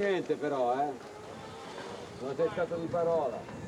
Niente però, non sei stato di parola.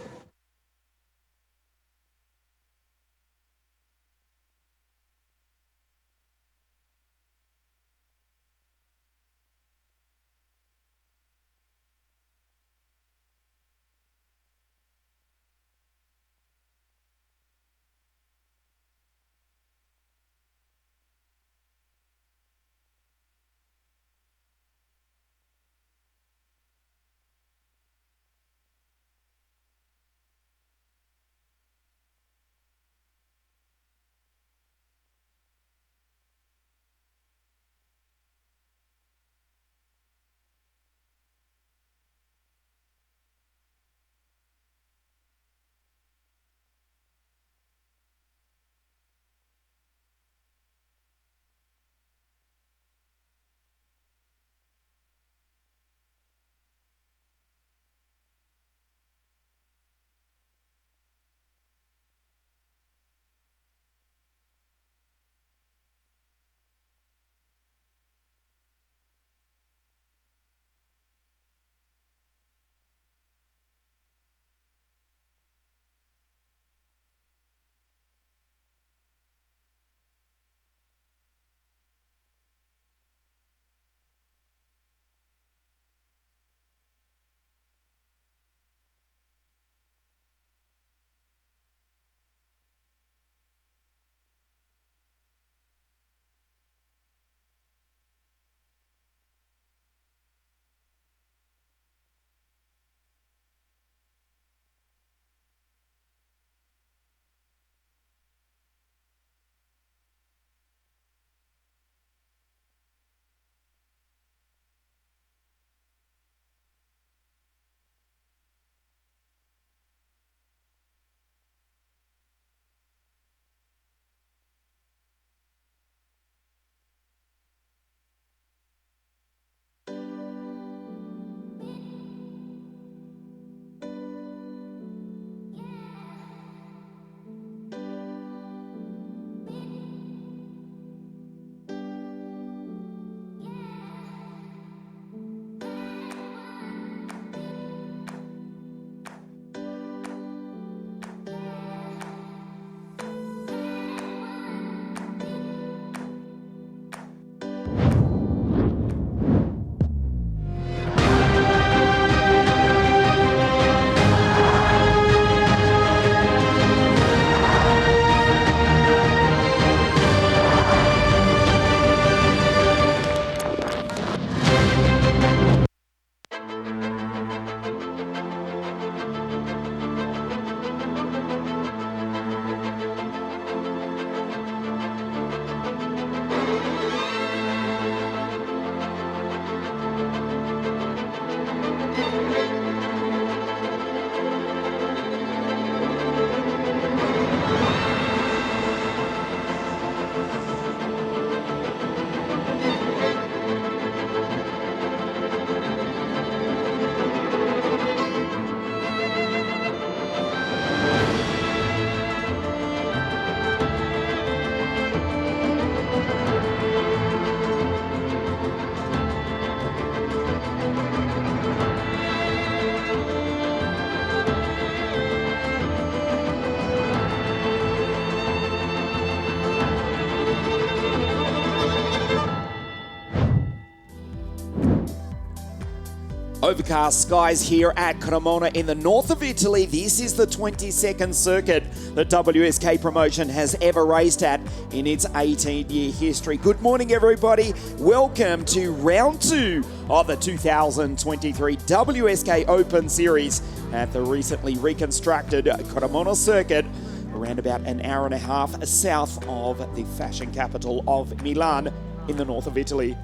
Overcast skies here at Cremona in the north of Italy. This is the 22nd circuit that WSK Promotion has ever raced at in its 18-year history. Good morning, everybody. Welcome to round 2 of the 2023 WSK Open Series at the recently reconstructed Cremona circuit, around about an hour and a half south of the fashion capital of Milan in the north of Italy.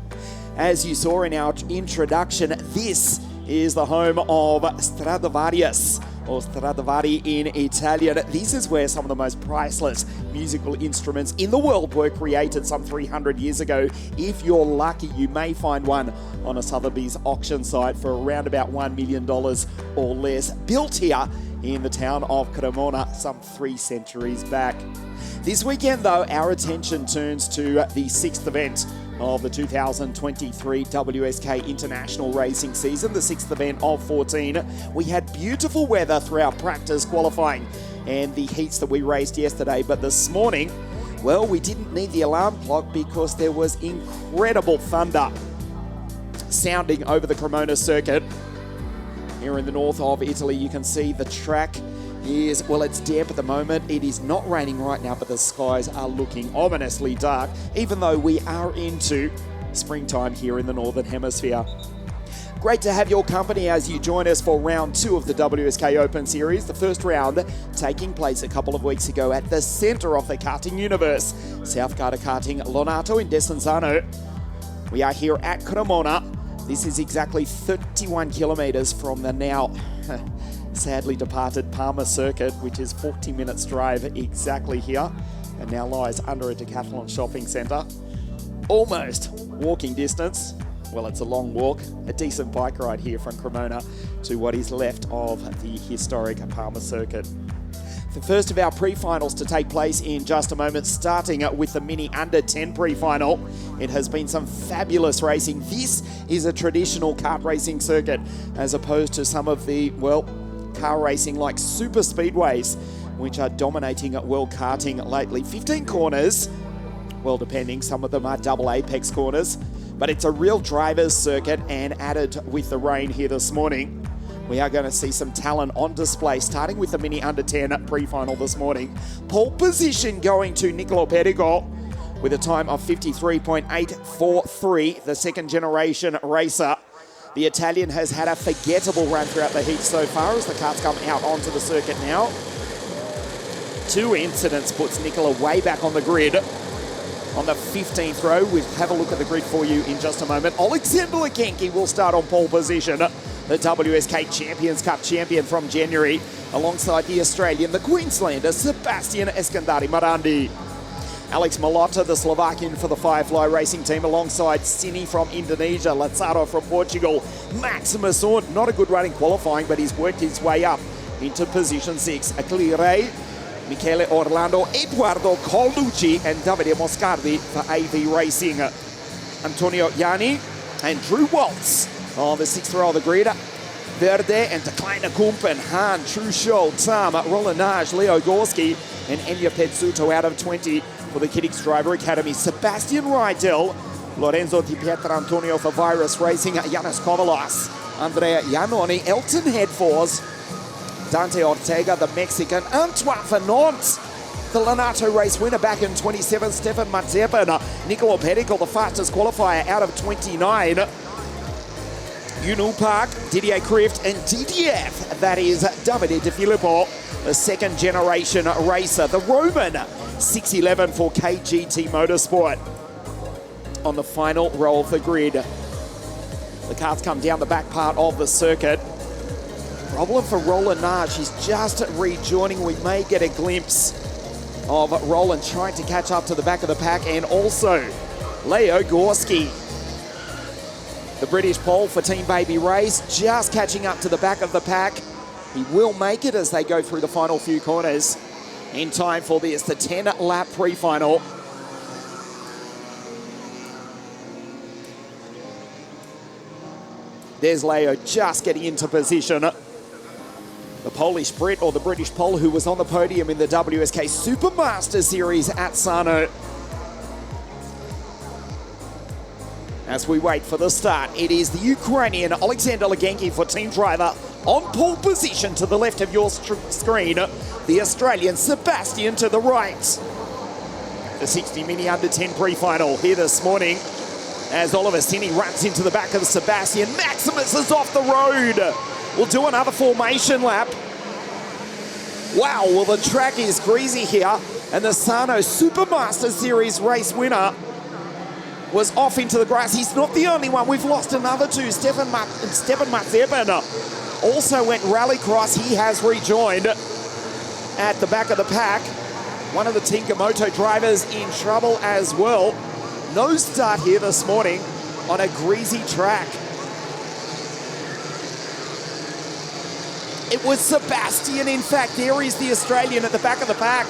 As you saw in our introduction, this is the home of Stradivarius, or Stradivari in Italian. This is where some of the most priceless musical instruments in the world were created some 300 years ago. If you're lucky, you may find one on a Sotheby's auction site for around about $1 million or less, built here in the town of Cremona some 3 centuries back. This weekend, though, our attention turns to the 6th event of the 2023 WSK International Racing season, the 6th event of 14. We had beautiful weather throughout practice, qualifying, and the heats that we raced yesterday. But this morning, well, we didn't need the alarm clock because there was incredible thunder sounding over the Cremona circuit. Here in the north of Italy, you can see the track is, well, it's damp at the moment. It is not raining right now, but the skies are looking ominously dark, even though we are into springtime here in the Northern Hemisphere. Great to have your company as you join us for round 2 of the WSK Open Series. The first round taking place a couple of weeks ago at the centre of the karting universe, South Carter Karting Lonato in Desenzano. We are here at Cremona. This is exactly 31 kilometres from the now sadly departed Palmer circuit, which is 40 minutes drive exactly here, and now lies under a Decathlon shopping centre. Almost walking distance. Well, it's a long walk, a decent bike ride here from Cremona to what is left of the historic Palmer circuit. The first of our pre-finals to take place in just a moment, starting with the Mini Under 10 pre-final. It has been some fabulous racing. This is a traditional kart racing circuit, as opposed to some of the, well, car racing like super speedways, which are dominating world karting lately. 15 corners, well, depending, some of them are double apex corners, but it's a real driver's circuit, and added with the rain here this morning, we are going to see some talent on display, starting with the Mini Under 10 pre-final this morning. Pole position going to Nicolo Perigo with a time of 53.843, the second generation racer. The Italian has had a forgettable run throughout the heat so far as the karts come out onto the circuit now. 2 incidents puts Nicola way back on the grid. On the 15th row, we'll have a look at the grid for you in just a moment. Alexander Legenki will start on pole position, the WSK Champions Cup champion from January, alongside the Australian, the Queenslander, Sebastian Eskandari-Marandi. Alex Malota, the Slovakian for the Firefly Racing Team, alongside Sini from Indonesia, Lazaro from Portugal, Maximus Orn, not a good run in qualifying, but he's worked his way up into position 6. Aclire, Michele Orlando, Eduardo Colucci, and Davide Moscardi for AV Racing. Antonio Yanni and Drew Waltz on the 6th row of the grid. Verde and Kleiner Kumpen, Han, Truchot, Tam, Rolanage, Leo Gorski, and Enya Petsuto out of 20 for the Kiddix Driver Academy. Sebastian Rydell, Lorenzo Di Pietro Antonio for Virus Racing, Yanis Kovalas, Andrea Iannoni, Elton Headforce, Dante Ortega, the Mexican, Antoine Fernand, the Lonato race winner back in 27, Stefan Mazepin, Nicolo Perico, the fastest qualifier out of 29. Yunu Park, Didier Krift, and DDF, that is Davide De Filippo, the second generation racer. The Roman 611 for KGT Motorsport on the final row of the grid. The karts come down the back part of the circuit. Problem for Roland Nage, he's just rejoining. We may get a glimpse of Roland trying to catch up to the back of the pack, and also Leo Gorski, the British pole for Team Baby Race, just catching up to the back of the pack. He will make it as they go through the final few corners in time for this, the 10-lap pre-final. There's Leo just getting into position. The Polish Brit, or the British pole, who was on the podium in the WSK Supermaster Series at Sano. As we wait for the start, it is the Ukrainian Alexander Legenki for team driver on pole position to the left of your screen. The Australian Sebastian to the right. The 60 Mini Under 10 pre-final here this morning as Oliver Sini runs into the back of Sebastian. Maximus is off the road. We'll do another formation lap. Wow, well, the track is greasy here, and the Sano Supermaster Series race winner was off into the grass. He's not the only one. We've lost another 2. Stefan Mazepin also went rallycross. He has rejoined at the back of the pack. One of the Tinkamoto drivers in trouble as well. No start here this morning on a greasy track. It was Sebastian, in fact. There is the Australian at the back of the pack.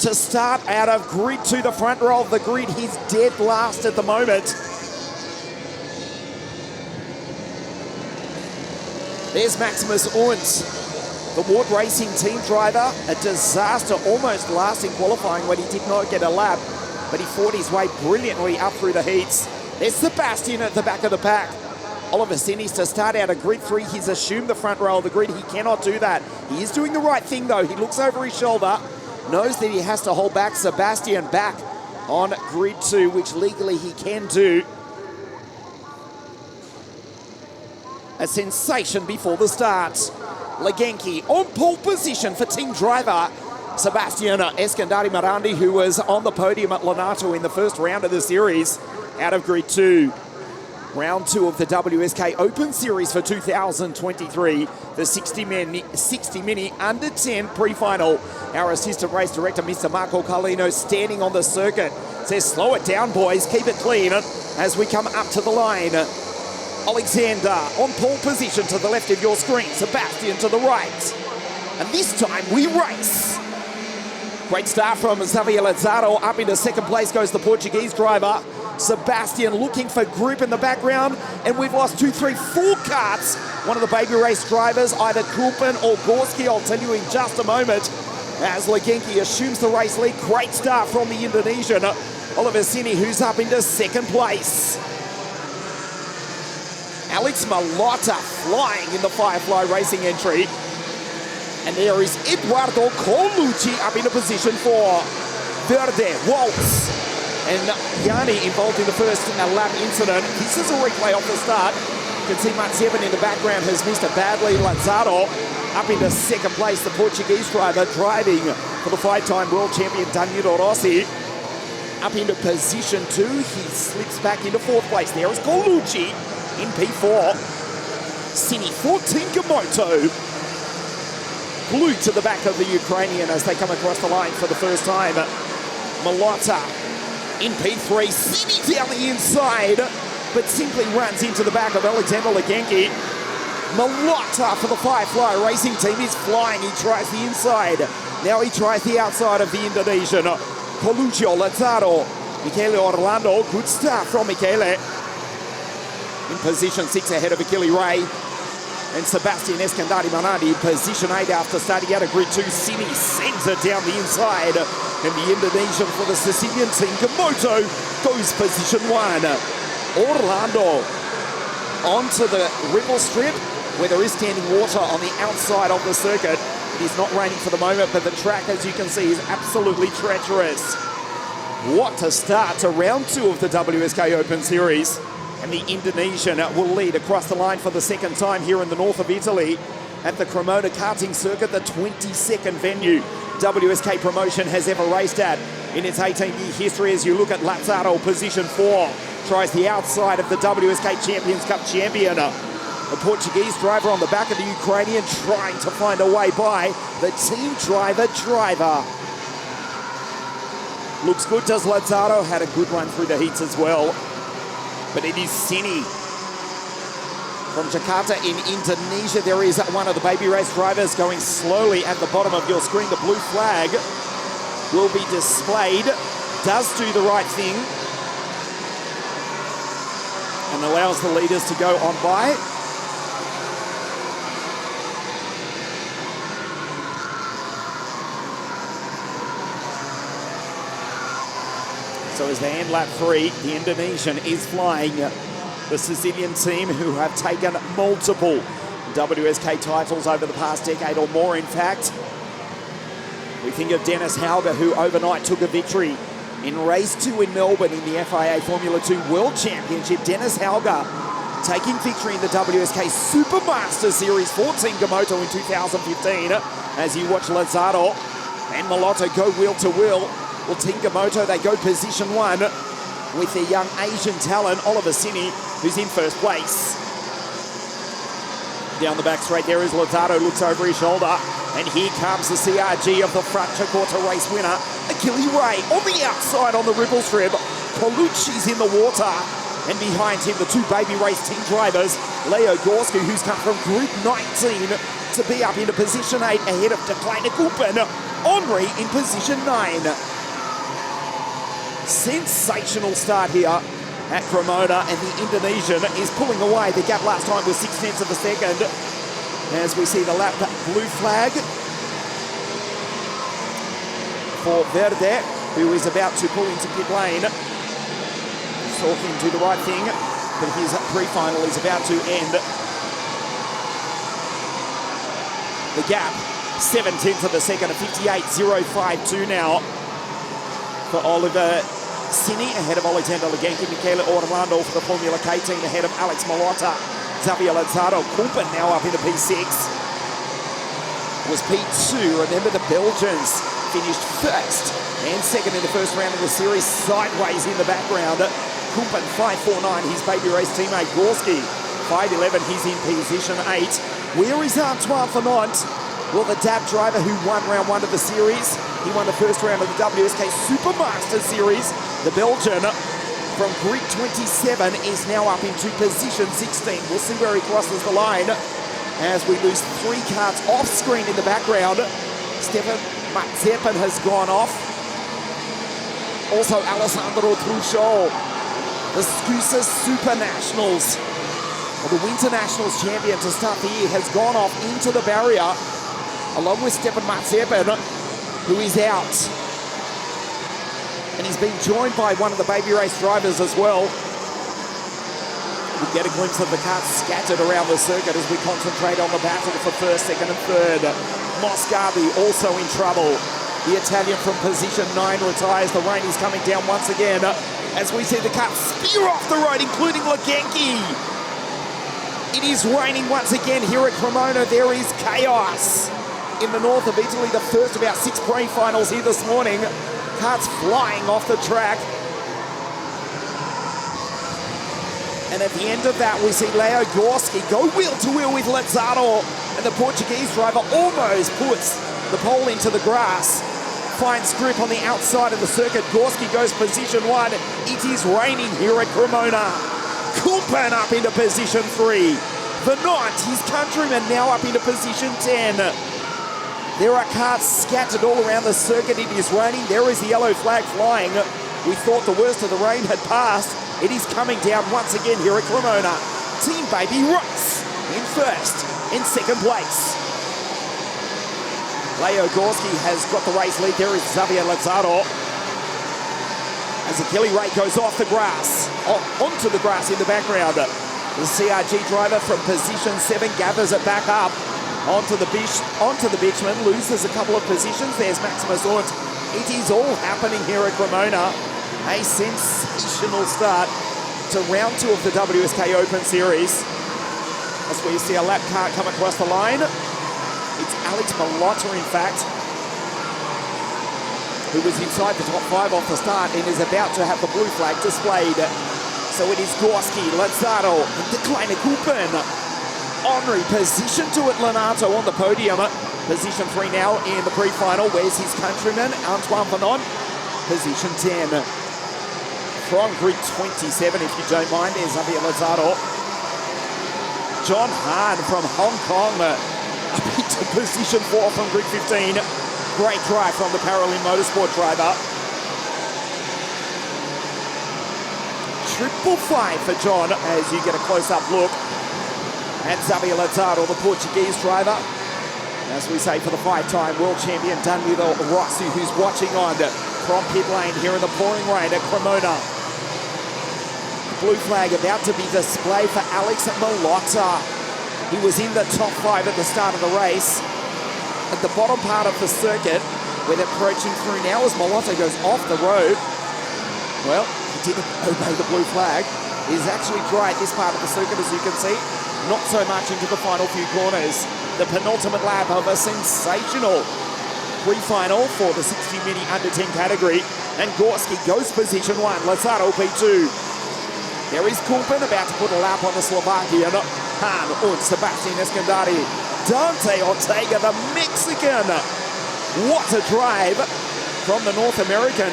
to start out of grid 2, the front row of the grid. He's dead last at the moment. There's Maximus Unt, the Ward Racing team driver. A disaster, almost last in qualifying when he did not get a lap, but he fought his way brilliantly up through the heats. There's Sebastian at the back of the pack. Oliver Sinis to start out of grid 3. He's assumed the front row of the grid. He cannot do that. He is doing the right thing though. He looks over his shoulder, knows that he has to hold back Sebastian back on grid 2, which legally he can do. A sensation before the start. Legenki on pole position for team driver Sebastian Eskandari Marandi, who was on the podium at Lonato in the first round of the series, out of grid 2. Round 2 of the WSK Open Series for 2023, the 60 mini under 10 pre-final. Our assistant race director, Mr. Marco Carlino, standing on the circuit, says, slow it down, boys, keep it clean as we come up to the line. Alexander on pole position to the left of your screen, Sebastian to the right. And this time we race. Great start from Xavier Lazaro. Up into second place goes the Portuguese driver. Sebastian looking for group in the background, and we've lost 2, 3, 4 carts. One of the baby race drivers, either Kulpen or Gorski, I'll tell you in just a moment, as Legenki assumes the race lead. Great start from the Indonesian, Oliver Sini, who's up into second place. Alex Malota flying in the Firefly Racing entry. And there is Eduardo Colucci up into position 4. Verde, Waltz, and Yanni involved in the first lap incident. This is a replay off the start. You can see Matt Seven in the background has missed it badly. Lazaro up into second place, the Portuguese driver driving for the 5-time world champion Danilo Rossi. Up into position 2, he slips back into 4th place. There is Colucci in P4. Cini for Tinkamoto. Glued to the back of the Ukrainian as they come across the line for the first time. Malota in P3, Cini down the inside, but simply runs into the back of Alexander Legenki. Malota for the Firefly Racing team is flying. He tries the inside. Now he tries the outside of the Indonesian. Coluccio, Lazaro, Michele Orlando. Good start from Michele. In position 6 ahead of Achille Ray. And Sebastian Eskandari Manadi in position 8 after starting out of grid 2. Cini sends it down the inside. And the Indonesian for the Sicilian team, Kamoto, goes position 1. Orlando onto the ripple strip where there is standing water on the outside of the circuit. It is not raining for the moment, but the track, as you can see, is absolutely treacherous. What a start to round 2 of the WSK Open Series. And the Indonesian will lead across the line for the second time here in the north of Italy at the Cremona karting circuit, the 22nd venue WSK promotion has ever raced at in its 18-year history. As you look at Lazaro, position 4, tries the outside of the WSK Champions Cup champion. The Portuguese driver on the back of the Ukrainian trying to find a way by the team driver. Looks good, does Lazaro. Had a good run through the heats as well. But it is Cini from Jakarta in Indonesia. There is one of the baby race drivers going slowly at the bottom of your screen. The blue flag will be displayed. Does do the right thing and allows the leaders to go on by. So as they end lap 3, the Indonesian is flying. The Sicilian team, who have taken multiple WSK titles over the past decade or more, in fact. We think of Dennis Hauger, who overnight took a victory in race 2 in Melbourne in the FIA Formula 2 World Championship. Dennis Hauger taking victory in the WSK Supermaster Series 14 Gamoto in 2015. As you watch Lazaro and Malotto go wheel to wheel. Well, Tinkamoto, they go position 1 with their young Asian talent, Oliver Sini, who's in first place. Down the back straight, there is Lazaro, looks over his shoulder, and here comes the CRG of the front Jakarta race winner, Achille Ray, on the outside on the ripple strip. Colucci's in the water, and behind him, the 2 baby race team drivers, Leo Gorski, who's come from Group 19 to be up into position 8 ahead of Declan Kulpen. Henri in position 9. Sensational start here at Cremona, and the Indonesian is pulling away. The gap last time was 0.6 of a second. As we see the lap blue flag for Verde, who is about to pull into pit lane. Talking to the right thing, but his pre-final is about to end. The gap, 0.7 of a second, a 58.052 now for Oliver Cini ahead of Alexander Leganki. Michele Orlando for the Formula K team ahead of Alex Malotta. Xavier Lazaro. Kumpen now up into P6. Was P2. Remember, the Belgians finished first and second in the first round of the series, sideways in the background. Kumpen 5.49, his baby race teammate Gorski 5.11, he's in position 8. Where is Antoine Fernand? Well, the DAB driver who won round 1 of the series, he won the first round of the WSK Supermaster Series. The Belgian from grid 27 is now up into position 16. We'll see where he crosses the line as we lose 3 cards off screen in the background. Stefan Mazepin has gone off. Also Alessandro Truchot, the SCUSA Super Nationals, or the Winter Nationals champion to start the year, has gone off into the barrier along with Stefan Mazepin, who is out. And he's been joined by one of the baby race drivers as well. We'll get a glimpse of the cars scattered around the circuit as we concentrate on the battle for first, second and third. Moscavi also in trouble. The Italian from position 9 retires. The rain is coming down once again as we see the cars spear off the road, including Leganki. It is raining once again here at Cremona. There is chaos in the north of Italy. The first of our 6 pre-finals here this morning. Carts flying off the track. And at the end of that, we see Leo Gorski go wheel-to-wheel with Lazaro. And the Portuguese driver almost puts the pole into the grass. Finds grip on the outside of the circuit. Gorski goes position 1. It is raining here at Cremona. Kumpen up into position 3. Venant, his countryman, now up into position 10. There are cars scattered all around the circuit. It is raining. There is the yellow flag flying. We thought the worst of the rain had passed. It is coming down once again here at Cremona. Team Baby Rice in first, in second place. Leo Gorski has got the race lead. There is Xavier Lazaro. As Achille Ray goes off the grass, onto the grass in the background. The CRG driver from position 7 gathers it back up. Onto the bitumen, loses a couple of positions. There's Maximus Ort. It is all happening here at Cremona. A sensational start to round 2 of the WSK Open Series. As we see a lap car come across the line. It's Alex Malotta, in fact, who was inside the top 5 off the start and is about to have the blue flag displayed. So it is Gorski, Lazaro, and Decliner Kumpen. Henri, position 2 at Lenato on the podium. Position 3 now in the pre-final. Where's his countryman? Antoine Fernand, position 10. From grid 27, if you don't mind, there's Xavier Lazaro. John Hahn from Hong Kong, up into position 4 from grid 15. Great drive from the Paralympic Motorsport driver. 555 for John as you get a close-up look at Xavier Lazaro, the Portuguese driver. As we say, for the 5-time world champion, Danilo Rossi, who's watching on from pit lane here in the pouring rain at Cremona. The blue flag about to be displayed for Alex Malotta. He was in the top 5 at the start of the race. At the bottom part of the circuit, where they're approaching through now as Malotta goes off the road. Well, he didn't obey the blue flag. He's actually dry at this part of the circuit, as you can see. Not so much into the final few corners. The penultimate lap of a sensational pre-final for the 60 mini under 10 category. And Gorski goes position 1, Lazaro P2. There is Kumpen about to put a lap on the Slovakian. Han and Sebastian Escandari. Dante Ortega, the Mexican. What a drive from the North American.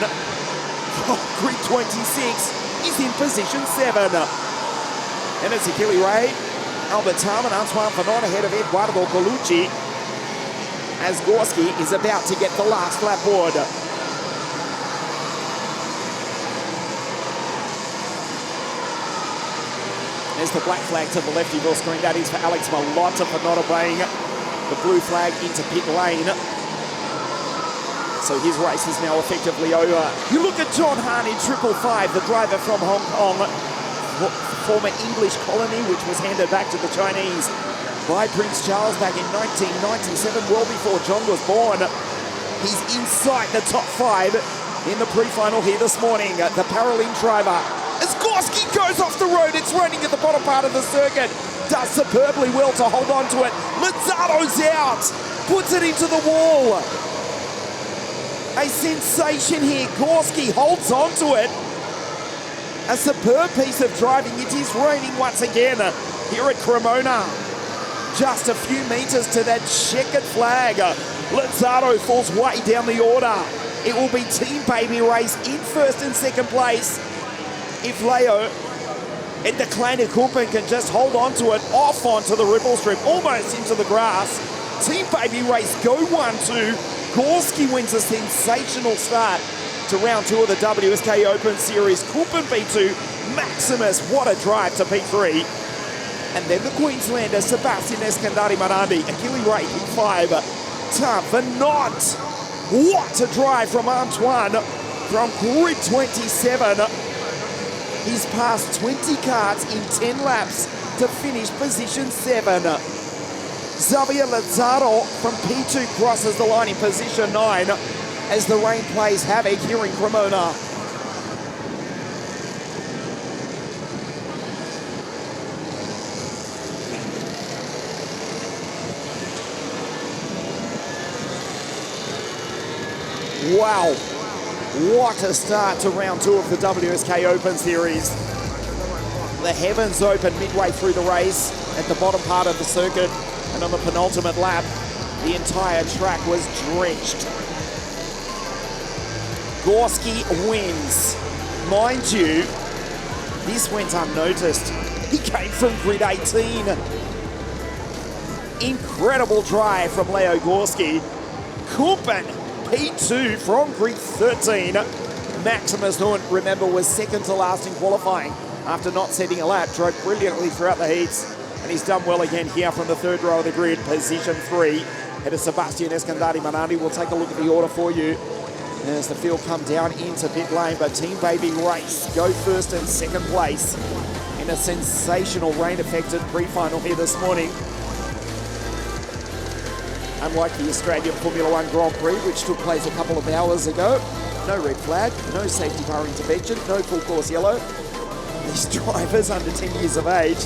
From grid 26, he's in position 7. And it's Achille Ray, Albert Tam and Antoine Fernand ahead of Eduardo Colucci. as Gorski is about to get the last lap board. There's the black flag to the left of your screen. That is for Alex Malota for not obeying the blue flag into pit lane. So his race is now effectively over. You look at John Hahn in 555, the driver from Hong Kong, former English colony, which was handed back to the Chinese by Prince Charles back in 1997, well before John was born. He's inside the top 5 in the pre-final here this morning. The Paralympic driver, as Gorski goes off the road, it's raining at the bottom part of the circuit. Does superbly well to hold on to it. Lazzato's out, puts it into the wall. A sensation here. Gorski holds on to it. A superb piece of driving. It is raining once again here at Cremona. Just a few meters to that checkered flag. Lazzato falls way down the order. It will be Team Baby Race in first and second place. If Leo and the Kleiner Kumpen can just hold on to it off onto the ripple strip, almost into the grass. Team Baby Race go 1-2. Gorski wins a sensational start to round 2 of the WSK Open Series. Kumpen P2, Maximus, what a drive to P3. And then the Queenslander, Sebastian Eskandari Marandi, Achille Ray in 5. Tom Venant, what a drive from Antoine from grid 27. He's passed 20 cars in 10 laps to finish position 7. Xavier Lazzato from P2 crosses the line in position 9 as the rain plays havoc here in Cremona. Wow, what a start to round 2 of the WSK Open Series. The heavens open midway through the race at the bottom part of the circuit, and on the penultimate lap, the entire track was drenched. Gorski wins. Mind you, this went unnoticed. He came from grid 18. Incredible drive from Leo Gorski. Kumpen, P2 from grid 13. Maximus, who remember was second to last in qualifying after not setting a lap, drove brilliantly throughout the heats, and he's done well again here from the third row of the grid, position 3. Head of Sebastian Eskandari Manandi. We'll take a look at the order for you as the field come down into pit lane, but Team Baby Race go first and second place in a sensational rain-affected pre-final here this morning. Unlike the Australian Formula 1 Grand Prix, which took place a couple of hours ago, no red flag, no safety car intervention, no full course yellow. These drivers under 10 years of age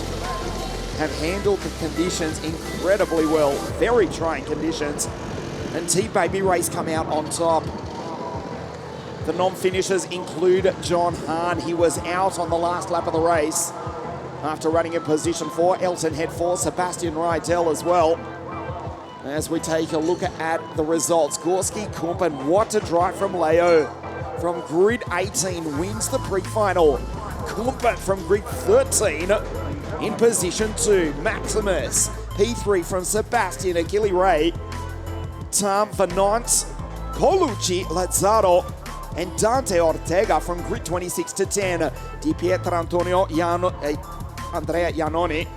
have handled the conditions incredibly well, very trying conditions, and Team Baby Race come out on top. The non-finishers include John Hahn. He was out on the last lap of the race after running in position 4. Elton Head 4, Sebastian Rydell as well. As we take a look at the results, Gorski, Kumpen, what a drive from Leo. From grid 18, wins the pre-final. Kumpen from grid 13 in position 2. Maximus, P3 from Sebastian Achille Ray. Tom Venant, Colucci, Lazzato, and Dante Ortega from grid 26 to 10. Di Pietro Antonio Andrea Iannoni.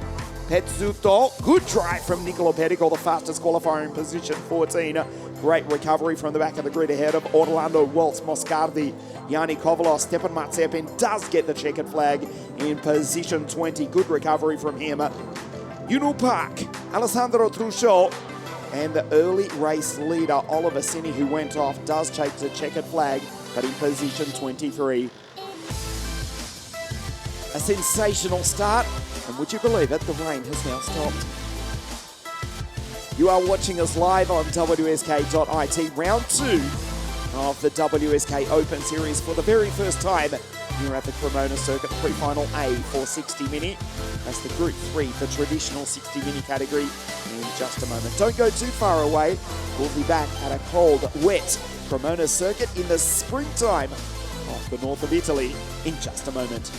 Pezzuto, good drive from Nicolo Pedico, the fastest qualifier in position 14. Great recovery from the back of the grid ahead of Orlando Waltz, Moscardi, Yanni Kovalos. Stepan Matsepin does get the checkered flag in position 20. Good recovery from him. Yunu Park, Alessandro Truscio, and the early race leader, Oliver Cini, who went off, does take the checkered flag, but in position 23. A sensational start, and would you believe it, the rain has now stopped. You are watching us live on WSK.IT, round 2 of the WSK Open Series for the very first time here at the Cremona Circuit, Prefinal A for 60 Mini. That's the Group 3, the traditional 60 Mini category, in just a moment. Don't go too far away. We'll be back at a cold, wet Cremona Circuit in the springtime of the north of Italy in just a moment.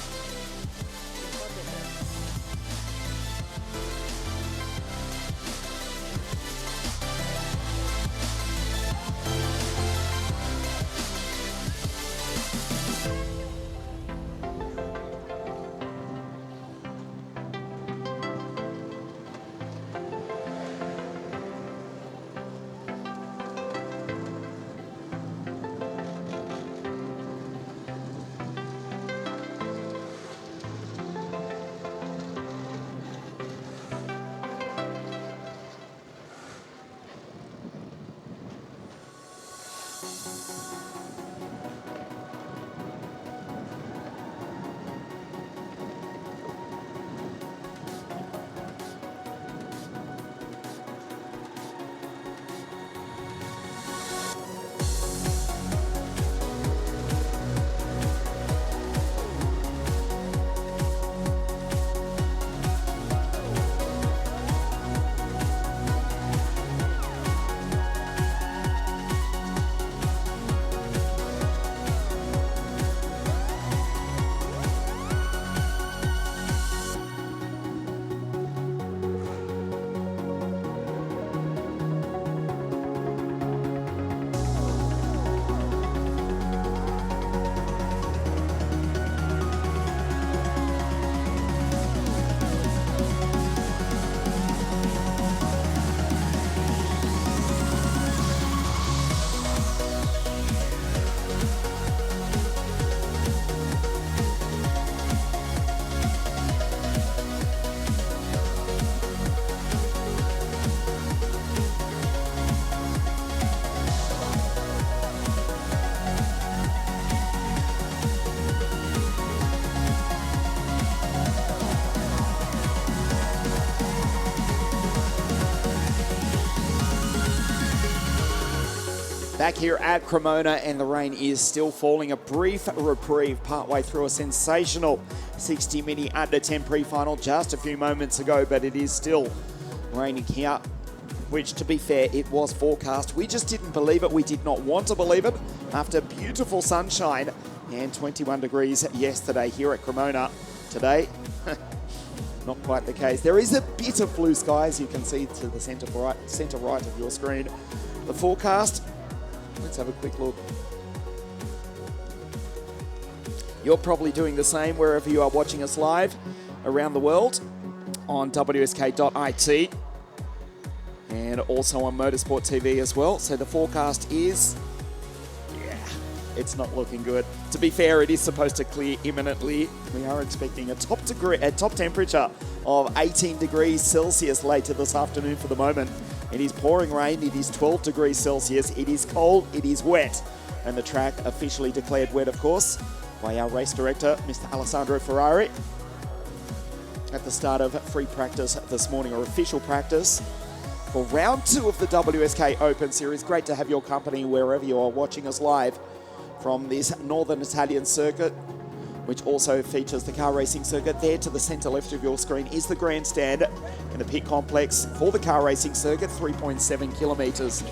Back here at Cremona, and the rain is still falling. A brief reprieve partway through a sensational 60 mini under 10 pre-final just a few moments ago, but it is still raining here, which, to be fair, it was forecast. We just didn't believe it. We did not want to believe it after beautiful sunshine and 21 degrees yesterday here at Cremona. Today, not quite the case. There is a bit of blue sky, as you can see to the centre right of your screen. The forecast, let's have a quick look. You're probably doing the same wherever you are watching us live around the world on wsk.it and also on Motorsport TV as well. So the forecast is, it's not looking good. To be fair, it is supposed to clear imminently. We are expecting a top temperature of 18 degrees Celsius later this afternoon for the moment. It is pouring rain. It is 12 degrees Celsius. It is cold. It is wet. And the track officially declared wet, of course, by our race director, Mr. Alessandro Ferrari, at the start of free practice this morning, or official practice, for round 2 of the WSK Open Series. Great to have your company wherever you are watching us live from this northern Italian circuit, which also features the car racing circuit. There to the centre left of your screen is the grandstand and the pit complex for the car racing circuit, 3.7 kilometres.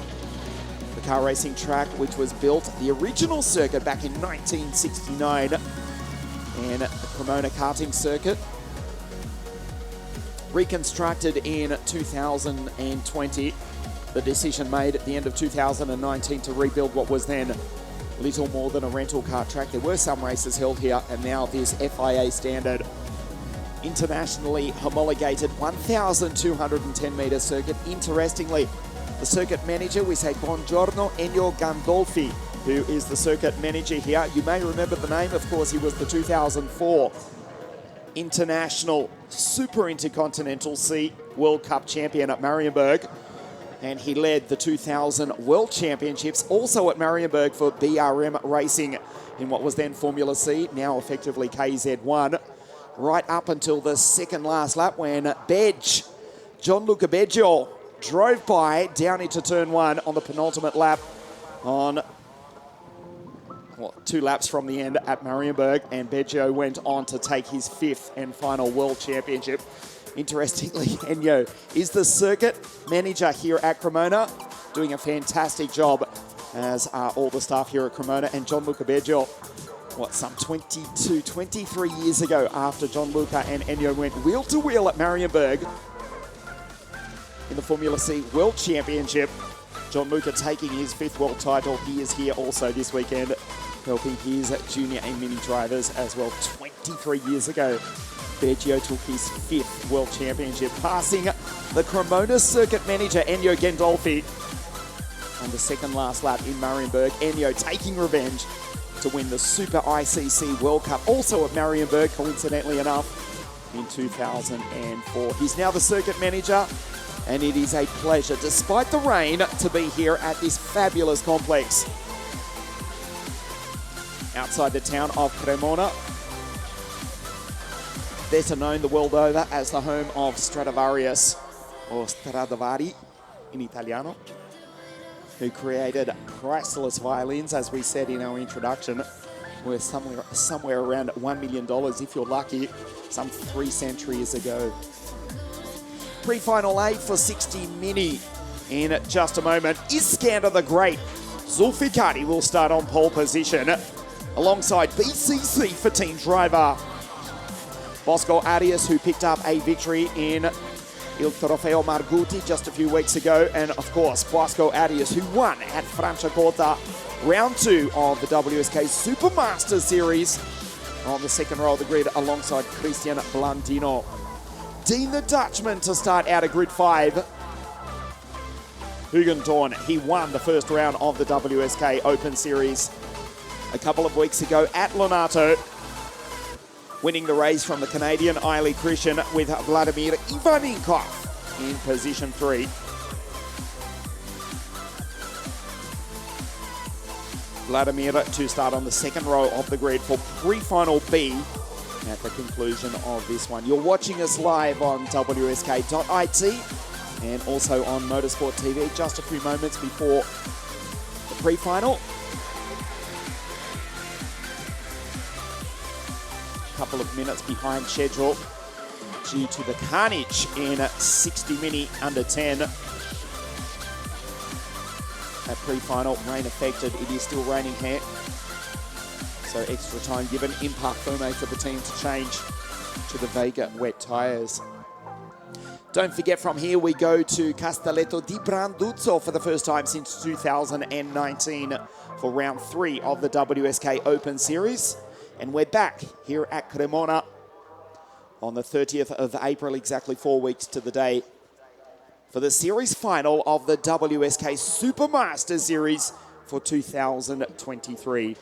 The car racing track, which was built, the original circuit, back in 1969, and the Cremona karting circuit, reconstructed in 2020. The decision made at the end of 2019 to rebuild what was then little more than a rental car track. There were some races held here, and now this FIA standard, internationally homologated 1,210 metre circuit. Interestingly, the circuit manager, we say buongiorno, Ennio Gandolfi, who is the circuit manager here. You may remember the name, of course. He was the 2004 International Super Intercontinental C World Cup champion at Marienburg. And he led the 2000 World Championships also at Marienburg for BRM Racing in what was then Formula C, now effectively KZ1, right up until the second last lap when Gianluca Beggio, drove by down into turn 1 on the penultimate lap on 2 laps from the end at Marienburg, and Beggio went on to take his 5th and final World Championship. Interestingly, Ennio is the circuit manager here at Cremona, doing a fantastic job, as are all the staff here at Cremona. And Gianluca Beggio, some 23 years ago, after Gianluca and Ennio went wheel to wheel at Marienburg in the Formula C World Championship, Gianluca taking his 5th world title. He is here also this weekend, helping his junior and mini drivers as well. 23 years ago, Beggio took his 5th World Championship, passing the Cremona circuit manager, Ennio Gandolfi, on the second last lap in Marienburg. Ennio taking revenge to win the Super ICC World Cup, also at Marienburg, coincidentally enough, in 2004. He's now the circuit manager, and it is a pleasure, despite the rain, to be here at this fabulous complex outside the town of Cremona, better known the world over as the home of Stradivarius, or Stradivari in Italiano, who created priceless violins, as we said in our introduction, worth somewhere around $1 million if you're lucky, some 3 centuries ago. Prefinal A for 60 Mini in just a moment. Iskander the Great, Zulfikari will start on pole position, alongside BCC for team driver Bosco Arias, who picked up a victory in Il Trofeo Margutti just a few weeks ago. And of course, Bosco Arias, who won at Franciacorta round 2 of the WSK Supermaster Series on the second row of the grid alongside Christian Blandino. Dean the Dutchman to start out of grid 5. Hugentorn, he won the first round of the WSK Open Series a couple of weeks ago at Lonato, winning the race from the Canadian Eiley Christian with Vladimir Ivanikov in position 3. Vladimir to start on the second row of the grid for Prefinal B at the conclusion of this one. You're watching us live on wsk.it and also on Motorsport TV. Just a few moments before the Prefinal. Couple of minutes behind schedule due to the carnage in 60 Mini under 10. At Prefinal, rain affected, it is still raining here. So extra time given in Parc Ferme for the team to change to the Vega wet tyres. Don't forget, from here we go to Castelletto di Branduzzo for the first time since 2019 for round 3 of the WSK Open Series. And we're back here at Cremona on the 30th of April, exactly 4 weeks to the day, for the series final of the WSK Supermaster Series for 2023.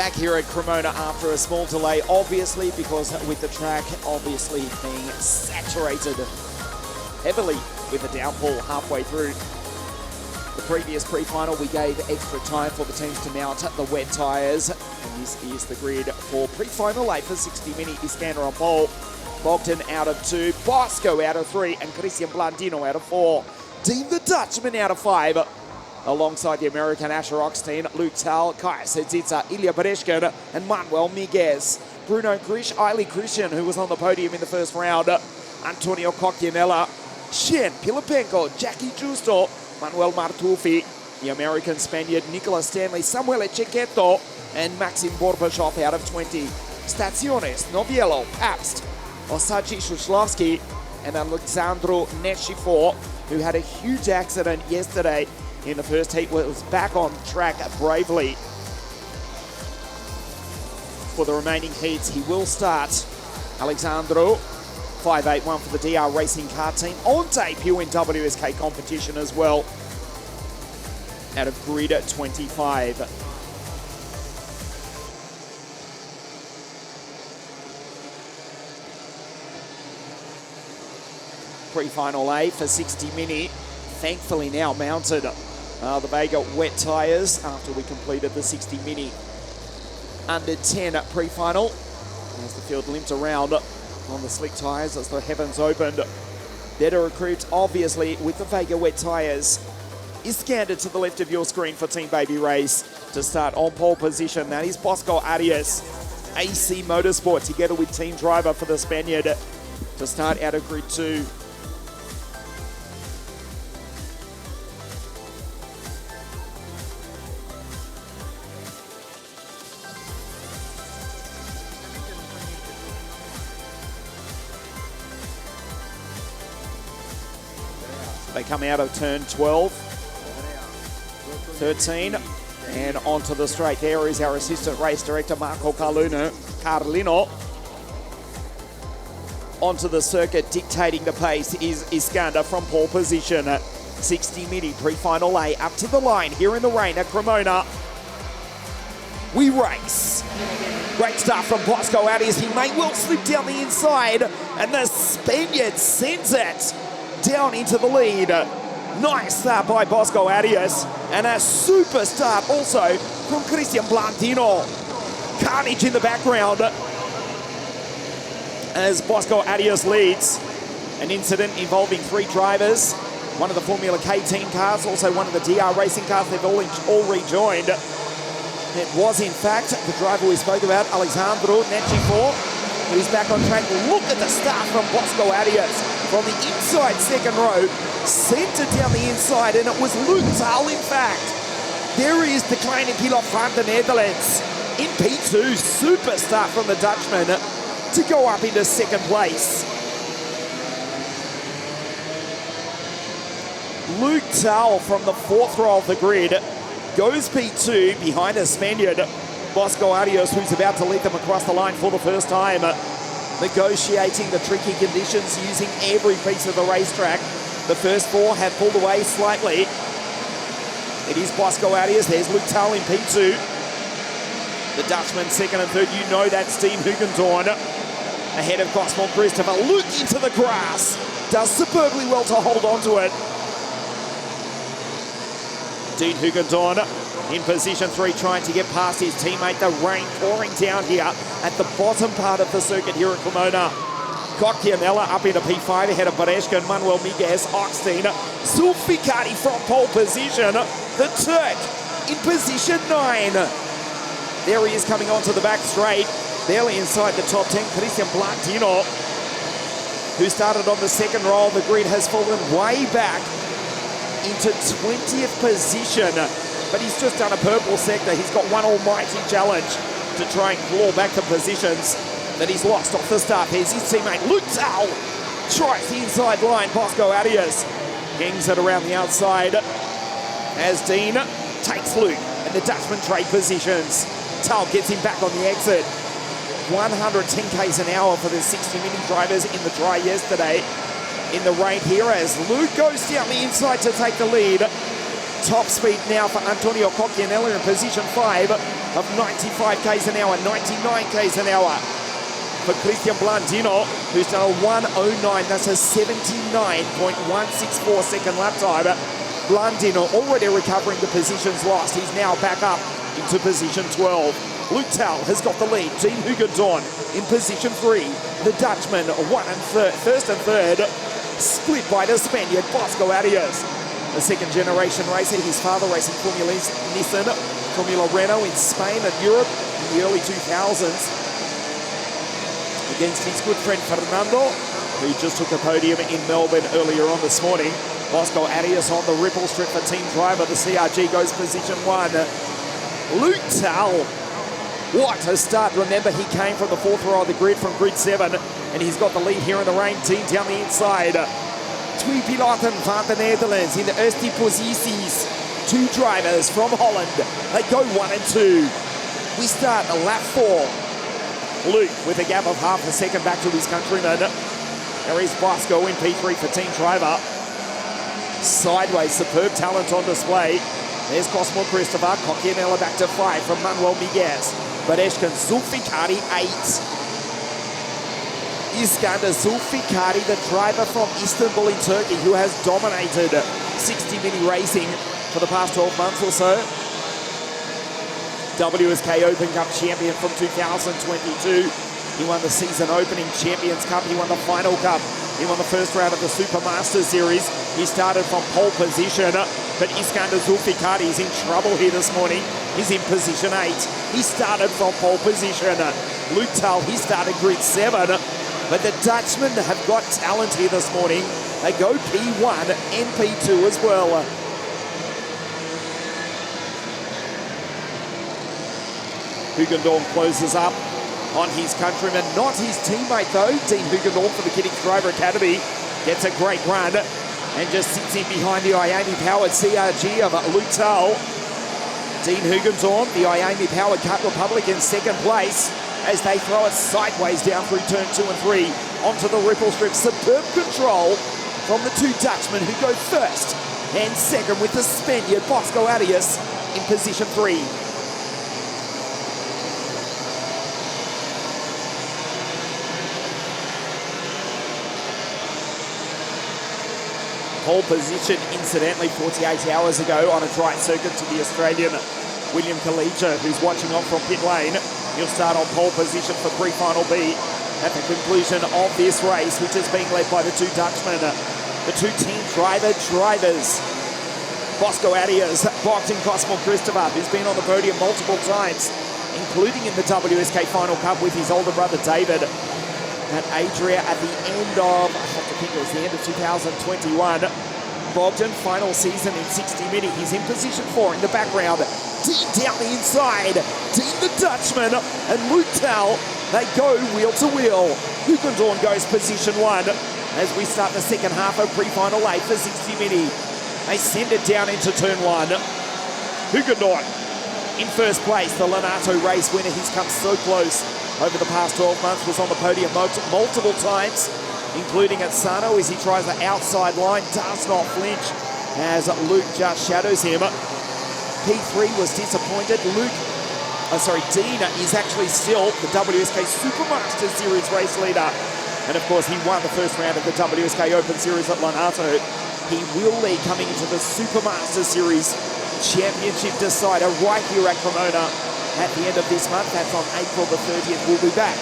back here at Cremona after a small delay, obviously, because with the track obviously being saturated heavily with a downfall halfway through. The previous pre-final, we gave extra time for the teams to mount the wet tyres. And this is the grid for pre-final A for 60 Mini. Iskander on pole, Bogdan out of 2, Bosco out of 3, and Christian Blandino out of 4. Dean the Dutchman out of 5. Alongside the American Asher Oxteen, Luke Tal, KZ2, Ilya Bereshkin, and Manuel Miguez. Bruno Krish, Eiley Christian, who was on the podium in the first round, Antonio Cocchianella, Shen Pilipenko, Jackie Justo, Manuel Martufi, the American Spaniard Nicolas Stanley, Samuel Echequeto, and Maxim Borbashov out of 20. Staciones, Noviello, Pabst, Osachi Shushlovsky, and Alexandru Neshifo, who had a huge accident yesterday in the first heat, was back on track bravely. For the remaining heats, he will start. Alexandru, 581 for the DR Racing Car team, on debut in WSK competition as well, out of grid 25. Pre-final A for 60 Mini, thankfully now mounted. The Vega wet tyres after we completed the 60 Mini under 10 pre-final. As the field limped around on the slick tyres as the heavens opened. Better equipped, obviously, with the Vega wet tyres. Iskander to the left of your screen for Team Baby Race to start on pole position. That is Bosco Arias. AC Motorsport together with team driver for the Spaniard to start out of grid 2. They come out of turn 12, 13, and onto the straight. There is our assistant race director, Marco Carlino. Onto the circuit, dictating the pace is Iskander from pole position. 60 Mini pre-final A up to the line here in the rain at Cremona. We race. Great start from Bosco Arias. He may well slip down the inside, and the Spaniard sends it down into the lead. Nice start by Bosco Arias, and a super start also from Christian Blandino. Carnage in the background as Bosco Arias leads. An incident involving 3 drivers, one of the Formula K team cars, also one of the DR racing cars. They've all rejoined. It was in fact the driver we spoke about, Alexandru Nechifo, who's back on track. Look at the start from Bosco Arias from the inside second row, centered down the inside, and it was Luke Tal, in fact. There is the Kleine Pilot van the Netherlands in P2. Super start from the Dutchman to go up into second place. Luke Tal from the 4th row of the grid goes P2 behind a Spaniard, Bosco Arias, who's about to lead them across the line for the first time. Negotiating the tricky conditions using every piece of the racetrack. The first 4 have pulled away slightly. It is Bosco Arias. There's Luke Tal in P2. The Dutchman second and third. You know that's Dean Hugentorn. Ahead of Cosmo Christopher. Luke into the grass. Does superbly well to hold on to it. Dean Hugentorn in position 3, trying to get past his teammate. The rain pouring down here at the bottom part of the circuit here at Cremona. Cocchianella up into P5 ahead of Bereshkin, Manuel Miguez, Oxteen, Zulfikati from pole position. The Turk in position 9. There he is coming onto the back straight. Barely inside the top 10, Christian Blandino, who started on the second row of the grid, has fallen way back into 20th position. But he's just done a purple sector. He's got one almighty challenge to try and claw back the positions that he's lost off the start. Here's his teammate Luke Tal. Tries the inside line. Bosco Arias hangs it around the outside as Dean takes Luke and the Dutchman trade positions. Tal gets him back on the exit. 110 k's an hour for the 60 Mini drivers in the dry yesterday. In the rain here as Luke goes down the inside to take the lead. Top speed now for Antonio Cocchianella in position 5 of 95 k's an hour, 99 k's an hour. for Christian Blandino, who's done a 1:09. That's a 79.164 second lap time. Blandino already recovering the positions lost. He's now back up into position 12. Luke Tal has got the lead. Dean Hugendorn in position 3. The Dutchman, first and third, split by the Spaniard, Bosco Arias. A second-generation racer. His father racing Formula Nissan, Formula Renault in Spain and Europe in the early 2000s. Against his good friend Fernando, who just took a podium in Melbourne earlier on this morning. Bosco Arias on the ripple strip for team driver. The CRG goes position 1. Luke Tal, what a start. Remember, he came from the 4th row of the grid from grid 7, and he's got the lead here in the rain team down the inside. Twee piloten van the Netherlands in the eerste posities. 2 drivers from Holland. They go 1 and 2. We start at lap 4. Luke with a gap of half a second back to his countryman. There is Bosco in P3 for team driver. Sideways, superb talent on display. There's Cosmo Christopher, Coquinella back to 5 from Manuel Miguez. Badeshkan Zulfikari 8. Iskander Zulfikari, the driver from Istanbul in Turkey, who has dominated 60 Mini racing for the past 12 months or so. WSK Open Cup champion from 2022. He won the season opening Champions Cup. He won the Final Cup. He won the first round of the Supermaster Series. He started from pole position, but Iskander Zulfikari is in trouble here this morning. He's in position 8. He started from pole position. Luke Tal, he started grid 7, but the Dutchmen have got talent here this morning. They go P1 and P2 as well. Hugendorn closes up on his countryman, not his teammate though. Dean Hugendorn for the Kiddings Driver Academy gets a great run and just sits in behind the Iami-powered CRG of Luke Tal. Dean Hugendorn, the Iami-powered Cut Republic in second place as they throw it sideways down through turn 2 and 3 onto the ripple strip. Superb control from the 2 Dutchmen who go first and second with the Spaniard Bosco Arias in position 3. Pole position, incidentally, 48 hours ago on a dry circuit to the Australian William Kalija, who's watching on from pit lane. He'll start on pole position for Prefinal B at the conclusion of this race, which is being led by the 2 Dutchmen, the 2 team drivers. Bosco Arias, boxing Cosmo Christopher, who's been on the podium multiple times, including in the WSK Final Cup with his older brother David at Adria at the end of, I have to think it was the end of 2021. Bogdan, final season in 60 Mini. He's in position 4 in the background. Dean down the inside. Dean the Dutchman and Luke Tal, they go wheel to wheel. Hugendorn goes position 1 as we start the second half of Prefinal A for 60 Mini. They send it down into turn 1. Hugendorn in first place, the Lonato race winner. He's come so close over the past 12 months, was on the podium multiple times, including at Sano as he tries the outside line, does not flinch as Luke just shadows him. P3 was disappointed. Dean is actually still the WSK Supermaster Series race leader. And of course, he won the first round of the WSK Open Series at Lonato. He will lead coming into the Supermaster Series Championship decider right here at Cremona at the end of this month. That's on April the 30th. We'll be back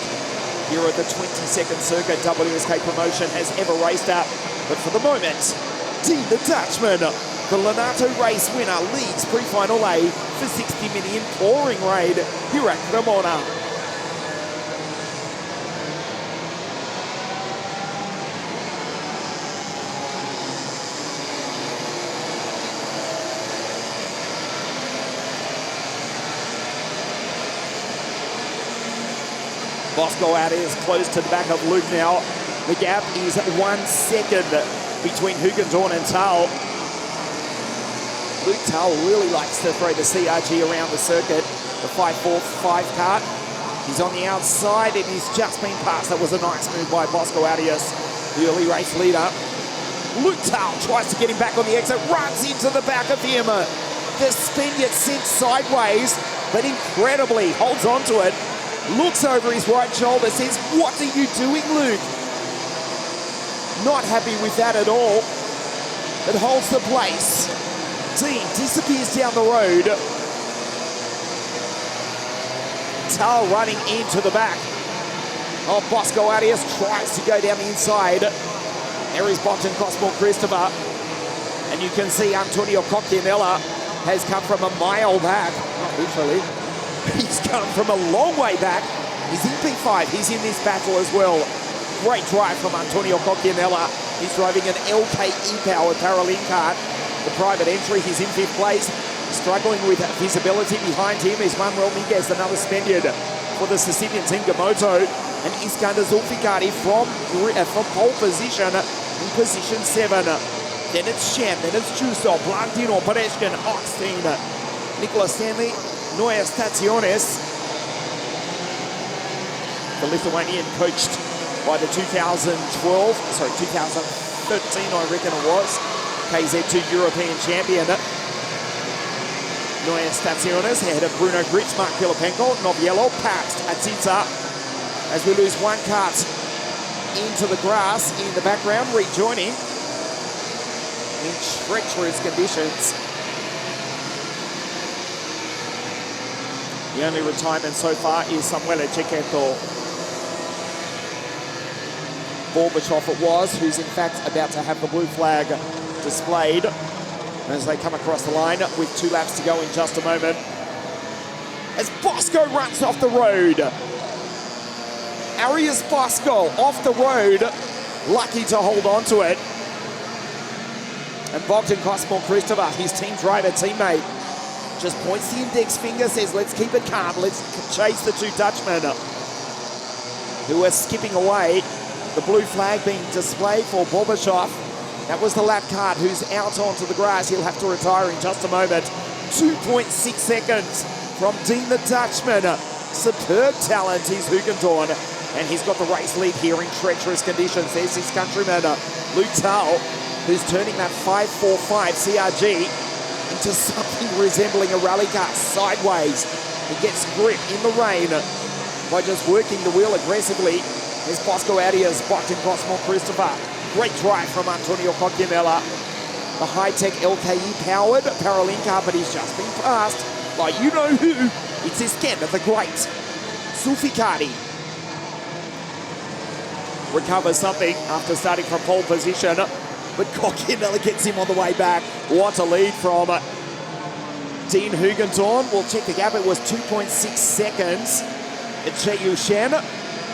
here at the 22nd circuit WSK promotion has ever raced at. But for the moment, Dean the Dutchman, the Lonato race winner, leads Prefinal A for 60 Mini in pouring rain here at Cremona. Bosco Arias close to the back of Luke now. The gap is 1 second between Hugendorn and Tal. Luke Tal really likes to throw the CRG around the circuit. The 5.45 kart. He's on the outside and he's just been passed. That was a nice move by Bosco Arias, the early race leader. Luke Tal tries to get him back on the exit, runs into the back of him. The Spaniard sent sideways, but incredibly holds on to it. looks over his right shoulder, says, "What are you doing, Luke?" Not happy with that at all. It holds the place. Dean disappears down the road. Tal running into the back. Oh, Bosco Arias tries to go down the inside. There is Bogdan Christopher. And you can see Antonio Cocchianella has come from a mile back. Not literally. He's come from a long way back. He's in P5. He's in this battle as well. Great drive from Antonio Cocchianella. He's driving an LKE-powered Paralink kart. The private entry, he's in 5th place. Struggling with visibility behind him is Manuel Miguez, another Spaniard for the Sicilian team Gamoto. And Iskander Zulfikari from pole position in position 7. Then it's Shen, then it's Justo, Blandino, Pereshkin, Oxtein, Nicola Stanley, Noia Staciones. The Lithuanian coached by the 2013, I reckon it was, KZ2 European champion. Noia Staciones ahead of Bruno Gritz, Mark Filipenko, Noviello, Pabst, Atita. As we lose one kart into the grass in the background, rejoining in treacherous conditions. The only retirement so far is Samuele Cecchetto. Gorbachev it was, who's in fact about to have the blue flag displayed as they come across the line with 2 laps to go in just a moment. As Bosco runs off the road. Arias Bosco off the road, lucky to hold on to it. And Bogdan Christopher, his team driver teammate, just points the index finger, says, "Let's keep it calm, let's chase the 2 Dutchmen," who are skipping away. The blue flag being displayed for Gorbachev. That was the lap kart who's out onto the grass. He'll have to retire in just a moment. 2.6 seconds from Dean the Dutchman. Superb talent is Hugendorn. And he's got the race lead here in treacherous conditions. There's his countryman, Luke Tal, who's turning that 545 CRG into something resembling a rally car sideways. He gets grip in the rain by just working the wheel aggressively. There's Bosco Arias, Bogdan Christopher. Great drive from Antonio Cocchianella. The high-tech LKE-powered Paralink car, but he's just been passed by you-know-who. It's Iskander the Great. Zulfikari recovers something after starting from pole position, but Cocchianella gets him on the way back. What a lead from Dean Hugendorn. We'll check the gap. It was 2.6 seconds. Cheyu Shen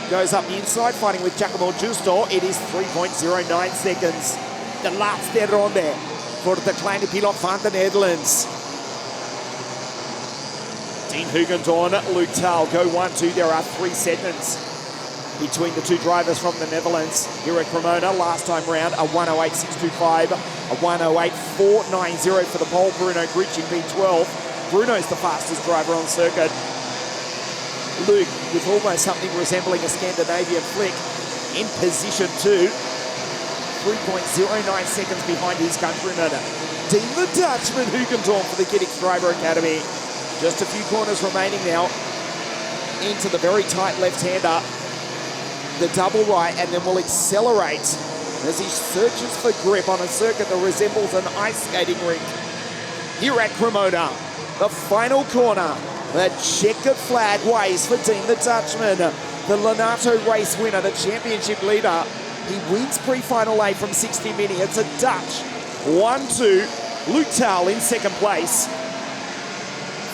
goes up the inside, fighting with Giacomo Giusto. It is 3.09 seconds. The laatste ronde for the kleine pilot van the Netherlands. Dean Hugendorn, Luke Tal go 1-2. There are 3 seconds between the 2 drivers from the Netherlands here at Cremona. Last time round, a 108.625, a 108.490 for the pole. Bruno Gritch in B12. Bruno's the fastest driver on circuit. Luke with almost something resembling a Scandinavian flick in position 2. 3.09 seconds behind his countryman. Dean the Dutchman Hugendorn for the Giddix Driver Academy. Just a few corners remaining now into the very tight left-hander. The double right, and then will accelerate as he searches for grip on a circuit that resembles an ice skating rink. Here at Cremona, the final corner. The checkered flag waves for Dean the Dutchman, the Lenato race winner, the championship leader. He wins Prefinal A from 60 Mini. It's a Dutch 1-2. Luke Tal in 2nd place.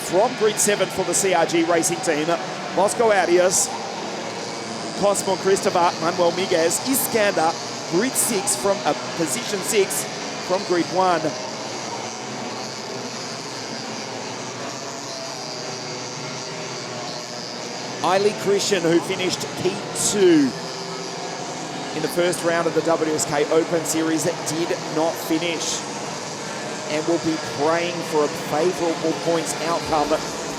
From grid 7 for the CRG racing team, Bosco Arias, Cosmo Christopher, Manuel Miguez, Iskander, grid 6 from position 6 from grid 1. Eiley Christian, who finished P2 in the first round of the WSK Open Series, did not finish, and will be praying for a favourable points outcome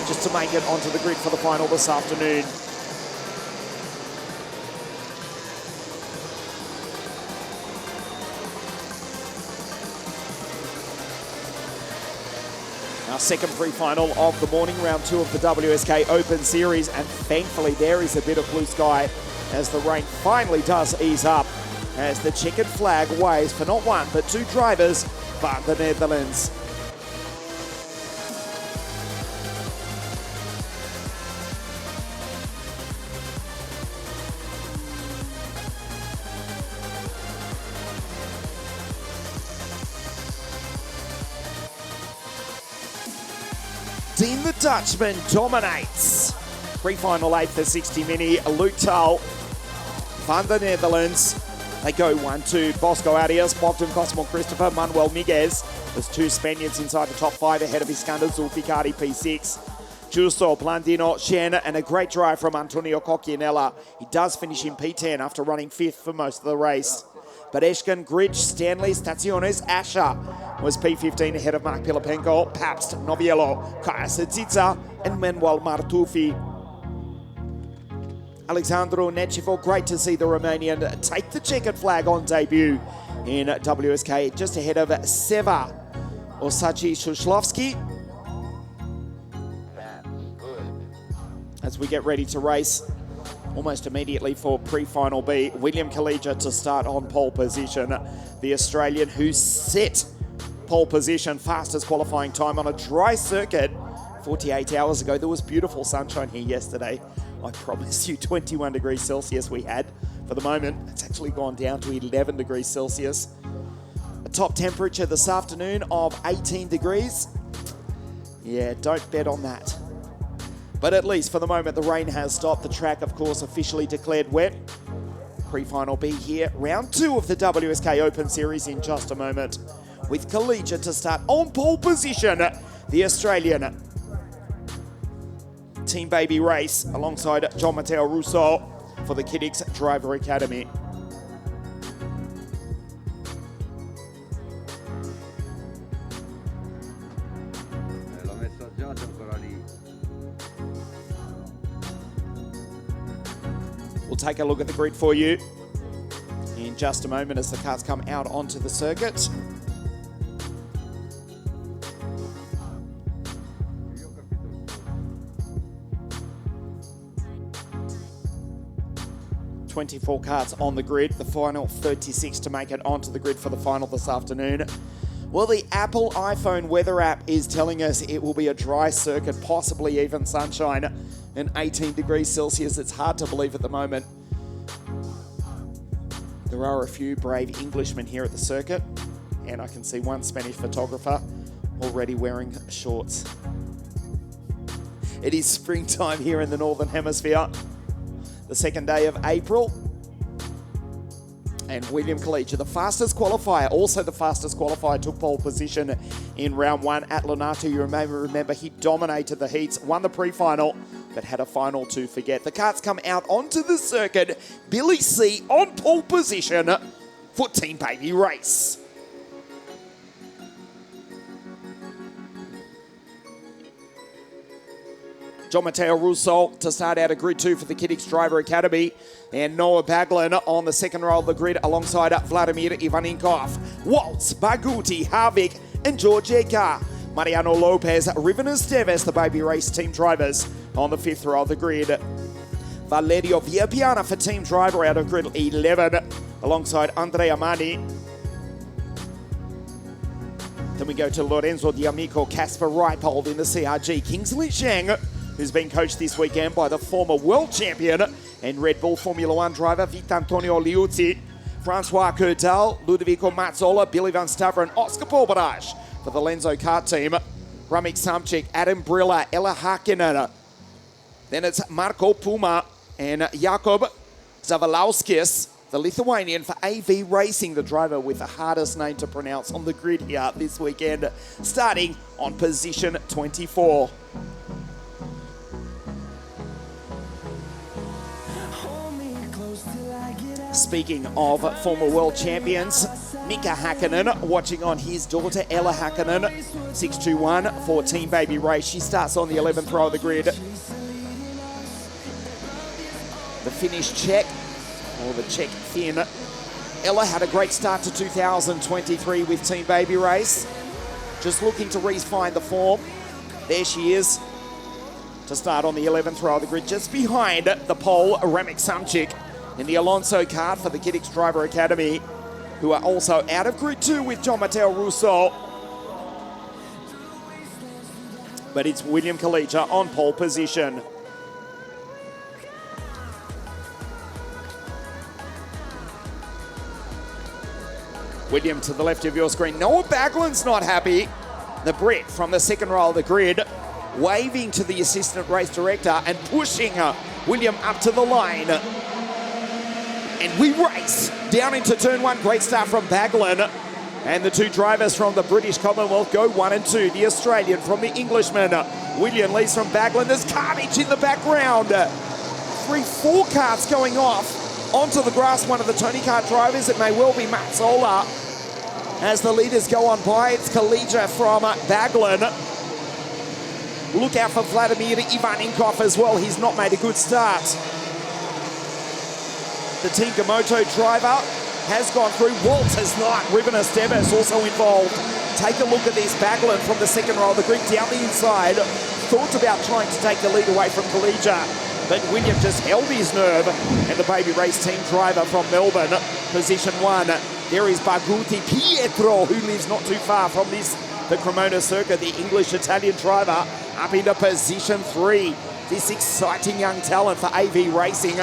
just to make it onto the grid for the final this afternoon. Our second pre-final of the morning, round 2 of the WSK Open Series, and thankfully there is a bit of blue sky as the rain finally does ease up, as the checkered flag waves for not one but two drivers from the Netherlands. Dean the Dutchman dominates. Prefinal 8 for 60 Mini, Luke Tull van the Netherlands. They go 1-2. Bosco Arias, Bogdan Cosmo Christopher, Manuel Miguez. There's two Spaniards inside the top 5 ahead of Iskander Zulfikari P6. Justo, Blandino, Shen, and a great drive from Antonio Cocchianella. He does finish in P10 after running 5th for most of the race. Badeshkin, Gridge, Stanley, Staciones, Asher was P15 ahead of Mark Pilapenko, Pabst, Noviello, KZ2 and Manuel Martufi. Alexandru Nechivo, great to see the Romanian take the checkered flag on debut in WSK, just ahead of Seva Osachi Shushlovsky. As we get ready to race almost immediately for Prefinal B, William Kalija to start on pole position. The Australian who set pole position, fastest qualifying time on a dry circuit 48 hours ago. There was beautiful sunshine here yesterday. I promise you 21 degrees Celsius we had. For the moment, it's actually gone down to 11 degrees Celsius. A top temperature this afternoon of 18 degrees. Yeah, don't bet on that. But at least for the moment, the rain has stopped. The track, of course, officially declared wet. Prefinal B here, round 2 of the WSK Open Series in just a moment. With Kalija to start on pole position, the Australian Team Baby race alongside John Matteo Russo for the KZ2 Driver Academy. We'll take a look at the grid for you in just a moment as the cars come out onto the circuit. .24 cars on the grid, the final 36 to make it onto the grid for the final this afternoon. Well, the Apple iPhone weather app is telling us it will be a dry circuit, possibly even sunshine, and 18 degrees Celsius. It's hard to believe at the moment. There are a few brave Englishmen here at the circuit, and I can see one Spanish photographer already wearing shorts. It is springtime here in the Northern Hemisphere. The second day of April, and William Kalija, the fastest qualifier, also the fastest qualifier, took pole position in round 1 at Lonato. You remember he dominated the heats, won the pre-final, but had a final to forget. The carts come out onto the circuit. Billy C on pole position for Team Baby race. John Matteo Russo to start out of grid 2 for the KZ2 Driver Academy. And Noah Baglin on the second row of the grid alongside Vladimir Ivaninkov, Waltz, Baguti, Harvick and George Eka. Mariano Lopez, Riven Esteves, the Baby Race team drivers on the 5th row of the grid. Valerio Villapiana for team driver out of grid 11 alongside Andrea Mani. Then we go to Lorenzo D'Amico, Casper Reipold in the CRG. Kingsley Shang, who's been coached this weekend by the former world champion and Red Bull Formula 1 driver Vitantonio Liuzzi. Francois Curtal, Ludovico Mazzola, Billy Van Staveren, Oscar Porbarage for the Lenzo kart team. Ramik Samchik, Adam Brilla, Ella Hakkinen. Then it's Marco Puma and Jakub Zavalauskis, the Lithuanian for AV Racing, the driver with the hardest name to pronounce on the grid here this weekend, starting on position 24. Speaking of former world champions, Mika Hakkinen watching on his daughter Ella Hakkinen, 621 for Team Baby Race. She starts on the 11th row of the grid. The Finnish Czech, or the Czech Finn. Ella had a great start to 2023 with Team Baby Race. Just looking to refine the form There she is to start on the 11th row of the grid, just behind the pole, Ramek Samchik in the Alonso cart for the Kiddix Driver Academy, who are also out of grid 2 with John Matteo Russo. But it's William Kalija on pole position. William to the left of your screen. Noah Baglan's not happy. The Brit from the second row of the grid, waving to the assistant race director and pushing William up to the line. And we race down into turn 1. Great start from Baglan. And the two drivers from the British Commonwealth go 1 and 2. The Australian from the Englishman. William leads from Baglan. There's carnage in the background. 3-4 carts going off onto the grass. One of the Tony Kart drivers, it may well be Matt Zola. As the leaders go on by, it's Kalija from Baglan. Look out for Vladimir Ivaninkov as well. He's not made a good start. The Team Gamoto driver has gone through. Walters not. Ruben Esteves also involved. Take a look at this. Baglan from the second row of the grid down the inside. Thought about trying to take the lead away from Kalija, but William just held his nerve. And the Baby Race team driver from Melbourne, position 1. There is Baguti Pietro, who lives not too far from the Cremona circuit. The English-Italian driver up into position 3. This exciting young talent for AV Racing,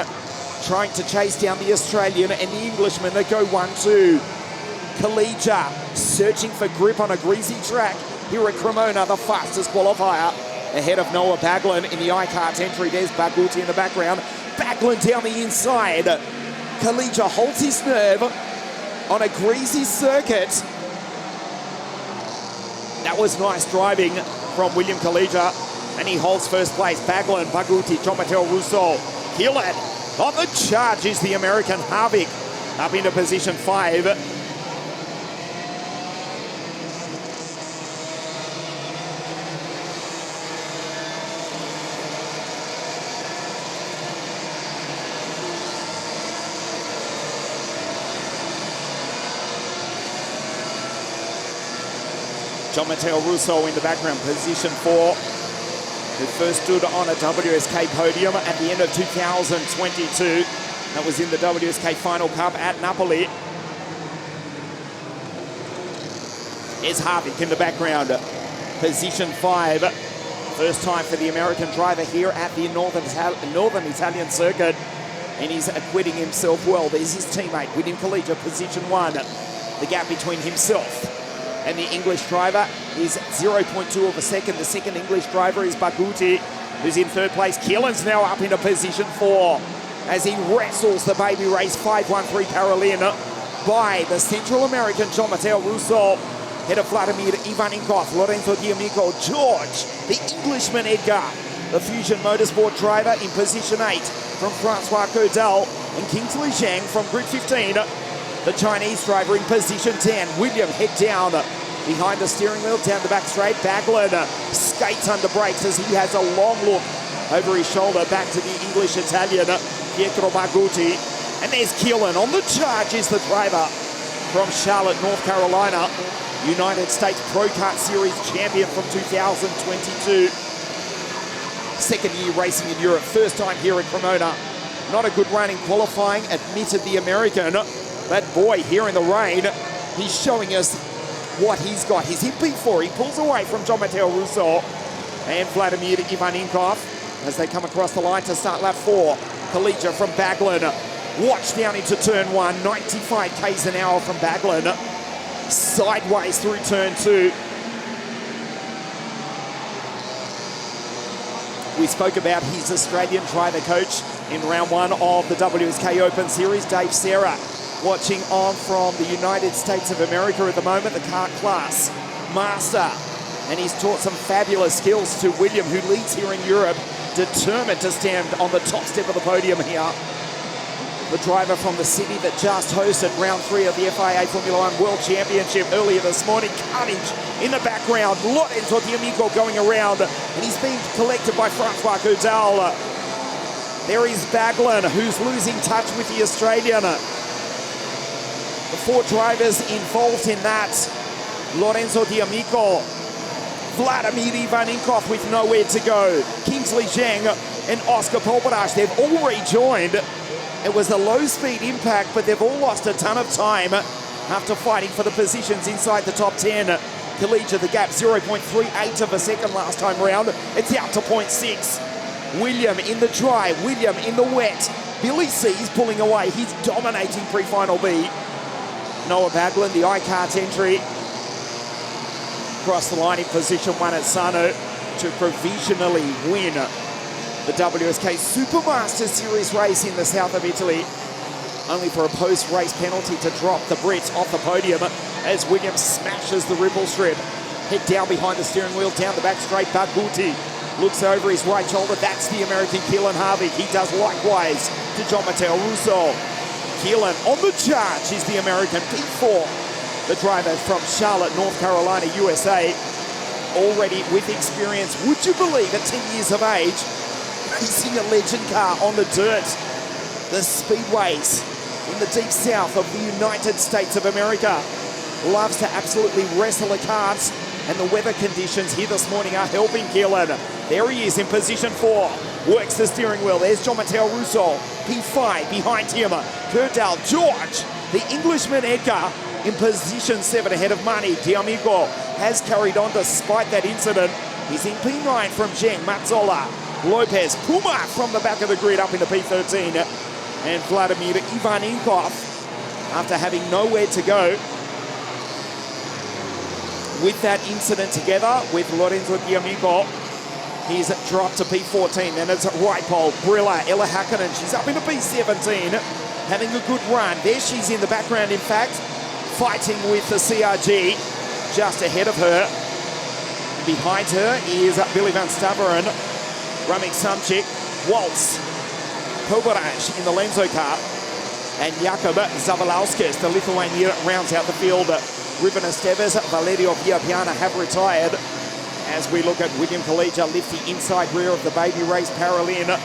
trying to chase down the Australian and the Englishman that go 1-2. Kalija searching for grip on a greasy track here at Cremona, the fastest qualifier, ahead of Noah Baglan in the iCart entry. There's Baguti in the background. Baglan down the inside. Kalija holds his nerve on a greasy circuit. That was nice driving from William Kalija, and he holds first place. Baglan, Baguti, John Matteo Russo, Killen. On the charge is the American Harvick up into position 5. John Matteo Russo in the background, position 4. Who first stood on a WSK podium at the end of 2022. That was in the WSK Final Cup at Napoli. Is Harvick in the background, position 5. First time for the American driver here at the Northern Italian circuit, and he's acquitting himself well. There's his teammate, William Kalija, position 1. The gap between himself and the English driver is 0.2 of a second. The second English driver is Baguti, who's in third place. Killen's now up into position 4 as he wrestles the Baby Race 513 Paralin by the Central American John Matteo Russo, head of Vladimir Ivaninkov, Lorenzo D'Amico, George, the Englishman Edgar, the Fusion Motorsport driver in position 8 from Francois Codel, and Kingsley Zhang from grid 15. The Chinese driver in position 10. William head down behind the steering wheel, down the back straight. Baglan skates under brakes as he has a long look over his shoulder back to the English-Italian Pietro Baguti. And there's Killen. On the charge is the driver from Charlotte, North Carolina, United States Pro Kart Series champion from 2022. Second year racing in Europe, first time here at Cremona. Not a good run in qualifying, admitted the American. That boy here in the rain, he's showing us what he's got. He's in P4. He pulls away from John Matteo Russo and Vladimir Ivaninkov as they come across the line to start lap 4. Kalija from Baglan. Watch down into turn 1. 95 k's an hour from Baglan. Sideways through turn 2. We spoke about his Australian driver coach in round 1 of the WSK Open Series, Dave Serra. Watching on from the United States of America at the moment, the kart class master. And he's taught some fabulous skills to William, who leads here in Europe, determined to stand on the top step of the podium here. The driver from the city that just hosted round 3 of the FIA Formula 1 World Championship earlier this morning. Carnage in the background. Lorenzo D'Amico going around, and he's being collected by Francois Codel. There is Baglan, who's losing touch with the Australian. The 4 drivers involved in that: Lorenzo D'Amico, Vladimir Ivanikov with nowhere to go. Kingsley Zhang and Oscar Polbarash, they've all rejoined. It was a low-speed impact, but they've all lost a ton of time after fighting for the positions inside the top 10. Collegia, the gap 0.38 of a second last time round. It's out to 0.6. William in the dry, William in the wet. Billy C's pulling away. He's dominating Prefinal B. Noah Baglin, the I-Kart entry. Across the line in position 1 at Sano to provisionally win the WSK Supermaster Series race in the south of Italy. Only for a post-race penalty to drop the Brits off the podium as Williams smashes the ripple strip. Head down behind the steering wheel, down the back straight. Baguti looks over his right shoulder. That's the American Keelan Harvick. He does likewise to John Matteo Russo. Keelan on the charge is the American P4. The driver from Charlotte, North Carolina, USA. Already with experience, would you believe, at 10 years of age, racing a legend car on the dirt. The speedways in the deep south of the United States of America. Loves to absolutely wrestle the carts, and the weather conditions here this morning are helping Keelan. There he is in position 4. Works the steering wheel. There's John Matteo Russo. P5 behind him. Kerdal George. The Englishman Edgar in position 7 ahead of Mani. D'Amico has carried on despite that incident. He's in P9 from Zheng. Mazzola. Lopez. Puma from the back of the grid up into P13. And Vladimir Ivanikov, after having nowhere to go, with that incident together with Lorenzo D'Amico, he's dropped to P14. Then it's right pole, Brilla, Ella Hakkinen. She's up into P17, having a good run. There she's in the background, in fact, fighting with the CRG just ahead of her. Behind her is Billy Van Staveren, Ramek Samchik, Waltz, Poboraj in the Lenzo car, and Jakub Zavalauskas, the Lithuanian, rounds out the field. Ruben Esteves, Valerio Piapiana have retired. As we look at William Collegia lift the inside rear of the baby race Paralin,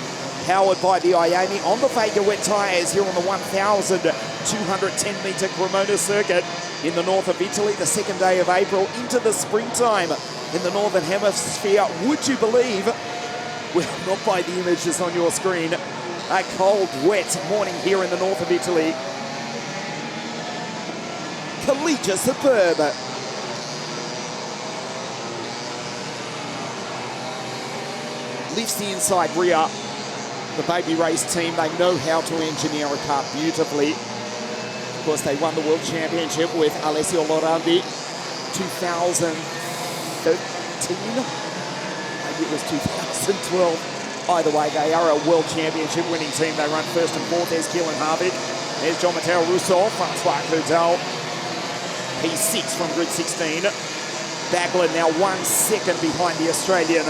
powered by the Iami on the Vega wet tyres here on the 1,210 metre Cremona circuit in the north of Italy, the second day of April into the springtime in the northern hemisphere. Would you believe? Well, not by the images on your screen. A cold, wet morning here in the north of Italy. Collegia superb. Lifts the inside rear. The baby race team, they know how to engineer a car beautifully. Of course, they won the World Championship with Alessio Lorandi 2013. Maybe it was 2012. Either way, they are a World Championship winning team. They run first and fourth. There's Keelan Harvick. There's John Matteo Russo, Francois Curdal. P6 from grid 16. Baglin now 1 second behind the Australian.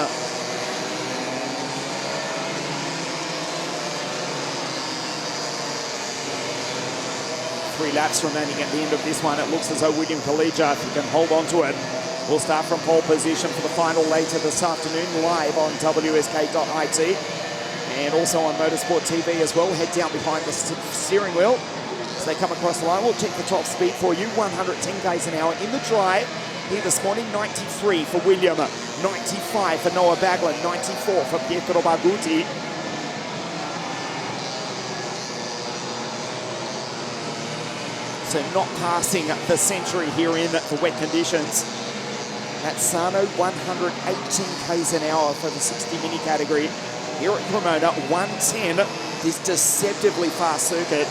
3 laps remaining at the end of this one. It looks as though William Collegia, if he can hold on to it, will start from pole position for the final later this afternoon, live on WSK.it and also on Motorsport TV as well. Head down behind the steering wheel as they come across the line. We'll check the top speed for you. 110 k's an hour in the dry here this morning. 93 for William, 95 for Noah Baglin, 94 for Pietro Baguti. So not passing the century here in the wet conditions. At Sano, 118 k's an hour for the 60 mini category. Here at Cremona, 110, this deceptively fast circuit.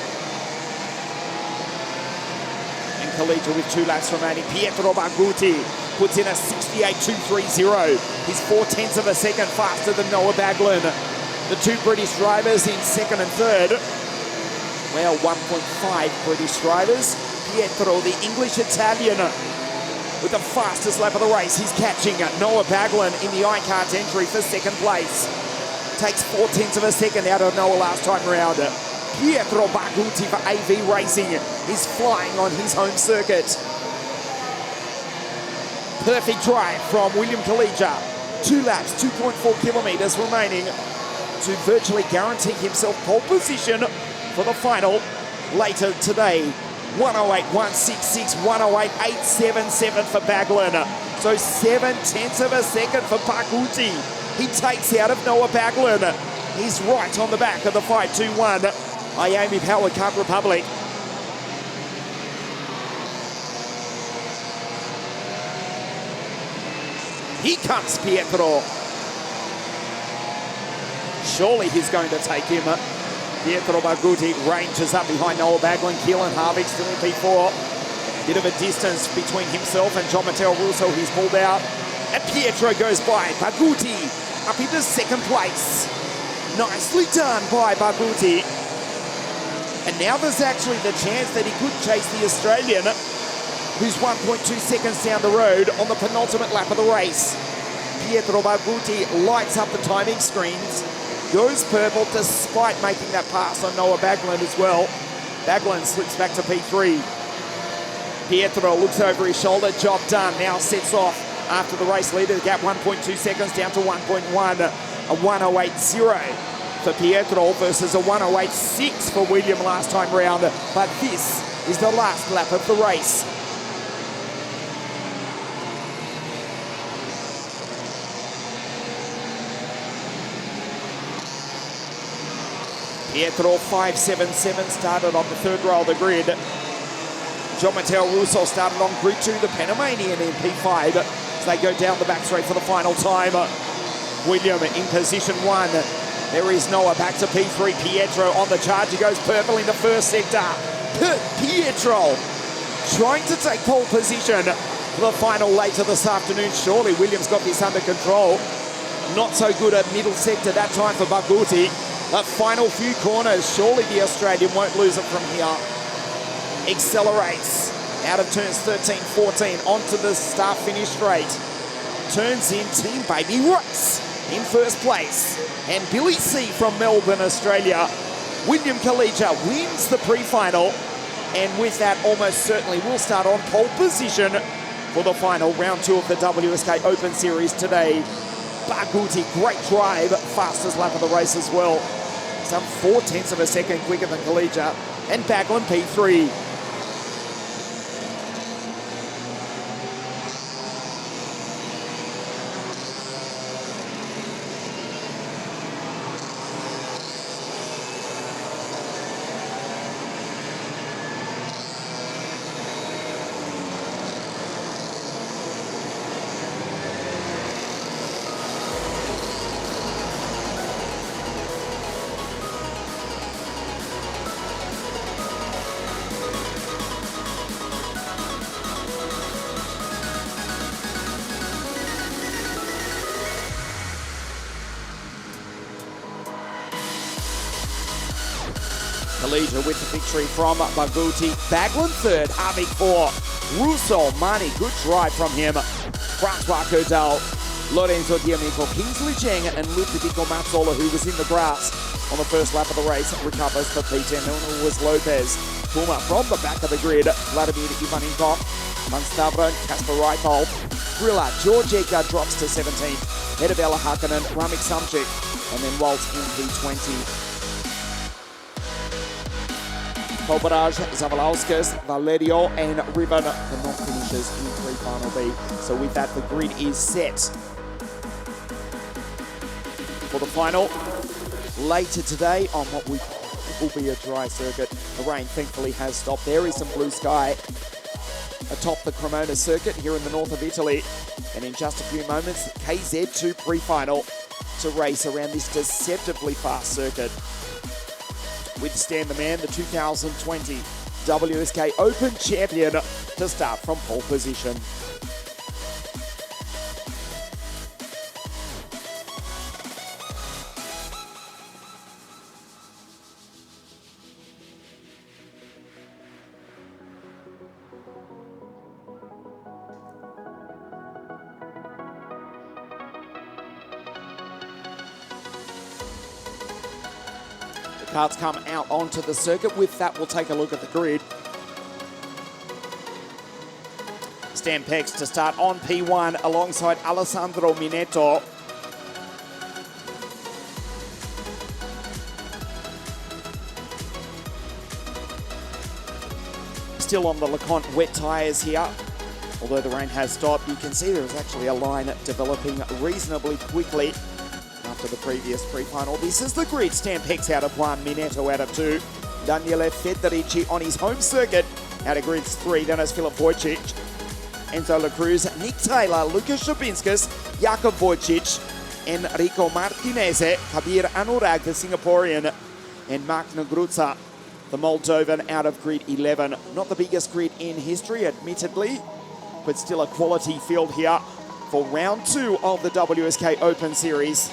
And Collegia with 2 laps remaining. Pietro Baguti puts in a 68.230. He's 0.4 of a second faster than Noah Baglin. The 2 British drivers in second and third. Well, 1.5 British drivers. Pietro, the English-Italian, with the fastest lap of the race. He's catching Noah Baglin in the I-Kart entry for second place. Takes 0.4 of a second out of Noah last time round. Pietro Baguti for AV Racing is flying on his home circuit. Perfect drive from William Collegia. 2 laps, 2.4 kilometres remaining to virtually guarantee himself pole position for the final later today. 108.166, 108.877 for Baglin. So 7/10 of a second for Baguti. He takes out of Noah Baglan. He's right on the back of the 5-2-1 Miami Power Cup Republic. Here comes Pietro. Surely he's going to take him. Pietro Baguti ranges up behind Noah Baglan. Keelan Harvick still in P4. Bit of a distance between himself and John Matteo Russo. He's pulled out. And Pietro goes by. Baguti up into second place. Nicely done by Baguti. And now there's actually the chance that he could chase the Australian, who's 1.2 seconds down the road on the penultimate lap of the race. Pietro Baguti lights up the timing screens, goes purple despite making that pass on Noah Baglan as well. Baglan slips back to P3. Pietro looks over his shoulder, job done. Now sets off after the race leader. The gap 1.2 seconds down to 1.1, a 1:08.0 for Pietro versus a 1:08.6 for William last time round. But this is the last lap of the race. Pietro 5.77 started on the third row of the grid. John Matteo Russo started on grid 2, the Panamanian in P5 as they go down the back straight for the final time. William in position 1. There is Noah back to P3. Pietro on the charge. He goes purple in the first sector. Pietro trying to take pole position for the final later this afternoon. Surely Williams got this under control. Not so good at middle sector that time for Baguti. The final few corners, surely the Australian won't lose it from here. Accelerates out of turns 13, 14, onto the start-finish straight. Turns in Team Baby Rice in first place. And Billy C from Melbourne, Australia. William Kalija wins the pre-final. And with that, almost certainly will start on pole position for the final round 2 of the WSK Open Series today. Baguti, great drive, fastest lap of the race as well. Some 4/10 of a second quicker than Kalija. And Baglan P3. Kalija with the victory from Baguti. Baglan third, Harvick 4. Russo, Mani, good drive from him. Francois Codal, Lorenzo D'Amico, Kingsley Cheng, and Ludovico Mazzola, who was in the grass on the first lap of the race, recovers for P10. And it was Lopez. Puma from the back of the grid. Vladimir Ivaninko, Manstavron, Kasper Reichel. Thriller, George Edgar drops to 17. Head of Ella Hakkanen, Ramik Samchik, and then Waltz in P20. Kobaraj, Zavalauskas, Valerio, and Ribbon, the non-finishers in Prefinal B. So with that, the grid is set for the final later today on what will be a dry circuit. The rain thankfully has stopped. There is some blue sky atop the Cremona circuit here in the north of Italy. And in just a few moments, KZ2 Prefinal to race around this deceptively fast circuit. With Stan the Man, the 2020 WSK Open Champion, to start from pole position. Carts come out onto the circuit. With that, we'll take a look at the grid. Stan Pex to start on P1 alongside Alessandro Minetto. Still on the LeConte wet tyres here. Although the rain has stopped, you can see there is actually a line developing reasonably quickly after the previous pre-final. This is the grid. Stampex out of 1, Minetto out of 2. Daniele Federici on his home circuit out of grids 3. Then it's Filip Wojcic, Enzo La Cruz, Nick Taylor, Lukas Shabinskas, Jakub Wojcic, Enrico Martinez, Kabir Anurag, the Singaporean, and Mark Negruza, the Moldovan, out of grid 11. Not the biggest grid in history, admittedly, but still a quality field here for round 2 of the WSK Open Series.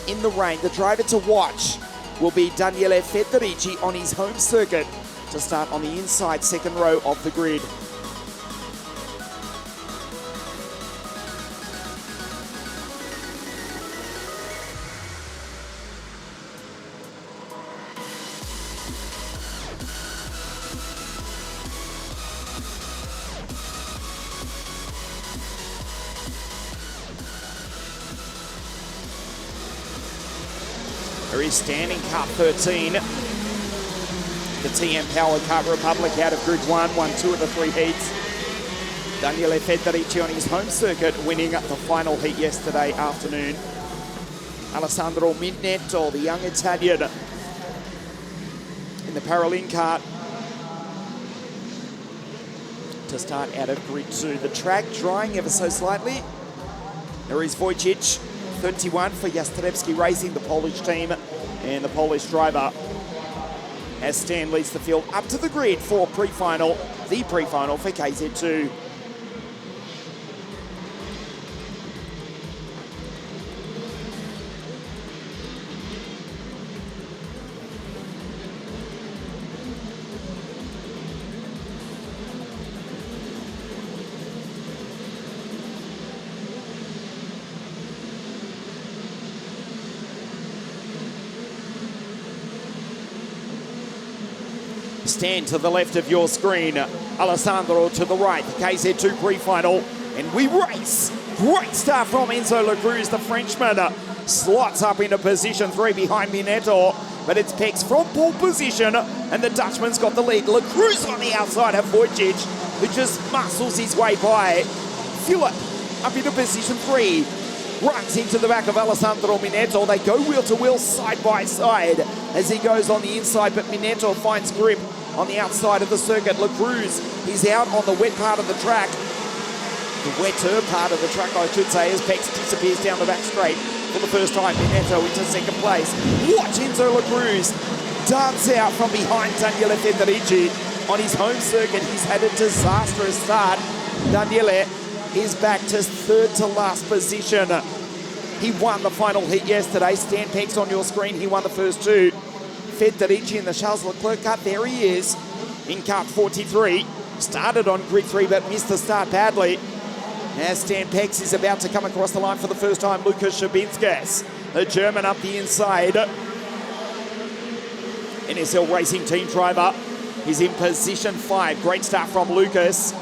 In the rain, the driver to watch will be Daniele Federici on his home circuit to start on the inside second row of the grid. There is standing cut 13. The TM Power Cup Republic out of grid 1, won 2 of the 3 heats. Daniele Federici on his home circuit, winning the final heat yesterday afternoon. Alessandro Minetto, the young Italian, in the Paralin kart to start out of grid 2. The track drying ever so slightly. There is Wojcic, 31 for Jastrzębski Racing, the Polish team, and the Polish driver, as Stan leads the field up to the grid for pre-final, the pre-final for KZ2. Stan to the left of your screen, Alessandro to the right, the KZ2 Prefinal, and we race. Great start from Enzo La Cruz, the Frenchman, slots up into position 3 behind Minetto, but it's Pex from pole position, and the Dutchman's got the lead. La Cruz on the outside of Wojcic, who just muscles his way by. Filip up into position 3, runs into the back of Alessandro Minetto. They go wheel to wheel, side by side, as he goes on the inside, but Minetto finds grip on the outside of the circuit. La Cruz, he's out on the wet part of the track. The wetter part of the track, I should say, as Pex disappears down the back straight for the first time. Minetto into second place. Watch Enzo La Cruz dance out from behind Daniele Federici on his home circuit. He's had a disastrous start. Daniele is back to third to last position. He won the final heat yesterday. Stan Pex on your screen, he won the first 2. Federici in the Charles Leclerc Cup, there he is in Cup 43. Started on grid 3 but missed the start badly. As Stan Pex is about to come across the line for the first time, Lukas Shabinskas, the German, up the inside. NSL Racing Team driver is in position 5. Great start from Lukas.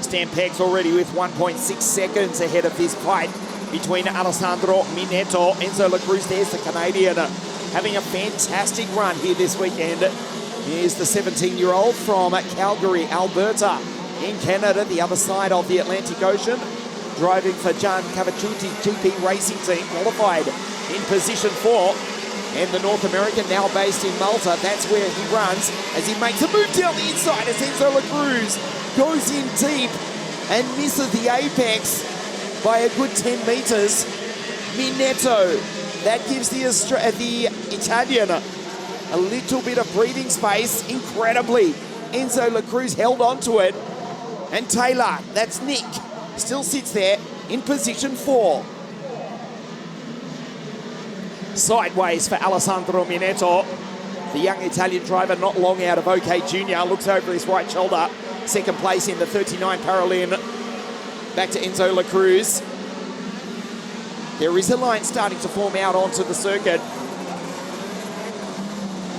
Stan Pex already with 1.6 seconds ahead of this fight between Alessandro Minetto. Enzo La Cruz, there's the Canadian, having a fantastic run here this weekend. Here's the 17-year-old from Calgary, Alberta, in Canada, the other side of the Atlantic Ocean, driving for John Cavaciuti's GP Racing Team, qualified in position 4. And the North American, now based in Malta, that's where he runs as he makes a move down the inside as Enzo La Cruz goes in deep and misses the apex by a good 10 metres. Minetto, that gives the Italian a little bit of breathing space. Incredibly, Enzo La Cruz held on to it. And Taylor, that's Nick, still sits there in position 4. Sideways for Alessandro Minetto. The young Italian driver, not long out of OK Junior, looks over his right shoulder. Second place in the 39 Paralin. Back to Enzo La Cruz. There is a line starting to form out onto the circuit.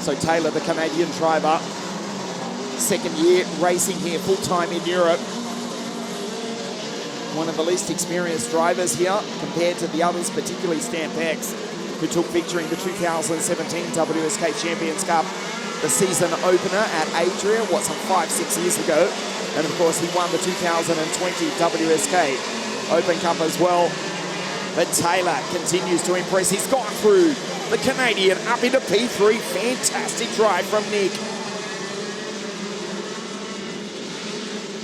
So Taylor, the Canadian driver, second year racing here full-time in Europe. One of the least experienced drivers here compared to the others, particularly Stan Pex, who took victory in the 2017 WSK Champions Cup, the season opener at Adria, some 5-6 years ago. And of course, he won the 2020 WSK Open Cup as well. But Taylor continues to impress. He's gone through the Canadian up into P3. Fantastic drive from Nick.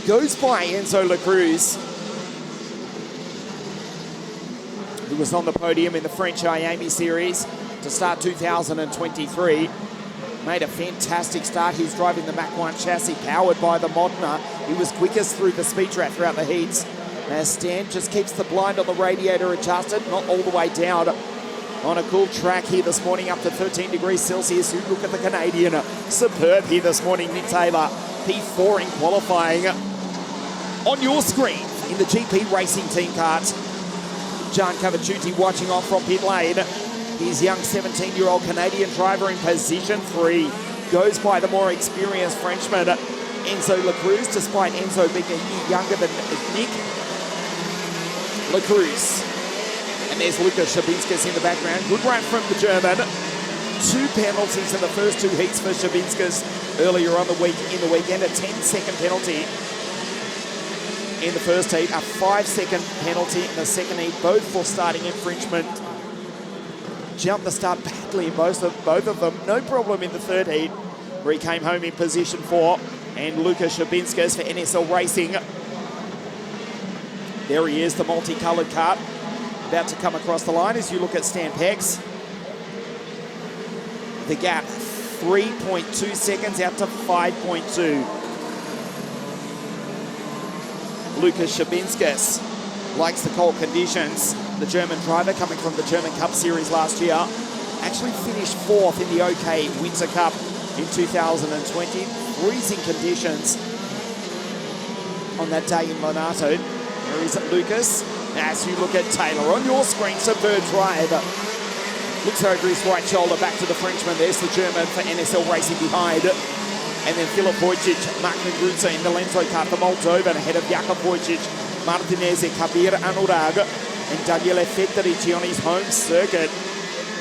Goes by Enzo Lacruz, who was on the podium in the French Miami Series to start 2023. Made a fantastic start. He's driving the Mach 1 chassis powered by the Modena. He was quickest through the speed trap throughout the heats. As Stan just keeps the blind on the radiator adjusted, not all the way down. On a cool track here this morning, up to 13 degrees Celsius. You look at the Canadian. Superb here this morning, Nick Taylor. P4 in qualifying. On your screen, in the GP Racing Team kart, John Cavaciuti watching on from pit lane. His young 17-year-old Canadian driver in position 3. Goes by the more experienced Frenchman, Enzo Lacruz, despite Enzo being a year younger than Nick Lacruz. And there's Lucas Shabinskas in the background. Good run from the German. 2 penalties in the first 2 heats for Shabinskas earlier on the weekend. A 10-second penalty in the first heat, a 5-second penalty in the second heat, both for starting infringement. Jumped the start badly in both of them. No problem in the third heat, where he came home in position 4. And Lucas Shabinskas for NSL Racing. There he is, the multicoloured kart, about to come across the line as you look at Stan Pex. The gap, 3.2 seconds out to 5.2. Lucas Shabinskas likes the cold conditions. The German driver coming from the German Cup Series last year. Actually finished 4th in the OK Winter Cup in 2020. Freezing conditions on that day in Lonato. There is Lucas. As you look at Taylor on your screen, superb drive. Looks over his right shoulder, back to the Frenchman. There's the German for NSL Racing behind. And then Filip Wojcic, Mark Negruza in the Lenzo car for Moldovan, ahead of Jakub Wojcic, Martinez, Kabir Anurag, and Daniele Federici on his home circuit.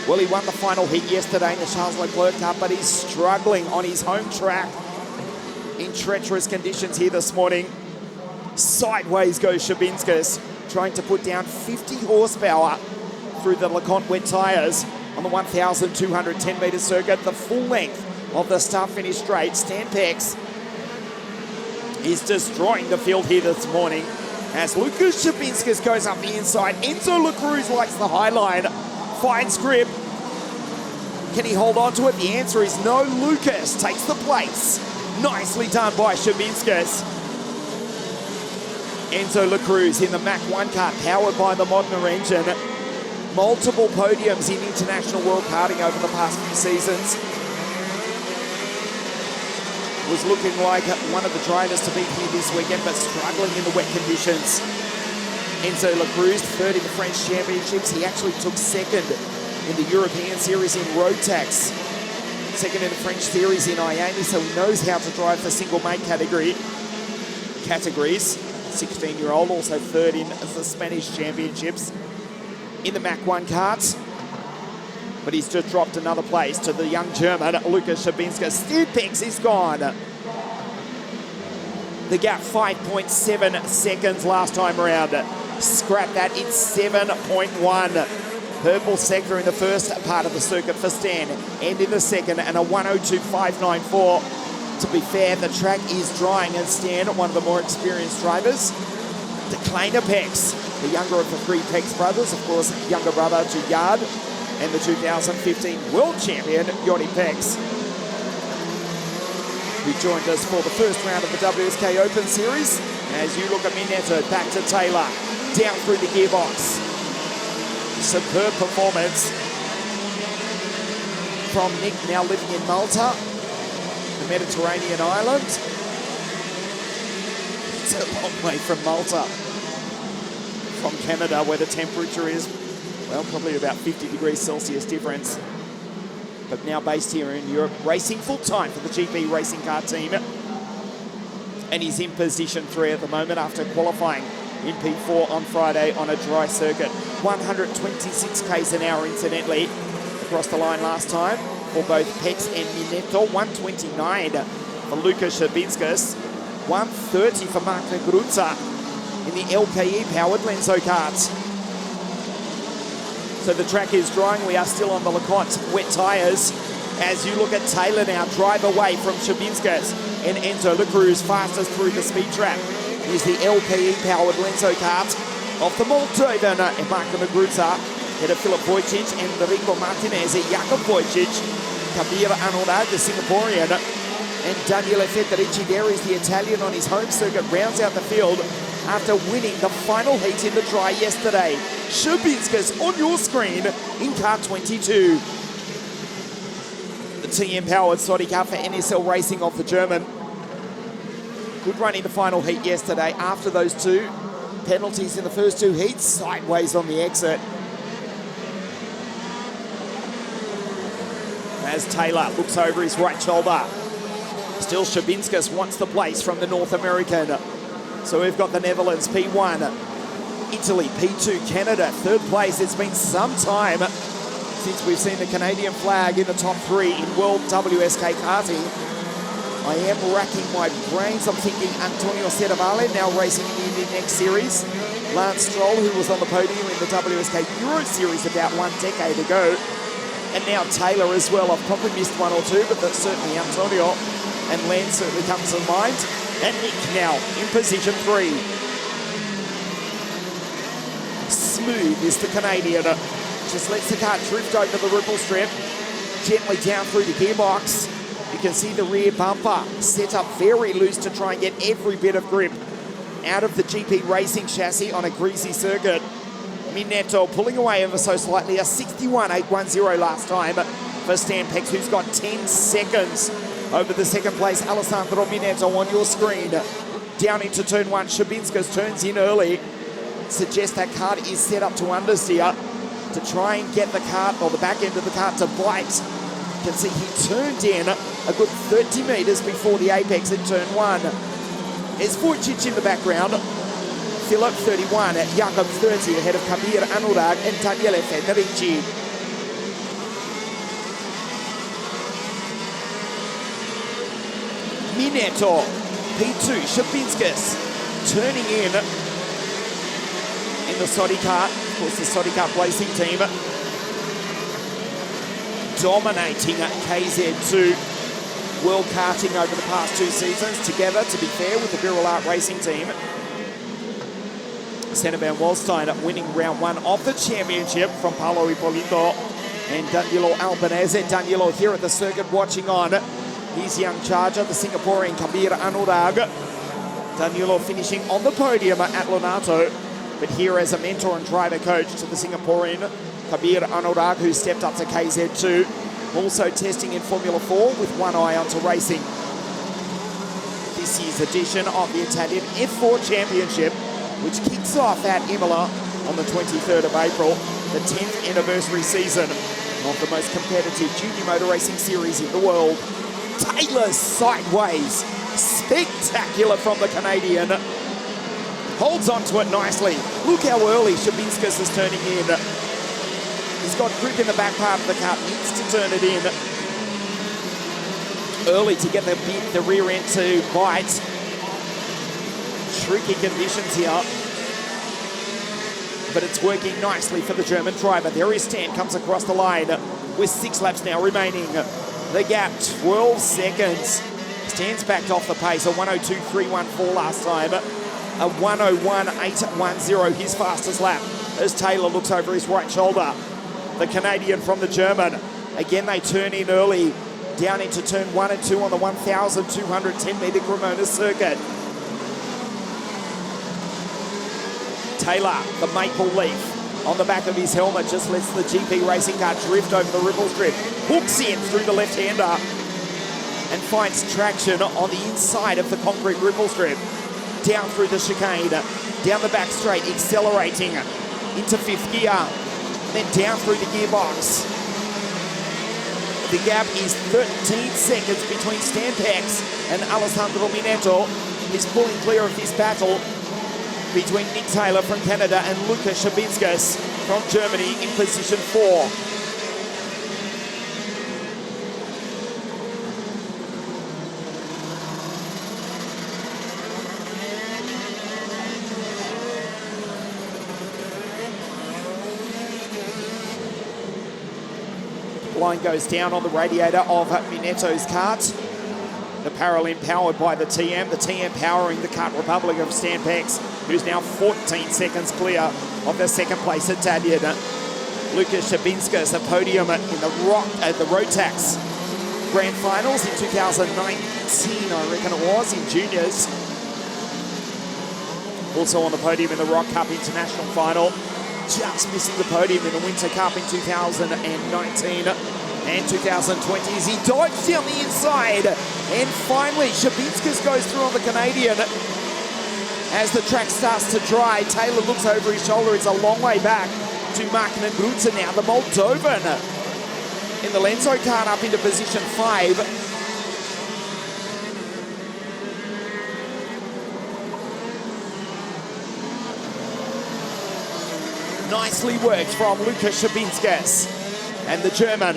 Well, he won the final heat yesterday in the Charles Leclerc Cup, but he's struggling on his home track in treacherous conditions here this morning. Sideways goes Shabinskas, trying to put down 50 horsepower through the LeConte wet tyres on the 1,210 metre circuit, the full length of the start-finish straight. Stan Pex is destroying the field here this morning as Lucas Shabinskas goes up the inside. Enzo Lacruz likes the high line, finds grip. Can he hold on to it? The answer is no. Lucas takes the place. Nicely done by Shabinskas. Enzo Lacruz in the Mach 1 car, powered by the Modena engine. Multiple podiums in international world karting over the past few seasons. Was looking like one of the drivers to beat here this weekend, but struggling in the wet conditions. Enzo Lacruz, 3rd in the French Championships. He actually took 2nd in the European Series in road tax. 2nd in the French Series in Miami, so he knows how to drive the single mate categories. 16-year-old, also 3rd in the Spanish Championships in the Mach 1 karts. But he's just dropped another place to the young German, Lucas Shabinskas. Stan Pex is gone. The gap, 5.7 seconds last time around. Scrap that, it's 7.1. Purple sector in the first part of the circuit for Stan, and in the second, and a 102.594. To be fair, the track is drying, and Stan, one of the more experienced drivers, Declaimer Pex, the younger of the 3 Pex brothers, of course, younger brother to Yard, and the 2015 world champion, Jordi Pex, who joined us for the first round of the WSK Open Series. As you look at Minetto, back to Taylor, down through the gearbox. Superb performance from Nick, now living in Malta, the Mediterranean island. It's a long way from Malta, from Canada, where the temperature is, well, probably about 50 degrees Celsius difference. But now based here in Europe, racing full-time for the GP Racing Car team. And he's in position 3 at the moment after qualifying in P4 on Friday on a dry circuit. 126 k's an hour, incidentally, across the line last time for both Pex and Minetto. 129 for Lucas Shabinskas. 1:30 for Mark Negruzza in the LKE powered Lenzo kart. So the track is drying. We are still on the LeConte wet tyres. As you look at Taylor now, drive away from Shabinskas and Enzo La Cruz fastest through the speed trap. Here's the LKE powered Lenzo kart of the Moldovan and Mark Negruzza. Head of Filip Wojcic, Enrico Martinez, Jakub Wojcic, Kabir Anurag, the Singaporean, and Daniele Federici. There is the Italian on his home circuit, rounds out the field after winning the final heat in the dry yesterday. Shabinskas on your screen in car 22. The TM-powered Saudi car for NSL Racing of the German. Good run in the final heat yesterday after those two penalties in the first two heats, sideways on the exit. As Taylor looks over his right shoulder. Still Shabinskas wants the place from the North American. So we've got the Netherlands P1, Italy P2, Canada third place. It's been some time since we've seen the Canadian flag in the top three in World WSK karting. I am racking my brains. I'm thinking Antonio Serravalle now racing in the next series. Lance Stroll, who was on the podium in the WSK Euro Series about 1 decade ago. And now Taylor as well. I've probably missed one or two, but that's certainly Antonio. And Lance certainly comes to mind. And Nick now in position 3. Smooth is the Canadian. Just lets the car drift over the ripple strip. Gently down through the gearbox. You can see the rear bumper set up very loose to try and get every bit of grip out of the GP Racing chassis on a greasy circuit. Minetto pulling away ever so slightly, a 61.810 last time for Stan Pex, who's got 10 seconds over the second place Alessandro Minetto on your screen. Down into turn 1, Shabinskas turns in early. Suggests that kart is set up to understeer to try and get the kart, or the back end of the kart, to bite. You can see he turned in a good 30 metres before the apex in turn 1. There's Vujicic in the background. Filip 31, Jakub 30 ahead of Kabir Anurag and Daniele Federici. Minetto, P2, Shabinskas turning in the Saudi kart. Of course, the Saudi kart racing team dominating KZ2 World Karting over the past 2 seasons together, to be fair, with the Viral Art Racing team. Senna van Wallstein winning round 1 of the championship from Paolo Ippolito and Danilo Albanese. Danilo here at the circuit watching on his young charger, the Singaporean Kabir Anurag. Danilo finishing on the podium at Lonato, but here as a mentor and driver coach to the Singaporean Kabir Anurag, who stepped up to KZ2. Also testing in Formula 4 with one eye onto racing. This year's edition of the Italian F4 Championship, which kicks off at Imola on the 23rd of April, the 10th anniversary season of the most competitive junior motor racing series in the world. Taylor sideways, spectacular from the Canadian. Holds onto it nicely. Look how early Shabinskas is turning in. He's got grip in the back part of the car, needs to turn it in early to get the rear end to bite. Tricky conditions here, but it's working nicely for the German driver. There is Stan, comes across the line with 6 laps now remaining. The gap, 12 seconds. Stan's backed off the pace, a 102.314 last time, a 101.810 his fastest lap, as Taylor looks over his right shoulder. The Canadian from the German. Again, they turn in early, down into turn 1 and 2 on the 1,210 metre Cremona circuit. Taylor, the maple leaf on the back of his helmet, just lets the GP racing car drift over the ripple strip. Hooks in through the left-hander and finds traction on the inside of the concrete ripple strip. Down through the chicane, down the back straight, accelerating into 5th gear. Then down through the gearbox. The gap is 13 seconds between Stan Pex and Alessandro Minetto. He's pulling clear of this battle between Nick Taylor from Canada and Lukas Shabinskas from Germany in position 4. line goes down on the radiator of Minetto's kart. The Paralymp powered by the TM powering the Kart Republic of Stan Pex, who's now 14 seconds clear of the second place Italian. Lucas Shabinskas, a podium in the Rotax Grand Finals in 2019, I reckon it was, in juniors. Also on the podium in the Rock Cup International Final. Just missing the podium in the Winter Cup in 2019 and 2020 as he dives down the inside. And finally, Shabinskas goes through on the Canadian. As the track starts to dry, Taylor looks over his shoulder. It's a long way back to Mark Negrutza now, the Moldovan. In the Lenzo kart up into position 5. Nicely worked from Lucas Shabinskas. And the German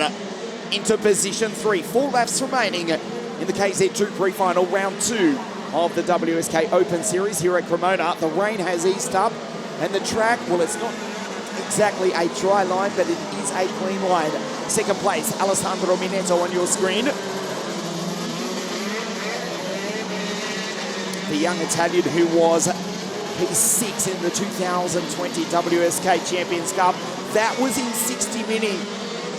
into position 3. 4 laps remaining in the KZ2 Prefinal round 2 of the WSK Open Series here at Cremona. The rain has eased up and the track, well, it's not exactly a dry line, but it is a clean line. Second place, Alessandro Minetto on your screen. The young Italian who was P6 in the 2020 WSK Champions Cup. That was in 60 Mini.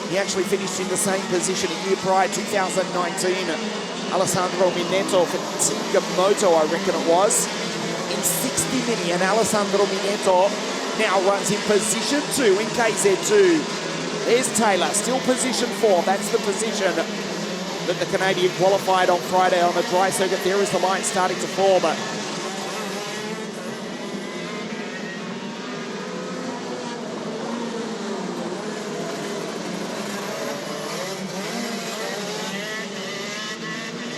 He actually finished in the same position a year prior, 2019. Alessandro Minetto for Tigamoto, I reckon it was, in 60 Mini. And Alessandro Minetto now runs in position 2 in KZ2. There's Taylor, still position 4. That's the position that the Canadian qualified on Friday on the dry circuit. There is the line starting to form.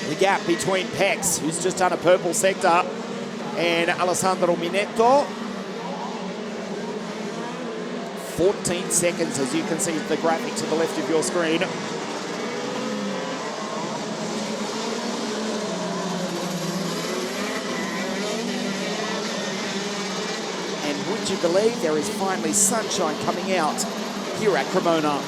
The gap between Pex, who's just done a purple sector, and Alessandro Minetto. 14 seconds, as you can see the graphic to the left of your screen. And would you believe there is finally sunshine coming out here at Cremona.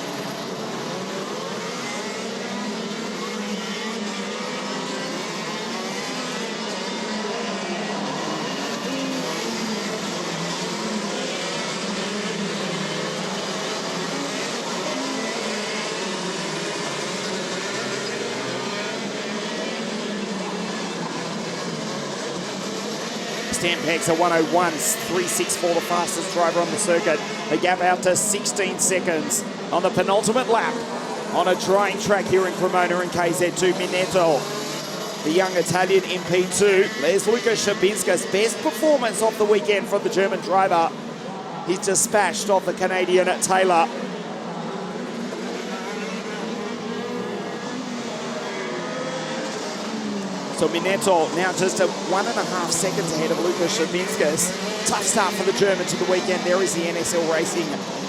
Stan Pex a 101.36 for the fastest driver on the circuit. The gap out to 16 seconds on the penultimate lap on a drying track here in Cremona in KZ2. Minetto, the young Italian in P2. There's Lucas Shabinskas, best performance of the weekend from the German driver. He's dispatched off the Canadian Taylor. So Minetto now just 1.5 seconds ahead of Lucas Shabinskas. Tough start for the German to the weekend. There is the NSL Racing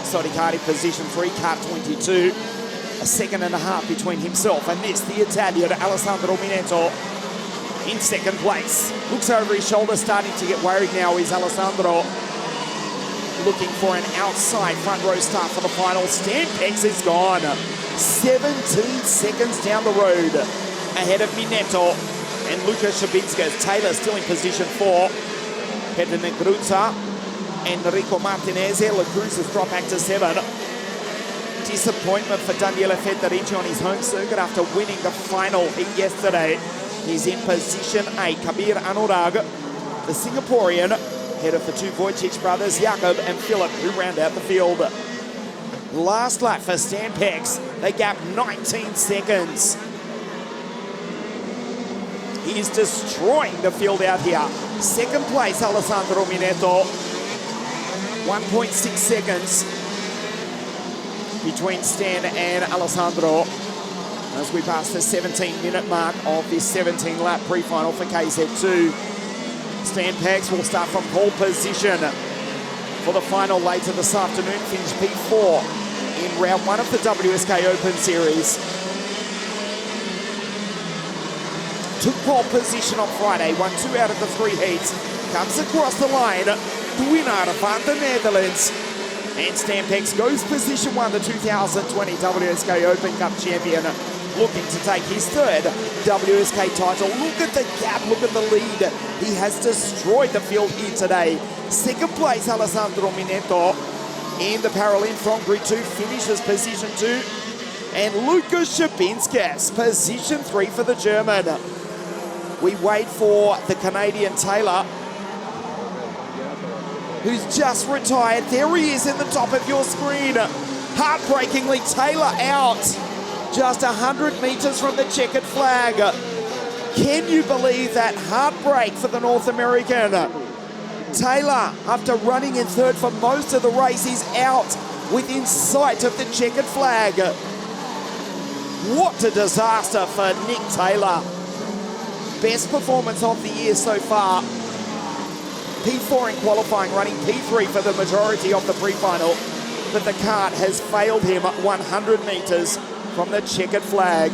Sodicati position 3, kart 22. 1.5 seconds between himself and this, the Italian Alessandro Minetto in second place. Looks over his shoulder, starting to get worried now is Alessandro. Looking for an outside front row start for the final. Stan Pex is gone. 17 seconds down the road ahead of Minetto and Lucas Shabinskas. Taylor still in position 4. Peter Negruzza, Enrico Martinez. La Cruz has dropped back to 7. Disappointment for Daniele Federici on his home circuit after winning the final heat yesterday. He's in position 8. Kabir Anurag, the Singaporean, ahead of the two Wojcik brothers, Jakob and Philip, who round out the field. Last lap for Stan Pex. They gap 19 seconds. He is destroying the field out here. Second place, Alessandro Minetto. 1.6 seconds between Stan and Alessandro as we pass the 17-minute mark of this 17-lap pre-final for KZ2. Stan Pex will start from pole position for the final later this afternoon. Finish P4 in round 1 of the WSK Open Series. Took pole position on Friday, won 2 out of the 3 heats. Comes across the line, the winner van the Netherlands, And Stampex goes position 1, the 2020 WSK Open Cup champion, looking to take his third WSK title. Look at the gap, look at the lead. He has destroyed the field here today. Second place, Alessandro Mineto in the parallel from grid 2, finishes position 2. And Lucas Shabinskas, position 3 for the German. We wait for the Canadian Taylor, who's just retired. There he is in the top of your screen. Heartbreakingly, Taylor out. Just 100 metres from the checkered flag. Can you believe that heartbreak for the North American? Taylor, after running in third for most of the race, is out within sight of the checkered flag. What a disaster for Nick Taylor. Best performance of the year so far. P4 in qualifying, running P3 for the majority of the pre-final, but the cart has failed him at 100 metres from the checkered flag.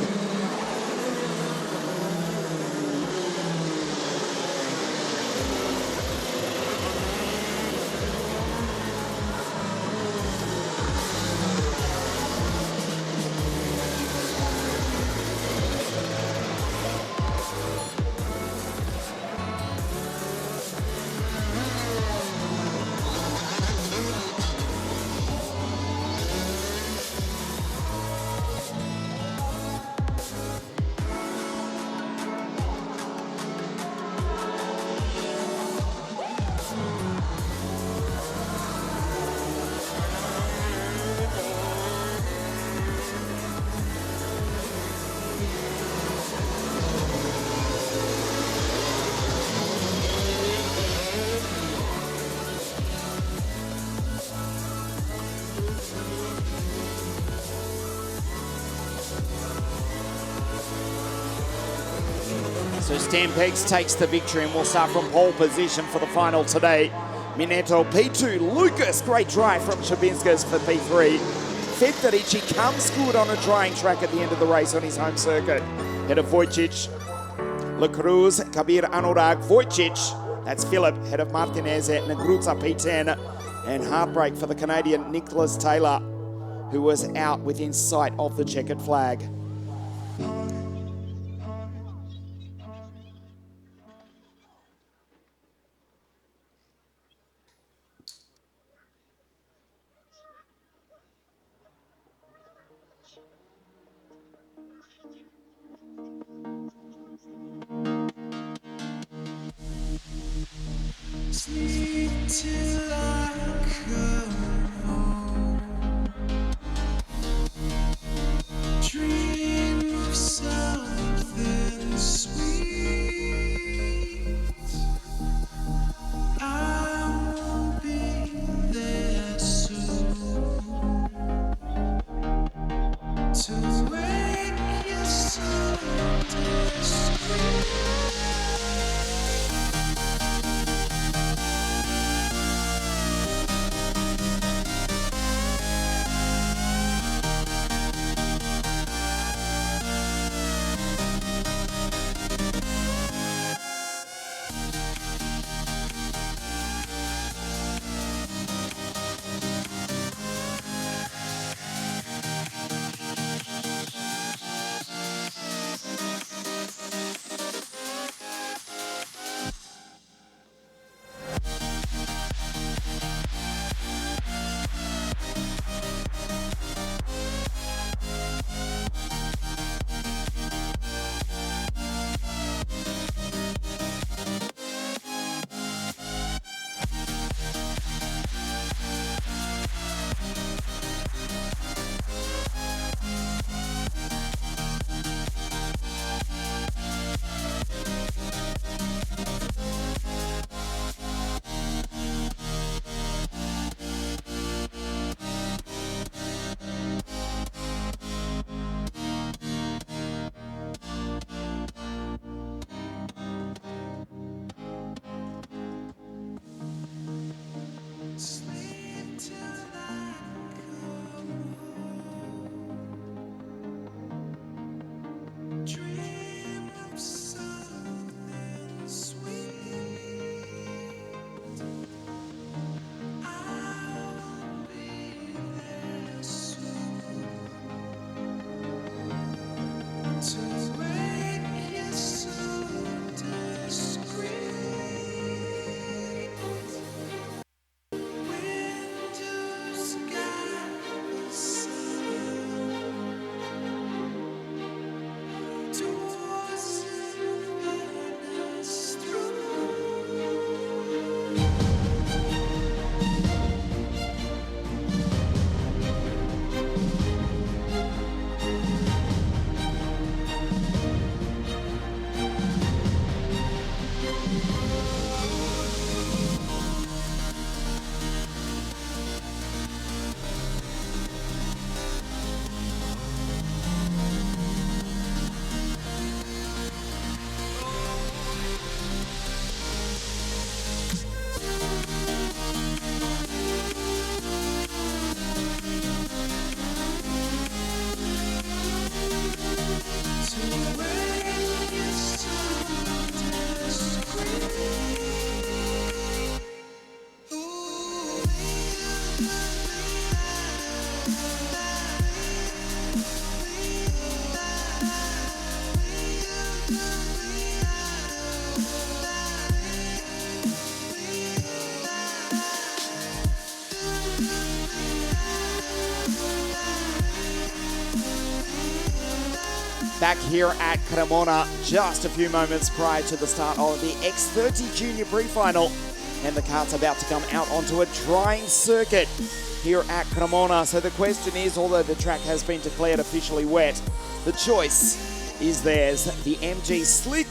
So Stampex takes the victory, and we'll start from pole position for the final today. Mineto P2, Lucas, great drive from Shabinskas for P3. X30J comes good on a drying track at the end of the race on his home circuit. Head of Wojciech, La Cruz, Kabir Anurag, Wojciech, that's Philip, head of Martinez at Negruza P10, and heartbreak for the Canadian Nicholas Taylor, who was out within sight of the checkered flag. Sleep till I come home. Dream of something sweet. I won't be there soon to wake you so discreet. back here at Cremona just a few moments prior to the start of the X30J Prefinal, and the cart's about to come out onto a drying circuit here at Cremona. So the question is, although the track has been declared officially wet, the choice is theirs. The MG Slick,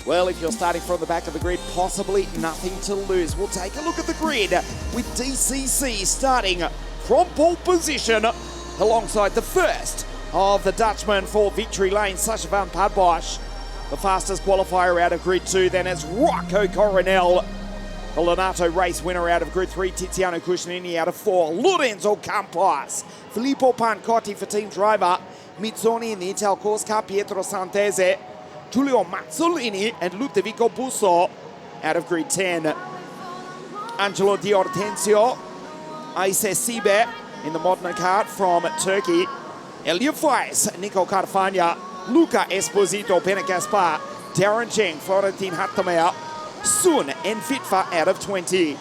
well, if you're starting from the back of the grid, possibly nothing to lose. We'll take a look at the grid with DCC starting from pole position alongside the first of the Dutchman for Victory Lane, Sasha van Padbosch. The fastest qualifier out of grid 2, then it's Rocco Coronel. The Leonardo race winner out of grid 3, Tiziano Cuscinini out of 4, Lorenzo Campos, Filippo Pancotti for team driver, Mizzoni in the Intel Course Car, Pietro Santese, Giulio Mazzolini and Ludovico Busso out of grid 10. Angelo Di Ortenzio, Aise Sibe in the Modena kart from Turkey, Elia Weiss, Nico Carfagna, Luca Esposito, Pena Gaspar, Darren Cheng, Florentin Hattemeyer, Sun and Fitfa out of 20.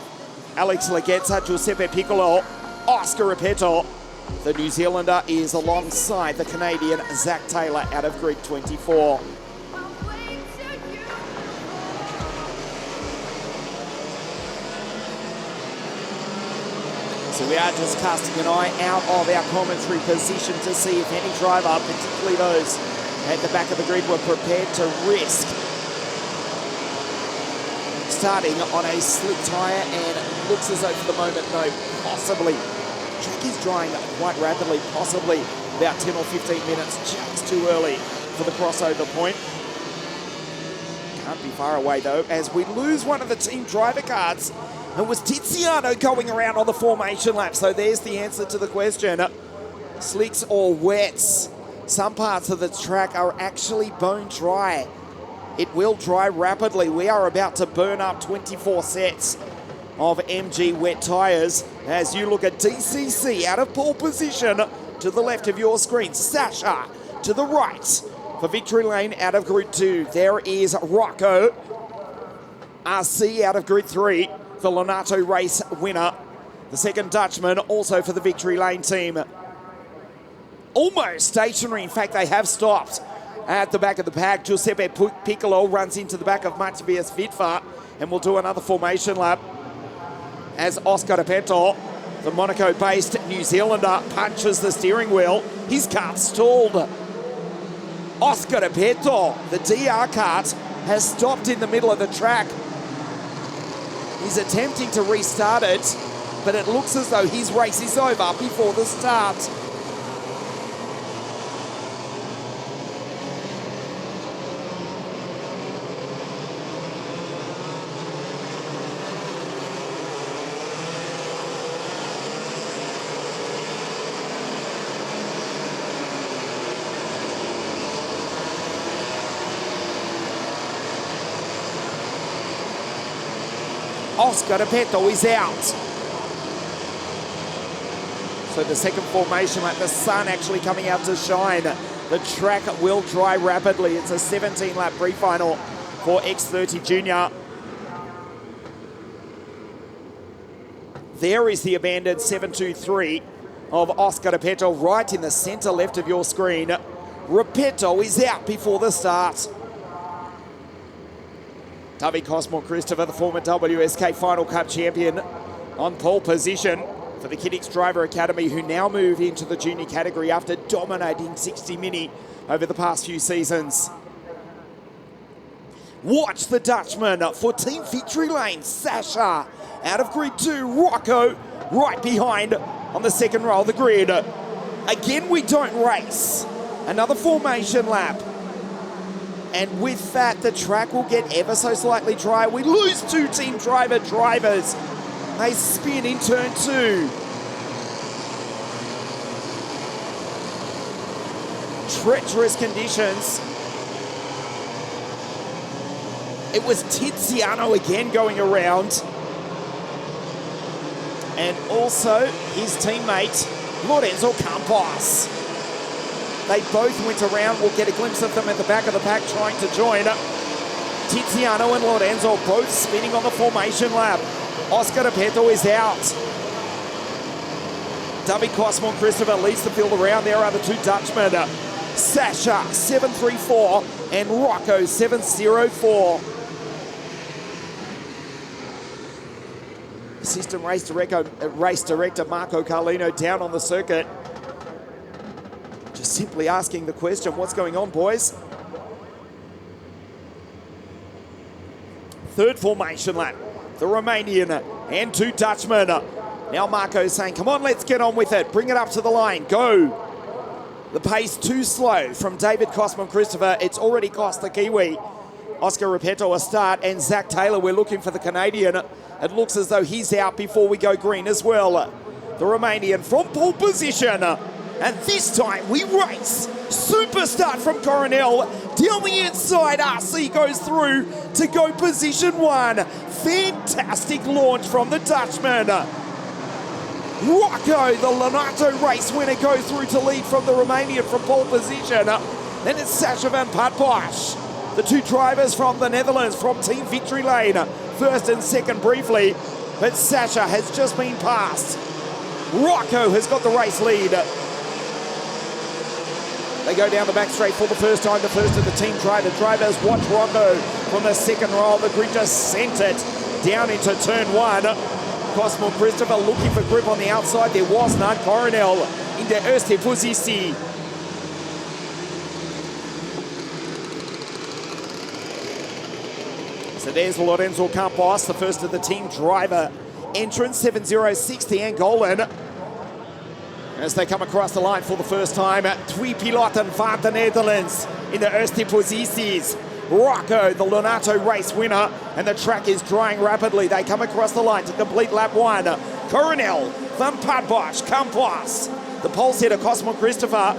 Alex Lagetza, Giuseppe Piccolo, Oscar Repetto. The New Zealander is alongside the Canadian Zach Taylor out of grid 24. So we are just casting an eye out of our commentary position to see if any driver, particularly those at the back of the grid, were prepared to risk starting on a slick tyre, and it looks as though for the moment, no, possibly. The track is drying quite rapidly, possibly about 10 or 15 minutes, just too early for the crossover point. Can't be far away though, as we lose one of the team driver cards. It was Tiziano going around on the formation lap, so there's the answer to the question. Slicks or wets? Some parts of the track are actually bone dry. It will dry rapidly. We are about to burn up 24 sets of MG wet tyres as you look at DCC out of pole position to the left of your screen. Sasha to the right for Victory Lane out of grid 2. There is Rocco. RC out of grid 3. The Leonardo race winner, the second Dutchman, also for the Victory Lane team. Almost stationary, in fact they have stopped at the back of the pack. Giuseppe Piccolo runs into the back of Matthias Vitfa, and we'll do another formation lap as Oscar Repetto, the Monaco-based New Zealander, punches the steering wheel. His cart's stalled. Oscar Repetto, the DR kart, has stopped in the middle of the track. He's attempting to restart it, but it looks as though his race is over before the start. Oscar Repetto is out. So the second formation lap, the sun actually coming out to shine. The track will dry rapidly. It's a 17-lap pre-final for X30 Junior. There is the abandoned 723 of Oscar Repetto right in the center left of your screen. Repetto is out before the start. David Cosmo Christopher, the former WSK Final Cup champion, on pole position for the Kiddix Driver Academy, who now move into the junior category after dominating 60 Mini over the past few seasons. Watch the Dutchman for Team Victory Lane. Sasha out of grid 2. Rocco right behind on the second row of the grid. Again, we don't race. Another formation lap. And with that, the track will get ever so slightly dry. We lose two team drivers. They spin in turn 2. Treacherous conditions. It was Tiziano again going around. And also his teammate, Lorenzo Campos. They both went around. We'll get a glimpse of them at the back of the pack trying to join. Tiziano and Lorenzo both spinning on the formation lap. Oscar Repetto is out. David Cosmo and Christopher leads the field around. There are the two Dutchmen. Sasha 734 and Rocco 704. Assistant race director Marco Carlino down on the circuit. Just simply asking the question, what's going on, boys? Third formation lap, the Romanian and two Dutchmen. Now Marco's saying, come on, let's get on with it. Bring it up to the line, go. The pace too slow from David Cosman Christopher. It's already cost the Kiwi Oscar Repetto a start, and Zach Taylor, we're looking for the Canadian. It looks as though he's out before we go green as well. The Romanian from pole position. And this time we race. Super start from Coronel. Down the inside, RC goes through to go position one. Fantastic launch from the Dutchman. Rocco, the Leonardo race winner, goes through to lead from the Romanian from pole position. Then it's Sasha van Padbosch. The two drivers from the Netherlands from Team Victory Lane. First and second briefly, but Sasha has just been passed. Rocco has got the race lead. They go down the back straight for the first time. The first of the team drivers watch Rocco from the second row. The grid just sent it down into turn one. Cosmo Christopher looking for grip on the outside. There was none. Coronel in the erste Position. So there's Lorenzo Campos, the first of the team driver entrance, 706, the Angolan. As they come across the line for the first time, twee piloten van the Netherlands in the eerste posities. Rocco, the Leonardo race winner, and the track is drying rapidly. They come across the line to complete lap one. Coronel, Van Padbosch, Campos, the pole setter Cosmo Christopher,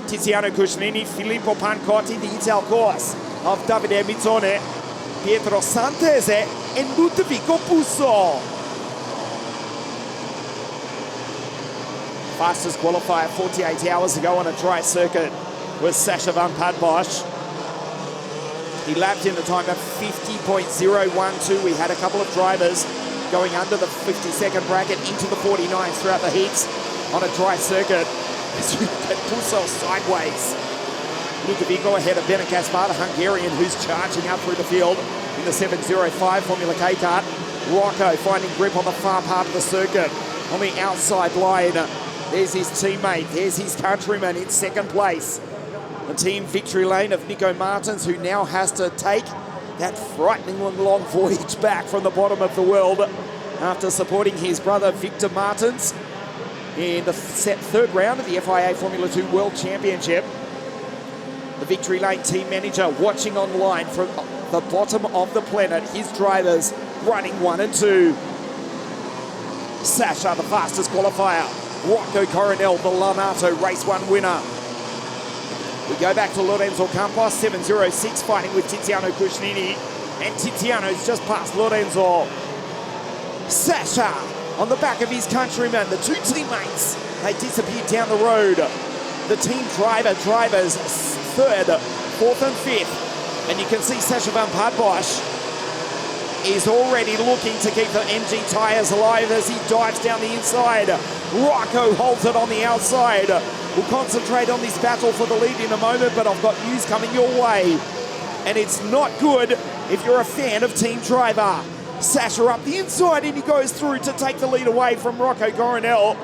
Tiziano Cushnini, Filippo Pancotti, the Ital course of Davide Mizzone, Pietro Santese, and Ludovico Pusso. Fastest qualifier 48 hours ago on a dry circuit was Sasha van Padbosch. He lapped in the time of 50.012. We had a couple of drivers going under the 50-second bracket into the 49s throughout the heats on a dry circuit. Pusso sideways. Ludovico ahead of Bennett Gaspar, the Hungarian, who's charging up through the field in the 705 Formula K kart. Rocco finding grip on the far part of the circuit on the outside line. There's his teammate, there's his countryman in second place. The Team Victory Lane of Nico Martins, who now has to take that frighteningly long voyage back from the bottom of the world after supporting his brother Victor Martins in the third round of the FIA Formula 2 World Championship. The Victory Lane team manager watching online from the bottom of the planet. His drivers running 1 and 2. Sasha, the fastest qualifier. Rocco Coronel, the Leonardo race 1 winner. We go back to Lorenzo Campos, 706, fighting with Tiziano Cushnini. And Tiziano's just past Lorenzo. Sasha on the back of his countryman. The two teammates, they disappeared down the road. The team drivers, third, fourth and fifth. And you can see Sasha van Padbosch is already looking to keep the MG tyres alive as he dives down the inside. Rocco holds it on the outside. We'll concentrate on this battle for the lead in a moment, but I've got news coming your way. And it's not good if you're a fan of team driver. Sasha up the inside and he goes through to take the lead away from Rocco Coronel.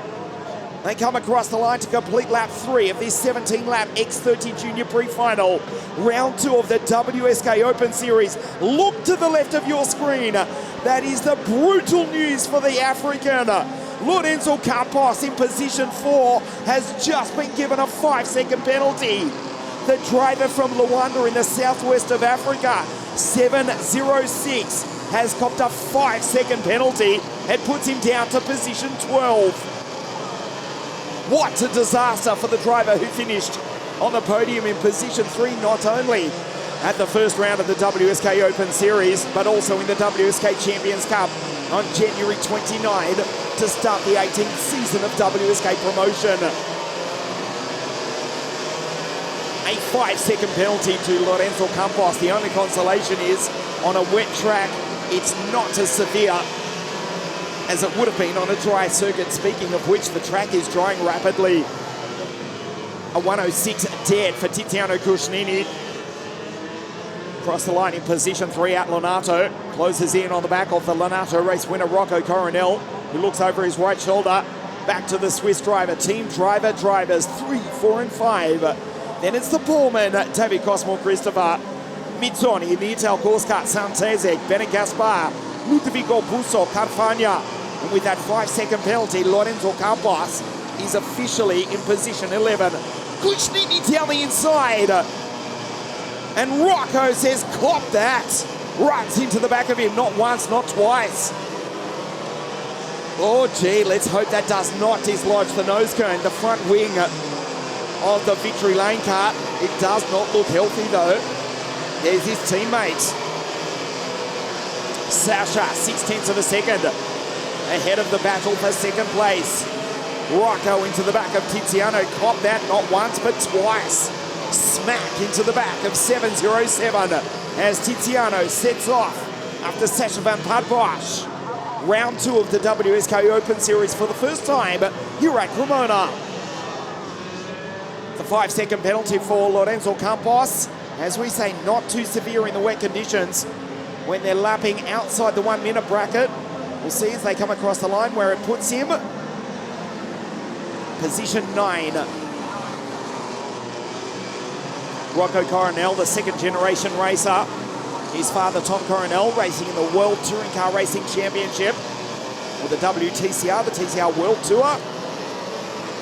They come across the line to complete lap 3 of this 17-lap X30 Junior Prefinal. Round 2 of the WSK Open Series. Look to the left of your screen. That is the brutal news for the African. Lorenzo Campos in position 4 has just been given a 5-second penalty. The driver from Luanda in the southwest of Africa, 706, has copped a 5-second penalty. It puts him down to position 12. What a disaster for the driver who finished on the podium in position 3, not only at the first round of the WSK Open Series, but also in the WSK Champions Cup on January 29 to start the 18th season of WSK promotion. A 5-second penalty to Lorenzo Campos. The only consolation is on a wet track, it's not as severe as it would have been on a dry circuit, speaking of which the track is drying rapidly. a 106 dead for Tiziano Cushnini. Across the line in position 3 at Lonato. Closes in on the back of the Lonato race winner Rocco Coronel, who looks over his right shoulder. Back to the Swiss driver. Team driver drivers 3, 4 and 5. Then it's the Pullman, David Cosmo Christopher. Mizzoni in the Ital Corsica, Santezek, Bene Gaspar, Ludovico Busso, Carfagna. And with that 5-second penalty, Lorenzo Campos is officially in position 11. Cushnini down the inside. And Rocco says, cop that. Runs into the back of him, not once, not twice. Oh, gee, let's hope that does not dislodge the nose cone. The front wing of the Victory Lane car. It does not look healthy, though. There's his teammate. Sasha, 0.6 of a second. Ahead of the battle for second place. Rocco into the back of Tiziano. Cop that not once, but twice. Smack into the back of 707 as Tiziano sets off after Sasha van Padbosch. Round 2 of the WSK Open Series for the first time here at Cremona. The 5-second penalty for Lorenzo Campos. As we say, not too severe in the wet conditions when they're lapping outside the 1 minute bracket. We'll see as they come across the line where it puts him. Position 9. Rocco Coronel, the second generation racer. His father, Tom Coronel, racing in the World Touring Car Racing Championship with the WTCR, the TCR World Tour.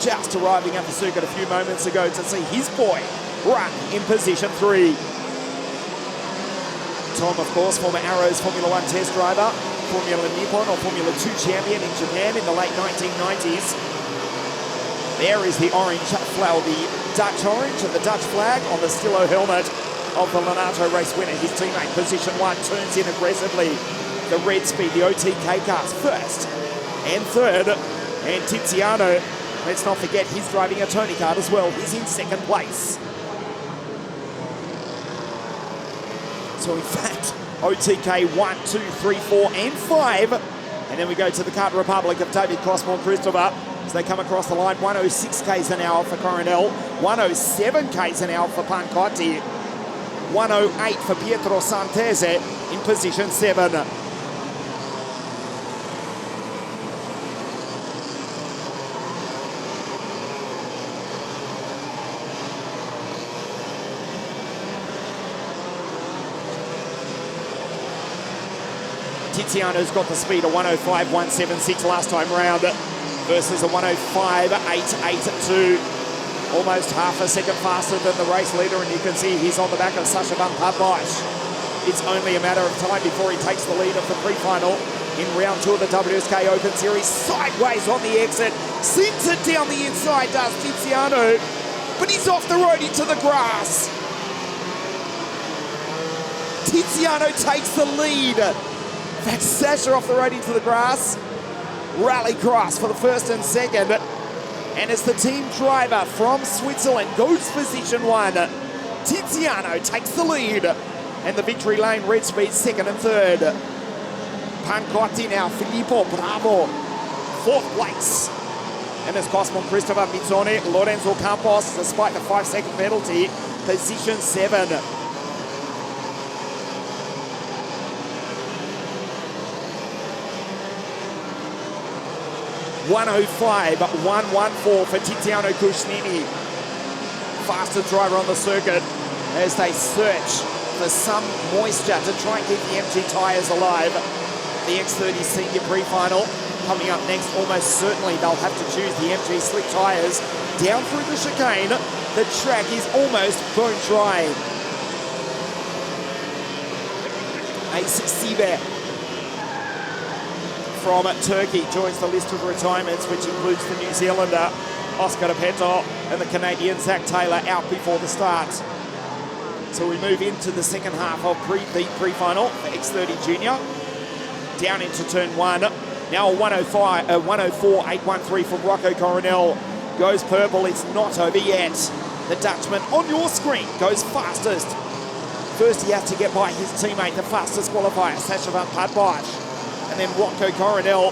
Just arriving at the circuit a few moments ago to see his boy run in position 3. Tom, of course, former Arrows Formula 1 test driver, Formula Nippon or Formula 2 champion in Japan in the late 1990s. There is the orange flower, the Dutch orange and the Dutch flag on the Stillo helmet of the Lonato race winner. His teammate, position 1, turns in aggressively. The red speed, the OTK cars first and third. And Tiziano, let's not forget, he's driving a Tony kart as well. He's in second place. So in fact, OTK 1, 2, 3, 4 and 5. And then we go to the Kart Republic of David Cosmo and Christopher as they come across the line. 106 k's an hour for Coronel, 107 k's an hour for Pancotti, 108 for Pietro Santese in position 7. Tiziano's got the speed of 105, 176 last time round versus a 105, 882. Almost half a second faster than the race leader, and you can see he's on the back of Sasha van Padbosch. It's only a matter of time before he takes the lead of the pre-final in round 2 of the WSK Open Series. Sideways on the exit, sends it down the inside, does Tiziano, but he's off the road into the grass. Tiziano takes the lead. That's Sasha off the road into the grass. Rally cross for the first and second. And as the team driver from Switzerland goes position 1, Tiziano takes the lead. And the Victory Lane red speed second and third. Pancotti now, Filippo Bravo, 4th place. And as Cosmo Christopher, Mizzoni, Lorenzo Campos, despite the 5-second penalty, position 7. 105, 114 for Tiziano Cushnini. Fastest driver on the circuit as they search for some moisture to try and keep the MG tyres alive. The X30 Senior Prefinal coming up next. Almost certainly they'll have to choose the MG slick tyres. Down through the chicane, the track is almost bone dry. Ace Siber from Turkey joins the list of retirements, which includes the New Zealander Oscar Peto and the Canadian Zach Taylor out before the start. So we move into the second half of the pre-final for X30 Junior. Down into turn 1. Now a 104, 813 from Rocco Coronel. Goes purple, it's not over yet. The Dutchman on your screen goes fastest. First he has to get by his teammate, the fastest qualifier, Sasha van Padbosch. And then Rocco Coronel,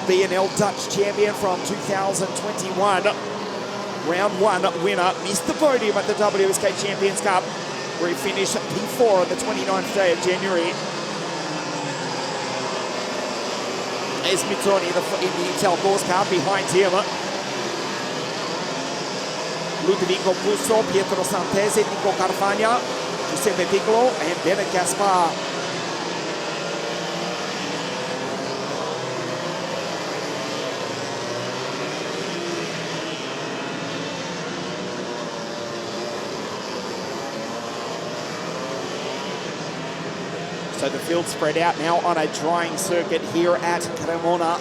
BNL Dutch champion from 2021. Round 1 winner, missed the podium at the WSK Champions Cup, where he finished P4 on the 29th day of January. There's Mizzoni in the Intel course car behind him. Ludovico Pusso, Pietro Santese, Nico Carfagna, Giuseppe Piccolo, and Bennett Gaspar. So the field spread out now on a drying circuit here at Cremona.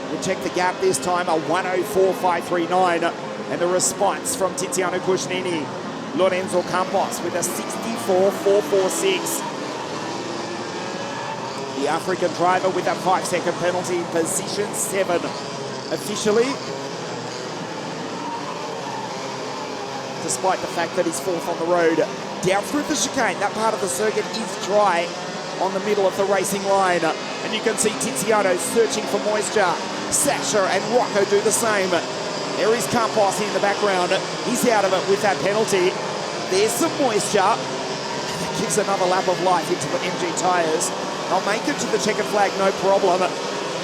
We'll check the gap this time, a 1:04.539. And the response from Tiziano Cushnini. Lorenzo Campos with a 64.446. The African driver with a 5-second penalty, position 7 officially. Despite the fact that he's 4th on the road. Down through the chicane, that part of the circuit is dry on the middle of the racing line. And you can see Tiziano searching for moisture. Sasha and Rocco do the same. There is Campos in the background. He's out of it with that penalty. There's some moisture. That gives another lap of life into the MG tyres. They'll make it to the checkered flag, no problem.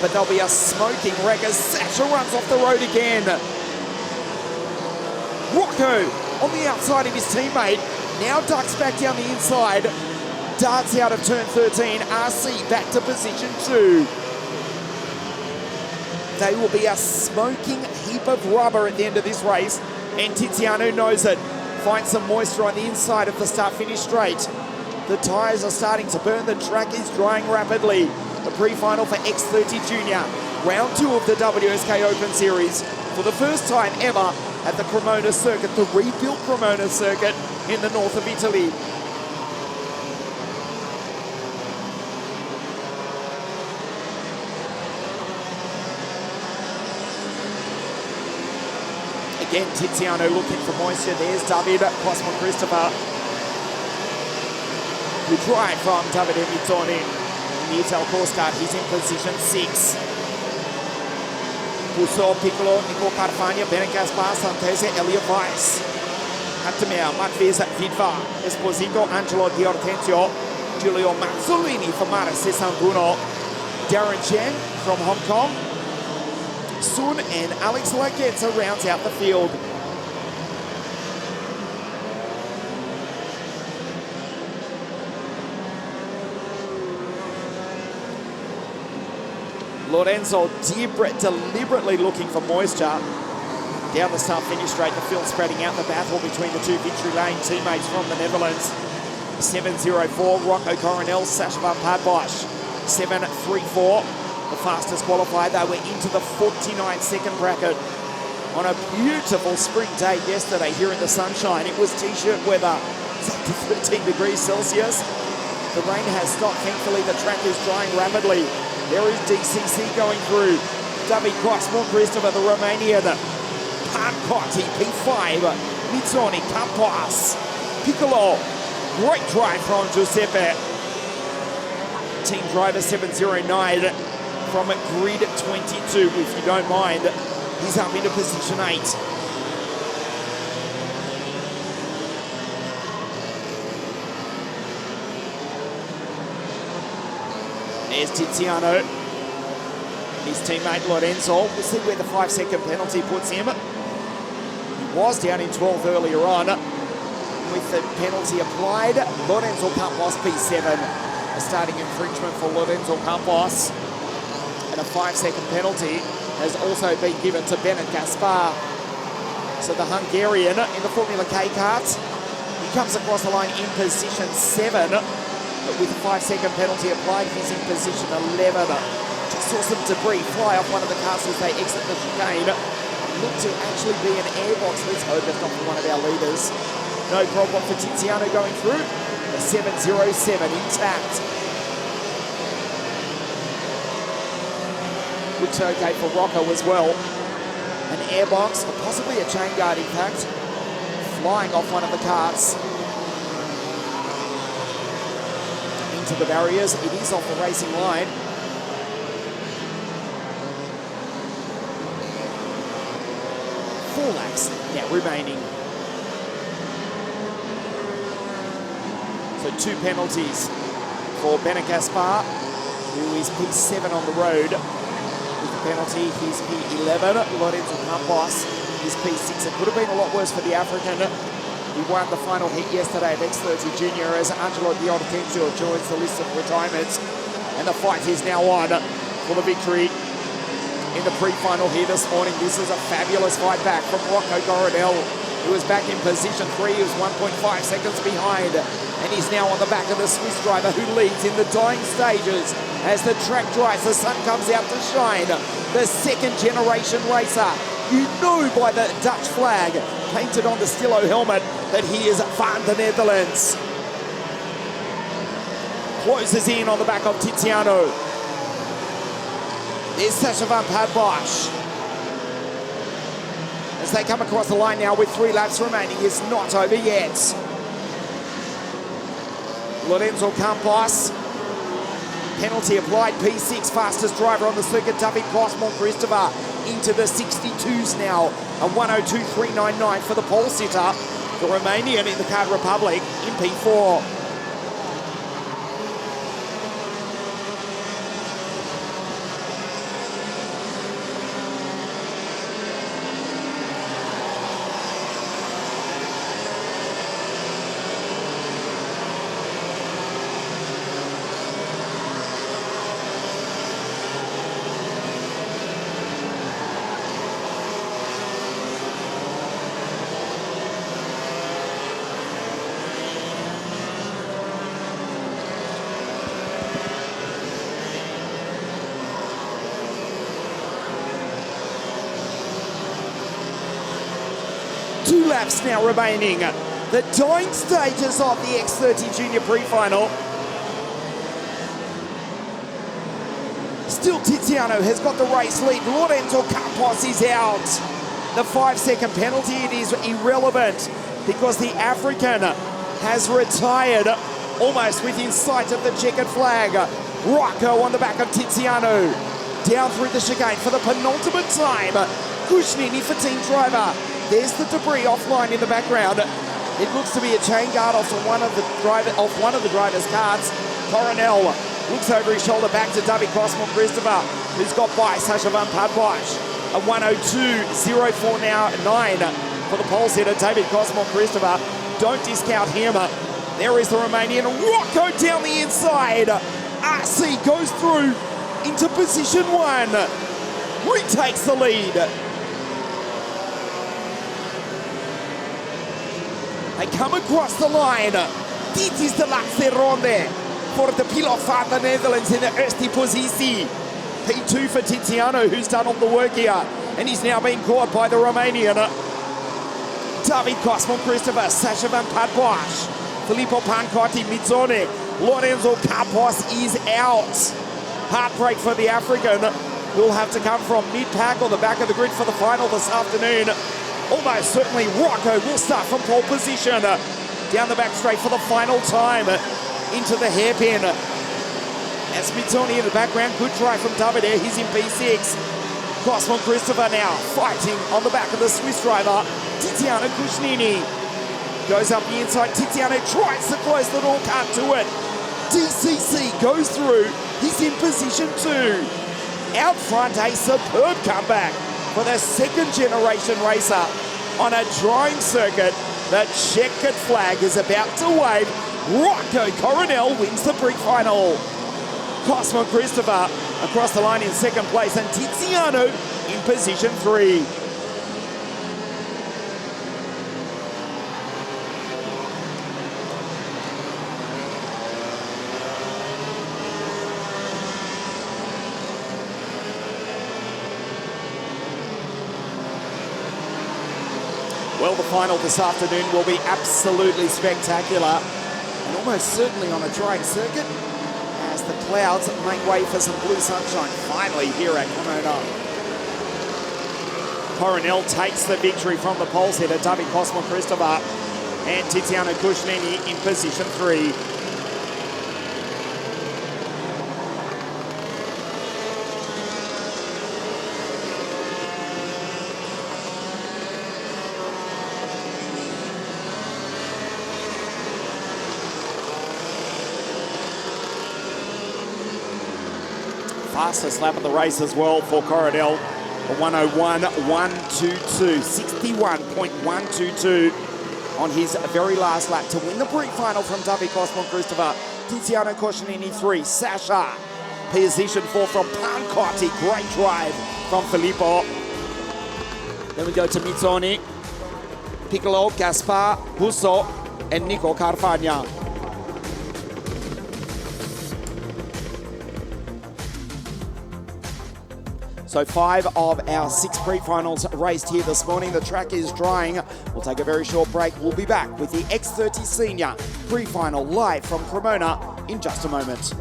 But there'll be a smoking wreck as Sasha runs off the road again. Rocco on the outside of his teammate. Now ducks back down the inside. Darts out of turn 13. RC back to position 2. They will be a smoking heap of rubber at the end of this race, and Tiziano knows it. Finds some moisture on the inside of the start-finish straight. The tyres are starting to burn, the track is drying rapidly. The pre-final for X30 Junior, round 2 of the WSK Open Series. For the first time ever at the Cremona circuit, the rebuilt Cremona circuit in the north of Italy. Again, Tiziano looking for moisture. There's David Cosmo Christopher. Good drive from David Mizzoni. In the Intel course car, he's in position 6. Pusso, Piccolo, Nico Carfagna, Bennett Gaspar, Santese, Elio Weiss. Attemea, Matvesa, Vidva, Esposito, Angelo Di Ortenzio, Giulio Mazzolini from Maris San Bruno, Darren Chen from Hong Kong, Sun and Alex Lagenza rounds out the field. Lorenzo deliberately looking for moisture. Down the start-finish straight, the field spreading out the battle between the two victory lane teammates from the Netherlands. 7.04, Rocco Coronel, Sacha van Padbosch. 7.34, the fastest qualifier. They were into the 49-second bracket on a beautiful spring day yesterday here in the sunshine. It was t-shirt weather. It's up to 13 degrees Celsius. The rain has stopped. Thankfully, the track is drying rapidly. There is DCC going through. David Cosmo Christopher, the Romanian. Pancotti, P5. Mizzoni, Campos. Piccolo. Great drive from Giuseppe. Team driver 709 from grid 22, if you don't mind. He's up into position 8. There's Tiziano. His teammate Lorenzo. We'll see where the 5-second penalty puts him. He was down in 12th earlier on. With the penalty applied, Lorenzo Campos P7. A starting infringement for Lorenzo Campos. And a 5-second penalty has also been given to Bennett Gaspar. So the Hungarian in the Formula K kart, he comes across the line in position 7. But with a 5-second penalty applied, he's in position 11. Just saw some debris fly off one of the cars as they exit the chicane. Looked to actually be an airbox. Let's hope it's not for one of our leaders. No problem for Tiziano going through. The 707 intact. Looks okay for Rocco as well. An airbox, or possibly a chain guard in fact, flying off one of the carts. Into the barriers, it is off the racing line. 4 laps now remaining. So 2 penalties for Bene Gaspar, who is P7 on the road. With the penalty, he's P11. Lorenzo Campos is P6. It could have been a lot worse for the African. He won the final heat yesterday at X30 Junior as Angelo Di Ortenzio joins the list of retirements. And the fight is now on for the victory in the pre-final here this morning. This is a fabulous fight back from Rocco Coronel, who is back in position 3. He was 1.5 seconds behind. And he's now on the back of the Swiss driver who leads in the dying stages. As the track dries, the sun comes out to shine. The second generation racer. You know by the Dutch flag painted on the Stillo helmet that he is van the Netherlands. Closes in on the back of Tiziano. There's Sacha van Padbosch. As they come across the line now with 3 laps remaining, it's not over yet. Lorenzo Campos, penalty applied, P6, fastest driver on the circuit. David Cosmon Christopher into the 62s now. A 102.399 for the pole sitter, the Romanian in the Card Republic in P4. Two laps now remaining. The dying stages of the X30 Junior Prefinal. Still Tiziano has got the race lead. Lorenzo Campos is out. The 5-second penalty, it is irrelevant because the African has retired almost within sight of the checkered flag. Rocco on the back of Tiziano. Down through the chicane for the penultimate time. Kushnini for team driver. There's the debris offline in the background. It looks to be a chain guard off one of the driver's cards. Coronel looks over his shoulder back to David Cosmon Christopher, who's got by Sacha van Padbosch. A 102.04 now 9 for the pole sitter, David Cosmon Christopher. Don't discount him. There is the Romanian. Rocco down the inside. RC goes through into position 1. Retakes the lead. They come across the line. Dit is de laatste ronde for the pilot van the Netherlands in the eerste positie. P2 for Tiziano, who's done all the work here. And he's now being caught by the Romanian. David Cosmon Christopher, Sacha van Padbosch, Filippo Pancotti, Mizzone. Lorenzo Campos is out. Heartbreak for the African. Will have to come from mid-pack or the back of the grid for the final this afternoon. Almost certainly Rocco will start from pole position. Down the back straight for the final time. Into the hairpin. That's Mizzoni in the background. Good try from Davide. He's in P6. Cosmon Christopher now fighting on the back of the Swiss driver. Tiziano Kushnini goes up the inside. Tiziano tries to close the door, can't do it. DCC goes through. He's in position 2. Out front, a superb comeback for the second generation racer on a drying circuit. The checkered flag is about to wave. Rocco Coronel wins the pre-final. Cosmon Christopher across the line in second place and Tiziano in position 3. Well, the final this afternoon will be absolutely spectacular and almost certainly on a drying circuit as the clouds make way for some blue sunshine finally here at Cremona. Coronel takes the victory from the pole sitter, David Cosmon Christopher, and Tiziano Kushnini in position 3. Fastest lap of the race as well for Coronel. A 101.122, 61.122 on his very last lap to win the pre-final from Davi Cosmon Christopher. Tiziano Coscianini 3, Sasha position 4 from Pancotti, great drive from Filippo. Then we go to Mizzoni, Piccolo, Gaspar, Busso, and Nico Carfagna. So 5 of our 6 pre-finals raced here this morning. The track is drying. We'll take a very short break. We'll be back with the X30 Senior pre-final live from Cremona in just a moment.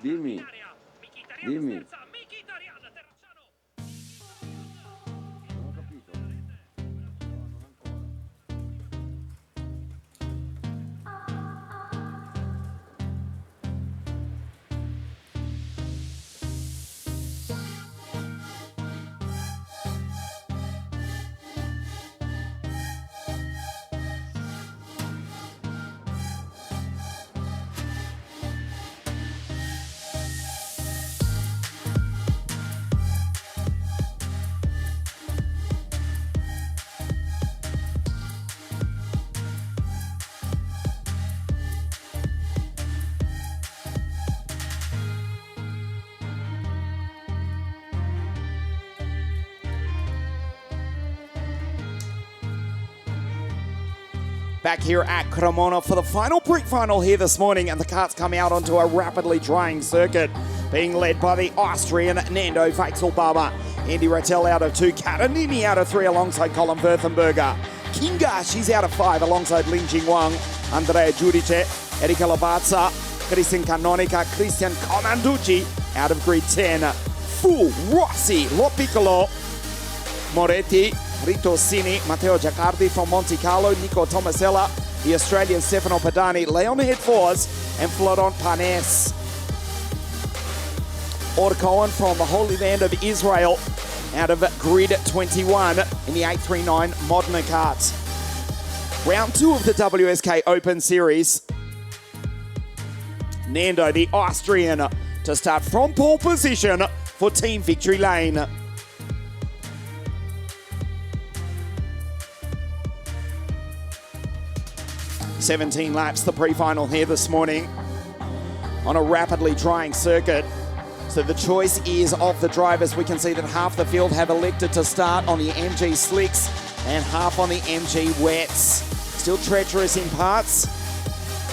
Dimmi. Dimmi. Non ho capito. Back here at Cremona for the final pre-final here this morning, and the carts come out onto a rapidly drying circuit, being led by the Austrian Nando Vexelbarber. Andy Rattel out of 2, Catanini out of 3 alongside Colin Württemberger. Kinga, she's out of 5 alongside Lin Jingwang, Andrea Giudice, Erika Lavazza, Christian Canonica, Christian Comanducci out of grid 10. Fu, Rossi, Lo Piccolo, Moretti, Rito Sini, Matteo Giacardi from Monte Carlo, Nico Tomasella, the Australian Stefano Padani, Leon Headforce, and Florent Panes. Or Cohen from the Holy Land of Israel out of grid 21 in the 839 Modena karts. Round 2 of the WSK Open Series. Nando, the Austrian, to start from pole position for Team Victory Lane. 17 laps, the pre-final here this morning on a rapidly drying circuit. So the choice is of the drivers. We can see that half the field have elected to start on the MG slicks and half on the MG wets. Still treacherous in parts,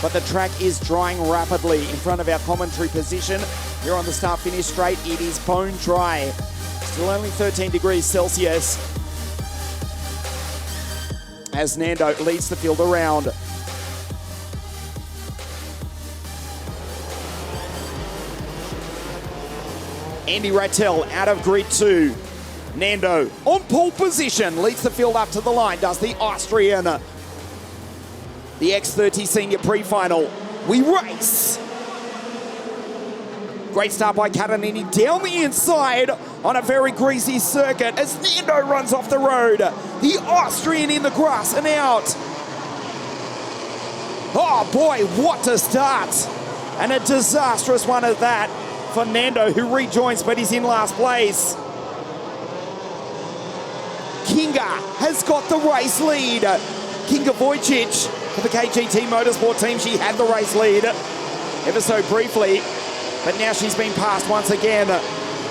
but the track is drying rapidly. In front of our commentary position here on the start-finish straight, it is bone dry. Still only 13 degrees Celsius as Nando leads the field around. Andy Rattel out of grid 2. Nando on pole position, leads the field up to the line, does the Austrian. The X30 Senior Pre-Final. We race. Great start by Catanini down the inside on a very greasy circuit as Nando runs off the road. The Austrian in the grass and out. Oh boy, what a start. And a disastrous one at that for Nando, who rejoins, but he's in last place. Kinga has got the race lead. Kinga Vojcic for the KGT Motorsport team. She had the race lead ever so briefly, but now she's been passed once again.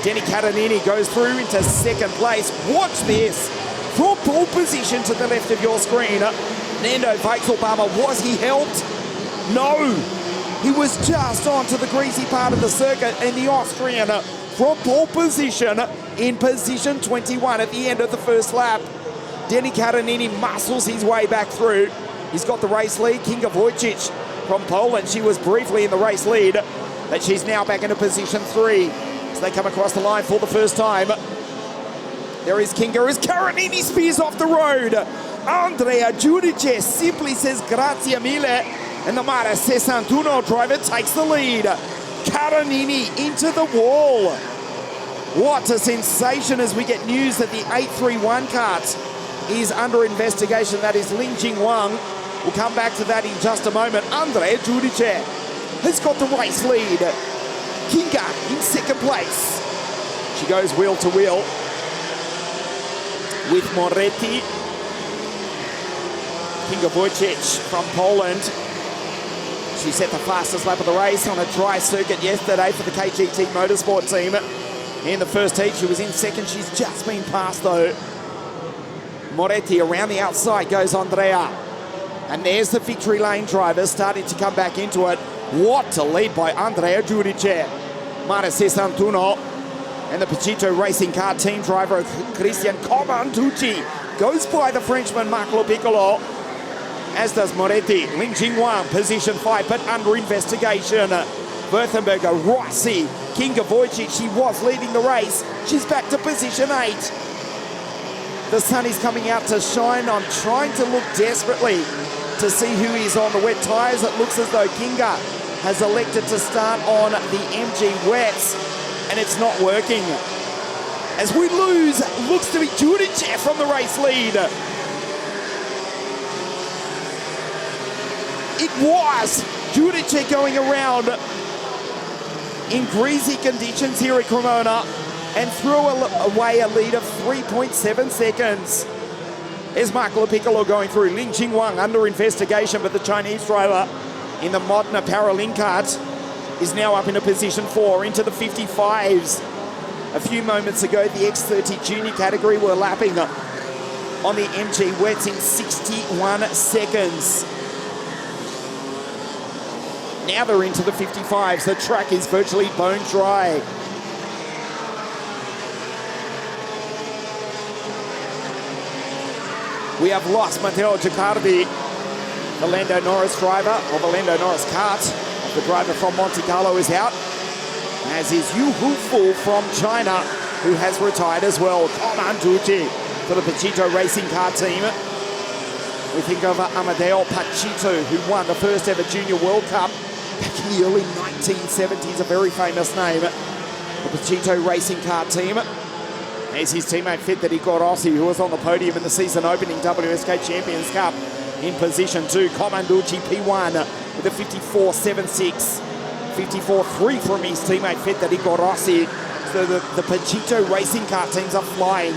Denny Catanini goes through into second place. Watch this. From pole position to the left of your screen, Fernando Obama, was he helped? No. He was just onto the greasy part of the circuit, and the Austrian from pole position in position 21 at the end of the first lap. Denny Karanini muscles his way back through. He's got the race lead. Kinga Wojcik from Poland. She was briefly in the race lead, but she's now back into position 3 as they come across the line for the first time. There is Kinga as Karanini spears off the road. Andrea Giudice simply says grazie mille, and the Mare 61 driver takes the lead. Karanini into the wall. What a sensation as we get news that the 831 kart is under investigation. That is Lin Jingwang. We'll come back to that in just a moment. Andrea Giudice has got the race lead. Kinga in second place. She goes wheel to wheel with Moretti. Kinga Wojcik from Poland. She set the fastest lap of the race on a dry circuit yesterday for the KGT Motorsport team. In the first heat, she was in second. She's just been passed, though. Moretti around the outside goes Andrea. And there's the victory lane driver starting to come back into it. What a lead by Andrea Giudice. Mare 61 and the Pachito Racing Car team driver Christian Comanducci goes by the Frenchman Marc Lopiccolo, as does Moretti. Lin Jingwang, position 5, but under investigation. Württemberger, Rossi, Kinga Wojcik, she was leading the race. She's back to position 8. The sun is coming out to shine. I'm trying to look desperately to see who is on the wet tyres. It looks as though Kinga has elected to start on the MG wets, and it's not working. As we lose, looks to be Giudice from the race lead. It was Giudice going around in greasy conditions here at Cremona and threw away a lead of 3.7 seconds. There's Marc Lopiccolo going through. Lin Jingwang under investigation, but the Chinese driver in the Modena Paralink kart is now up into position 4, into the 55s. A few moments ago, the X30 junior category were lapping on the MG wets in 61 seconds. Now they're into the 55s. The track is virtually bone dry. We have lost Matteo Giocardi, the Lando Norris driver, or the Lando Norris kart. The driver from Monte Carlo is out, as is Yu Hufu from China, who has retired as well. Comanducci for the Pachito Racing Car team. We think of Amadeo Pachito, who won the first ever Junior World Cup back in the early 1970s, a very famous name. The Pachito Racing Car team. There's his teammate Federico Rossi, who was on the podium in the season opening WSK Champions Cup in position 2. Comanducci P1 with a 54.76. 54.3 from his teammate Federico Rossi. So the Pachito Racing Car teams are flying.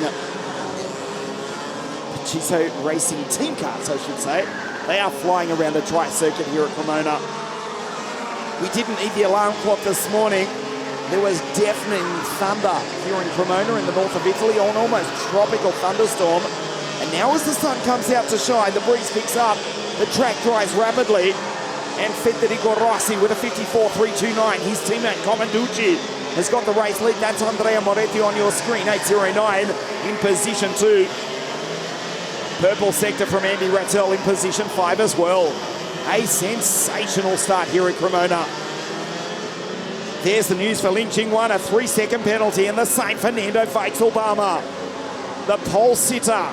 Pachito Racing Team Cars, I should say. They are flying around the tri-circuit here at Cremona. We didn't need the alarm clock this morning. There was deafening thunder here in Cremona in the north of Italy, an almost tropical thunderstorm. And now as the sun comes out to shine, the breeze picks up, the track dries rapidly, and Federico Rossi with a 54.329. His teammate Comanducci has got the race lead. That's Andrea Moretti on your screen, 809 in position 2. Purple sector from Andy Rattel in position 5 as well. A sensational start here at Cremona. There's the news for Lin Jingwang, a 3-second penalty, and the same for Fernando Obama. The pole sitter,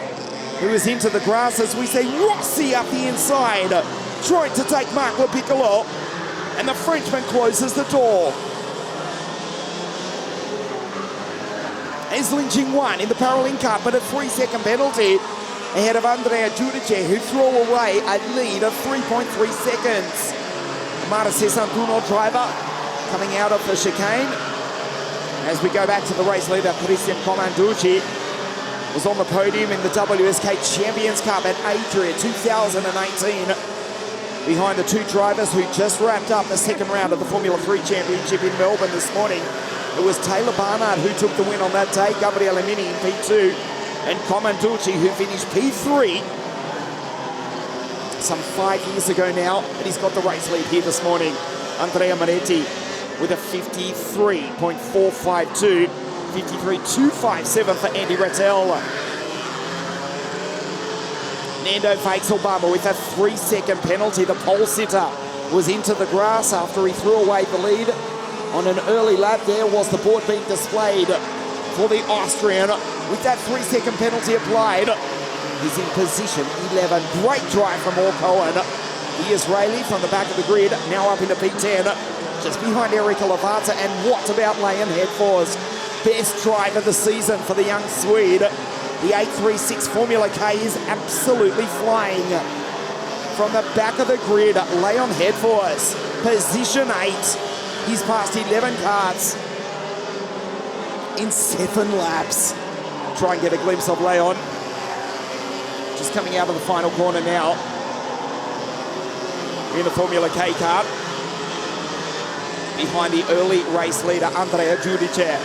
who is into the grass as we see Rossi up the inside, trying to take Marc Lopiccolo, and the Frenchman closes the door. There's Lin Jingwang in the Paralink Cup, but a 3-second penalty ahead of Andrea Giudice, who threw away a lead of 3.3 seconds. Mare 61 driver coming out of the chicane. As we go back to the race leader, Christian Comanducci was on the podium in the WSK Champions Cup at Adria 2018. Behind the two drivers who just wrapped up the second round of the Formula 3 Championship in Melbourne this morning. It was Taylor Barnard who took the win on that day, Gabriele Mini in P2, and Comanducci who finished P3. some 5 years ago now, but he's got the race lead here this morning. Andrea Moretti with a 53.452, 53.257 for Andy Rattel. Nando fakes Obama with a 3-second penalty. The pole sitter was into the grass after he threw away the lead on an early lap. There was the board being displayed for the Austrian with that 3-second penalty applied. He's in position 11. Great drive from Cohen. The Israeli from the back of the grid, now up into P10, just behind Erika Lavazza. And what about Leon Headforth? Best drive of the season for the young Swede. The 836 Formula K is absolutely flying. From the back of the grid, Leon Headforth, position 8. He's passed 11 cars in 7 laps. Try and get a glimpse of Leon. Just coming out of the final corner now in the Formula K car. Behind the early race leader, Andrea Giudice.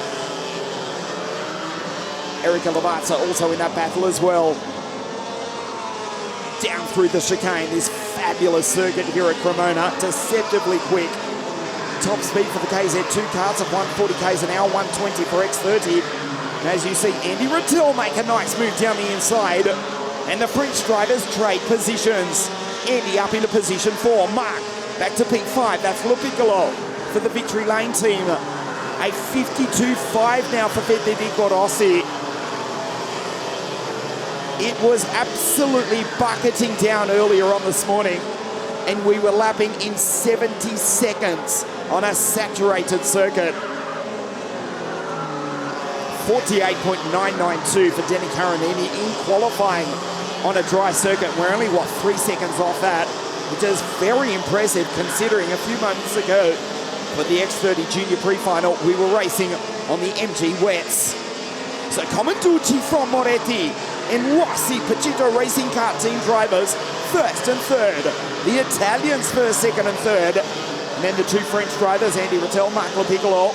Erika Lavazza also in that battle as well. Down through the chicane, this fabulous circuit here at Cremona, deceptively quick. Top speed for the KZ2 cars of 140 k's an hour, 120 for X30. And as you see, Andy Rattel make a nice move down the inside. And the French drivers trade positions. Andy up into position 4. Mark back to P5. That's Le Piccolo for the Victory Lane team. A 52.5 now for Federico Rossi. It was absolutely bucketing down earlier on this morning, and we were lapping in 70 seconds on a saturated circuit. 48.992 for Denny Caronini in qualifying on a dry circuit. We're only, 3 seconds off that, which is very impressive considering a few moments ago for the X30 Junior Prefinal, we were racing on the MG wets. So Comenducci from Moretti and Rossi, Pachito Racing Car team drivers, first and third. The Italians first, second and third. And then the 2 French drivers, Andy Rattel, Marc Le Piccolo,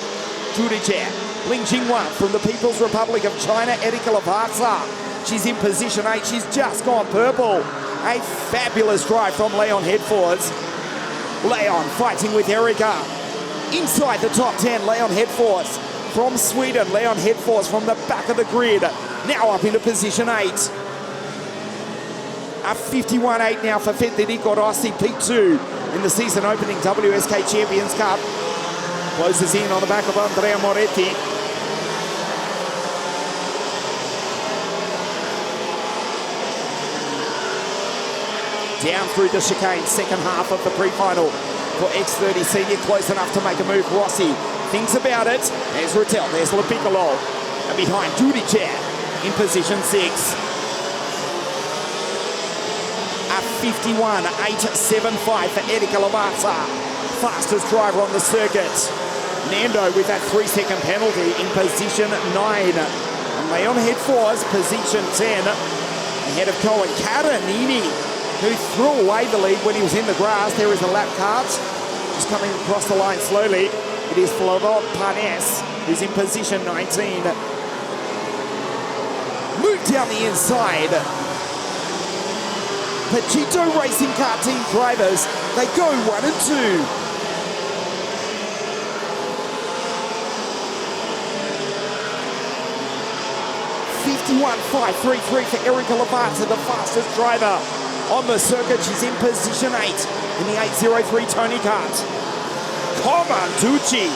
Giudice, Ling Jingwan from the People's Republic of China, Erika Lavazza. She's in position 8, she's just gone purple. A fabulous drive from Leon Headforth. Leon fighting with Erika. Inside the top 10, Leon Headforth from Sweden. Leon Headforth from the back of the grid, now up into position 8. A 51.8 now for Federico Rossi, P2 in the season opening WSK Champions Cup. Closes in on the back of Andrea Moretti. Down through the chicane, second half of the pre-final for X30 Senior, close enough to make a move. Rossi thinks about it. There's Rattel, there's Le Piccolo. And behind Giudice in position 6. A 51.875 for Erika Lavazza, fastest driver on the circuit. Nando with that 3-second penalty in position 9. And Leon Headforth, position 10, ahead of Cohen. Caronini, who threw away the lead when he was in the grass. There is a lap cart, just coming across the line slowly. It is Florent Parnes, who's in position 19. Move down the inside. Pachito Racing Car team drivers, they go 1 and 2. .51.533 for Erika Lavazza, the fastest driver on the circuit. She's in position 8 in the 803 Tony Kart. Comenducci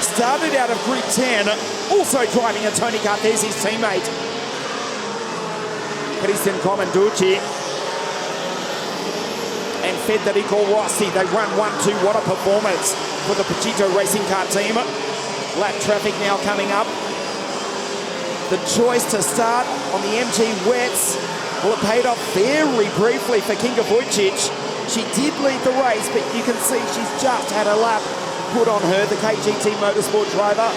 started out of grid 10, also driving a Tony Kart. There's his teammate, Christian Comenducci. And Federico Rossi, they run 1-2. What a performance for the Pachito Racing Car team. Lap traffic now coming up. The choice to start on the MG wets, well, it paid off very briefly for Kinga Vujicic. She did lead the race, but you can see she's just had a lap put on her. The KGT Motorsport driver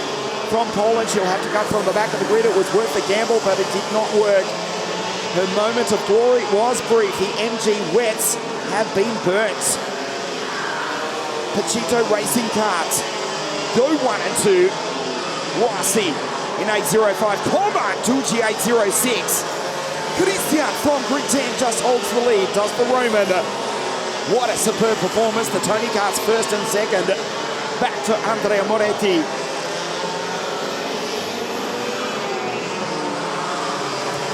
from Poland, she'll have to come from the back of the grid. It was worth the gamble, but it did not work. Her moment of glory was brief. The MG wets have been burnt. Pachito Racing Kart go 1 and 2. Rossi in 805. Comenducci 806. Christian out from grid 10, just holds the lead, does the Roman. What a superb performance. The Tony Kart's first and second. Back to Andrea Moretti.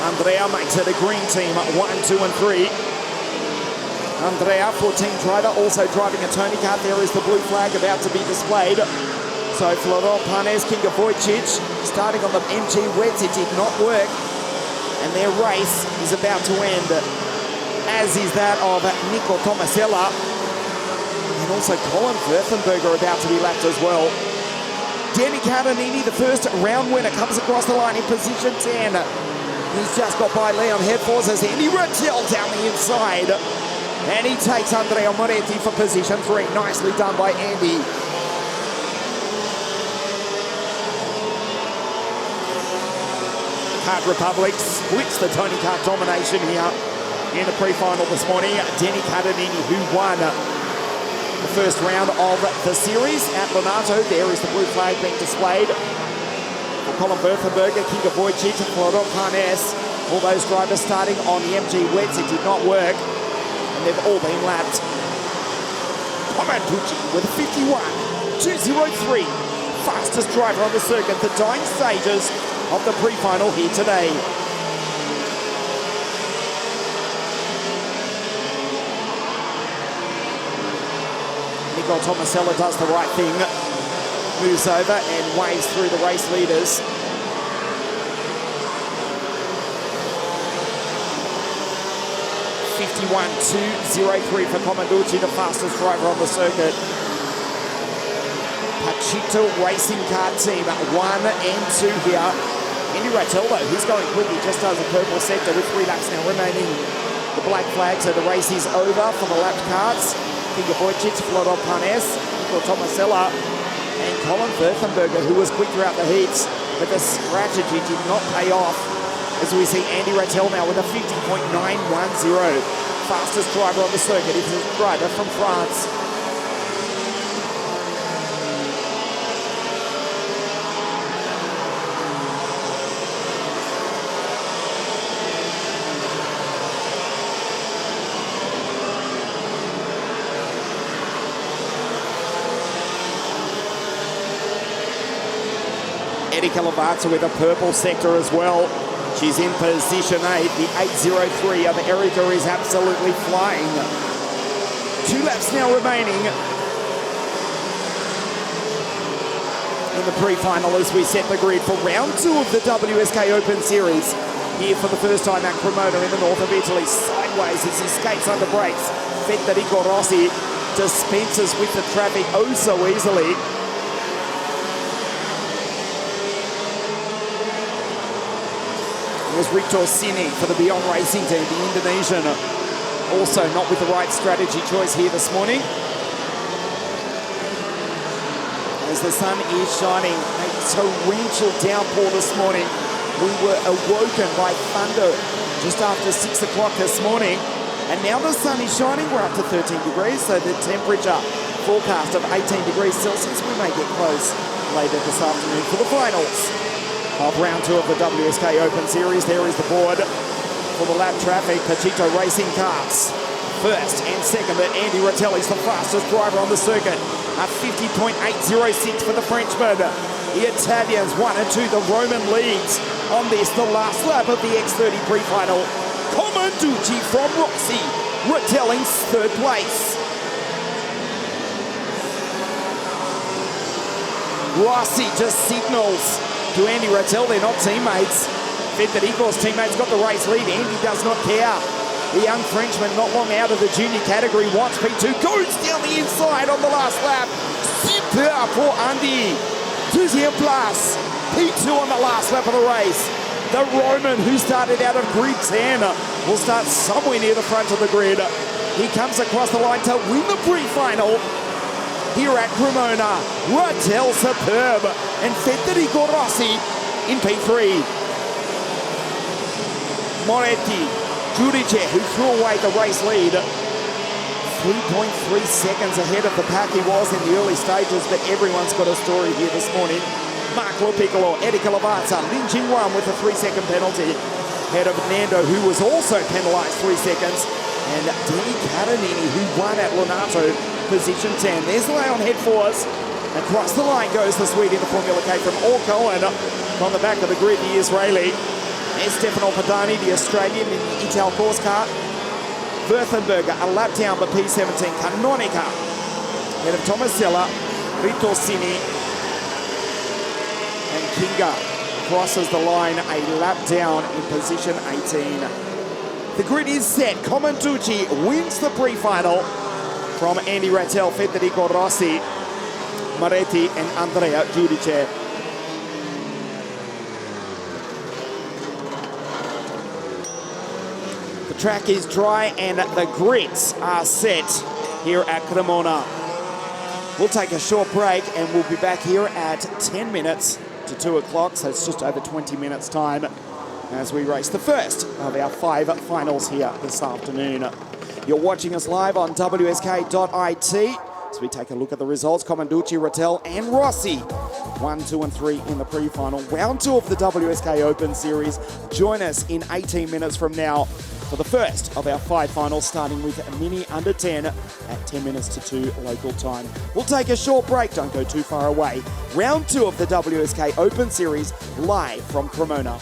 Andrea makes it a green team at 1, 2 and 3. Andrea, 14 driver, also driving a Tony Kart. There is the blue flag about to be displayed. So Florent Panes, Kinga Vojcic, starting on the MG wets. It did not work. And their race is about to end, as is that of Nico Tomasella. And also Colin Firthenberger about to be lapped as well. Danny Cardinini, the first round winner, comes across the line in position 10. He's just got by Leon Headforce as Andy Rattel down the inside. And he takes Andrea Moretti for position 3. Nicely done by Andy. Kart Republic splits the Tony Kart domination here in the pre-final this morning. Danny Cardinini, who won the first round of the series at Lonato. There is the blue flag being displayed for Colin Firthenberger, Kinga Vojcic, and Florent Panes. All those drivers starting on the MG wets. It did not work, and they've all been lapped. Comanducci with a 51.203. Fastest driver on the circuit, the dying stages of the pre-final here today. Nico Tomasella does the right thing, moves over and waves through the race leaders. .51.203 for Comanducci, the fastest driver on the circuit. Pachito Racing Car Team at 1 and 2 here. Andy Rattel, though, he's going quickly, just does a purple sector with 3 laps now remaining. The black flag, so the race is over for the lapped carts. Kinga Vojcic, Florent Panes, Nico Tomasella, and Colin Firthenberger, who was quick throughout the heats, but the strategy did not pay off. As we see Andy Rattel now with a 50.910. Fastest driver on the circuit is a driver from France. Erika Lovato with a purple sector as well. She's in position 8. The 8.03 of Erika is absolutely flying. 2 laps now remaining in the pre-final as we set the grid for round 2 of the WSK Open Series. Here for the first time at Cremona in the north of Italy. Sideways as he skates under brakes. Federico Rossi dispenses with the traffic oh so easily. Was Rictor Sini for the Beyond Racing team, the Indonesian. Also not with the right strategy choice here this morning. As the sun is shining, a torrential downpour this morning. We were awoken by thunder just after 6 o'clock this morning. And now the sun is shining, we're up to 13 degrees, so the temperature forecast of 18 degrees Celsius. We may get close later this afternoon for the finals of round 2 of the WSK Open Series. There is the board for the lap traffic. Pachito Racing Cars first and second, but Andy Rattel is the fastest driver on the circuit at 50.806 for the Frenchman. The Italians 1 and 2, the Roman leads on this, the last lap of the X30 Prefinal. Comanducci from Rossi, Rattel in 3rd place. Rossi just signals to Andy Rattel, they're not teammates. Federico's teammates got the race lead. Andy does not care. The young Frenchman not long out of the junior category. Watch P2 goes down the inside on the last lap. Super for Andy. Deuxième place. P2 on the last lap of the race. The Roman, who started out of grid 10, will start somewhere near the front of the grid. He comes across the line to win the pre-final here at Cremona. Rattel superb, and Federico Rossi in P3. Moretti, Giudice, who threw away the race lead. 3.3 seconds ahead of the pack he was in the early stages, but everyone's got a story here this morning. Mark Lopiccolo, Erika Lovato, Lin Jingwan with a 3-second penalty. ahead of Nando, who was also penalised 3 seconds, and Di Catanini, who won at Lonato, position 10. There's Leon head fours. Across the line goes the Swede in the Formula K from Orko, and on the back of the grid, the Israeli. There's Stefano Padani, the Australian in the Ital course car. Württemberger, a lap down the P17. Canonica, ahead of Tomasella, Ritosini, and Kinga crosses the line a lap down in position 18. The grid is set. Comanducci wins the pre-final from Andy Rattel, Federico Rossi, Maretti, and Andrea Giudice. The track is dry and the grids are set here at Cremona. We'll take a short break and we'll be back here at 10 minutes to 2 o'clock, so it's just over 20 minutes time as we race the first of our 5 finals here this afternoon. You're watching us live on WSK.IT as we take a look at the results. Comanducci, Rattel, and Rossi 1, 2, and 3 in the pre-final. Round 2 of the WSK Open Series. Join us in 18 minutes from now for the first of our 5 finals, starting with a mini under 10 at 10 minutes to 2 local time. We'll take a short break, don't go too far away. Round 2 of the WSK Open Series, live from Cremona.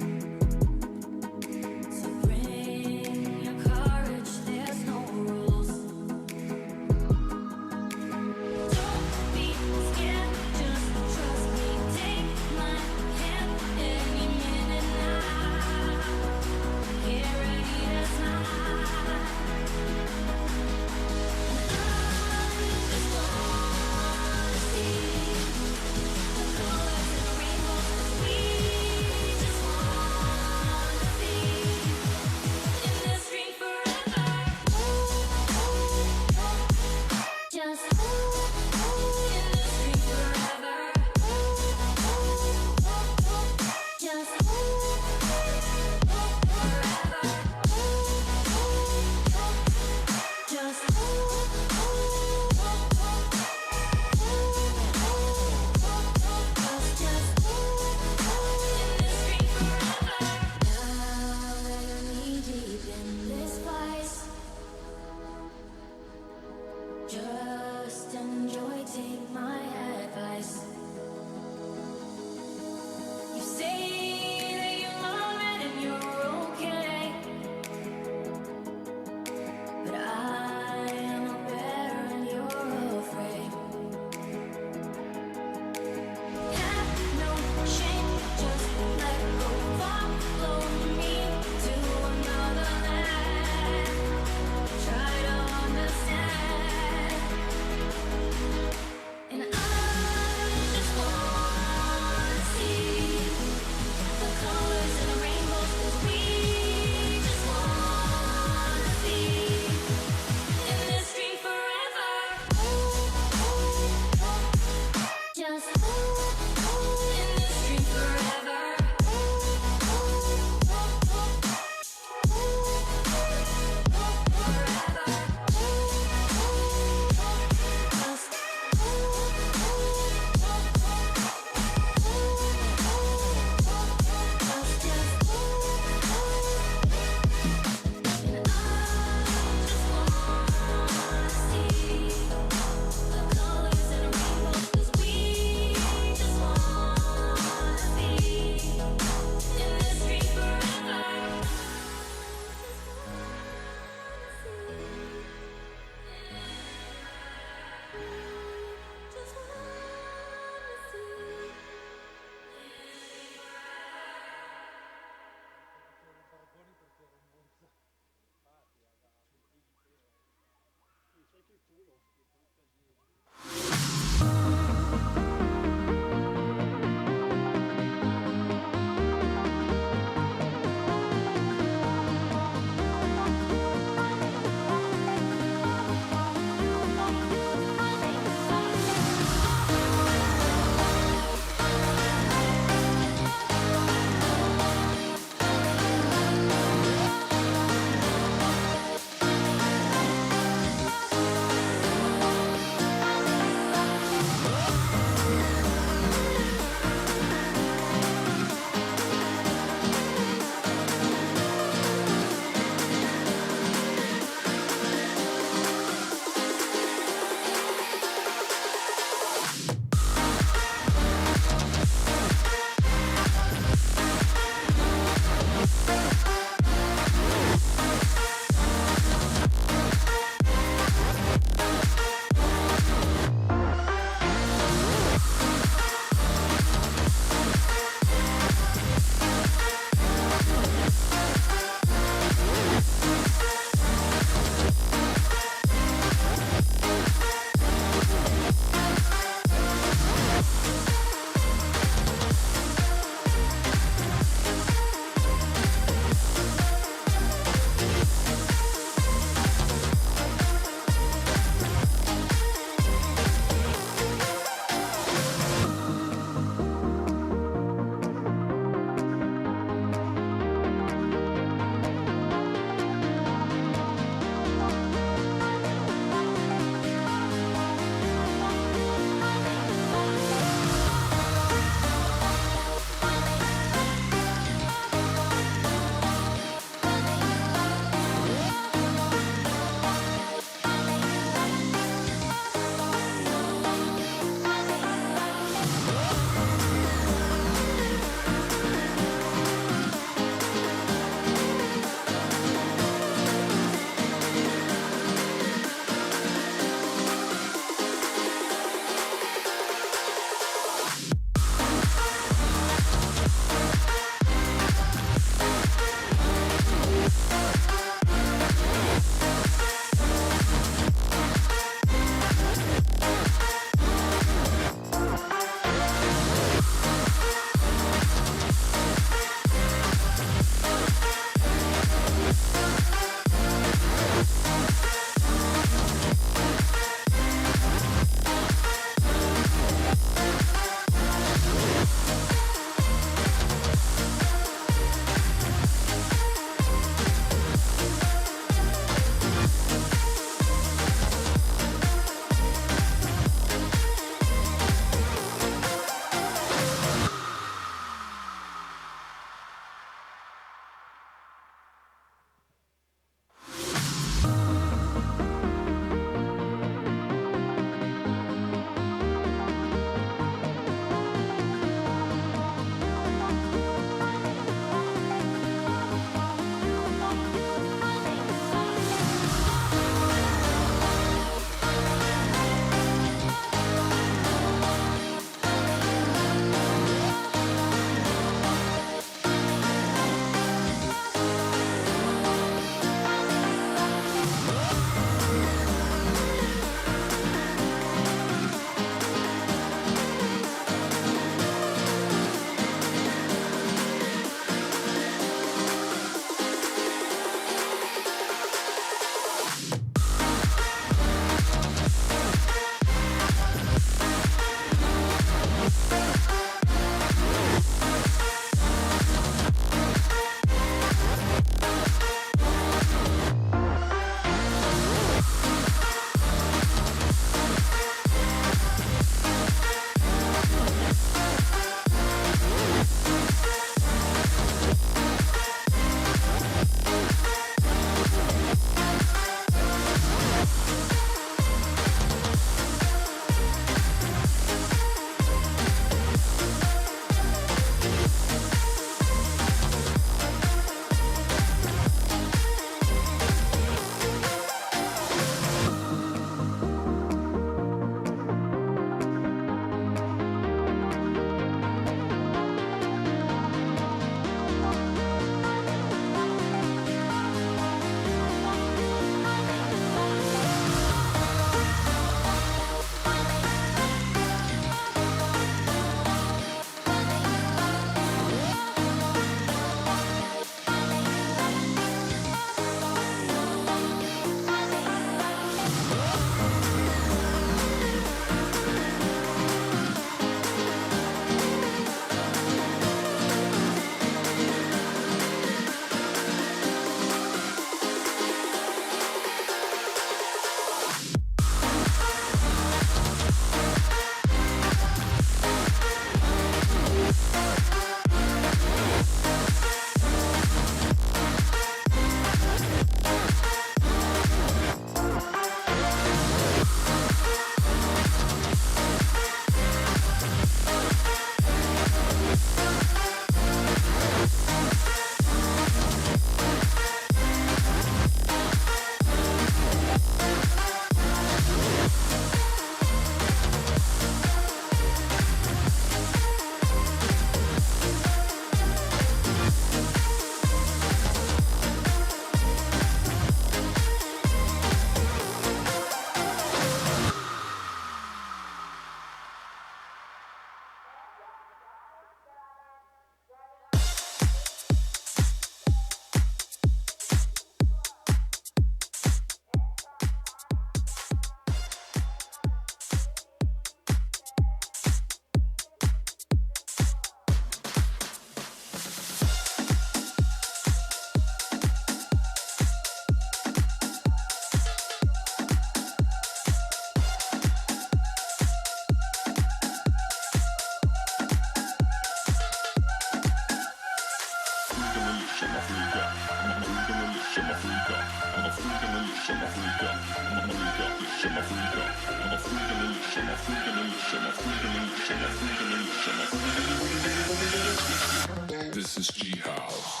This is G House.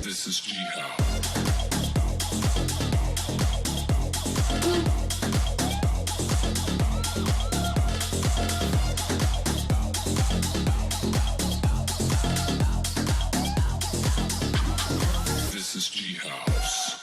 This is G House. This is G House. This is G House.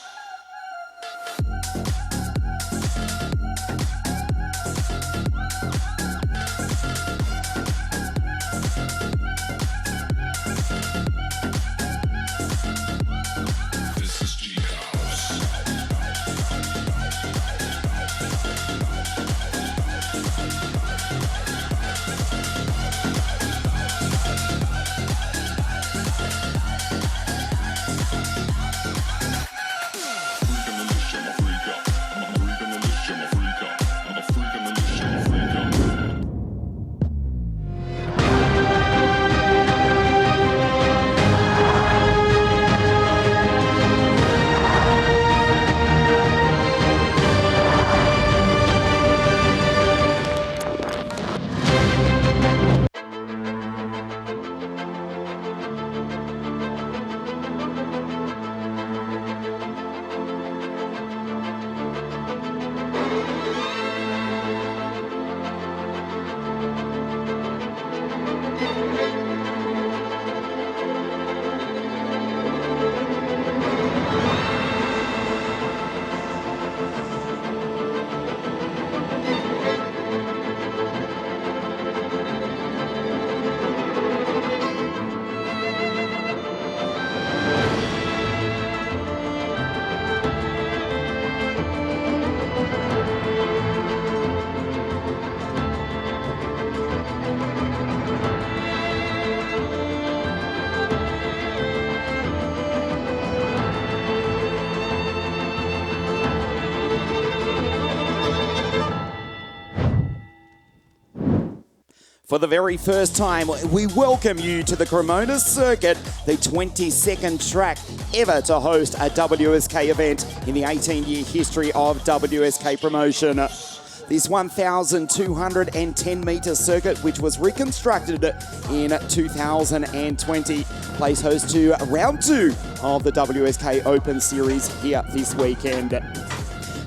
For the very first time, we welcome you to the Cremona circuit, the 22nd track ever to host a WSK event in the 18-year history of WSK promotion. This 1,210-metre circuit, which was reconstructed in 2020, plays host to round 2 of the WSK Open Series here this weekend.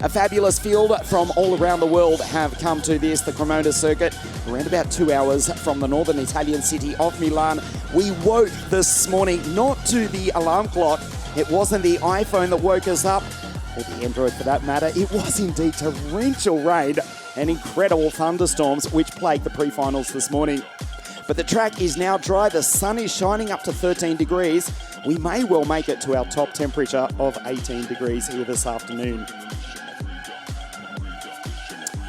A fabulous field from all around the world have come to the Cremona circuit, around about 2 hours from the northern Italian city of Milan. We woke this morning not to the alarm clock. It wasn't the iPhone that woke us up, or the Android for that matter. It was indeed torrential rain and incredible thunderstorms which plagued the pre-finals this morning. But the track is now dry. The sun is shining up to 13 degrees. We may well make it to our top temperature of 18 degrees here this afternoon.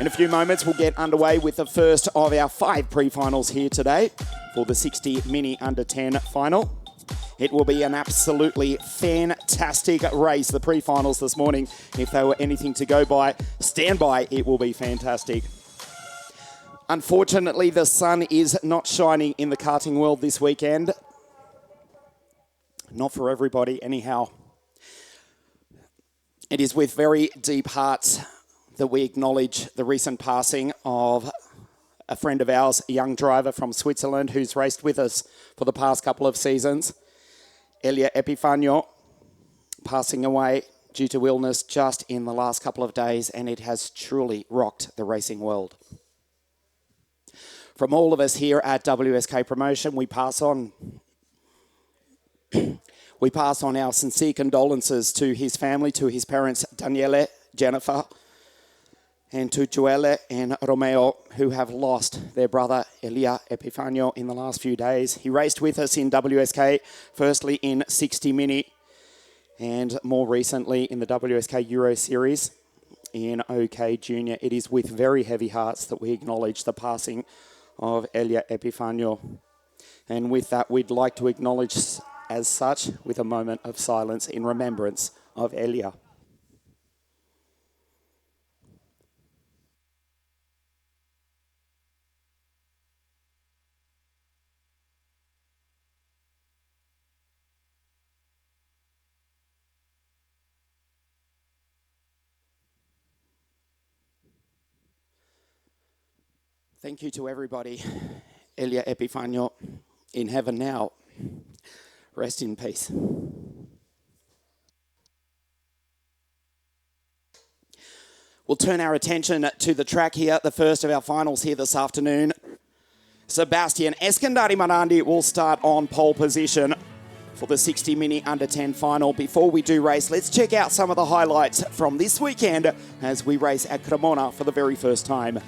In a few moments, we'll get underway with the first of our 5 pre-finals here today for the 60 Mini Under 10 final. It will be an absolutely fantastic race, the pre-finals this morning. If they were anything to go by, stand by, it will be fantastic. Unfortunately, the sun is not shining in the karting world this weekend. Not for everybody, anyhow. It is with very deep hearts that we acknowledge the recent passing of a friend of ours, a young driver from Switzerland who's raced with us for the past couple of seasons, Elia Epifanio, passing away due to illness just in the last couple of days, and it has truly rocked the racing world. From all of us here at WSK Promotion, we pass on our sincere condolences to his family, to his parents, Daniele, Jennifer, and to Joelle and Romeo, who have lost their brother Elia Epifanio in the last few days. He raced with us in WSK, firstly in 60 Mini, and more recently in the WSK Euro Series in OK Junior. It is with very heavy hearts that we acknowledge the passing of Elia Epifanio. And with that, we'd like to acknowledge as such with a moment of silence in remembrance of Elia. Thank you to everybody. Elia Epifanio in heaven now. Rest in peace. We'll turn our attention to the track here, the first of our finals here this afternoon. Sebastian Eskandari-Marandi will start on pole position for the 60 Mini Under 10 final. Before we do race, let's check out some of the highlights from this weekend as we race at Cremona for the very first time.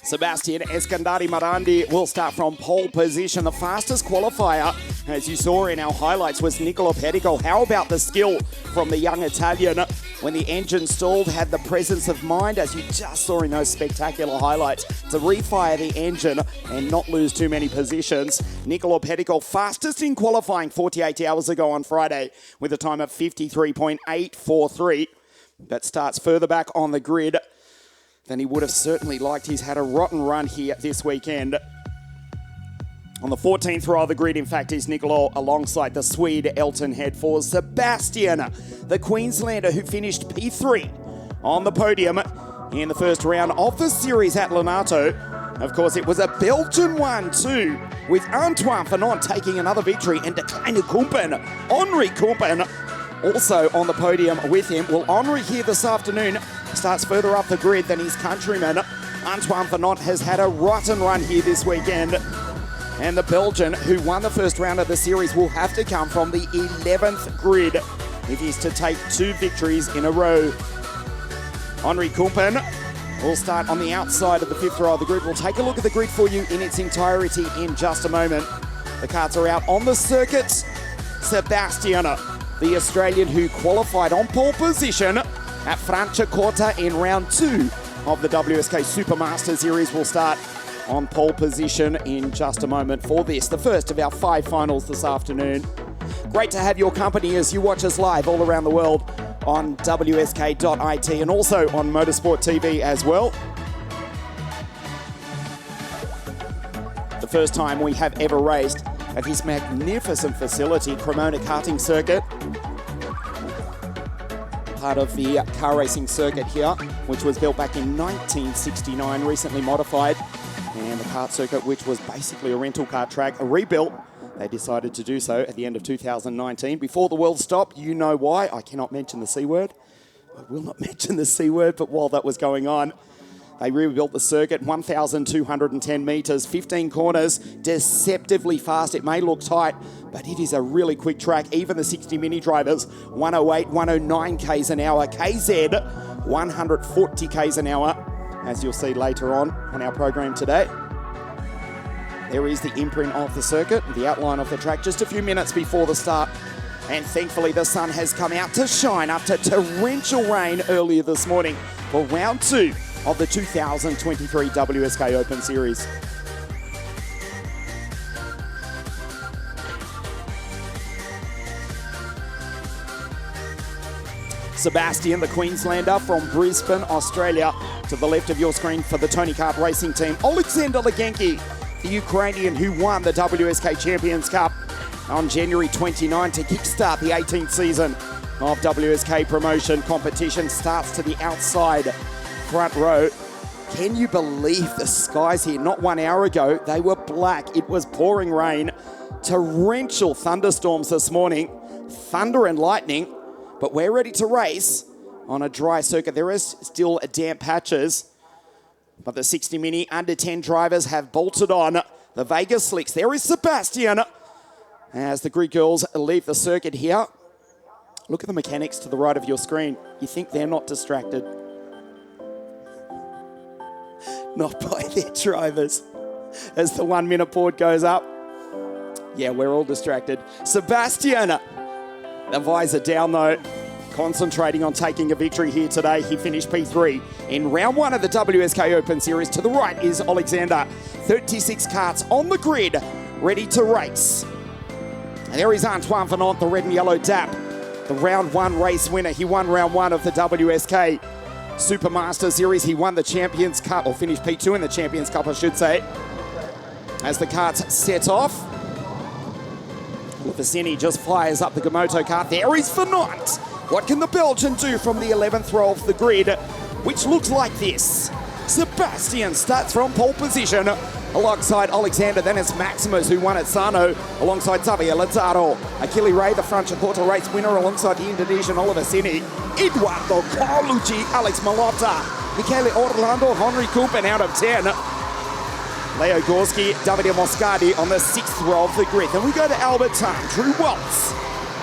Sebastian Eskandari-Marandi will start from pole position. The fastest qualifier, as you saw in our highlights, was Nicolo Pettico. How about the skill from the young Italian? When the engine stalled, had the presence of mind, as you just saw in those spectacular highlights, to refire the engine and not lose too many positions. Nicolo Pettico, fastest in qualifying 48 hours ago on Friday, with a time of 53.843. That starts further back on the grid than he would have certainly liked. He's had a rotten run here this weekend. On the 14th row of the grid, in fact, is Nicolo alongside the Swede Elton Head for Sebastian, the Queenslander who finished P3 on the podium in the first round of the series at Lonato. Of course, it was a Belgian one too, with Antoine Fanon taking another victory and Declan Kumpen, Henri Kumpen, also on the podium with him. Well, Henri here this afternoon starts further up the grid than his countryman. Antoine Fanon has had a rotten run here this weekend. And the Belgian, who won the first round of the series, will have to come from the 11th grid if he's to take 2 victories in a row. Henri Kumpen will start on the outside of the 5th row of the grid. We'll take a look at the grid for you in its entirety in just a moment. The carts are out on the circuit. Sebastian, the Australian who qualified on pole position at Franciacorta in round 2 of the WSK Supermaster Series, will start on pole position in just a moment for this, the first of our 5 finals this afternoon. Great to have your company as you watch us live all around the world on WSK.it and also on Motorsport TV as well. The first time we have ever raced at this magnificent facility, Cremona karting circuit. Part of the car racing circuit here, which was built back in 1969, recently modified. And the kart circuit, which was basically a rental kart track, a rebuilt. They decided to do so at the end of 2019. Before the world stopped, you know why. I cannot mention the C word. I will not mention the C word, but while that was going on, they rebuilt the circuit, 1,210 metres, 15 corners, deceptively fast. It may look tight, but it is a really quick track. Even the 60 Mini drivers, 108, 109 k's an hour. KZ, 140 k's an hour, as you'll see later on our program today. There is the imprint of the circuit, the outline of the track, just a few minutes before the start. And thankfully the sun has come out to shine after torrential rain earlier this morning for round 2 of the 2023 WSK Open Series. Sebastian, the Queenslander from Brisbane, Australia, to the left of your screen for the Tony Kart Racing Team. Alexander Legenki the Ukrainian who won the WSK Champions Cup on January 29 to kickstart the 18th season of WSK promotion competition, starts to the outside front row. Can you believe the skies here? Not 1 hour ago, they were black. It was pouring rain, torrential thunderstorms this morning, thunder and lightning, but we're ready to race on a dry circuit. There is still damp patches, but the 60 Mini under 10 drivers have bolted on the Vegas slicks. There is Sebastian as the Greek girls leave the circuit here. Look at the mechanics to the right of your screen. You think they're not distracted? Not by their drivers. As the 1 minute board goes up. Yeah, we're all distracted. Sebastian, the visor down though, concentrating on taking a victory here today. He finished P3 in round 1 of the WSK Open Series. To the right is Alexander. 36 karts on the grid, ready to race. And there is Antoine Venant, the red and yellow DAP, the round 1 race winner. He won round 1 of the WSK Supermaster Series. He won the Champions Cup, or finished P2 in the Champions Cup, I should say. As the karts set off, Vicini just fires up the Gamoto kart. There is Venant. What can the Belgian do from the 11th row of the grid, which looks like this? Sebastian starts from pole position alongside Alexander. Then it's Maximus who won at Sano alongside Xavier Lazaro. Achille Ray, the Franciacorta race winner, alongside the Indonesian Oliver Sini. Eduardo Carlucci, Alex Malotta, Michele Orlando, Henry Cooper out of 10. Leo Gorski, Davide Moscardi on the 6th row of the grid. Then we go to Alberton, Drew Waltz,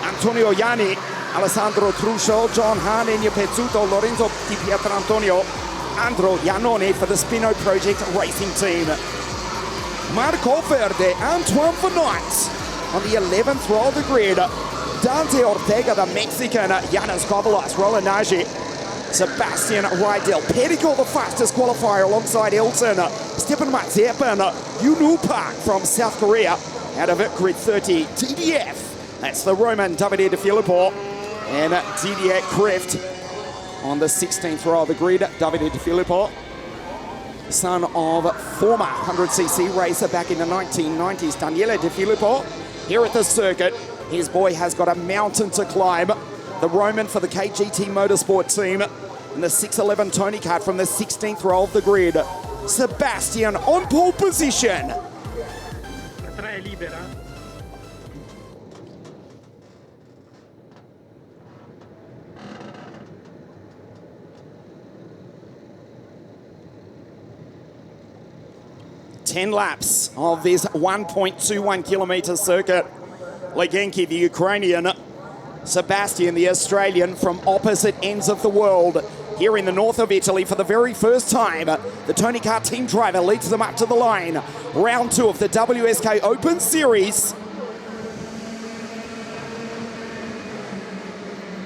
Antonio Ianni, Alessandro Truscio, John Hahn, Enya Pezzuto, Lorenzo Di Pietrantonio, Andro Iannone for the Spino Project Racing Team. Marco Verde, Antoine Venant on the 11th row of the grid. Dante Ortega, the Mexican, Yanis Kovalas, Roland Nagy, Sebastian Rydell, Petticoat, the fastest qualifier alongside Elton, Stepan Mazepin, Yunu Park from South Korea out of grid 30, TDF. That's the Roman Davide De Filippo and Didier Kreft on the 16th row of the grid. Davide De Filippo, son of former 100cc racer back in the 1990s, Daniele De Filippo, here at the circuit. His boy has got a mountain to climb. The Roman for the KGT Motorsport team and the 611 Tony kart from the 16th row of the grid. Sebastian on pole position. 10 laps of this 1.21 kilometre circuit. Legenki, the Ukrainian, Sebastian, the Australian, from opposite ends of the world. Here in the north of Italy for the very first time, the Tony Kart team driver leads them up to the line. Round 2 of the WSK Open Series.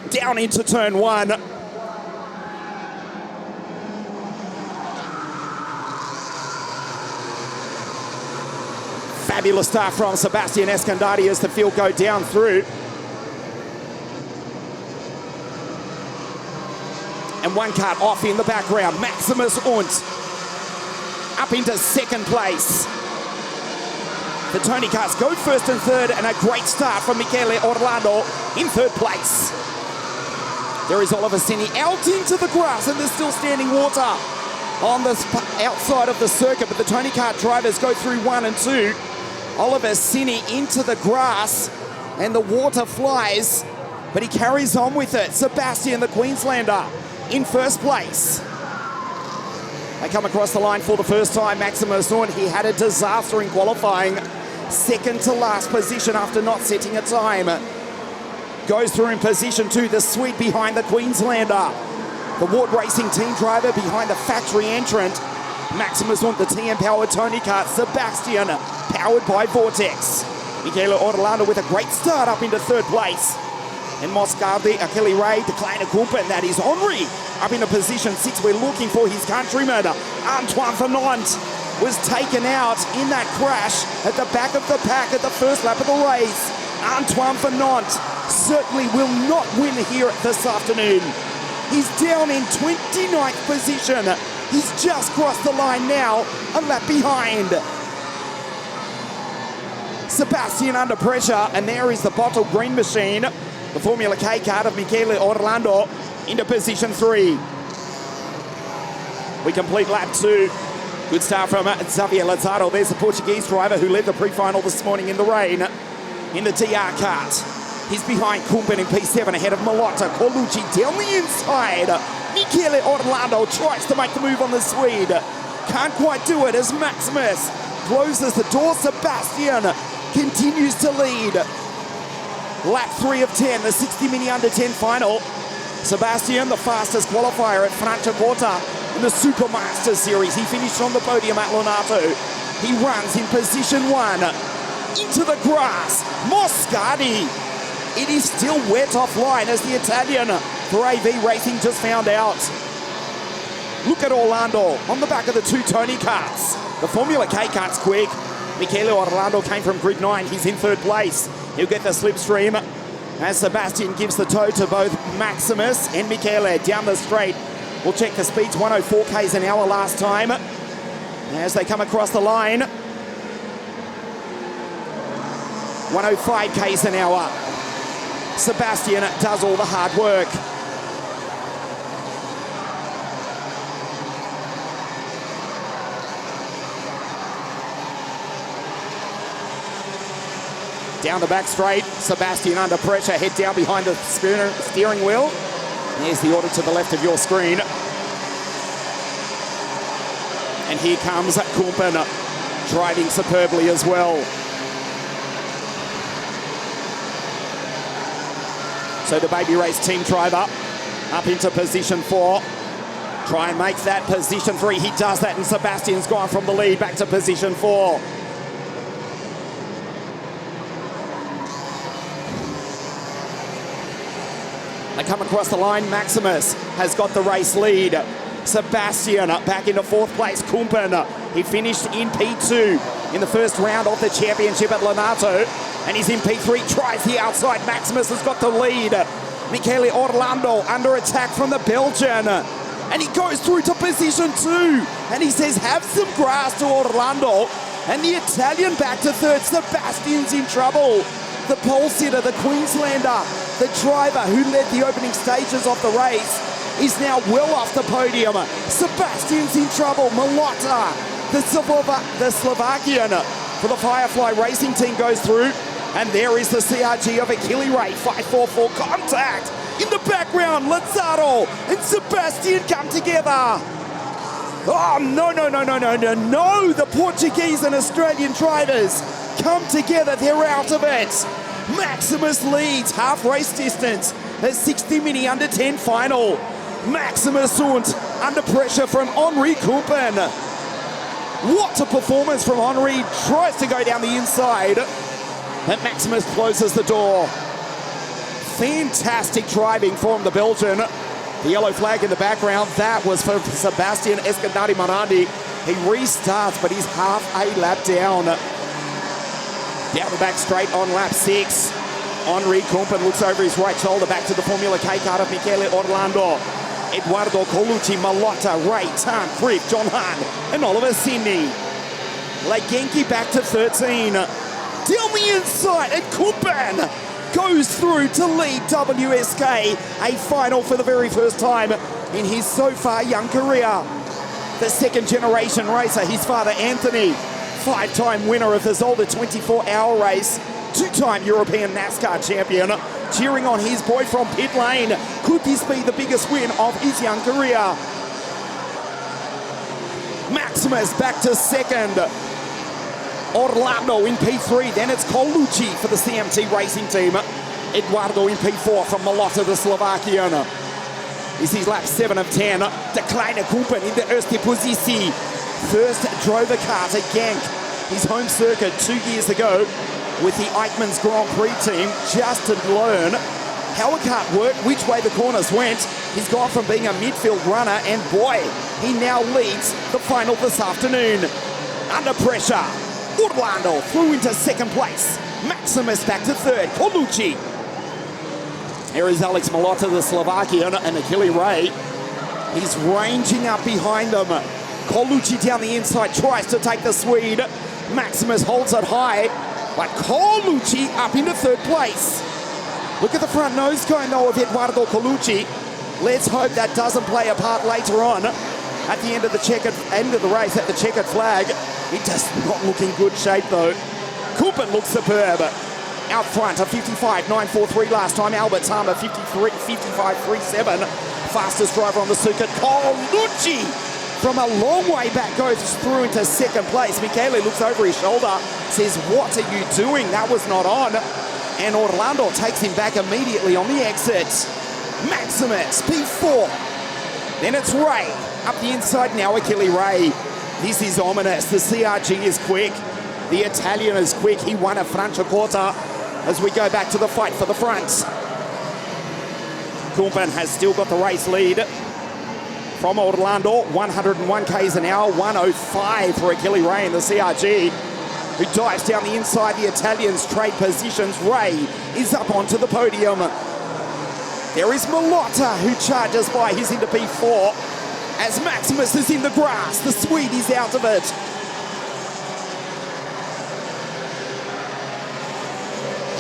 Down into turn 1. Fabulous start from Sebastian Escandati as the field go down through. And one kart off in the background. Maximus Unt up into second place. The Tony karts go first and third, and a great start from Michele Orlando in third place. There is Oliver Sini out into the grass, and there's still standing water on the outside of the circuit, but the Tony kart drivers go through 1 and 2. Oliver Sini into the grass, and the water flies, but he carries on with it. Sebastian, the Queenslander, in first place. They come across the line for the first time. Maximus Unt, he had a disaster in qualifying. Second to last position after not setting a time. Goes through in position 2, the Swede behind the Queenslander. The Ward Racing team driver behind the factory entrant. Maximus Unt, the TM-powered Tony kart. Sebastian, powered by Vortex. Michele Orlando with a great start up into third place. And Moscardi, Achille Ray, the Kleine Kumpen, that is Henry up into position 6. We're looking for his countryman. Antoine Venant was taken out in that crash at the back of the pack at the first lap of the race. Antoine Venant certainly will not win here this afternoon. He's down in 29th position. He's just crossed the line now, a lap behind. Sebastian under pressure, and there is the bottle green machine. The Formula K card of Michele Orlando into position 3. We complete lap 2. Good start from Xavier Lazaro. There's the Portuguese driver who led the pre-final this morning in the rain in the DR kart. He's behind Kumpen in P7 ahead of Malotta. Colucci down the inside. Michele Orlando tries to make the move on the Swede. Can't quite do it as Maximus closes the door. Sebastian continues to lead. Lap 3 of 10, the 60 Mini Under 10 final. Sebastian, the fastest qualifier at Franciacorta in the Supermaster Series. He finished on the podium at Lonato. He runs in position 1. Into the grass. Moscardi. It is still wet offline as the Italian for AV Racing just found out. Look at Orlando on the back of the 2 Tony karts. The Formula K kart's quick. Michele Orlando came from grid 9. He's in 3rd place. He'll get the slipstream as Sebastian gives the tow to both Maximus and Michele down the straight. We'll check the speeds, 104 k's an hour last time. As they come across the line, 105 k's an hour. Sebastian does all the hard work. Down the back straight, Sebastian under pressure, head down behind the steering wheel. There's the order to the left of your screen. And here comes Kumpen driving superbly as well. So the Baby Race team driver up into position 4. Try and make that position 3. He does that, and Sebastian's gone from the lead back to position 4. They come across the line. Maximus has got the race lead. Sebastian back into 4th place. Kumpen, he finished in P2 in the first round of the championship at Lonato. And he's in P3, tries the outside. Maximus has got the lead. Michele Orlando under attack from the Belgian. And he goes through to position 2. And he says, have some grass to Orlando. And the Italian back to 3rd. Sebastian's in trouble. The pole sitter, the Queenslander, the driver who led the opening stages of the race, is now well off the podium. Sebastian's in trouble. Malotta, the Slovakian for the Firefly Racing team, goes through. And there is the CRG of Achille Ray, 544 contact. In the background, Lazaro and Sebastian come together. Oh, no. The Portuguese and Australian drivers come together. They're out of it. Maximus leads half race distance. The 60 Mini Under 10 final. Maximus under pressure from Henri Kumpen. What a performance from Henri. Tries to go down the inside. And Maximus closes the door. Fantastic driving from the Belgian. The yellow flag in the background, that was for Sebastian Escandari Morandi. He restarts, but he's half a lap down. Down the back straight on lap 6. Henri Kumpen looks over his right shoulder back to the Formula K card of Michele Orlando. Eduardo Colucci, Malotta, Ray, Tan, Fripp, John Hahn, and Oliver Sidney. Legenki back to 13. Down the inside, and Kumpen goes through to lead WSK, a final for the very first time in his so far young career. The 2nd generation racer, his father Anthony, 5-time winner of the Zolder 24-hour race, 2-time European NASCAR champion, cheering on his boy from pit lane. Could this be the biggest win of his young career? Maximus back to 2nd. Orlando in P3, then it's Colucci for the CMT Racing team. Eduardo in P4 from Malotta, the Slovakian. This is lap 7 of 10. De Kleine Kumpen in the erste Position. First drove a car to Genk, his home circuit 2 years ago with the Eichmann's Grand Prix team, just to learn how a kart worked, which way the corners went. He's gone from being a midfield runner, and boy, he now leads the final this afternoon. Under pressure, Orlando flew into 2nd place. Maximus back to 3rd. Colucci. Here is Alex Malotta, the Slovakian, and Achille Ray. He's ranging up behind them. Colucci down the inside, tries to take the Swede. Maximus holds it high. But Colucci up into third place. Look at the front nose going though of Eduardo Colucci. Let's hope that doesn't play a part later on at the end of the race at the checkered flag. It does not look in good shape though. Kumpen looks superb. Out front, a 55.943 last time. Albert Tama, 55.37. Fastest driver on the circuit. Colucci from a long way back goes through into second place. Michele looks over his shoulder, says, "What are you doing? That was not on." And Orlando takes him back immediately on the exit. Maximus, P4. Then it's Ray. Up the inside now, Achille Ray. This is ominous. The CRG is quick. The Italian is quick. He won a Franciacorta as we go back to the fight for the front. Kumpen has still got the race lead from Orlando. 101 k's an hour, 105 for Achille Ray in the CRG, who dives down the inside. The Italians trade positions. Ray is up onto the podium. There is Malotta, who charges by. He's into P4 as Maximus is in the grass. The Swede is out of it.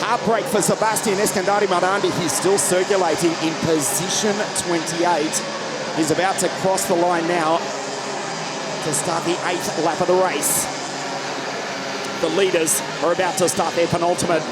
Heartbreak for Sebastian Escandari Marandi. He's still circulating in position 28. He's about to cross the line now to start the 8th lap of the race. The leaders are about to start their penultimate.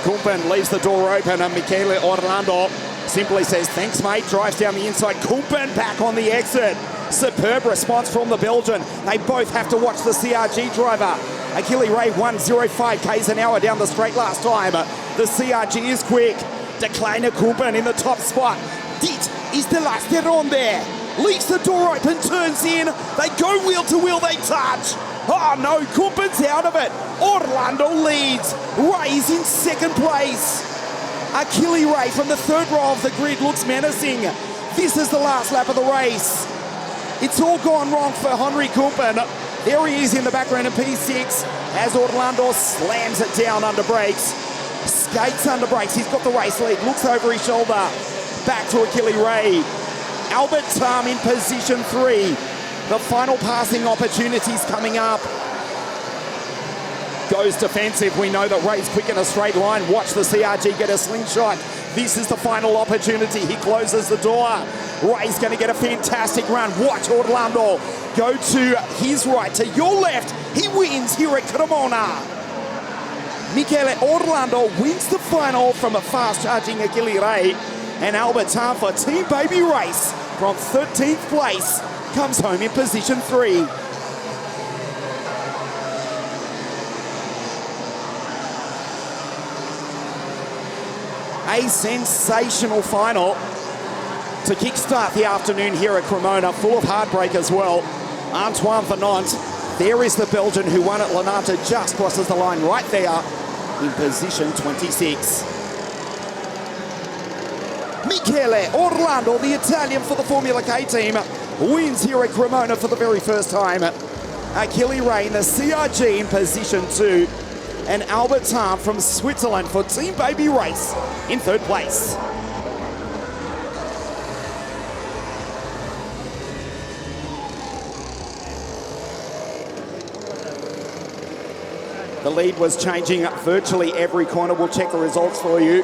Kumpen leaves the door open and Michele Orlando simply says, "Thanks, mate." Drives down the inside. Kumpen back on the exit. Superb response from the Belgian. They both have to watch the CRG driver. Achille Ray 105 k's an hour down the straight last time. The CRG is quick. De Kleine Kumpen in the top spot. Dit is the last there. Leaves the door open, turns in. They go wheel to wheel, they touch. Oh no, Kumpen's out of it. Orlando leads. Ray's in second place. Achille Ray from the third row of the grid looks menacing. This is the last lap of the race. It's all gone wrong for Henri Kumpen. There he is in the background in P6 as Orlando slams it down under brakes. Skates under brakes. He's got the race lead. Looks over his shoulder. Back to Achille Ray. Albert Tam in position 3. The final passing opportunities coming up. Goes defensive. We know that Ray's quick in a straight line. Watch the CRG get a slingshot. This is the final opportunity. He closes the door. Ray's going to get a fantastic run. Watch Orlando go to his right, to your left. He wins here at Cremona. Michele Orlando wins the final from a fast-charging Achille Ray. And Albert Tam for Team Baby Race from 13th place comes home in position 3. A sensational final to kickstart the afternoon here at Cremona, full of heartbreak as well. Antoine Venant, there is the Belgian who won at Lanata, just crosses the line right there in position 26. Michele Orlando, the Italian for the Formula K team, wins here at Cremona for the very first time. Achille Ray in the CRG in position 2. And Albert Tam from Switzerland for Team Baby Race in third place. The lead was changing virtually every corner. We'll check the results for you.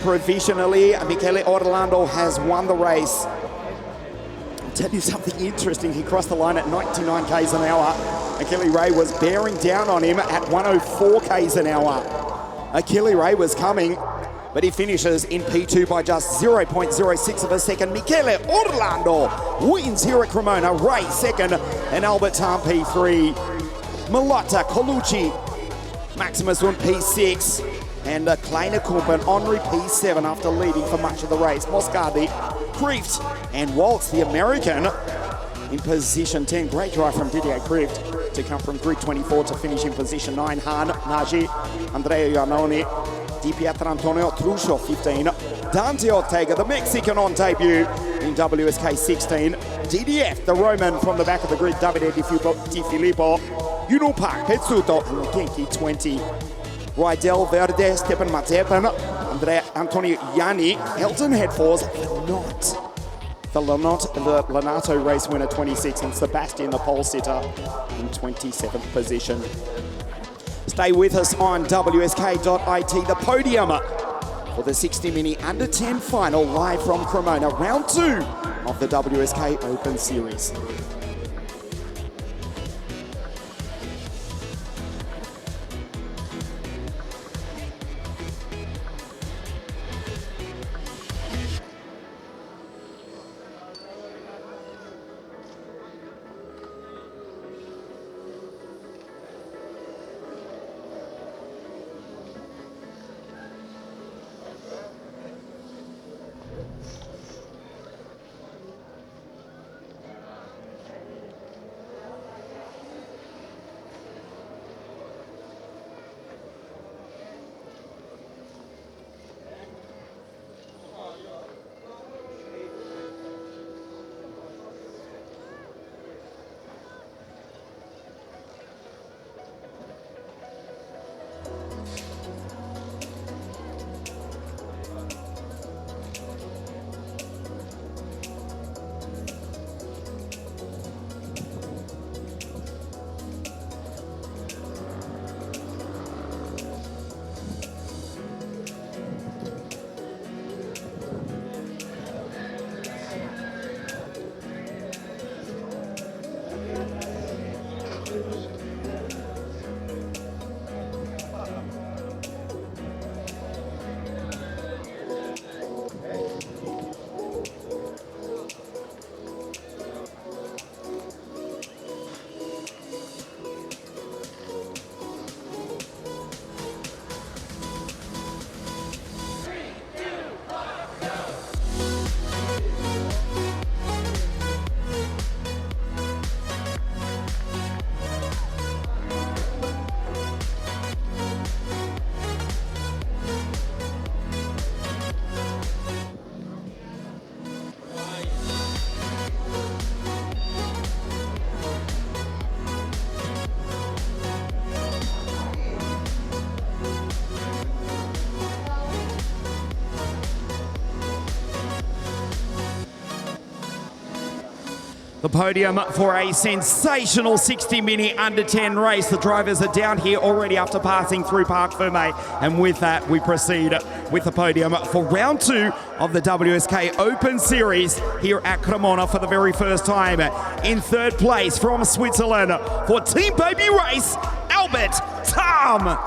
Provisionally, Michele Orlando has won the race. I'll tell you something interesting. He crossed the line at 99 k's an hour. Achille Ray was bearing down on him at 104 k's an hour. Achille Ray was coming, but he finishes in P2 by just 0.06 of a second. Michele Orlando wins here at Cremona. Ray second, and Albert Tam P3. Malotta, Colucci, Maximus on P6, and Kleine Kumpen, Henri P7 after leading for much of the race. Moscardi, Kreeft, and Waltz, the American, in position 10. Great drive from Didier Kreeft to come from grid 24 to finish in position 9. Han, Nagy, Andrea Iannone, Di Pietro Antonio Truscio 15. Dante Ortega, the Mexican on debut in WSK 16. DDF, the Roman from the back of the grid, Davide Di Filippo. Juno Park, Pezzuto, and the Genki 20. Rydell Verde, Stepan Matepan, Andrea Antonio Yanni, Elton Headforce, the Lanato race winner 26, and Sebastian the pole sitter in 27th position. Stay with us on WSK.IT, the podium for the 60 Mini Under 10 final, live from Cremona, round 2 of the WSK Open Series. The podium for a sensational 60 Mini Under 10 race. The drivers are down here already after passing through Parc Fermé. And with that, we proceed with the podium for round 2 of the WSK Open Series here at Cremona for the very first time. In third place from Switzerland for Team Baby Race, Albert Tam.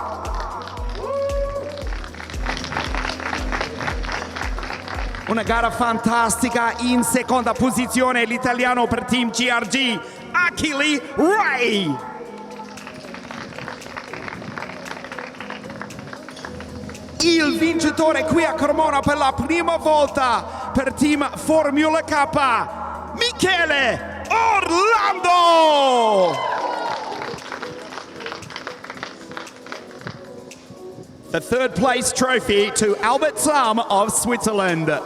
Una gara fantastica. In seconda posizione l'italiano per Team GR3, Achille Ray. Il vincitore qui a Cremona per la prima volta per Team Formula K, Michele Orlando. The third place trophy to Albert Tam of Switzerland.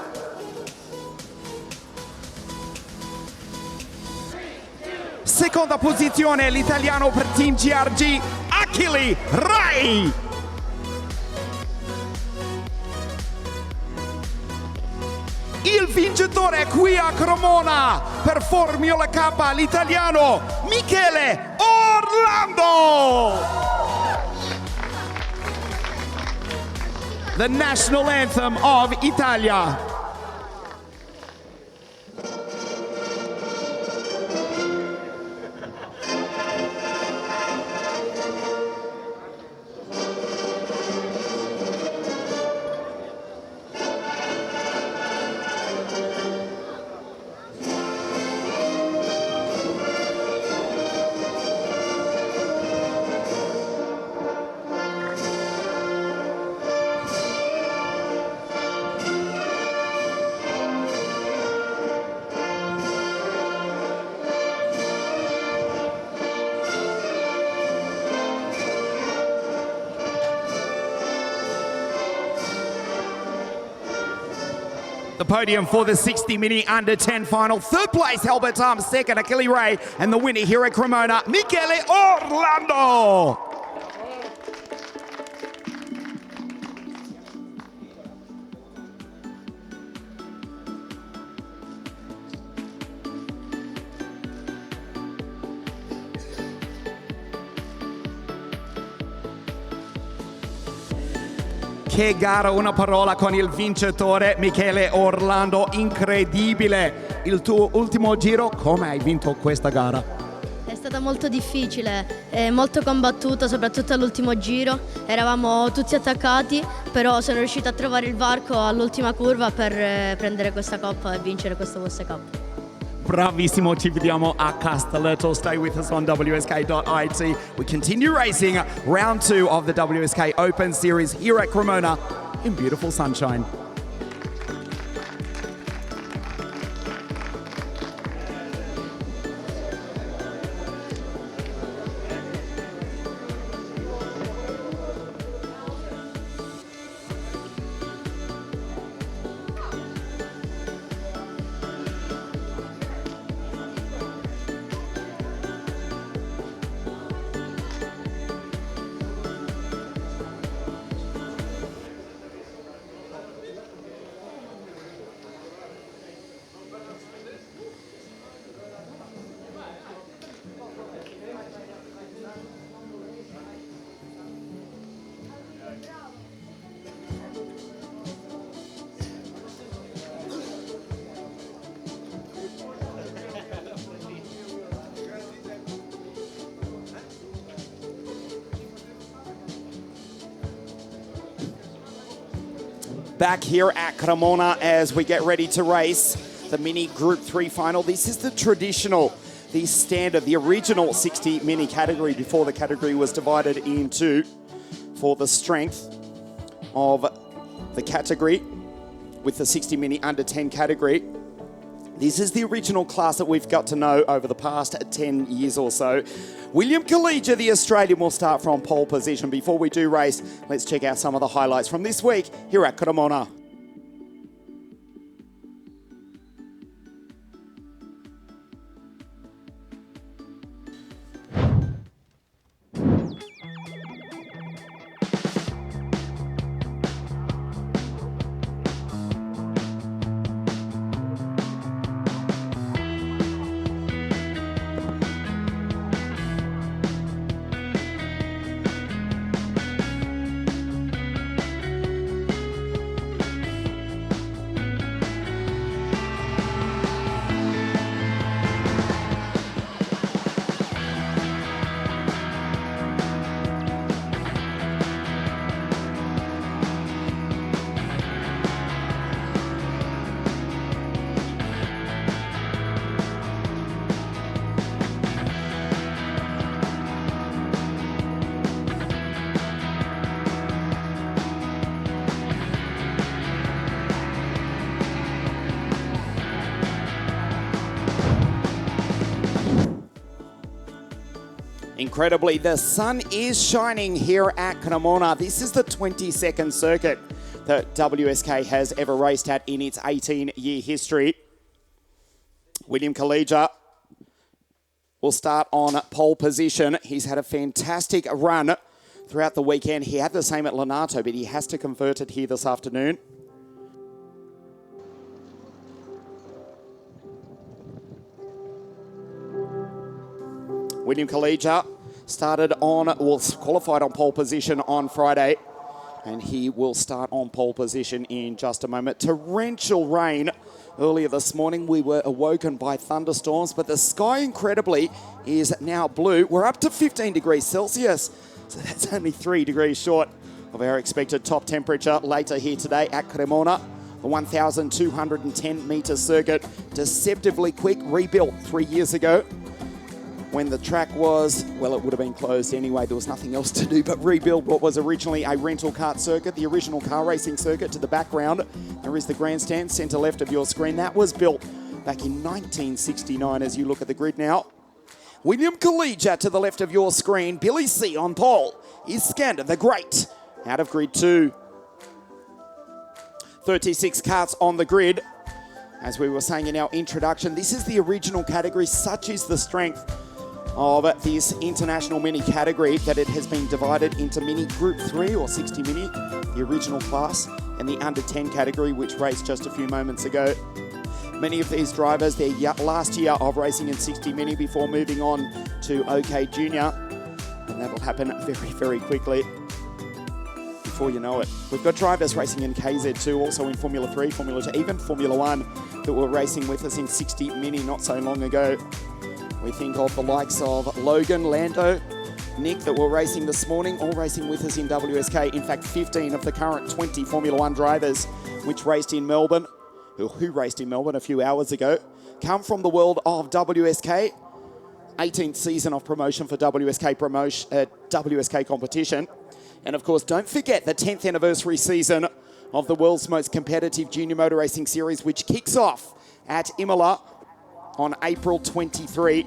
Seconda posizione l'italiano per Team GR3, Achille Ray. Il vincitore qui a Cremona per Formula K, l'italiano Michele Orlando. The national anthem of Italia. The podium for the 60 Mini Under 10 final. Third place, Albert Tam. Second, Achille Ray. And the winner here at Cremona, Michele Orlando. Che gara, una parola con il vincitore Michele Orlando, incredibile. Il tuo ultimo giro, come hai vinto questa gara? È stata molto difficile, molto combattuta, soprattutto all'ultimo giro. Eravamo tutti attaccati, però sono riuscita a trovare il varco all'ultima curva per prendere questa coppa e vincere questo World Cup. Bravissimo, ci vediamo a Castelletto. Stay with us on WSK.it. We continue racing round 2 of the WSK Open Series here at Cremona in beautiful sunshine. Back here at Cremona as we get ready to race the Mini Group 3 final. This is the traditional, the standard, the original 60 Mini category before the category was divided into for the strength of the category with the 60 Mini under 10 category. This is the original class that we've got to know over the past 10 years or so. William Kalija, the Australian, will start from pole position. Before we do race, let's check out some of the highlights from this week here at Cremona. Incredibly, the sun is shining here at Cremona. This is the 22nd circuit that WSK has ever raced at in its 18-year history. William Kalija will start on pole position. He's had a fantastic run throughout the weekend. He had the same at Lonato, but he has to convert it here this afternoon. William Kalija qualified on pole position on Friday, and he will start on pole position in just a moment. Torrential rain earlier this morning. We were awoken by thunderstorms, but the sky incredibly is now blue. We're up to 15 degrees Celsius, so that's only 3 degrees short of our expected top temperature later here today at Cremona. The 1,210 metre circuit, deceptively quick, rebuilt 3 years ago when the track was, well, it would have been closed anyway. There was nothing else to do but rebuild what was originally a rental kart circuit, the original car racing circuit. To the background, there is the grandstand, centre left of your screen. That was built back in 1969 as you look at the grid now. William Kalija to the left of your screen. Billy C on pole is Skander the Great out of grid 2. 36 karts on the grid. As we were saying in our introduction, this is the original category. Such is the strength of this international mini category that it has been divided into mini group 3 or 60 mini, the original class, and the under 10 category, which raced just a few moments ago. Many of these drivers, their last year of racing in 60 mini before moving on to OK Junior, and that'll happen very, very quickly. before you know it. We've got drivers racing in KZ2, also in Formula 3, Formula 2, even Formula 1 that were racing with us in 60 Mini not so long ago. We think of the likes of Logan, Lando, Nick that were racing this morning, all racing with us in WSK. In fact, 15 of the current 20 Formula 1 drivers which raced in Melbourne, who raced in Melbourne a few hours ago, come from the world of WSK. 18th season of promotion for WSK competition. And of course, don't forget the 10th anniversary season of the world's most competitive junior motor racing series, which kicks off at Imola on April 23.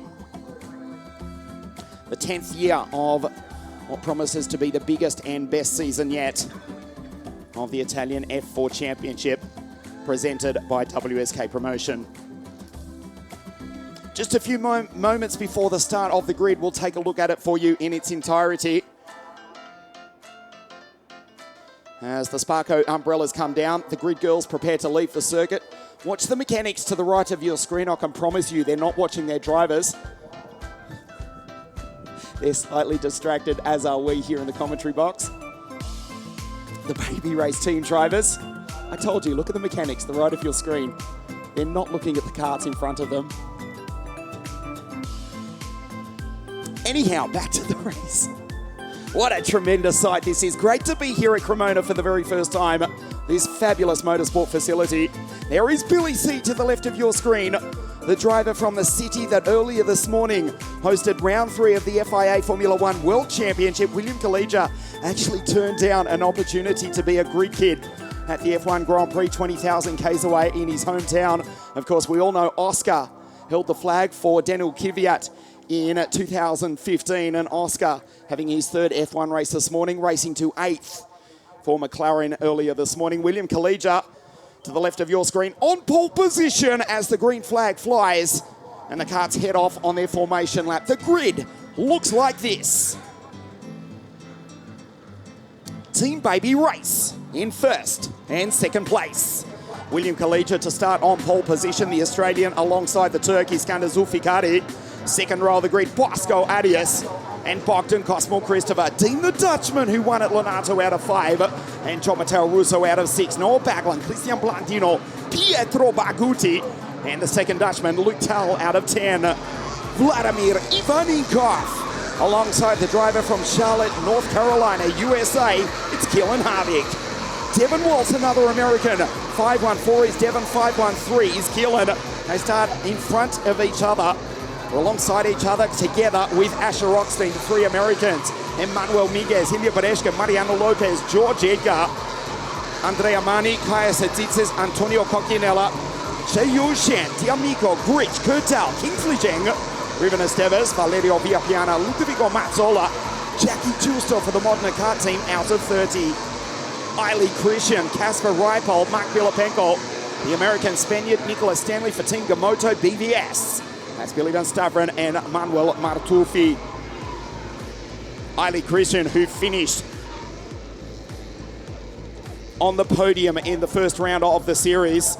The 10th year of what promises to be the biggest and best season yet of the Italian F4 Championship, presented by WSK Promotion. Just a few moments before the start of the grid, we'll take a look at it for you in its entirety. As the Sparco umbrellas come down, the grid girls prepare to leave the circuit. Watch the mechanics to the right of your screen. I can promise you they're not watching their drivers. They're slightly distracted, as are we here in the commentary box. The baby race team drivers. I told you, look at the mechanics to the right of your screen. They're not looking at the carts in front of them. Anyhow, back to the race. What a tremendous sight this is. Great to be here at Cremona for the very first time. This fabulous motorsport facility. There is Billy C to the left of your screen, the driver from the city that earlier this morning hosted round 3 of the FIA Formula 1 World Championship. William Kalija actually turned down an opportunity to be a grid kid at the F1 Grand Prix 20,000 k's away in his hometown. Of course, we all know Oscar held the flag for Daniel Kvyat in 2015, and Oscar having his third F1 race this morning, racing to 8th for McLaren earlier this morning. William Kalija to the left of your screen on pole position as the green flag flies and the karts head off on their formation lap. The grid looks like this. Team Baby Race in first and second place. William Kalija to start on pole position, the Australian alongside the Turk Iskander Zulfikari. Second row of the grid, Bosco Arias and Bogdan Cosmo Christopher. Dean the Dutchman, who won at Leonardo out of 5, and John Matteo Russo out of 6. Noah Baglan, Christian Blandino, Pietro Baguti, and the second Dutchman, Luke Tell out of 10. Vladimir Ivanikov, alongside the driver from Charlotte, North Carolina, USA, it's Keelan Harvick. Devon Waltz, another American. 514 is Devon, 513 is Keelan. They start in front of each other, or alongside each other, together with Asher Rockstein, the 3 Americans. Emmanuel Miguez, Ilya Bereshka, Mariano Lopez, George Edgar, Andrea Mani, Kaya Setitzes, Antonio Coquinella, Che Yushen, Tiamico, Grich, Kurtal, Kingsley Zheng, Ruben Esteves, Valerio Villapiana, Ludovico Mazzola, Jackie Justo for the Modena Kart team out of 30. Eiley Christian, Casper Reipol, Mark Bilapenko, the American Spaniard Nicolas Stanley for Team Gamoto BVS. That's Billy Van Staveren and Manuel Martufi. Eiley Christian, who finished on the podium in the first round of the series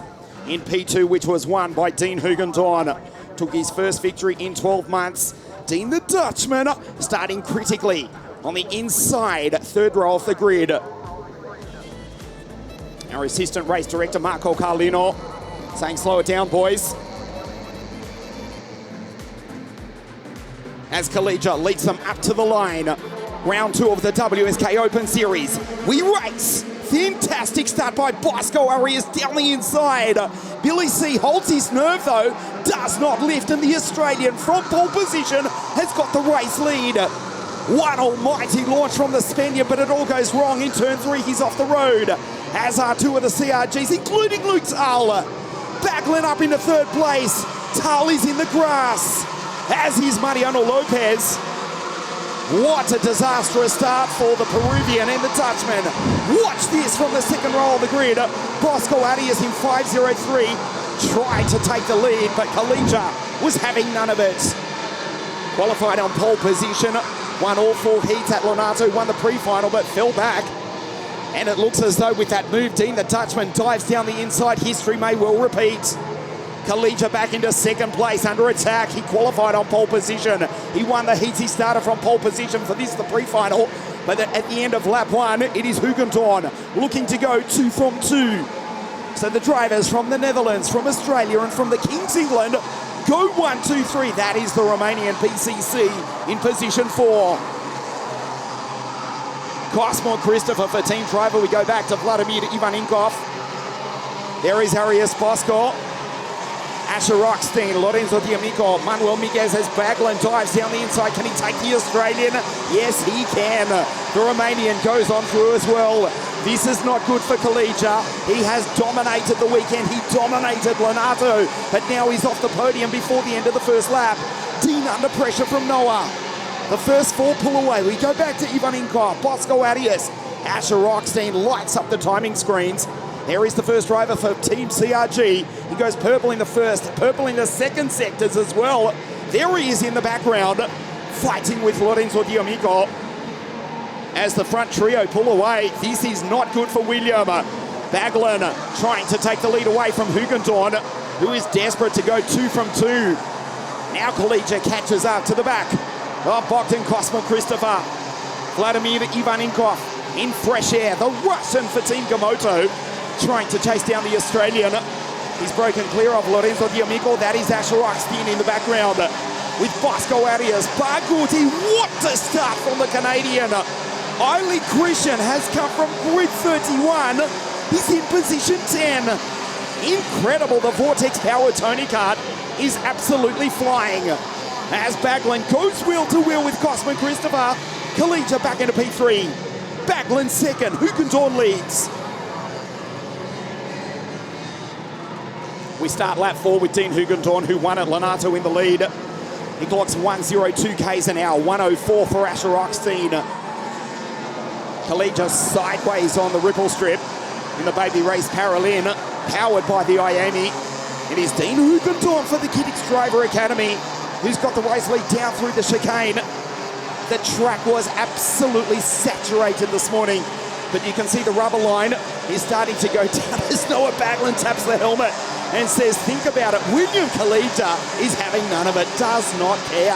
in P2, which was won by Dean Hugendorn. Took his first victory in 12 months. Dean the Dutchman starting critically on the inside third row of the grid. Our assistant race director, Marco Carlino, saying slow it down, boys. As Kalija leads them up to the line. Round 2 of the WSK Open Series. We race. Fantastic start by Bosco Arias down the inside. Billy C holds his nerve though, does not lift, and the Australian from pole position has got the race lead. One almighty launch from the Spaniard, but it all goes wrong. In turn 3, he's off the road. As are 2 of the CRGs, including Luke Tull. Backlin up into third place. Tull is in the grass, as is Mariano Lopez. What a disastrous start for the Peruvian and the Dutchman. Watch this from the second row of the grid. Bosco Arias in 5:03 tried to take the lead, but Kalija was having none of it. Qualified on pole position, won all 4 heats at Leonardo, won the pre-final, but fell back. And it looks as though with that move, Dean the Dutchman dives down the inside. History may well repeat. Kalija back into second place under attack. He qualified on pole position. He won the heats. He started from pole position for this, the pre-final. But at the end of lap 1, it is Hoogendoorn looking to go 2 from 2. So the drivers from the Netherlands, from Australia and from the Kings England go 1, 2, 3. That is the Romanian PCC in position 4. Cosmo Christopher for team driver. We go back to Vladimir Ivaninkov. There is Arias Bosco. Asher Rockstein, Lorenzo D'Amico, Manuel Miguez as Baglan dives down the inside. Can he take the Australian? Yes, he can. The Romanian goes on through as well. This is not good for Kalija. He has dominated the weekend. He dominated Lenato, but now he's off the podium before the end of the first lap. Dean under pressure from Noah. The first 4 pull away. We go back to Ivaninkov, Bosco Arias. Asher Rockstein lights up the timing screens. There is the first driver for Team CRG. He goes purple in the first, purple in the second sectors as well. There he is in the background, fighting with Lorenzo D'Amico. As the front trio pull away, this is not good for William. Baglan trying to take the lead away from Hoogendoorn, who is desperate to go 2 from 2. Now Kalija catches up to the back of Bogdan Cosmo Christopher. Vladimir Ivaninkov in fresh air. The Russian for Team Gamoto trying to chase down the Australian. He's broken clear of Lorenzo D'Amico. That is Asher Rockstein in the background with Bosco Arias. Barghouti, what a start from the Canadian. Eiley Christian has come from grid 31. He's in position 10. Incredible, the Vortex Power Tony Kart is absolutely flying. As Baglan goes wheel to wheel with Cosmo Christopher. Kalija back into P3. Baglan second, Hoogendoorn leads. We start lap 4 with Dean Hoogendoorn, who won at Lenato in the lead. He clocks 102 k's an hour, 104 for Asher Rockstein. Kalija sideways on the ripple strip in the baby race Paralyn, powered by the IAMI. It is Dean Hoogendoorn for the Kiddix Driver Academy, who's got the race lead down through the chicane. The track was absolutely saturated this morning, but you can see the rubber line is starting to go down as Noah Baglan taps the helmet and says, think about it, William Kalija is having none of it, does not care.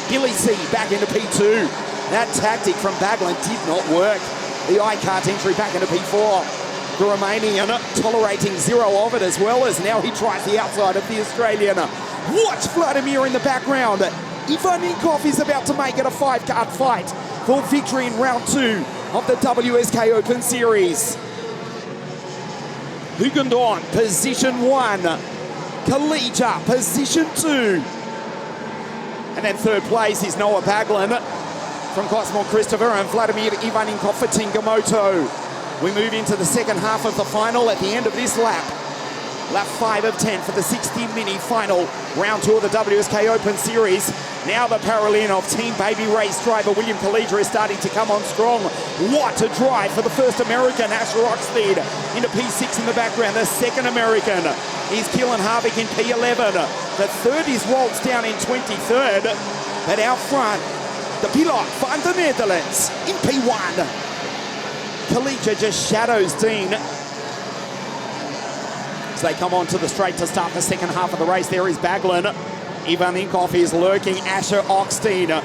Billy C back into P2. That tactic from Baglan did not work. The iCart entry back into P4. The Romanian tolerating 0 of it, as well as now he tries the outside of the Australian. Watch Vladimir in the background. Ivaninkov is about to make it a 5-card fight for victory in round 2 of the WSK Open Series. Hoogendoorn, position 1. Kalija, position 2. And then third place is Noah Baglan from Cosmo Christopher and Vladimir Ivaninkov for Team Gamoto. We move into the second half of the final at the end of this lap. Lap 5 of 10 for the 60-minute final, round 2 of the WSK Open Series. Now the Paralyn of Team Baby Race driver William Kalija is starting to come on strong. What a drive for the first American, Asher Rockstein, into P6 in the background. The second American is Keelan Harvick in P11. The third is Waltz down in 23rd. But out front, the pilot van the Netherlands in P1. Kalija just shadows Dean. As they come onto the straight to start the second half of the race, there is Baglan. Ivaninkov is lurking. Asher Rockstein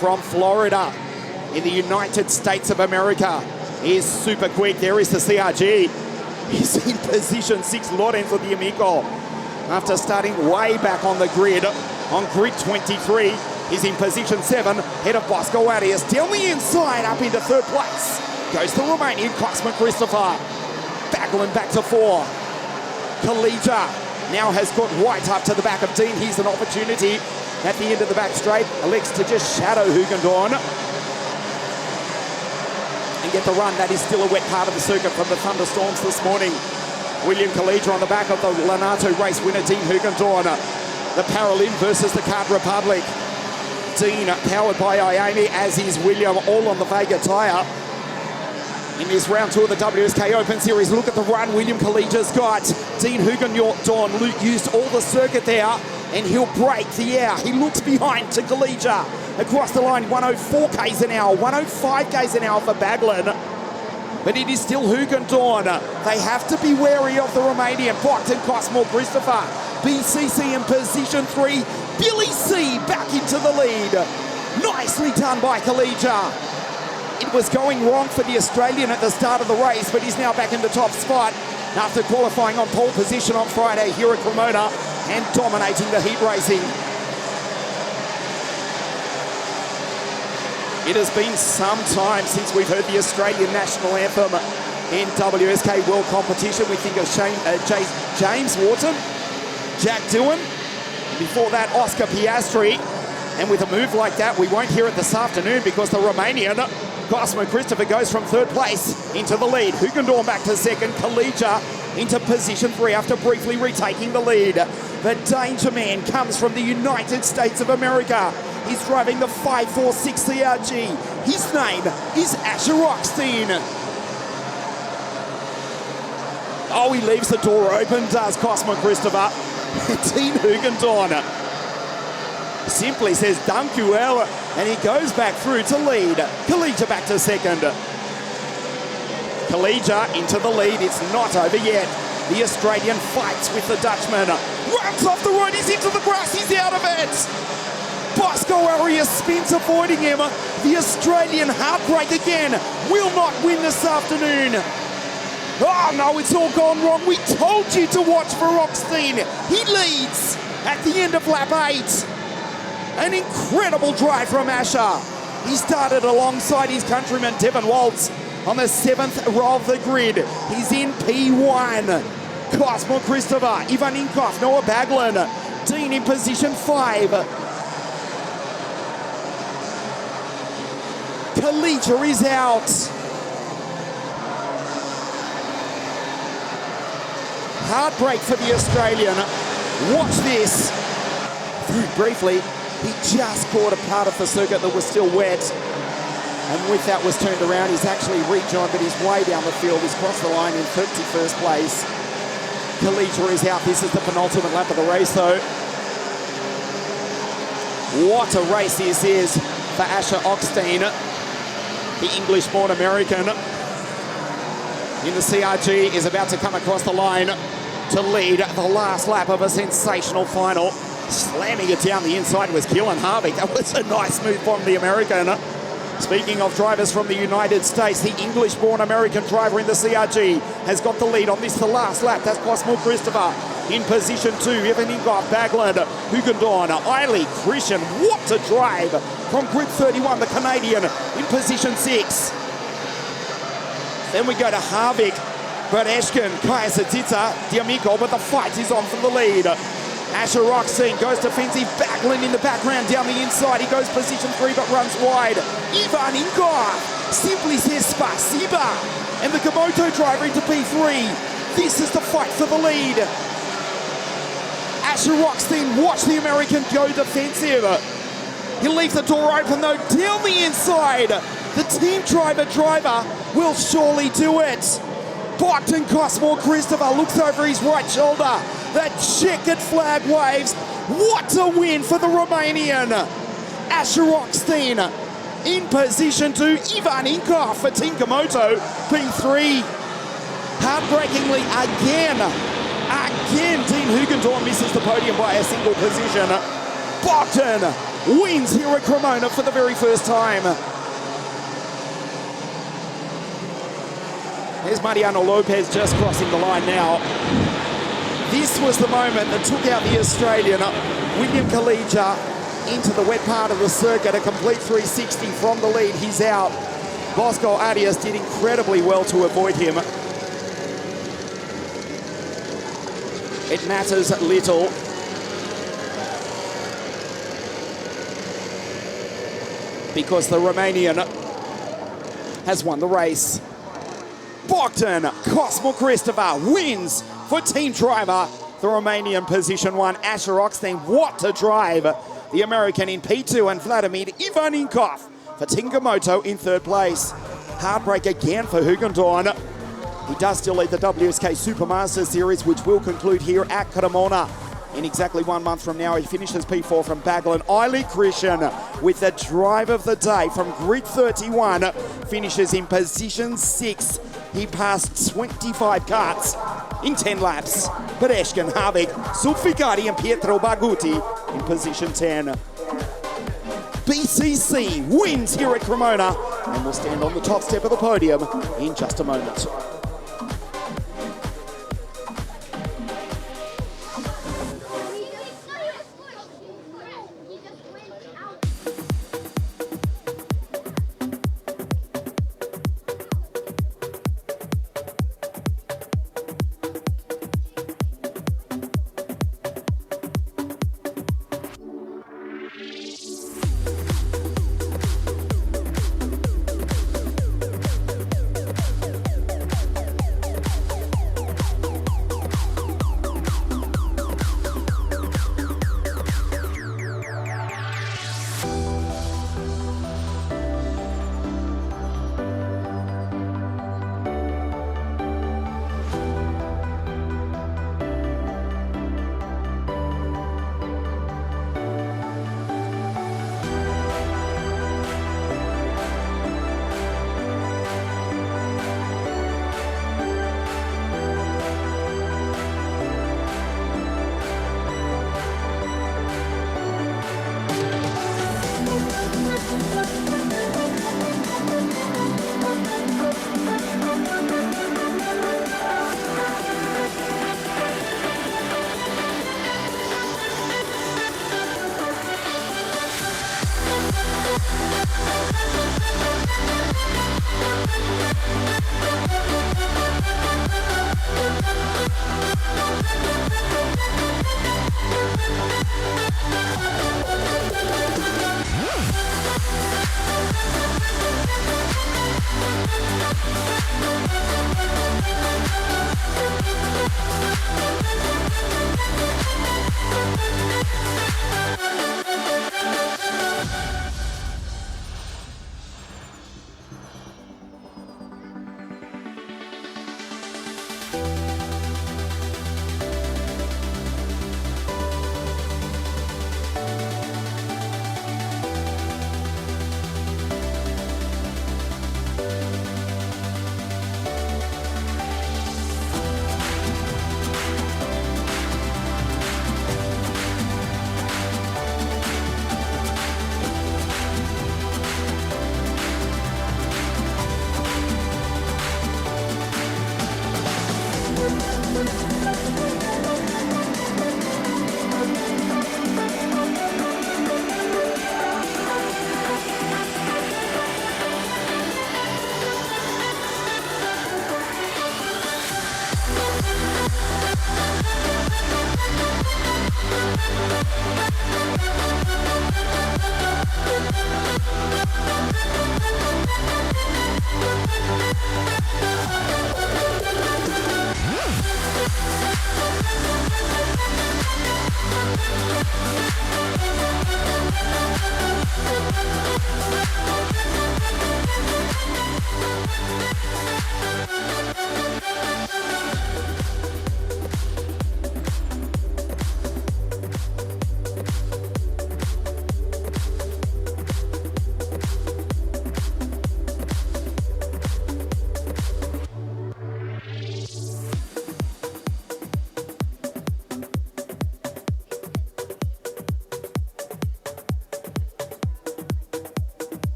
from Florida in the United States of America is super quick. There is the CRG. He's in position 6, Lorenzo D'Amico. After starting way back on the grid, on grid 23, he's in position 7, head of Bosco Arias. Down the inside, up into third place. Goes the Romanian Cosmo Christopher. Baglan back to 4. Kalija now has got White up to the back of Dean. Here's an opportunity at the end of the back straight. Elects to just shadow Hoogendoorn and get the run. That is still a wet part of the circuit from the thunderstorms this morning. William Kalija on the back of the Lenato race winner, Dean Hoogendoorn. The Paralyn versus the Card Republic. Dean powered by IAMI, as is William, all on the Vega tyre. In this round 2 of the WSK Open Series, look at the run William Kalija's got. Dean Hoogendoorn used all the circuit there, and he'll break the air. He looks behind to Kalija. Across the line, 104 k's an hour, 105 k's an hour for Baglan. But it is still Hoogendoorn. They have to be wary of the Romanian. Bogdan Cosmo Christopher. BCC in position 3. Billy C back into the lead. Nicely done by Kalija. It was going wrong for the Australian at the start of the race, but he's now back in the top spot after qualifying on pole position on Friday here at Cremona and dominating the heat racing. It has been some time since we've heard the Australian national anthem in WSK World Competition. We think of James Wharton, Jack Doohan, before that Oscar Piastri. And with a move like that, we won't hear it this afternoon because the Romanian Cosmo Christopher goes from third place into the lead. Hugendorf back to second. Kalija into position 3 after briefly retaking the lead. The Danger Man comes from the United States of America. He's driving the 546 CRG. His name is Asher Rockstein. Oh, he leaves the door open, does Cosmo Christopher. Team Hugendorf simply says "Dank u wel," and he goes back through to lead. Kalija back to second. Kalija into the lead. It's not over yet. The Australian fights with the Dutchman. Runs off the road. He's into the grass. He's out of it. Bosco Arias spins avoiding him. The Australian heartbreak again. Will not win this afternoon. Oh no, it's all gone wrong. We told you to watch for Rockstein. He leads at the end of lap 8. An incredible drive from Asher. He started alongside his countryman Devon Waltz on the 7th row of the grid. He's in P1. Cosmo Christopher, Ivan Inkov, Noah Baglin, Dean in position 5. Kalija is out. Heartbreak for the Australian. Watch this. Very briefly, he just caught a part of the circuit that was still wet. And with that was turned around, he's actually rejoined, but he's way down the field. He's crossed the line in 31st place. Kalija is out. This is the penultimate lap of the race, though. What a race this is for Asher Rockstein, the English-born American. In the CRG is about to come across the line to lead the last lap of a sensational final. Slamming it down the inside was Keelan Harvick. That was a nice move from the American. Speaking of drivers from the United States, the English-born American driver in the CRG has got the lead on this, the last lap. That's Cosmo Christopher in position 2. Evan Ingoff, Bagland, Hugendorf, Eiley, Christian. What a drive from grid 31, the Canadian in position 6. Then we go to Harvick, Brad Eshkin, KZ2 Prefinal, but the fight is on for the lead. Asher Rockstein goes defensive, Backlund in the background down the inside. He goes position 3 but runs wide. Ivan Inkov simply says spasiba. And the Komoto driver into P3. This is the fight for the lead. Asher Rockstein, watch the American go defensive. He'll leave the door open though, down the inside. The team driver will surely do it. Bogdan Cosmo Christopher looks over his right shoulder. The checkered flag waves. What a win for the Romanian. Asher Rockstein in position 2. Ivan Inkov for Team Komoto, P3. Heartbreakingly again, Dean Hugendorf misses the podium by a single position. Bogdan wins here at Cremona for the very first time. There's Mariano Lopez just crossing the line now. This was the moment that took out the Australian. William Kalija into the wet part of the circuit, a complete 360 from the lead. He's out. Bosco Arias did incredibly well to avoid him. It matters little. Because the Romanian has won the race. Bogdan Cosmo Christopher wins for team driver, the Romanian position 1. Asher Rockstein, what a drive. The American in P2 and Vladimir Ivanikov for Team Komoto in 3rd place. Heartbreak again for Hugendorf. He does still lead the WSK Supermaster Series, which will conclude here at Cremona. In exactly 1 month from now, he finishes P4 from Baglin. Eiley Christian with the drive of the day from grid 31, finishes in position 6. He passed 25 karts in 10 laps. Bereshkin, Harvick, Sulficari and Pietro Baguti in position 10. BCC wins here at Cremona and will stand on the top step of the podium in just a moment.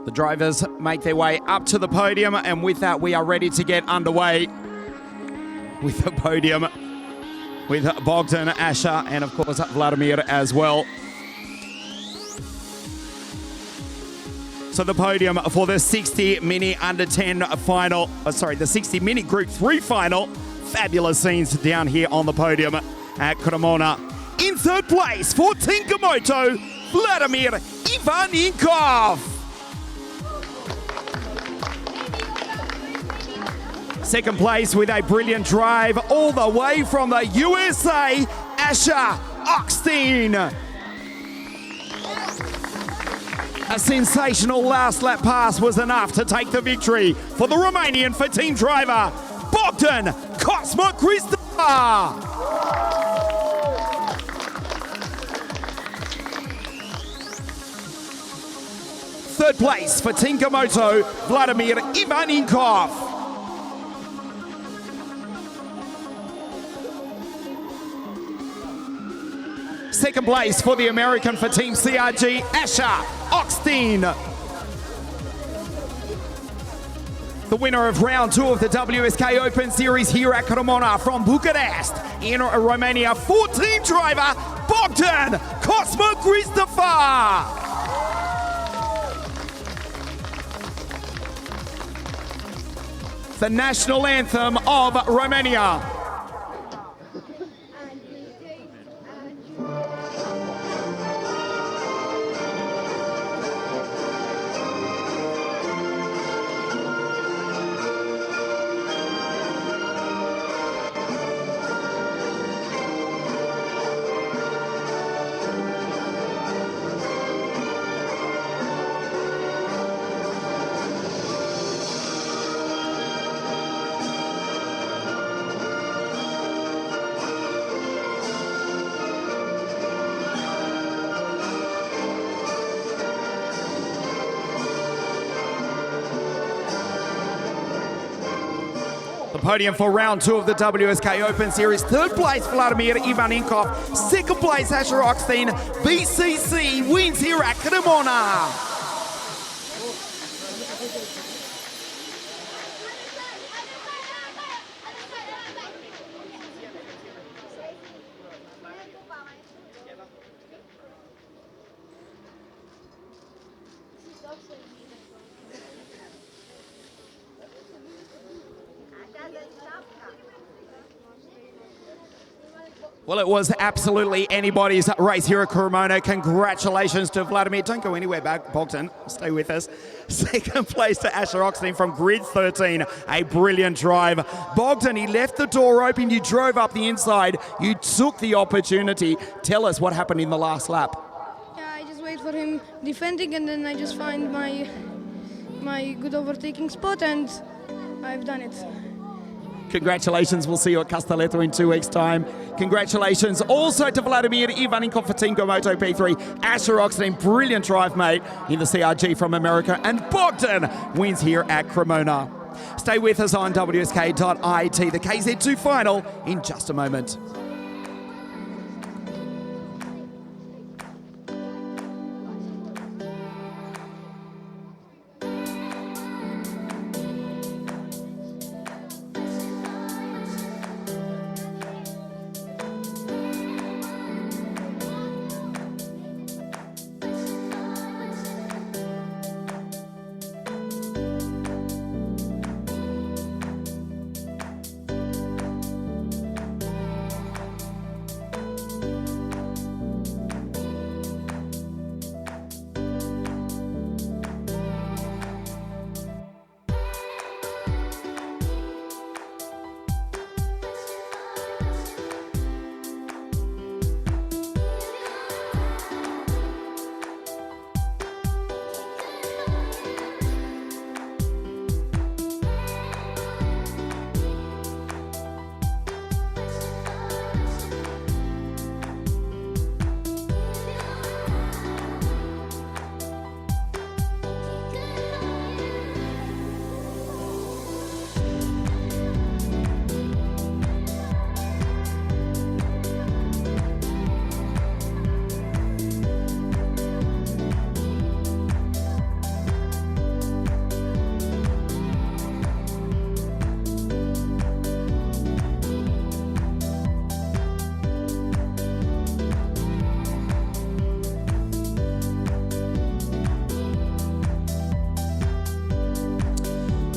The drivers make their way up to the podium, and with that, we are ready to get underway with the podium with Bogdan, Asher, and of course Vladimir as well. So the podium for the 60 mini under 10 final, the 60 mini group 3 final. Fabulous scenes down here on the podium at Cremona. In third place for Tinkamoto, Vladimir Ivanikov. Second place with a brilliant drive all the way from the USA, Asher Oxteen. A sensational last lap pass was enough to take the victory for the Romanian for team driver, Bogdan Cosmo-Christopher. Third place for Team Komoto, Vladimir Ivaninkov. Second place for the American for Team CRG, Asher Oxteen. The winner of round 2 of the WSK Open Series here at Cremona from Bucharest in Romania for team driver, Bogdan Cosmo-Christopher. The national anthem of Romania. The podium for round 2 of the WSK Open Series. Third place, Vladimir Ivaninkov. Second place, Asher Oxteen. BCC wins here at Cremona. Well, it was absolutely anybody's race here at Cremona. Congratulations to Vladimir. Don't go anywhere back, Bogdan. Stay with us. Second place to Asher Oxteen from grid 13. A brilliant drive. Bogdan, he left the door open. You drove up the inside. You took the opportunity. Tell us what happened in the last lap. Yeah, I just wait for him defending, and then I just find my good overtaking spot, and I've done it. Congratulations. We'll see you at Castelletto in 2 weeks' time. Congratulations also to Vladimir Ivaninkov for Team Komoto P3. Asher Oxteen, brilliant drive, mate, in the CRG from America. And Bogdan wins here at Cremona. Stay with us on WSK.it. The KZ2 final in just a moment.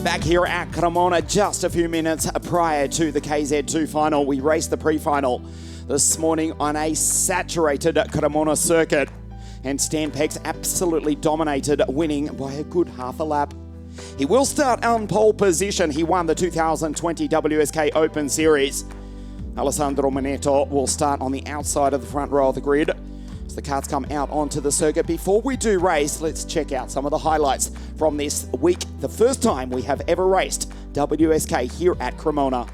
Back here at Cremona, just a few minutes prior to the KZ2 final. We raced the pre-final this morning on a saturated Cremona circuit, and Stan Peck's absolutely dominated, winning by a good half a lap. He will start on pole position. He won the 2020 WSK Open Series. Alessandro Mineto will start on the outside of the front row of the grid as the carts come out onto the circuit. Before we do race, let's check out some of the highlights from this week. The first time we have ever raced WSK here at Cremona.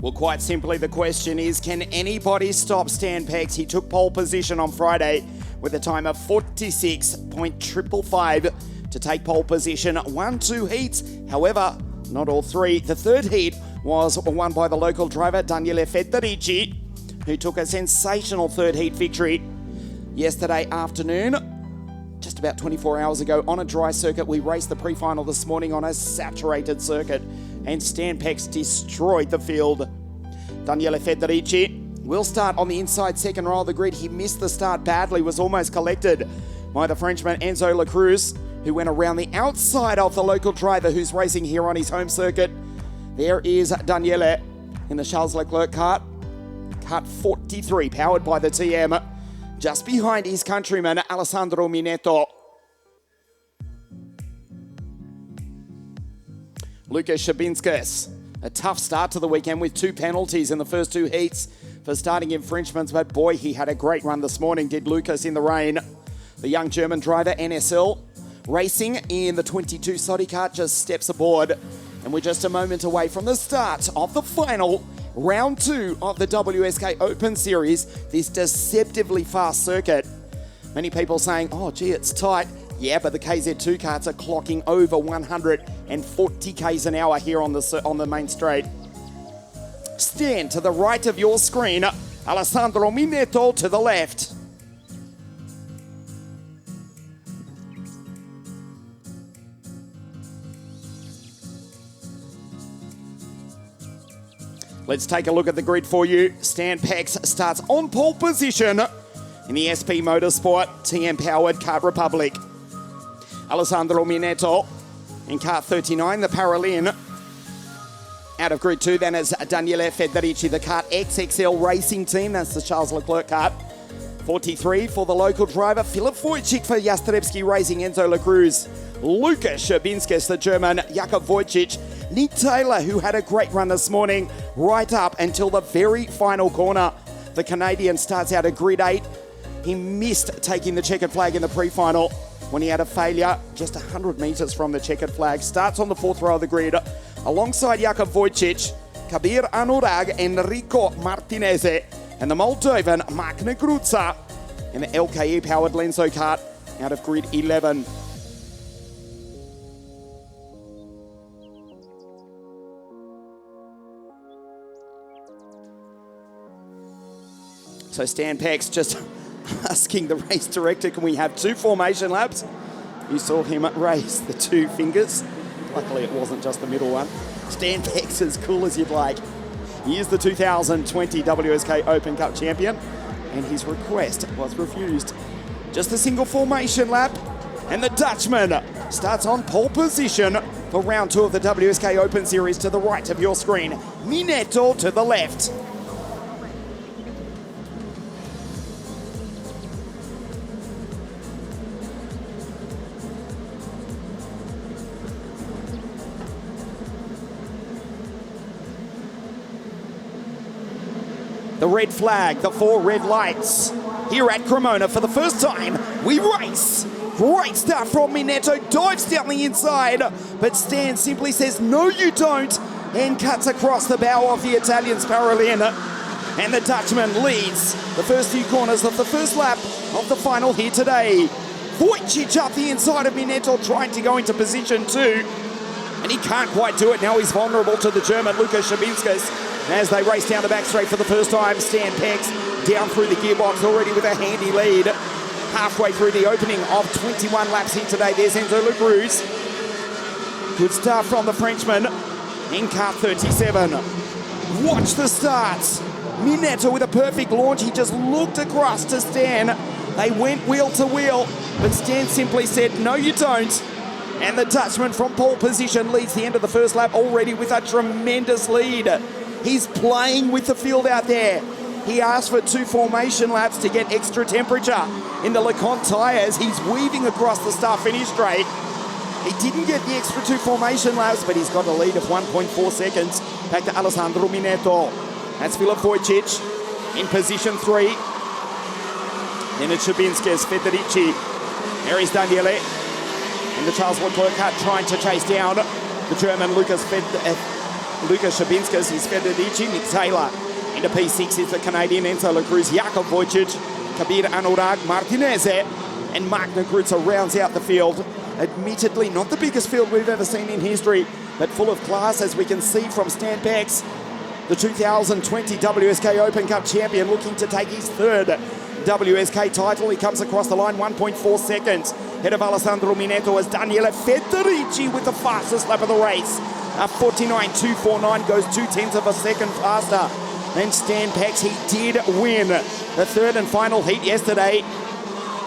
Well, quite simply, the question is, can anybody stop Stan Pex? He took pole position on Friday with a time of 46.555 to take pole position. Won 2 heats, however, not all 3. The third heat was won by the local driver, Daniele Federici, who took a sensational third heat victory yesterday afternoon. Just about 24 hours ago on a dry circuit. We raced the pre-final this morning on a saturated circuit, and Stan Pex destroyed the field. Daniele Federici will start on the inside second row of the grid. He missed the start badly, was almost collected by the Frenchman Enzo Lacruz, who went around the outside of the local driver who's racing here on his home circuit. There is Daniele in the Charles Leclerc kart. Kart 43, powered by the TM. Just behind his countryman, Alessandro Mineto. Lucas Shabinskas, a tough start to the weekend with 2 penalties in the first 2 heats for starting infringements, but boy, he had a great run this morning, did Lucas in the rain. The young German driver, NSL, racing in the 22 Sodi kart, just steps aboard, and we're just a moment away from the start of the final round 2 of the WSK Open Series, this deceptively fast circuit. Many people saying, oh gee, it's tight. Yeah, but the KZ2 karts are clocking over 140 k's an hour here on the main straight. Stand to the right of your screen, Alessandro Mineto to the left. Let's take a look at the grid for you. Stan Pex starts on pole position in the SP Motorsport TM-powered Kart Republic. Alessandro Mineto in Kart 39, the Paralin. Out of grid 2, then is Daniele Federici, the Kart XXL racing team. That's the Charles Leclerc kart. 43 for the local driver, Philip Wojcik for Jastrzębski Racing, Enzo Lacruz. Lucas Shabinskas, the German, Jakub Wojcik. Nick Taylor, who had a great run this morning, right up until the very final corner. The Canadian starts out at grid 8. He missed taking the checkered flag in the pre-final when he had a failure just 100 metres from the checkered flag. Starts on the 4th row of the grid alongside Jakub Wojcik, Kabir Anurag, Enrico Martinez, and the Moldovan Mark Negruza in the LKE-powered Lenzo kart out of grid 11. So Stan Pex just asking the race director, can we have 2 formation laps? You saw him raise the 2 fingers. Luckily it wasn't just the middle one. Stan Pex as cool as you'd like. He is the 2020 WSK Open Cup champion, and his request was refused. Just a single formation lap, and the Dutchman starts on pole position for round 2 of the WSK Open Series. To the right of your screen, Mineto to the left. The red flag, the 4 red lights. Here at Cremona, for the first time, we race Great start from Minetto, dives down the inside, but Stan simply says, no you don't, and cuts across the bow of the Italian's Paralin. And the Dutchman leads the first few corners of the first lap of the final here today. Wojciech up the inside of Minetto, trying to go into position 2. And he can't quite do it. Now he's vulnerable to the German Lukas Schabinskas as they race down the back straight for the first time. Stan Pex down through the gearbox already with a handy lead. Halfway through the opening of 21 laps here today, there's Enzo La Cruz. Good start from the Frenchman in car 37. Watch the starts. Minetto with a perfect launch. He just looked across to Stan. They went wheel to wheel, but Stan simply said, no you don't. And the Dutchman from pole position leads the end of the first lap already with a tremendous lead. He's playing with the field out there. He asked for 2 formation laps to get extra temperature in the LeConte tyres. He's weaving across the start-finish straight. He didn't get the extra 2 formation laps, but he's got a lead of 1.4 seconds. Back to Alessandro Minetto. That's Filip Wojciech in position 3. Then it Schabinskas, Federici. There is Daniele. And the Charles Leclerc car trying to chase down the German Lukas Schabinskas. He's Federici. Nick Taylor into P6 is the Canadian Enzo La Cruz, Jakub Wojciech, Kabir Anurag, Martinez, and Mark Negruza rounds out the field. Admittedly, not the biggest field we've ever seen in history, but full of class, as we can see from Stan Pex, the 2020 WSK Open Cup champion, looking to take his 3rd WSK title. He comes across the line 1.4 seconds. Head of Alessandro Minetto as Daniele Federici with the fastest lap of the race. 49.249 goes 0.2 of a second faster than Stan Pex. He did win the 3rd and final heat yesterday.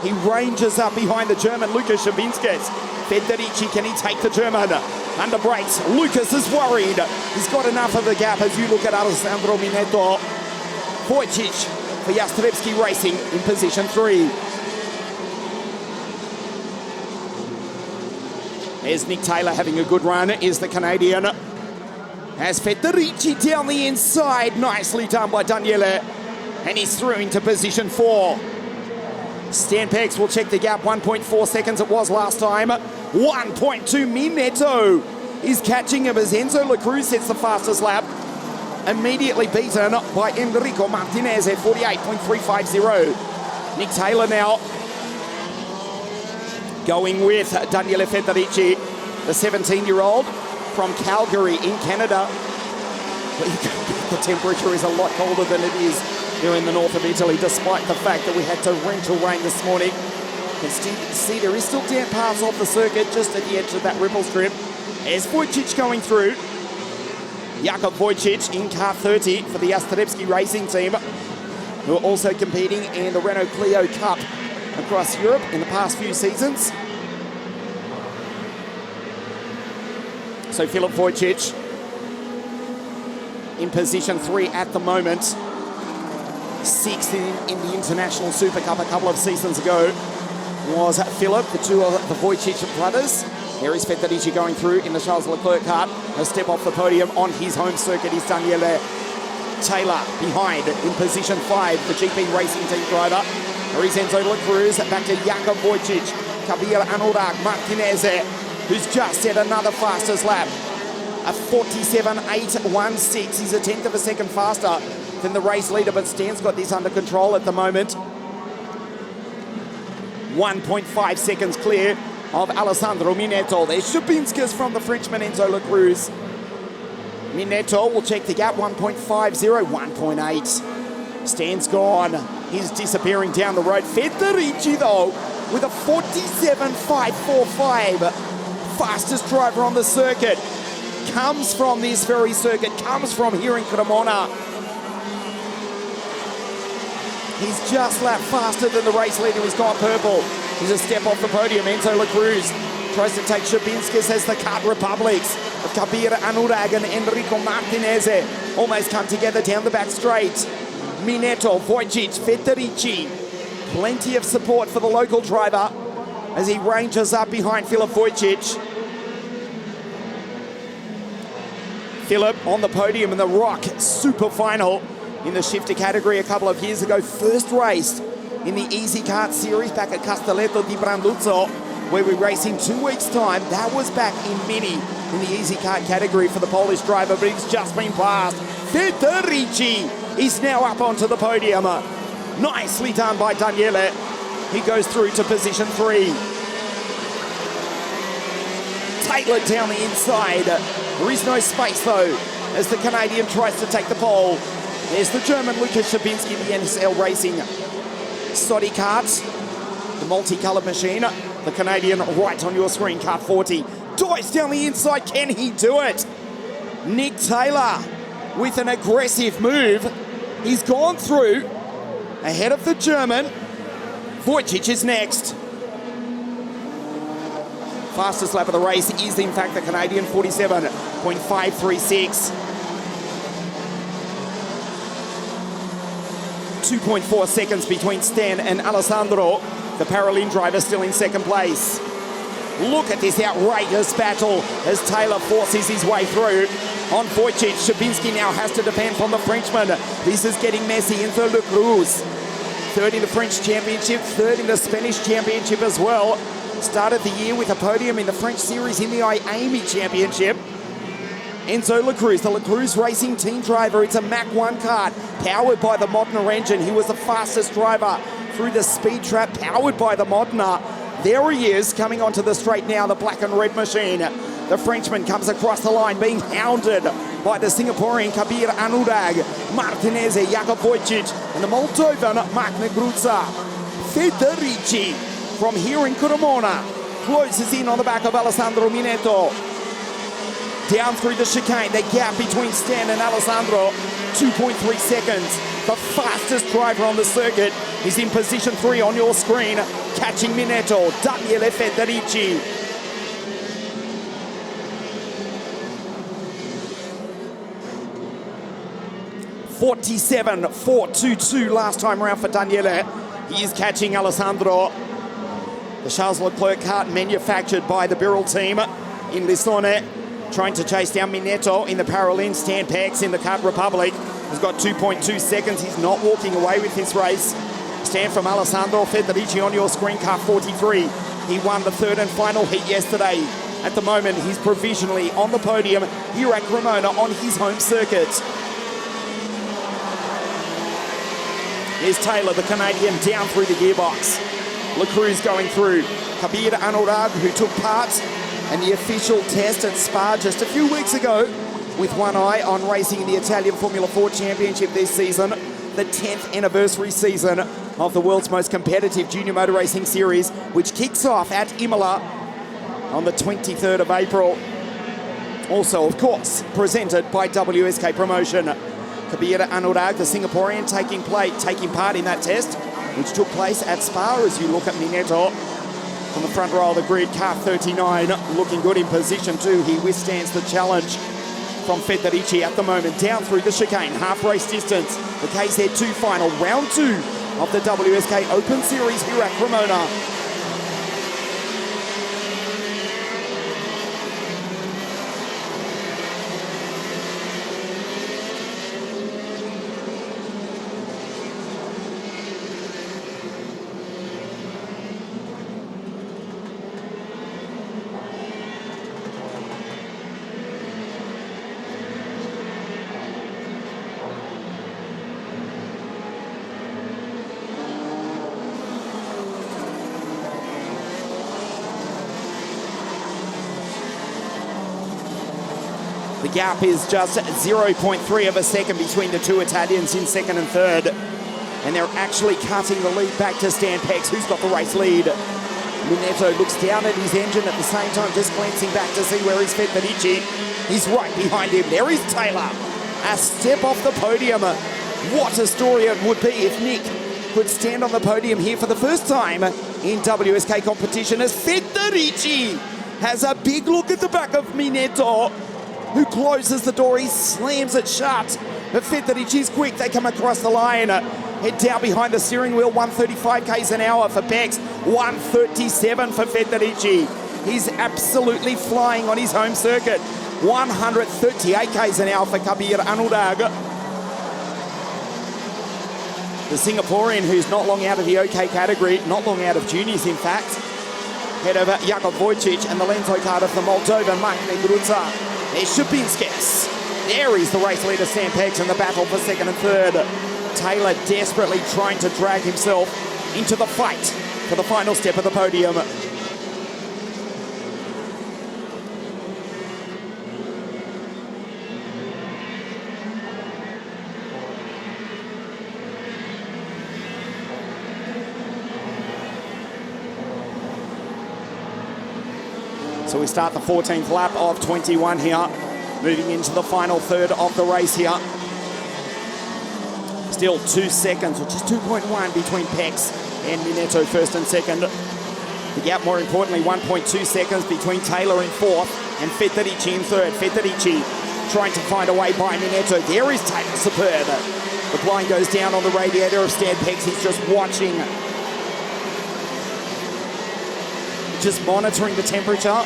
He ranges up behind the German Lukas Schabinskas. Federici, can he take the German? Under brakes, Lukas is worried. He's got enough of a gap as you look at Alessandro Minetto. Wojciech for Jastrzębski Racing in position 3. There's Nick Taylor having a good run, is the Canadian. As Federici down the inside, nicely done by Daniele. And he's through into position 4. Stan Pex will check the gap, 1.4 seconds it was last time. 1.2, Minetto is catching him as Enzo La Cruz sets the fastest lap. Immediately beaten by Enrico Martinez at 48.350. Nick Taylor now going with Daniele Federici, the 17-year-old from Calgary in Canada. The temperature is a lot colder than it is here in the north of Italy, despite the fact that we had torrential rain this morning. You can see there is still damp parts of the circuit just at the edge of that ripple strip. There's Wojciech going through. Jakub Wojciech in car 30 for the Jastrzębski Racing team, who are also competing in the Renault Clio Cup across Europe in the past few seasons. So Filip Wojciech in position 3 at the moment. 6th in the International Super Cup a couple of seasons ago was Filip, the 2 of the Wojciech brothers. There is Federici going through in the Charles Leclerc car. A step off the podium on his home circuit is Daniele Taylor behind in position 5, the GP Racing team driver. There is Enzo La Cruz, back to Jakub Wojciech, Kabir Anurag, Martinez, who's just set another fastest lap. A 47.816. He's a 1/10 of a second faster than the race leader, but Stan's got this under control at the moment. 1.5 seconds clear of Alessandro Minetto. There's Schabinskas from the Frenchman Enzo La Cruz. Minetto will check the gap, 1.50, 1.8. Stan's gone. He's disappearing down the road. Federici, though, with a 47.545. Fastest driver on the circuit. Comes from this very circuit, comes from here in Cremona. He's just lapped faster than the race leader who's got purple. He's a step off the podium. Enzo La Cruz tries to take Schabinskas as the Kart Republics of Kabir Anurag and Enrico Martinez almost come together down the back straight. Minetto, Wojciech, Federici. Plenty of support for the local driver as he ranges up behind Filip Wojciech. Filip on the podium in the Rock Super Final in the shifter category a couple of years ago. First race in the Easy Kart Series back at Castelletto di Branduzzo, where we race in 2 weeks' time. That was back in Mini in the Easy Kart category for the Polish driver, but he's just been passed. Federici is now up onto the podium. Nicely done by Daniele. He goes through to position 3. Taylor down the inside. There is no space though, as the Canadian tries to take the pole. There's the German Lukas Szczepinski, the NSL Racing Soddy Kart, the multicolored machine. The Canadian right on your screen, car 40. Dives down the inside, can he do it? Nick Taylor with an aggressive move. He's gone through ahead of the German. Wojciech is next. Fastest lap of the race is in fact the Canadian, 47.536. 2.4 seconds between Stan and Alessandro. The Paralin driver still in second place. Look at this outrageous battle as Taylor forces his way through. On Wojciech, Szczepinski now has to depend on the Frenchman. This is getting messy in third, Le Cruz. Third in the French Championship, third in the Spanish Championship as well. Started the year with a podium in the French Series in the IAMI Championship. Enzo La Cruz, the La Cruz Racing team driver. It's a Mach 1 kart powered by the Modena engine. He was the fastest driver through the speed trap powered by the Modena. There he is coming onto the straight now, the black and red machine. The Frenchman comes across the line being hounded by the Singaporean Kabir Anurag, Martinez, Jakub Wojciech, and the Moldovan Mark Negruza. Federici from here in Cremona closes in on the back of Alessandro Minetto. Down through the chicane, the gap between Stan and Alessandro, 2.3 seconds. The fastest driver on the circuit is in position 3 on your screen, catching Minetto, Daniele Federici. .47.422 last time around for Daniele. He is catching Alessandro. The Charles Leclerc kart manufactured by the Birrell team in Lissone, trying to chase down Minetto in the Paralin. Stan Pex in the Kart Republic has got 2.2 seconds. He's not walking away with this race. Stan from Alessandro Federici on your screen, car 43. He won the third and final heat yesterday. At the moment, he's provisionally on the podium here at Cremona on his home circuit. Here's Taylor, the Canadian, down through the gearbox. La Cruz going through. Kabir Anurag, who took part in the official test at Spa just a few weeks ago with one eye on racing in the Italian Formula 4 Championship this season, the 10th anniversary season of the world's most competitive junior motor racing series, which kicks off at Imola on the 23rd of April. Also, of course, presented by WSK Promotion. Kabir Anurag, the Singaporean, taking part in that test, which took place at Spa. As you look at Minetto on the front row of the grid, car 39, looking good in position 2. He withstands the challenge from Federici at the moment. Down through the chicane, half race distance, the KZ2 final, round 2 of the WSK Open Series here at Cremona. The gap is just 0.3 of a second between the two Italians in second and third. And they're actually cutting the lead back to Stan Pex, who's got the race lead. Minetto looks down at his engine at the same time, just glancing back to see where he's Federici. He's right behind him. There is Taylor. A step off the podium. What a story it would be if Nick could stand on the podium here for the first time in WSK competition, as Federici has a big look at the back of Minetto, who closes the door. He slams it shut. But Federici's quick. They come across the line. Head down behind the steering wheel. 135 k's an hour for Pex. 137 for Federici. He's absolutely flying on his home circuit. 138 k's an hour for Kabir Anurag. The Singaporean, who's not long out of the OK category, not long out of juniors, in fact. Head over Jakub Wojcic and the Lento card of the Moldovan, Mark Negruta. There's Shabinskis. There is the race leader, Stan Pex, in the battle for second and third. Taylor desperately trying to drag himself into the fight for the final step of the podium. So we start the 14th lap of 21 here, moving into the final third of the race here. Still 2 seconds, which is 2.1 between Pex and Minetto first and second. The gap, more importantly, 1.2 seconds between Taylor in fourth and Federici in third. Federici trying to find a way by Minetto. There is Taylor, superb. The blind goes down on the radiator of Stan Pex. He's just watching, just monitoring the temperature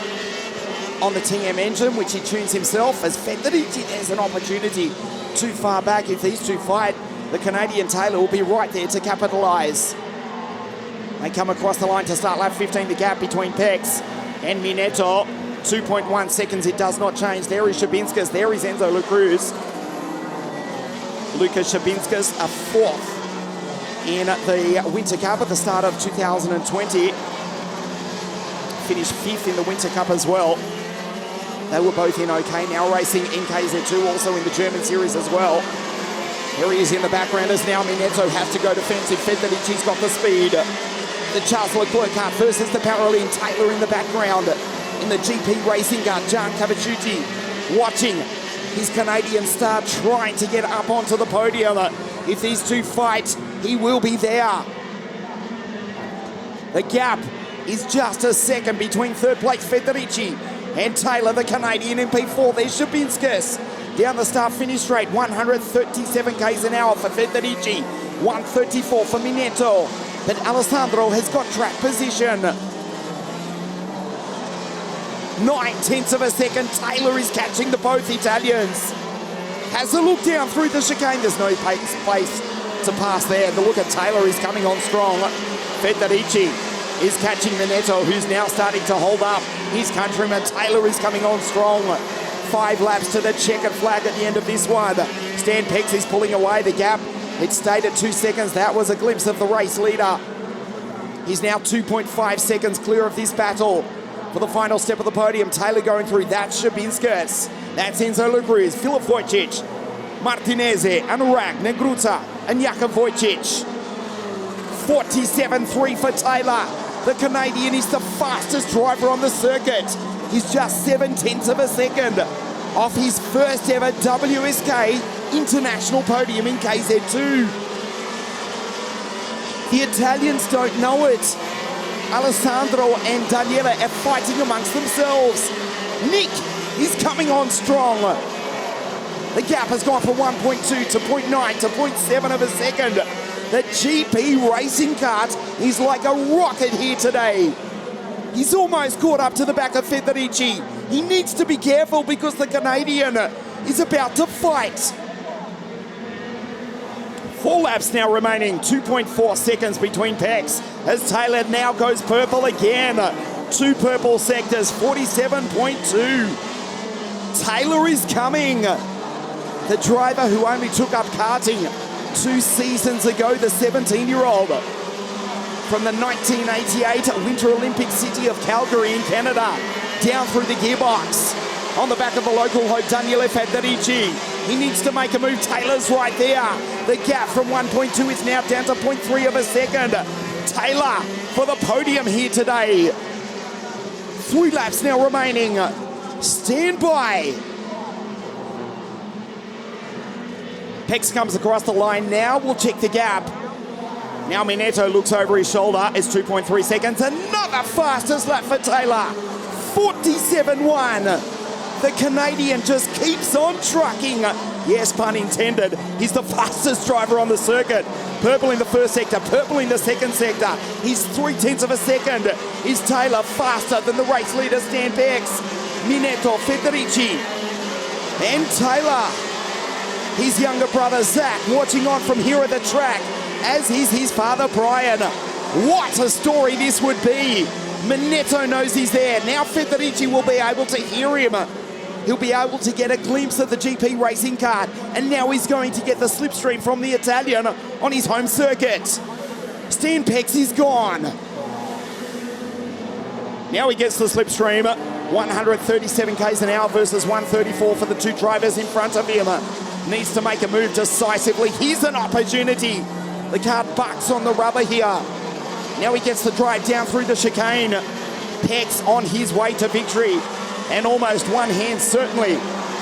on the TM engine, which he tunes himself. As Federici, there's an opportunity too far back. If these two fight, the Canadian Taylor will be right there to capitalise. They come across the line to start lap 15. The gap between Pex and Minetto, 2.1 seconds. It does not change. There is Shabinskis. There is Enzo Lucruz. Lucas Shabinskis, a fourth in the Winter Cup at the start of 2020. Finished fifth in the Winter Cup as well. They were both in OK, now racing in KZ2, also in the German series as well. Here he is in the background as now Minetto has to go defensive. Federici's got the speed. The Charles Leclerc car versus the Paralympian Taylor in the background. In the GP Racing car, Gian Cavaciuti watching his Canadian star trying to get up onto the podium. If these two fight, he will be there. The gap is just a second between third place Federici and Taylor, the Canadian in P4. There's Shabinskis down the start-finish straight. 137 k's an hour for Federici, 134 for Minetto. But Alessandro has got track position. 9/10 of a second. Taylor is catching the both Italians. Has a look down through the chicane. There's no place to pass there. The look at Taylor is coming on strong. Federici is catching Minetto, who's now starting to hold up his countryman. Taylor is coming on strong. 5 laps to the checkered flag at the end of this one. Stan Pex is pulling away. The gap, it stayed at 2 seconds. That was a glimpse of the race leader. He's now 2.5 seconds clear of this battle for the final step of the podium. Taylor going through. That's Shabinskis. That's Enzo Lucruz, Filip Wojcic, Martinez, Anurag, Negruta, and Jakub Wojcic. 47.3 for Taylor. The Canadian is the fastest driver on the circuit. He's just 7/10 of a second off his first ever WSK international podium in KZ2. The Italians don't know it. Alessandro and Daniela are fighting amongst themselves. Nick is coming on strong. The gap has gone from 1.2 to 0.9 to 0.7 of a second. The GP racing kart is like a rocket here today. He's almost caught up to the back of Federici. He needs to be careful because the Canadian is about to fight. 4 laps now remaining, 2.4 seconds between Pex as Taylor now goes purple again. 2 purple sectors, 47.2. Taylor is coming. The driver who only took up karting 2 seasons ago, the 17-year-old from the 1988 Winter Olympic city of Calgary in Canada, down through the gearbox. On the back of the local hope, Daniele Federici. He needs to make a move. Taylor's right there. The gap from 1.2 is now down to 0.3 of a second. Taylor for the podium here today. 3 laps now remaining. Stand by. Pex comes across the line now. We'll check the gap. Now Minetto looks over his shoulder. It's 2.3 seconds. Another fastest lap for Taylor. 47.1. The Canadian just keeps on trucking. Yes, pun intended. He's the fastest driver on the circuit. Purple in the first sector, purple in the second sector. He's 0.3 of a second. Is Taylor faster than the race leader, Stan Pex? Minetto, Federici, and Taylor. His younger brother, Zach, watching on from here at the track. as is his father, Brian. What a story this would be. Minetto knows he's there. Now Federici will be able to hear him. He'll be able to get a glimpse of the GP racing cart. And now he's going to get the slipstream from the Italian on his home circuit. Stan Pex is gone. Now he gets the slipstream. 137 k's an hour versus 134 for the two drivers in front of him. Needs to make a move decisively. Here's an opportunity. The car bucks on the rubber here. Now he gets the drive down through the chicane. Pex on his way to victory. And almost one hand certainly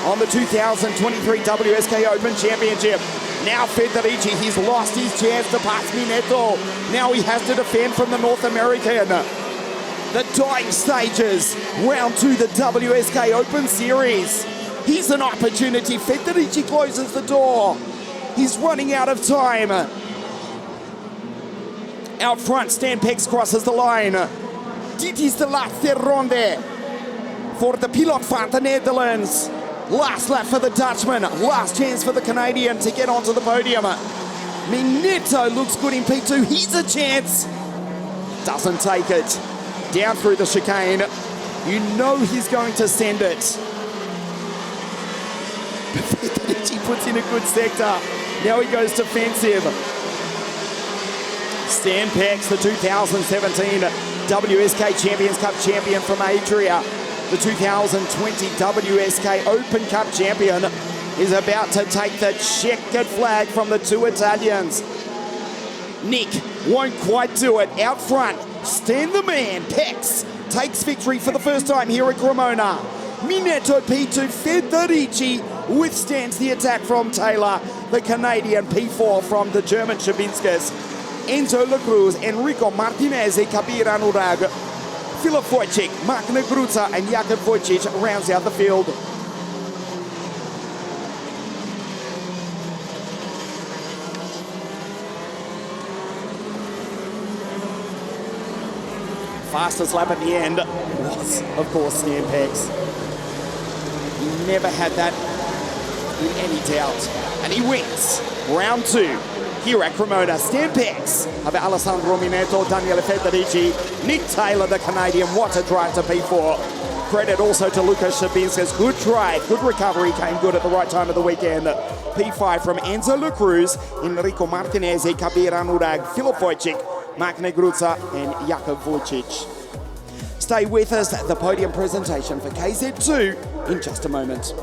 on the 2023 WSK Open Championship. Now Federici, he's lost his chance to pass Minetto. Now he has to defend from the North American. The dying stages, round 2, the WSK Open Series. Here's an opportunity. Federici closes the door. He's running out of time. Out front, Stan Pex crosses the line. Dit is the last ronde for the pilot van the Netherlands. Last lap for the Dutchman. Last chance for the Canadian to get onto the podium. Minetto looks good in P2. He's a chance. Doesn't take it. Down through the chicane. You know he's going to send it. He puts in a good sector. Now he goes defensive. Stan Pex, the 2017 WSK Champions Cup champion from Adria. The 2020 WSK Open Cup champion is about to take the checkered flag from the two Italians. Nick won't quite do it. Out front, Stan the man, Pex, takes victory for the first time here at Cremona. Minetto P2, Federici withstands the attack from Taylor. The Canadian P4 from the German Chabinskas. Enzo Lacruz, Enrico Martinez, Kabir Anurag, Filip Wojcik, Mark Negruza and Jakub Wojcic rounds out the field. Fastest lap at the end was, of course, Stan Pex. He never had that in any doubt. And he wins round 2 here at Cremona. Stan Pex of Alessandro Minetto, Daniele Federici, Nick Taylor, the Canadian. What a drive to P4. Credit also to Lucas Chabinskas. Good drive, good recovery, came good at the right time of the weekend. P5 from Enzo Lacruz, Enrico Martinez, Kabir Anurag, Filip Wojcik, Mark Negruza and Jakub Wojcic. Stay with us at the podium presentation for KZ2 in just a moment.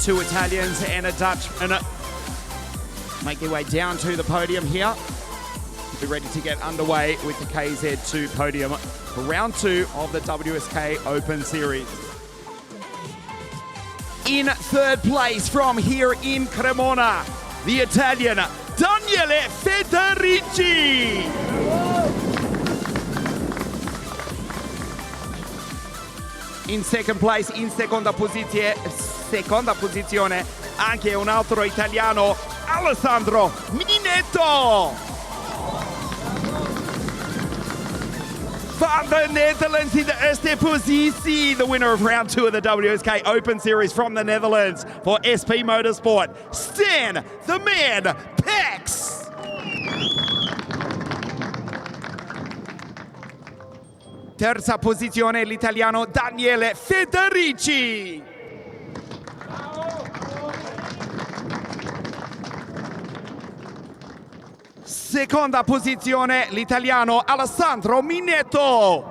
2 Italians and a Dutchman make their way down to the podium here. Be ready to get underway with the KZ2 podium for round 2 of the WSK Open Series. In 3rd place from here in Cremona, the Italian Daniele Federici. In 2nd place, in seconda posizione, anche un altro italiano, Alessandro Minetto. Van the Netherlands in the eerste positie, the winner of round 2 of the WSK Open Series from the Netherlands for SP Motorsport, Stan the Man Pex. Terza posizione l'italiano Daniele Federici. Seconda posizione l'italiano Alessandro Minetto.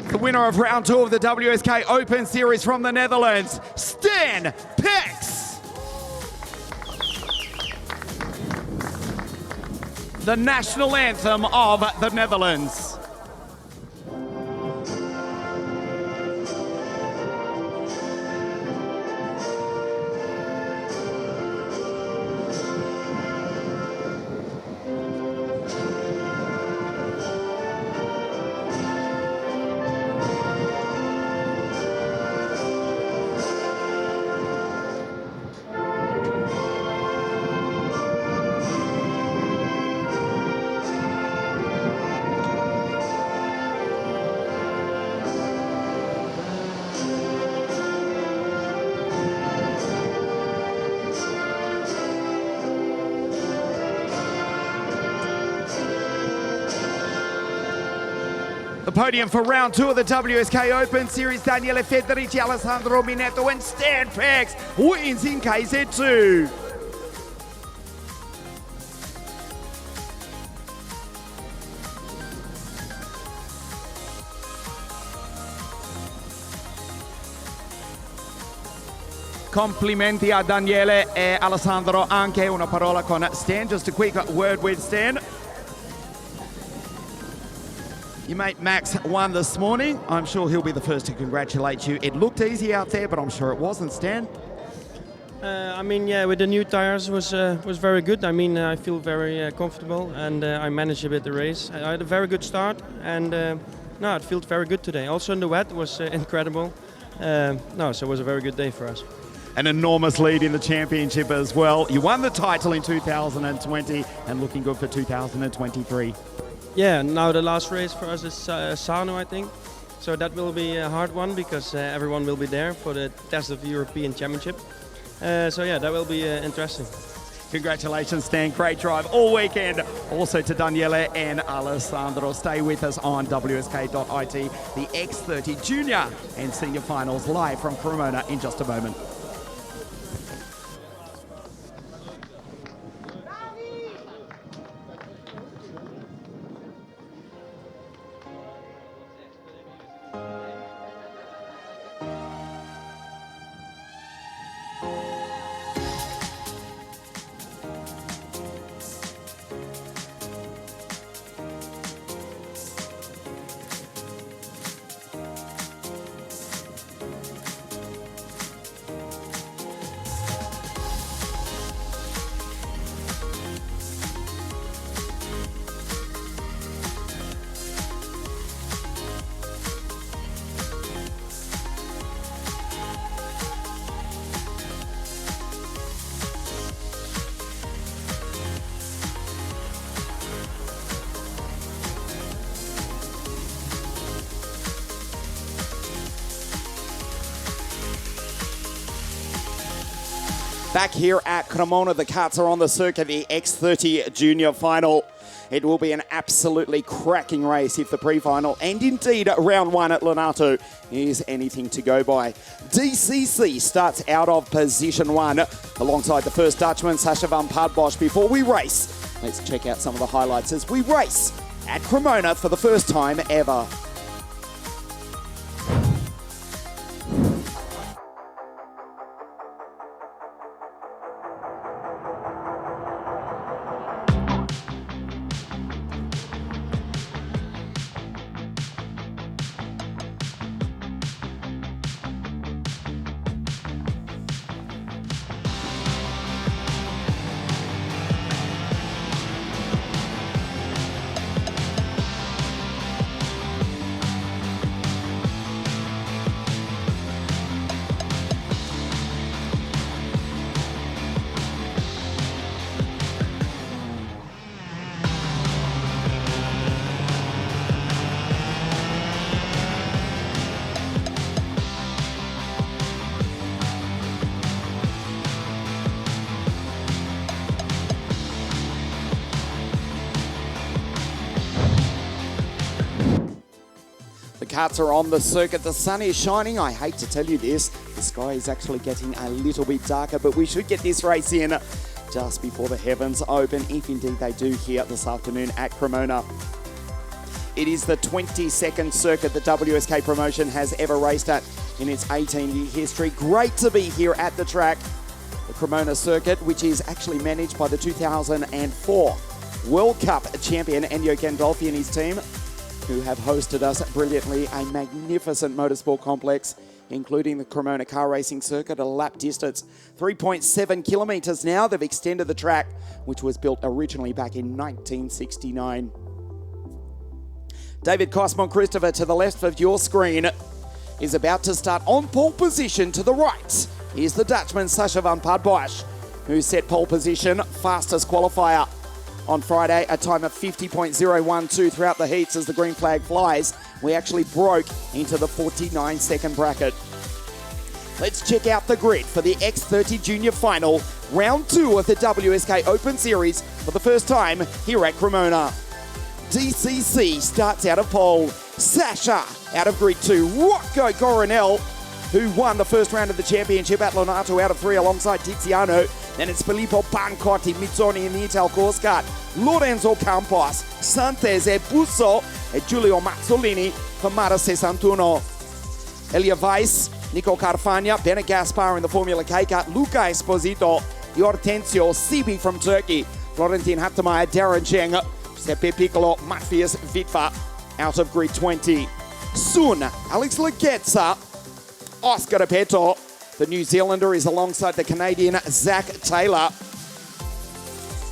The winner of round 2 of the WSK Open Series from the Netherlands, Stan Pex. The national anthem of the Netherlands. The podium for round 2 of the WSK Open Series, Daniele Federici, Alessandro Minetto and Stan Pex wins in KZ2. Complimenti a Daniele e Alessandro, anche una parola con Stan, just a quick word with Stan. Your mate Max won this morning. I'm sure he'll be the first to congratulate you. It looked easy out there, but I'm sure it wasn't, Stan. Yeah, with the new tires was very good. I feel very comfortable, and I managed a bit the race. I had a very good start, and it felt very good today. Also in the wet was incredible. So it was a very good day for us. An enormous lead in the championship as well. You won the title in 2020 and looking good for 2023. Yeah, now the last race for us is Sarno, I think. So that will be a hard one because everyone will be there for the test of the European Championship. That will be interesting. Congratulations, Stan. Great drive all weekend. Also to Daniele and Alessandro. Stay with us on WSK.it. The X30 Junior and Senior Finals live from Cremona in just a moment. Back here at Cremona, the karts are on the circuit, the X30 Junior Final. It will be an absolutely cracking race if the pre-final and indeed round 1 at Leonardo is anything to go by. DCC starts out of position 1 alongside the first Dutchman, Sascha van Padbosch. Before we race, let's check out some of the highlights as we race at Cremona for the first time ever. karts are on the circuit. The sun is shining. I hate to tell you this. The sky is actually getting a little bit darker, but we should get this race in just before the heavens open, if indeed they do here this afternoon at Cremona. It is the 22nd circuit the WSK promotion has ever raced at in its 18-year history. Great to be here at the track. The Cremona circuit, which is actually managed by the 2004 World Cup champion Ennio Gandolfi and his team, who have hosted us brilliantly. A magnificent motorsport complex, including the Cremona car racing circuit, a lap distance 3.7 kilometres now. They've extended the track, which was built originally back in 1969. David Cosmo Christopher to the left of your screen is about to start on pole position. To the right is the Dutchman Sascha van Padbosch, who set pole position, fastest qualifier on Friday, a time of 50.012 throughout the heats. As the green flag flies, we actually broke into the 49-second bracket. Let's check out the grid for the X30 Junior Final, round 2 of the WSK Open Series for the first time here at Cremona. DCC starts out of pole. Sascha out of grid 2. Rocco Coronel, who won the first round of the championship at Lonato out of 3 alongside Tiziano. Then it's Filippo Pancotti, Mizzoni in the Ital course car. Lorenzo Campos, Santes e Busso, e Giulio Mazzolini for Mara 61. Elia Weiss, Nico Carfagna, Bene Gaspar in the Formula K car. Luca Esposito, Hortensio, Sibi from Turkey. Florentin Hattemeyer, Darren Cheng, Giuseppe Piccolo, Matthias Witwer out of grid 20. Soon, Alex Legetza, Oscar Repetto. The New Zealander is alongside the Canadian Zach Taylor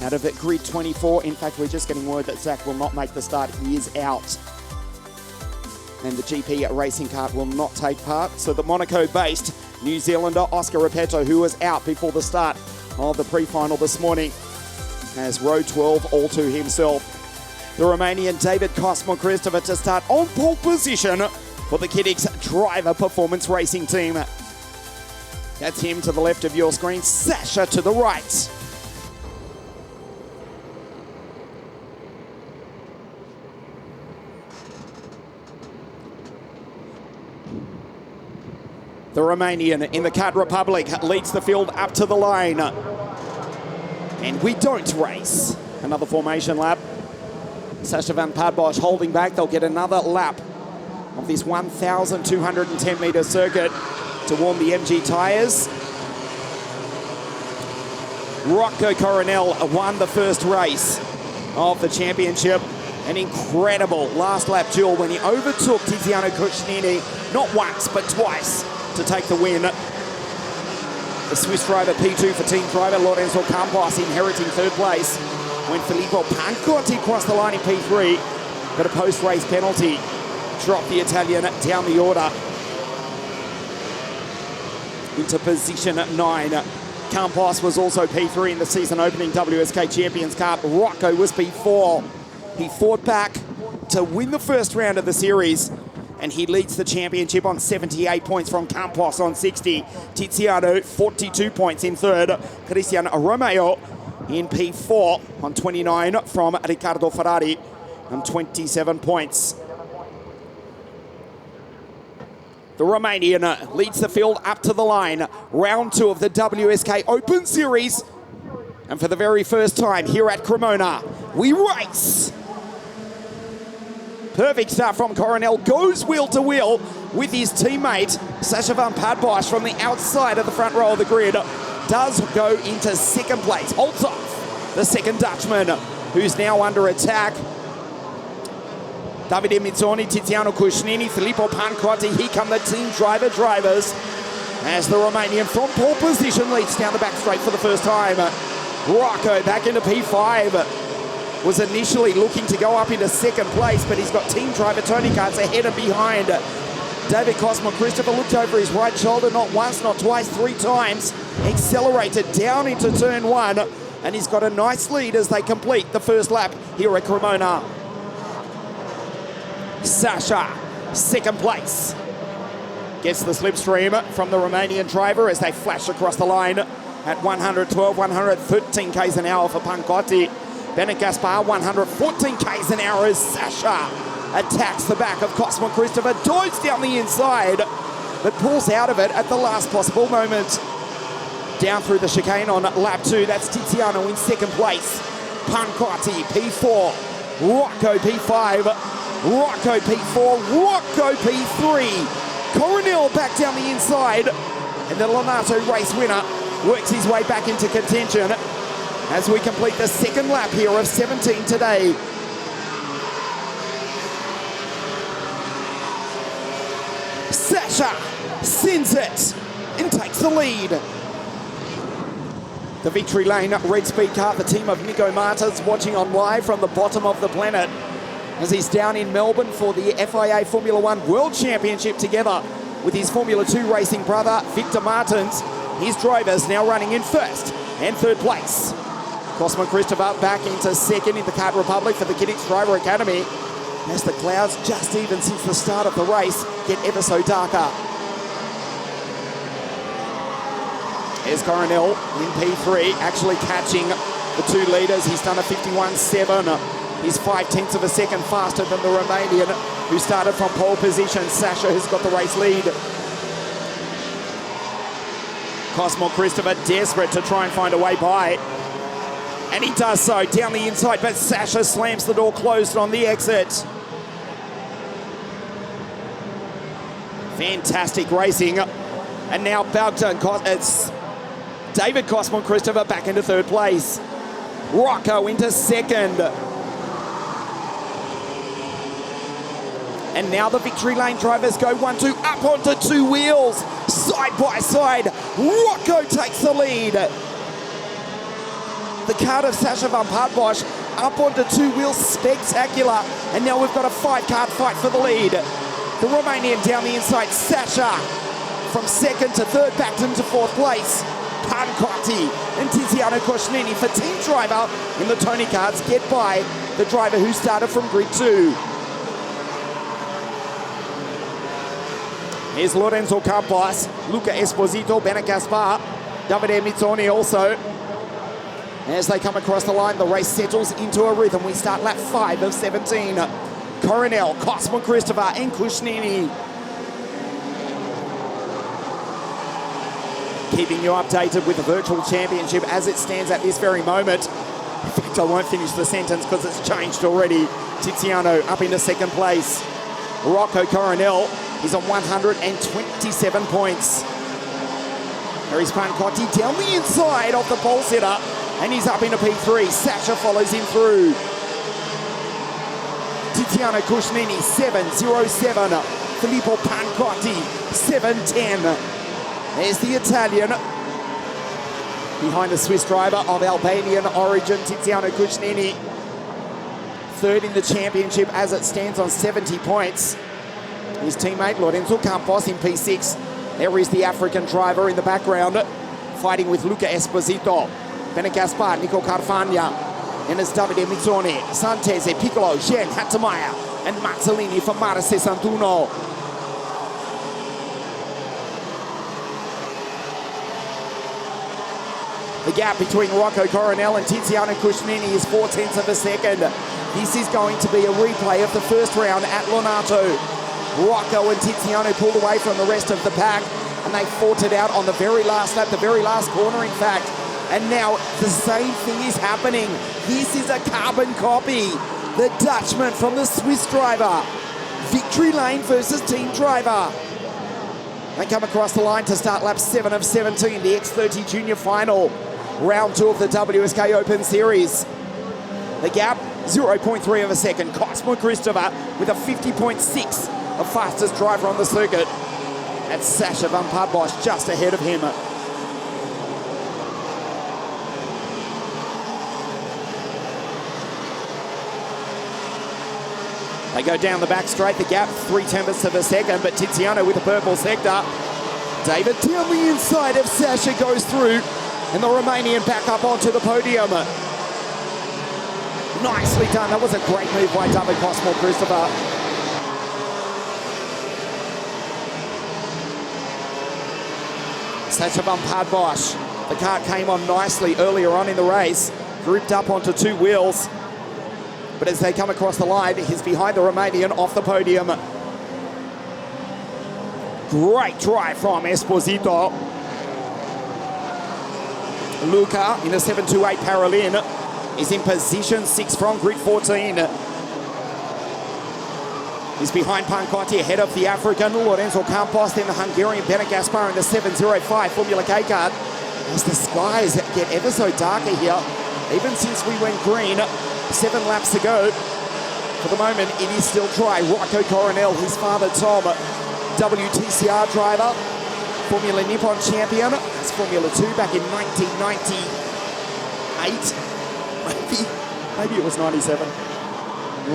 out of grid 24. In fact, we're just getting word that Zach will not make the start. He is out. And the GP racing kart will not take part. So the Monaco-based New Zealander Oscar Repetto, who was out before the start of the pre-final this morning, has row 12 all to himself. The Romanian David Cosmo Christopher to start on pole position for the Kiddix Driver Performance Racing Team. That's him to the left of your screen, Sascha to the right. The Romanian in the Kart Republic leads the field up to the line. And we don't race. Another formation lap. Sascha van Padbosch holding back. They'll get another lap of this 1,210 metre circuit to warm the MG tyres. Rocco Coronel won the first race of the championship. An incredible last lap duel when he overtook Tiziano Cucinini, not once, but twice, to take the win. The Swiss driver P2 for team driver Lorenzo Campos inheriting third place when Filippo Pancotti crossed the line in P3, got a post-race penalty, dropped the Italian down the order into position 9. Campos was also P3 in the season opening WSK Champions Cup. Rocco was P4. He fought back to win the first round of the series, and he leads the championship on 78 points from Campos on 60. Tiziano, 42 points in third. Christian Romeo in P4 on 29 from Riccardo Ferrari on 27 points. The Romanian leads the field up to the line. Round 2 of the WSK Open Series. And for the very first time here at Cremona, we race. Perfect start from Coronel, goes wheel to wheel with his teammate Sascha van Padbosch from the outside of the front row of the grid. Does go into second place, holds off the second Dutchman, who's now under attack. Davide Mizzoni, Tiziano Cucinini, Filippo Pancotti. Here come the team drivers as the Romanian from pole position leads down the back straight for the first time. Rocco back into P5. Was initially looking to go up into second place, but he's got team driver Tony Karts ahead and behind. David Cosmo Christopher looked over his right shoulder, not once, not twice, 3 times. Accelerated down into turn 1, and he's got a nice lead as they complete the first lap here at Cremona. Sascha, second place. Gets the slipstream from the Romanian driver as they flash across the line at 112, 113 km an hour for Pancotti. Bennett Gaspar, 114 km an hour as Sascha attacks the back of Cosmo Christopher, dives down the inside, but pulls out of it at the last possible moment. Down through the chicane on lap 2, that's Tiziano in second place. Pancotti, P4, Rocco, P5, Rocco, P4, Rocco, P3. Coronel back down the inside, and the Lonato race winner works his way back into contention as we complete the second lap here of 17 today. Sasha sends it and takes the lead. The Victory Lane Red Speed car, the team of Nico Martins, watching on live from the bottom of the planet as he's down in Melbourne for the FIA Formula One World Championship together with his Formula 2 racing brother, Victor Martins. His drivers now running in first and third place. Cosmo Christopher back into second in the Kart Republic for the Kiddix Driver Academy as the clouds, just even since the start of the race, get ever so darker. Here's Coronel in P3, actually catching the two leaders. He's done a 51.7. He's 0.5 of a second faster than the Romanian, who started from pole position. Sasha has got the race lead. Cosmo Christopher desperate to try and find a way by. And he does so down the inside, but Sasha slams the door closed on the exit. Fantastic racing. And now Bogdan, it's David Cosmo Christopher back into third place. Rocco into second. And now the Victory Lane drivers go 1-2 up onto two wheels, side by side. Rocco takes the lead. The kart of Sasha van Padbosch up onto two wheels, spectacular. And now we've got a 5-kart fight for the lead. The Romanian down the inside, Sasha from second to third, back into fourth place. Pancotti and Tiziano Cosnini for team driver in the Tony karts get by the driver who started from grid 2. Here's Lorenzo Campos, Luca Esposito, Bene Gaspar, Davide Mizzoni also. As they come across the line, the race settles into a rhythm. We start lap 5 of 17. Coronel, Cosmo Christopher and Cosnini. Keeping you updated with the virtual championship as it stands at this very moment. In fact, I won't finish the sentence because it's changed already. Tiziano up into second place. Rocco Coronel is on 127 points. There is Pancotti down the inside of the pole sitter, and he's up into P3. Sasha follows him through. Tiziano Cosnini, 7.07. Filippo Pancotti, 7.10. There's the Italian behind the Swiss driver of Albanian origin, Tiziano Cosnini. Third in the championship as it stands on 70 points. His teammate Lorenzo Campos in P6. There is the African driver in the background, fighting with Luca Esposito, Bene Gaspar, Nico Carfagna, and it's Davide Mizzoni, Santese, Piccolo, Jean Hattemeier, and Mazzolini for Mare 61. The gap between Rocco Coronel and Tiziano Cosnini is 0.4 of a second. This is going to be a replay of the first round at Lonato. Rocco and Tiziano pulled away from the rest of the pack, and they fought it out on the very last lap, the very last corner in fact. And now the same thing is happening. This is a carbon copy. The Dutchman from the Swiss driver. Victory Lane versus team driver. They come across the line to start lap 7 of 17, the X30 Junior Final. Round 2 of the WSK Open Series. The gap, 0.3 of a second. Cosmo Christopher with a 50.6, the fastest driver on the circuit. That's Sasha van Padbosch just ahead of him. They go down the back straight, the gap 0.3 of a second, but Tiziano with the purple sector. David down the inside of Sasha goes through, and the Romanian back up onto the podium. Nicely done. That was a great move by David Cosmo Christopher. Sasha van Padbosch. The car came on nicely earlier on in the race, grouped up onto two wheels. But as they come across the line, he's behind the Romanian off the podium. Great drive from Esposito. Luca in a 728 Paralin is in position 6 from grid 14. He's behind Pancotti, ahead of the African Lorenzo Campos, then the Hungarian Bene Gaspar in the 705 Formula K card. As the skies get ever so darker here, even since we went green 7 laps to go. For the moment, it is still dry. Rocco Coronel, his father Tom, WTCR driver, Formula Nippon champion. It's Formula 2 back in 1998. Maybe it was 97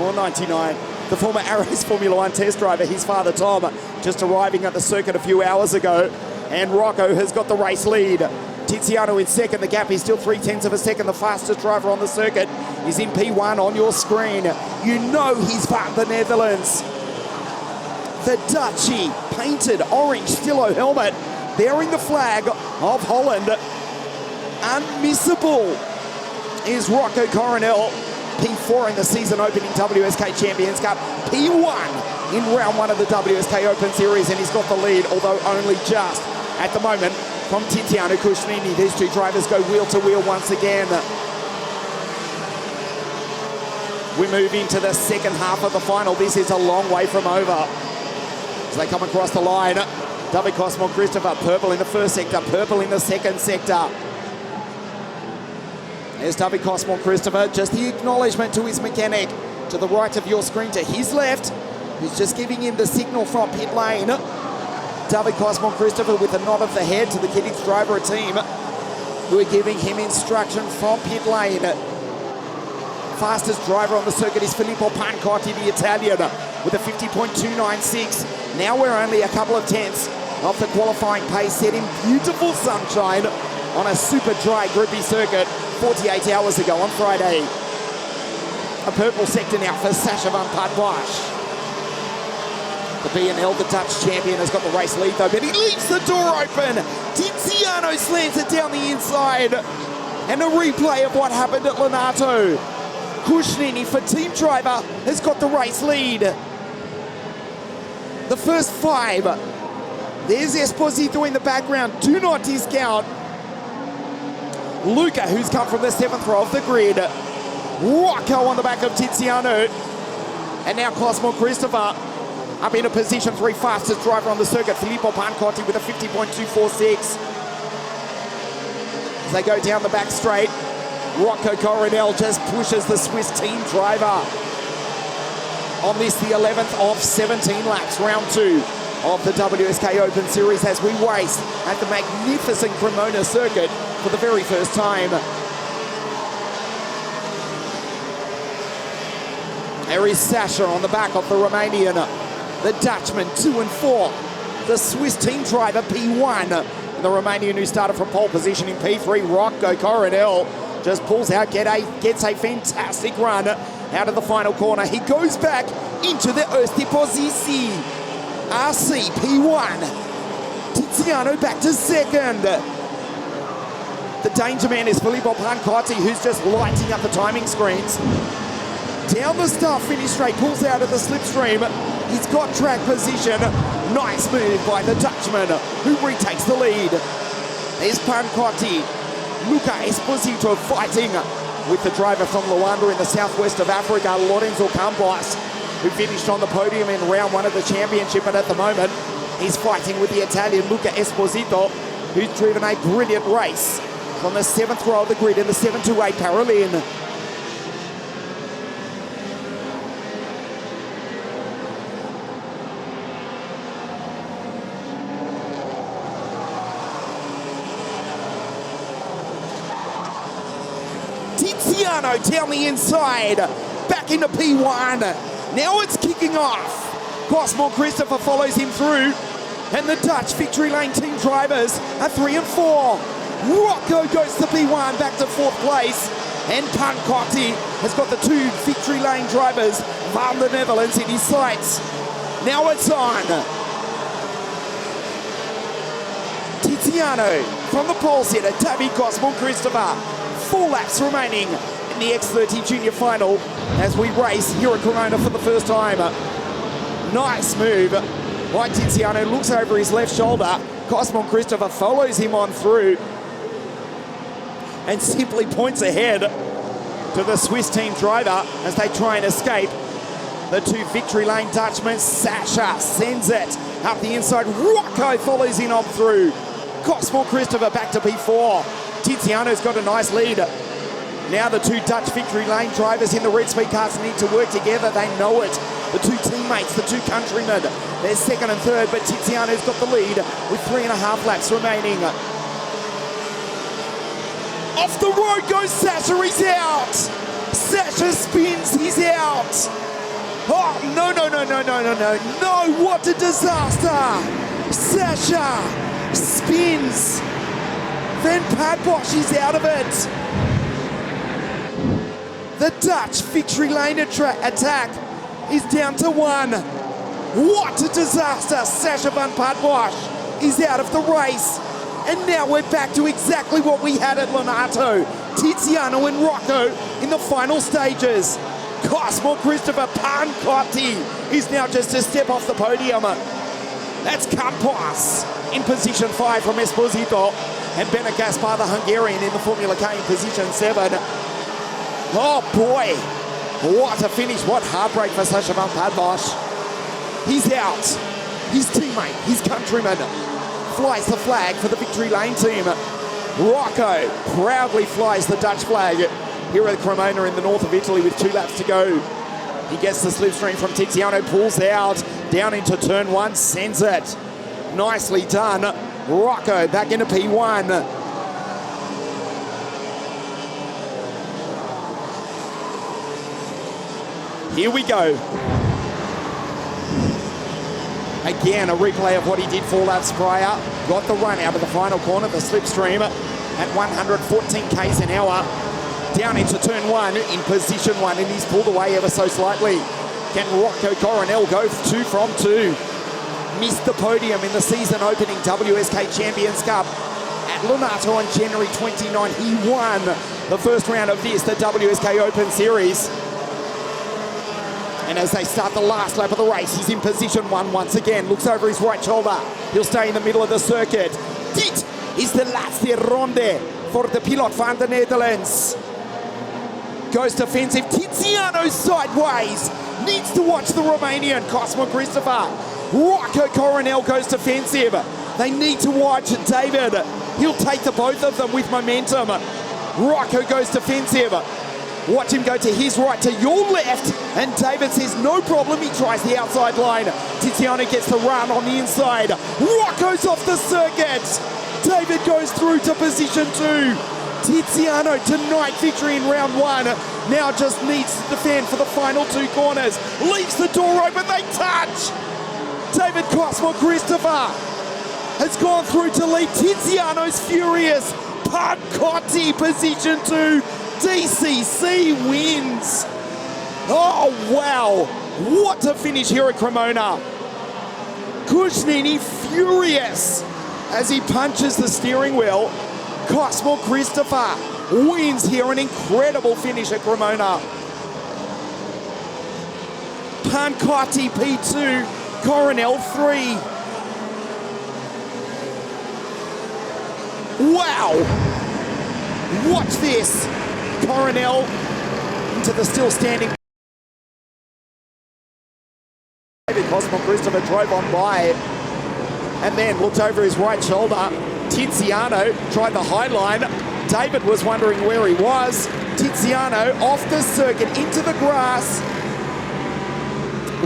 or 99. The former Arrows Formula 1 test driver, his father Tom, just arriving at the circuit a few hours ago. And Rocco has got the race lead. Tiziano in second. The gap is still 0.3 of a second. The fastest driver on the circuit is in P1 on your screen. You know he's from the Netherlands. The Dutchie, painted orange Stillo helmet, bearing the flag of Holland. Unmissable is Rocco Coronel. P4 in the season opening WSK Champions Cup. P1 in round 1 of the WSK Open Series, and he's got the lead, although only just at the moment from Tiziano Cushnini. These two drivers go wheel to wheel once again. We move into the second half of the final. This is a long way from over. As they come across the line, David Cosmo Christopher, purple in the first sector, purple in the second sector. There's David Cosmo Christopher, just the acknowledgement to his mechanic. To the right of your screen, to his left, who's just giving him the signal from pit lane. David Cosmo Christopher with a nod of the head to the Kiddix driver team, who are giving him instruction from pit lane. Fastest driver on the circuit is Filippo Pancotti, the Italian, with a 50.296. Now we're only a couple of tenths off the qualifying pace, set in beautiful sunshine on a super dry, grippy circuit 48 hours ago on Friday. A purple sector now for Sacha van Padbosch. The B&L, the Dutch champion, has got the race lead though, but he leaves the door open. Tiziano slams it down the inside. And a replay of what happened at Lonato. Cushnini, for team driver, has got the race lead. The first 5. There's Esposito in the background. Do not discount Luca, who's come from the 7th row of the grid. Rocco on the back of Tiziano. And now Cosmo Christopher up in a position 3, fastest driver on the circuit. Filippo Pancotti with a 50.246. As they go down the back straight, Rocco Coronel just pushes the Swiss team driver. On this, the 11th of 17 laps, round 2 of the WSK Open Series, as we race at the magnificent Cremona circuit for the very first time. There is Sacha on the back of the Romanian. The Dutchman, 2 and 4. The Swiss team driver, P1. And the Romanian who started from pole position in P3, Rocco Coronel, just pulls out, gets a fantastic run out of the final corner. He goes back into the Erste Position. RC, P1. Tiziano back to second. The danger man is Filippo Pancotti, who's just lighting up the timing screens. Down the start, finish straight, pulls out of the slipstream. He's got track position. Nice move by the Dutchman, who retakes the lead. There's Pancotti. Luca Esposito fighting with the driver from Luanda in the southwest of Africa, Lorenzo Campos, who finished on the podium in round 1 of the championship. But at the moment, he's fighting with the Italian Luca Esposito, who's driven a brilliant race from the 7th row of the grid in the 728 Paralin. Tiziano down the inside, back into P1. Now it's kicking off. Cosmo Christopher follows him through, and the Dutch victory lane team drivers are 3 and 4. Rocco goes to P1, back to 4th place, and Pancotti has got the 2 victory lane drivers from the Netherlands in his sights. Now it's on. Tiziano from the pole sitter, David Cosmo Christopher. 4 laps remaining. in the X30 Junior Final as we race here at Cremona for the first time. Nice move by Tiziano, looks over his left shoulder. Cosmo Christopher follows him on through and simply points ahead to the Swiss team driver as they try and escape the two victory lane Dutchmen. Sasha sends it up the inside. Rocco follows in on through. Cosmo Christopher back to P4. Tiziano's got a nice lead. Now the two Dutch victory lane drivers in the red speed cars need to work together. They know it. The two teammates, the two countrymen, they're second and third, but Tiziano's got the lead with 3.5 laps remaining. Off the road goes Sasha, he's out. Sasha spins, he's out. Oh, no, what a disaster. Sasha spins. Van Padbosch is out of it. The Dutch victory lane attack is down to 1. What a disaster. Sasha Van Padbosch is out of the race. And now we're back to exactly what we had at Lonato. Tiziano and Rocco in the final stages. Cosmo Christopher Pancotti is now just a step off the podium. That's Campos in position 5 from Esposito. And Bene Gaspar, the Hungarian, in the Formula K in position 7. Oh boy, what a finish, what heartbreak for Sasha Van Padbosch. He's out. His teammate, his countryman, flies the flag for the victory lane team. Rocco proudly flies the Dutch flag here at Cremona in the north of Italy with 2 laps to go. He gets the slipstream from Tiziano, pulls out, down into turn 1, sends it. Nicely done. Rocco back into P1. Here we go. Again, a replay of what he did 4 laps prior. Got the run out of the final corner, the slipstream at 114 k's an hour. Down into turn 1 in position 1, and he's pulled away ever so slightly. Can Rocco Coronel go 2 from 2? Missed the podium in the season opening WSK Champions Cup at Lonato on January 29. He won the first round of this, the WSK Open Series. And as they start the last lap of the race, he's in position 1 once again. Looks over his right shoulder. He'll stay in the middle of the circuit. Dit is the laatste ronde for the pilot van the Netherlands. Goes defensive. Tiziano sideways. Needs to watch the Romanian Cosmo Christopher. Rocco Coronel goes defensive. They need to watch David. He'll take the both of them with momentum. Rocco goes defensive. Watch him go to his right, to your left, and David says no problem, he tries the outside line. Tiziano gets the run on the inside. Rocco's off the circuit. David goes through to position 2. Tiziano, tonight victory in round 1. Now just needs to defend for the final 2 corners. Leaves the door open, they touch. David Cosmo Christopher has gone through to lead. Tiziano's furious. Pancotti, position 2. DCC wins. Oh, wow. What a finish here at Cremona. Kushnini furious as he punches the steering wheel. Cosmo Christopher wins here. An incredible finish at Cremona. Pancotti P2, Coronel 3. Wow. Watch this. Coronel into the still standing. David Cosmo Christopher drove on by and then looked over his right shoulder. Tiziano tried the high line. David was wondering where he was. Tiziano off the circuit into the grass.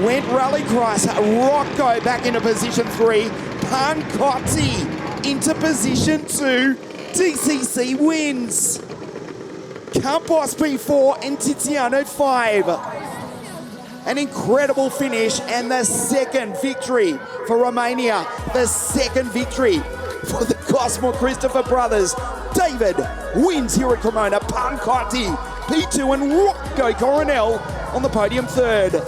Went rallycross. Rocco back into position 3. Pancotti into position 2. DCC wins. Campos P4 and Tiziano 5. An incredible finish and the second victory for Romania. The second victory for the Cosmo Christopher brothers. David wins here at Cremona. Pancotti P2 and Rocco Coronel on the podium 3rd.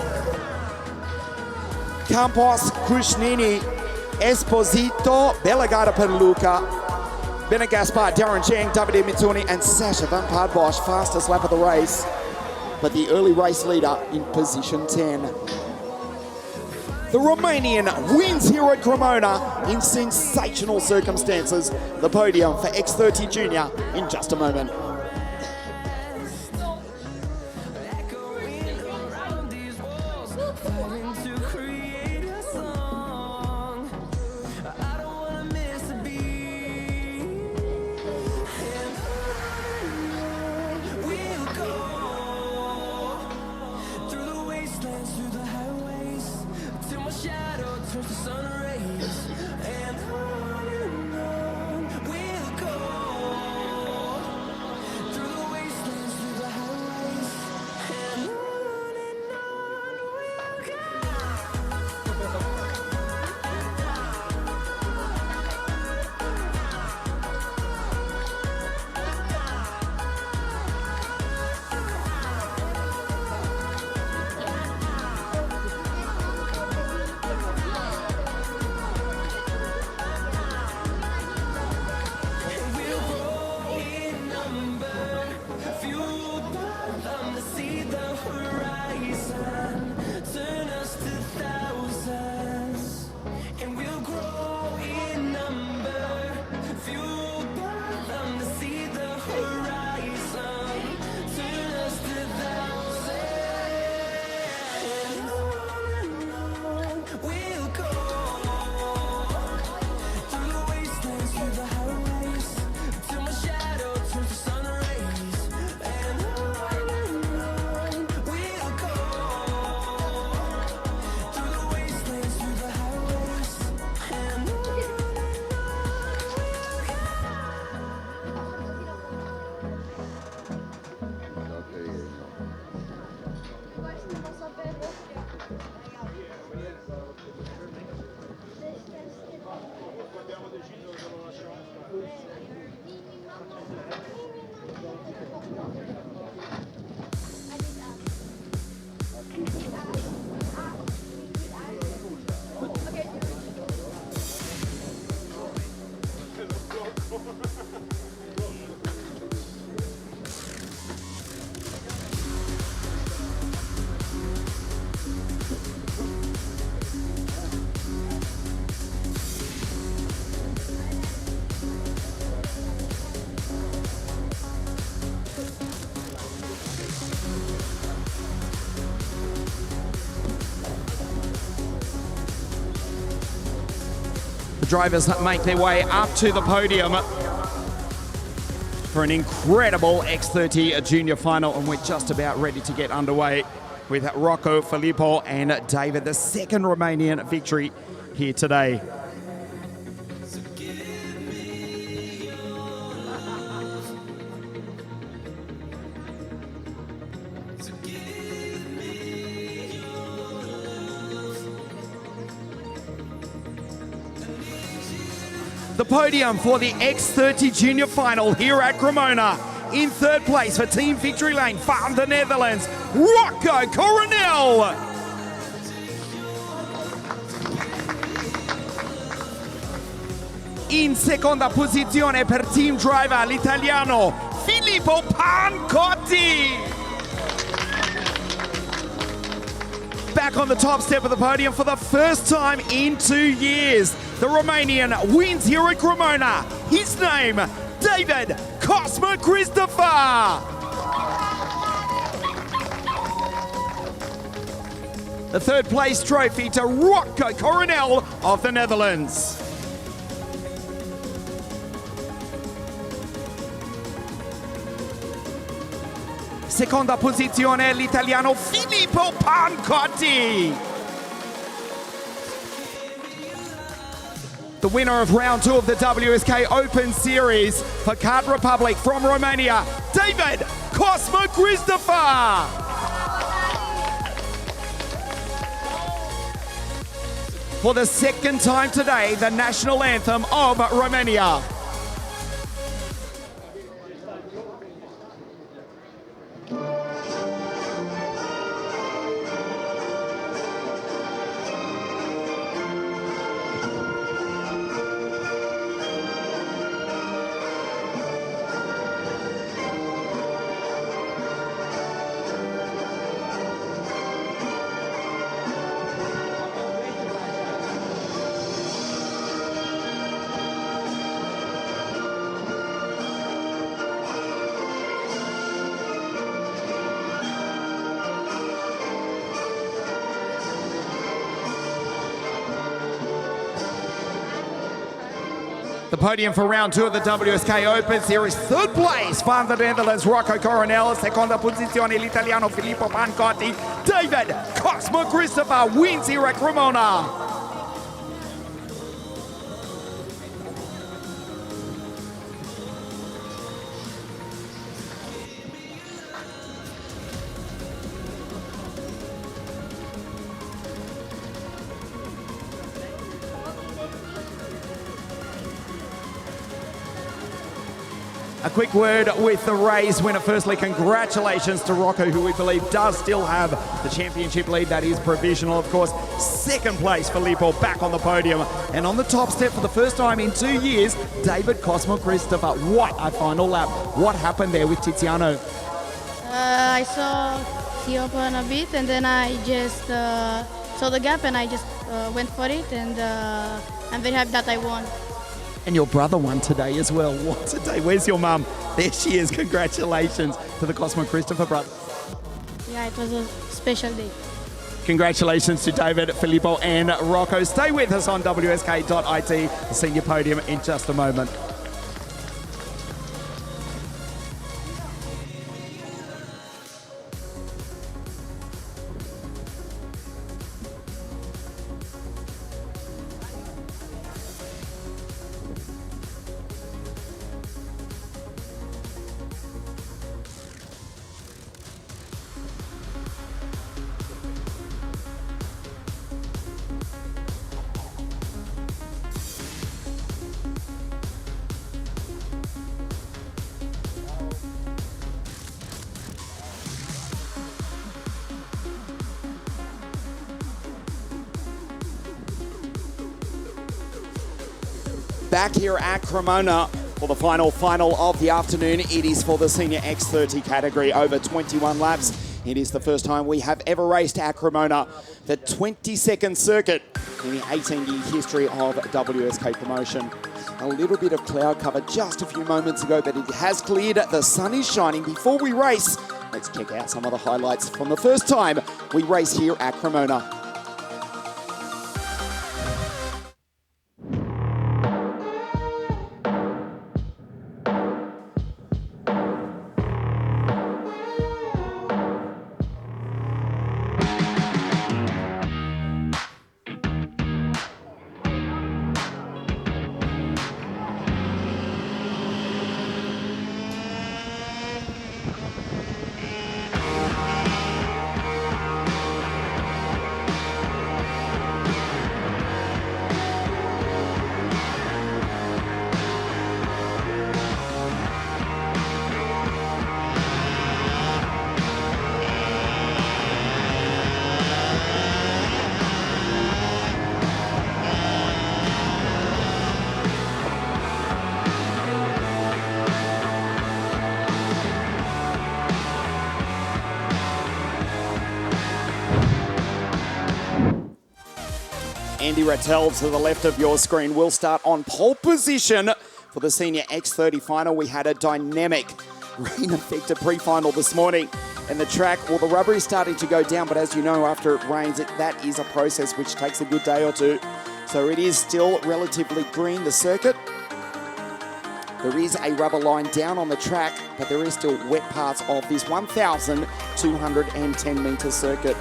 Campos, Kushnini, Esposito, bella gara per Luca. Bennett Gaspar, Darren Chang, Davide Mituni and Sasha Van Paardbosch, fastest lap of the race. But the early race leader in position 10. The Romanian wins here at Cremona in sensational circumstances. The podium for X30 Junior in just a moment. Drivers make their way up to the podium for an incredible X30 Junior final, and we're just about ready to get underway with Rocco Filippo and David, the second Romanian victory here today. The podium for the X30 Junior Final here at Cremona. In third place for Team Victory Lane from the Netherlands, Rocco Coronel. In seconda posizione per Team Driver l'italiano Filippo Pancotti. Back on the top step of the podium for the first time in 2 years. The Romanian wins here at Cremona. His name, David Cosmo Christopher. The third place trophy to Rocco Coronel of the Netherlands. Seconda posizione l'italiano Filippo Pancotti. The winner of round 2 of the WSK Open Series for Card Republic from Romania, David Cosmo Christopher. For the second time today, the national anthem of Romania. The podium for round 2 of the WSK Open Series. Third place, van the Netherlands, Rocco Coronel. Seconda posizione, l'italiano Filippo Pancotti. David Cosmo Christopher wins here at Cremona. A quick word with the race winner. Firstly, congratulations to Rocco, who we believe does still have the championship lead. That is provisional, of course. Second place, Filippo, back on the podium. And on the top step for the first time in 2 years, David Cosmo Christopher. What a final lap. What happened there with Tiziano? I saw he opened a bit, and then I just saw the gap, and I just went for it, and I'm very happy that I won. And your brother won today as well. What a day. Where's your mum? There she is. Congratulations to the Cosmo Christopher brother. Yeah, it was a special day. Congratulations to David, Filippo and Rocco. Stay with us on WSK.it, the senior podium, in just a moment. Back here at Cremona for the final of the afternoon. It is for the senior X30 category, over 21 laps. It is the first time we have ever raced at Cremona, the 22nd circuit in the 18-year history of WSK promotion. A little bit of cloud cover just a few moments ago, but it has cleared. The sun is shining. Before we race, let's check out some of the highlights from the first time we race here at Cremona. Andy Rattel to the left of your screen will start on pole position for the senior X30 final. We had a dynamic rain-affected pre-final this morning, and the track, well, the rubber is starting to go down, but as you know, after it rains, that is a process which takes a good day or two. So it is still relatively green, the circuit. There is a rubber line down on the track, but there is still wet parts of this 1,210 metre circuit.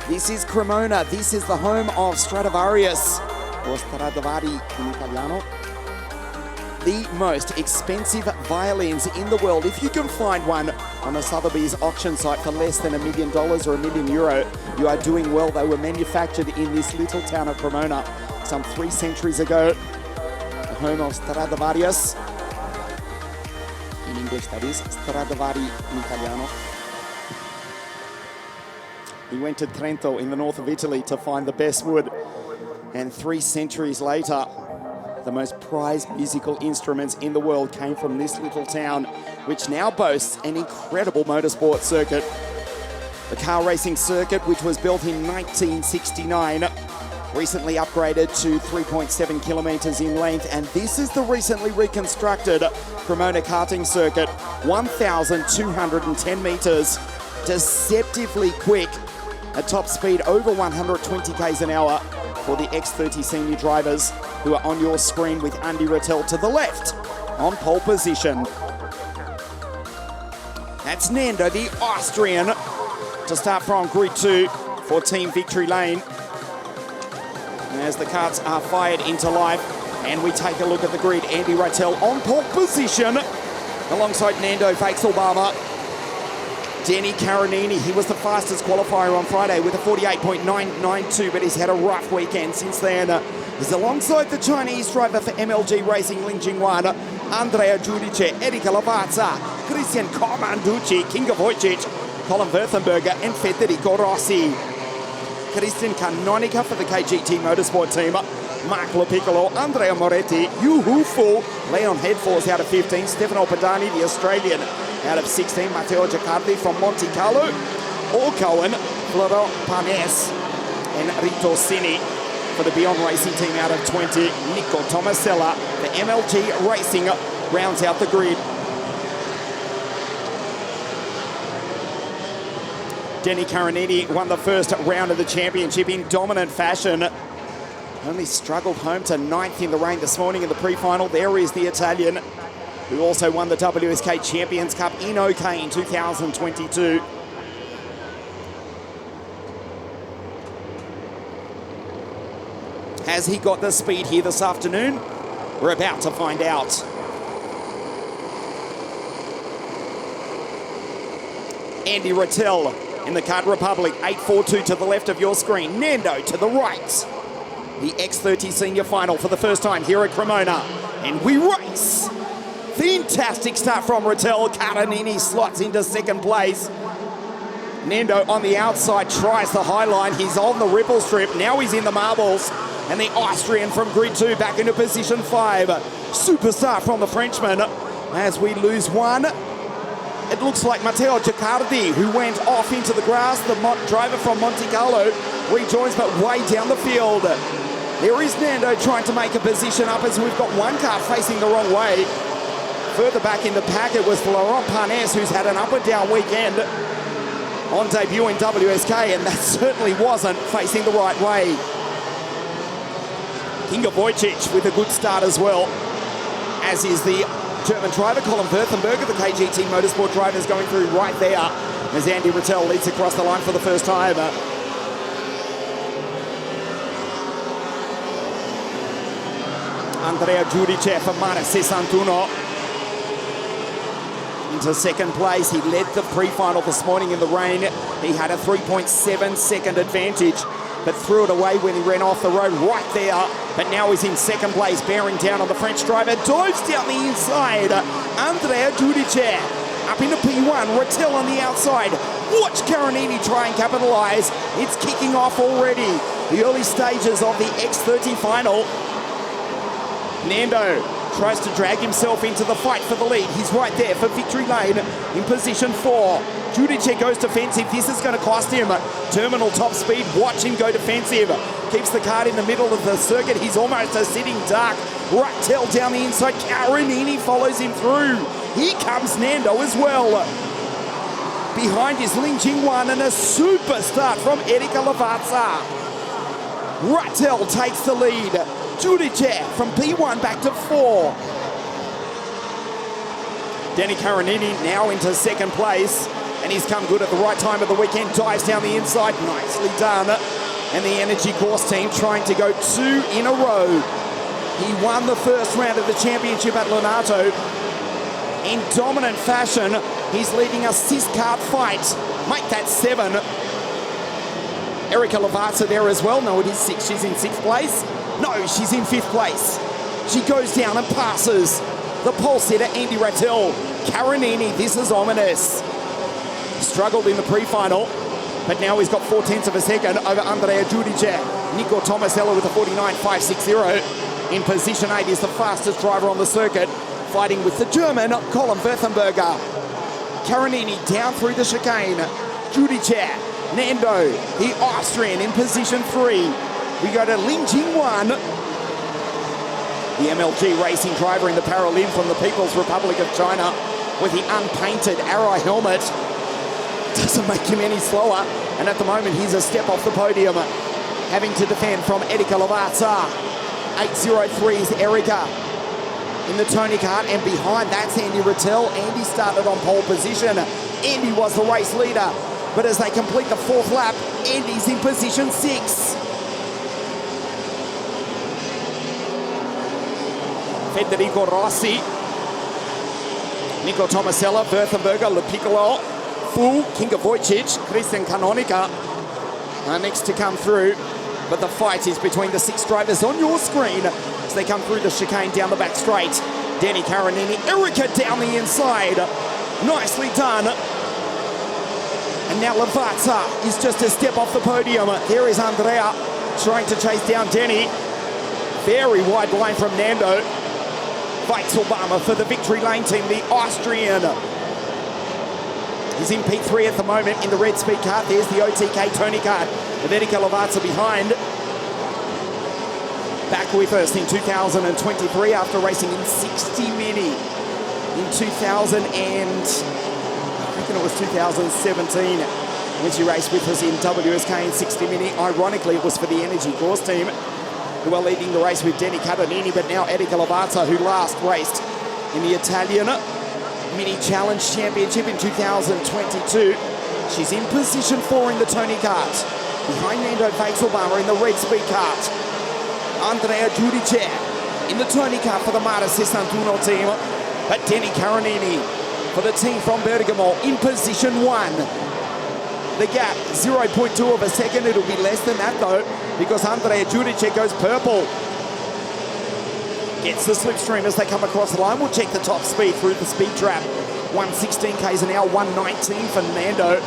This is Cremona. This is the home of Stradivarius, or Stradivari in Italiano. The most expensive violins in the world. If you can find one on a Sotheby's auction site for less than $1 million or €1 million, you are doing well. They were manufactured in this little town of Cremona some 3 centuries ago. The home of Stradivarius. In English, that is Stradivari in Italiano. He went to Trento in the north of Italy to find the best wood. And 3 centuries later, the most prized musical instruments in the world came from this little town, which now boasts an incredible motorsport circuit. The car racing circuit, which was built in 1969, recently upgraded to 3.7 kilometres in length. And this is the recently reconstructed Cremona karting circuit, 1,210 metres, deceptively quick. At top speed over 120 k's an hour for the X30 senior drivers. who are on your screen with Andy Rattel to the left on pole position. That's Nando, the Austrian, to start from grid 2 for Team Victory Lane. As the carts are fired into life, and we take a look at the grid, Andy Rattel on pole position, alongside Nando Vaxelbarmer. Denny Caronini, he was the fastest qualifier on Friday with a 48.992, but he's had a rough weekend since then. He's alongside the Chinese driver for MLG Racing, Ling Jingwan, Andrea Giudice, Erika Lavazza, Christian Comanducci, Kinga Vojcic, Colin Württemberger, and Federico Rossi. Christian Canonica for the KGT Motorsport team, Mark Lopiccolo, Andrea Moretti, Yu Fu, Leon Headforce out of 15, Stefano Padani, the Australian, out of 16, Matteo Giacardi from Monte Carlo, All Cohen, Florent Panes, and Rito Cini for the Beyond Racing team out of 20, Nico Tomasella. The MLG Racing rounds out the grid. Denny Caronini won the first round of the championship in dominant fashion. Only struggled home to 9th in the rain this morning in the pre-final. There is the Italian, who also won the WSK Champions Cup in OK in 2022. Has he got the speed here this afternoon? We're about to find out. Andy Rattel in the Card Republic, 842 to the left of your screen. Nando to the right. The X30 Senior Final for the first time here at Cremona. And we race. Fantastic start from Rattel. Caronini slots into second place. Nando on the outside tries the high line. He's on the ripple strip. Now he's in the marbles. And the Austrian from grid 2 back into position 5. Superstar from the Frenchman. As we lose one, it looks like Matteo Giacardi, who went off into the grass. The driver from Monte Carlo rejoins, but way down the field. There is Nando trying to make a position up as we've got one car facing the wrong way. Further back in the pack, it was Florent Panes, who's had an up and down weekend on debut in WSK, and that certainly wasn't facing the right way. Kinga Vojcic with a good start as well, as is the German driver, Colin Württemberger. The KGT Motorsport driver is going through right there as Andy Rattel leads across the line for the first time. Andrea Giudice for Mare 61 into second place. He led the pre-final this morning in the rain. He had a 3.7 second advantage, but threw it away when he ran off the road right there. But now he's in second place, bearing down on the French driver. Dives down the inside. Andrea Giudice up into P1. Rattel on the outside. Watch Caronini try and capitalise. It's kicking off already. The early stages of the X30 final. Nando tries to drag himself into the fight for the lead. He's right there for Victory Lane in position 4. Giudice goes defensive. This is going to cost him terminal top speed. Watch him go defensive. Keeps the card in the middle of the circuit. He's almost a sitting duck. Rattel down the inside. Caronini follows him through. Here comes Nando as well. Behind is Ling Jingwan and a super start from Erika Lavazza. Rattel takes the lead. Giudice from P1 back to 4. Denny Caronini now into second place, and he's come good at the right time of the weekend. Dives down the inside, nicely done. And the Energy Course team trying to go 2 in a row. He won the first round of the championship at Lonato in dominant fashion. He's leading a 6-card fight. Make that 7. Erika Lavazza there as well. No, it is 6. She's in 6th place. No, she's in 5th place. She goes down and passes the pole sitter, Andy Rattel. Caronini, this is ominous. Struggled in the pre-final, but now he's got 0.4 of a second over Andrea Giudice. Nico Tomasella with a 49.560. In position 8 is the fastest driver on the circuit, fighting with the German, Colin Württemberger. Caronini down through the chicane. Giudice, Nando, the Austrian in position 3. We go to Ling Jingwan, the MLG Racing driver in the Paralympic from the People's Republic of China with the unpainted Arrow helmet. Doesn't make him any slower, and at the moment he's a step off the podium, having to defend from Erika Lavazza. 803 is Erica in the Tony kart, and behind that's Andy Rattel. Andy started on pole position. Andy was the race leader, but as they complete the 4th lap, Andy's in position 6. Federico Rossi, Nico Tomasella, Württemberger, Le Piccolo, Fu, Kinga Vojcic, Christian Canonica are next to come through. But the fight is between the 6 drivers on your screen as they come through the chicane down the back straight. Danny Caronini, Erica down the inside. Nicely done. And now Lavazza is just a step off the podium. There is Andrea trying to chase down Denny. Very wide line from Nando. Weichselbaumer for the Victory Lane team, the Austrian. He's in P3 at the moment in the red speed kart. There's the OTK Tony kart. Verica Lavazza behind. Back with us in 2023 after racing in 60 Mini in 2000 and I reckon it was 2017 when she raced with us in WSK in 60 Mini. Ironically, it was for the Energy Course team who are leading the race with Denny Caronini, but now Erica Lavazza, who last raced in the Italian Mini Challenge Championship in 2022. She's in position 4 in the Tony kart. Behind Nando Weichselbaumer in the red speed kart. Andrea Giudice in the Tony kart for the Marta Sessantuno team. But Denny Caronini for the team from Bergamo in position 1. The gap, 0.2 of a second. It'll be less than that though, because Andrea Giudice goes purple. Gets the slipstream as they come across the line. We'll check the top speed through the speed trap. 116 k's an hour, 119 for Nando,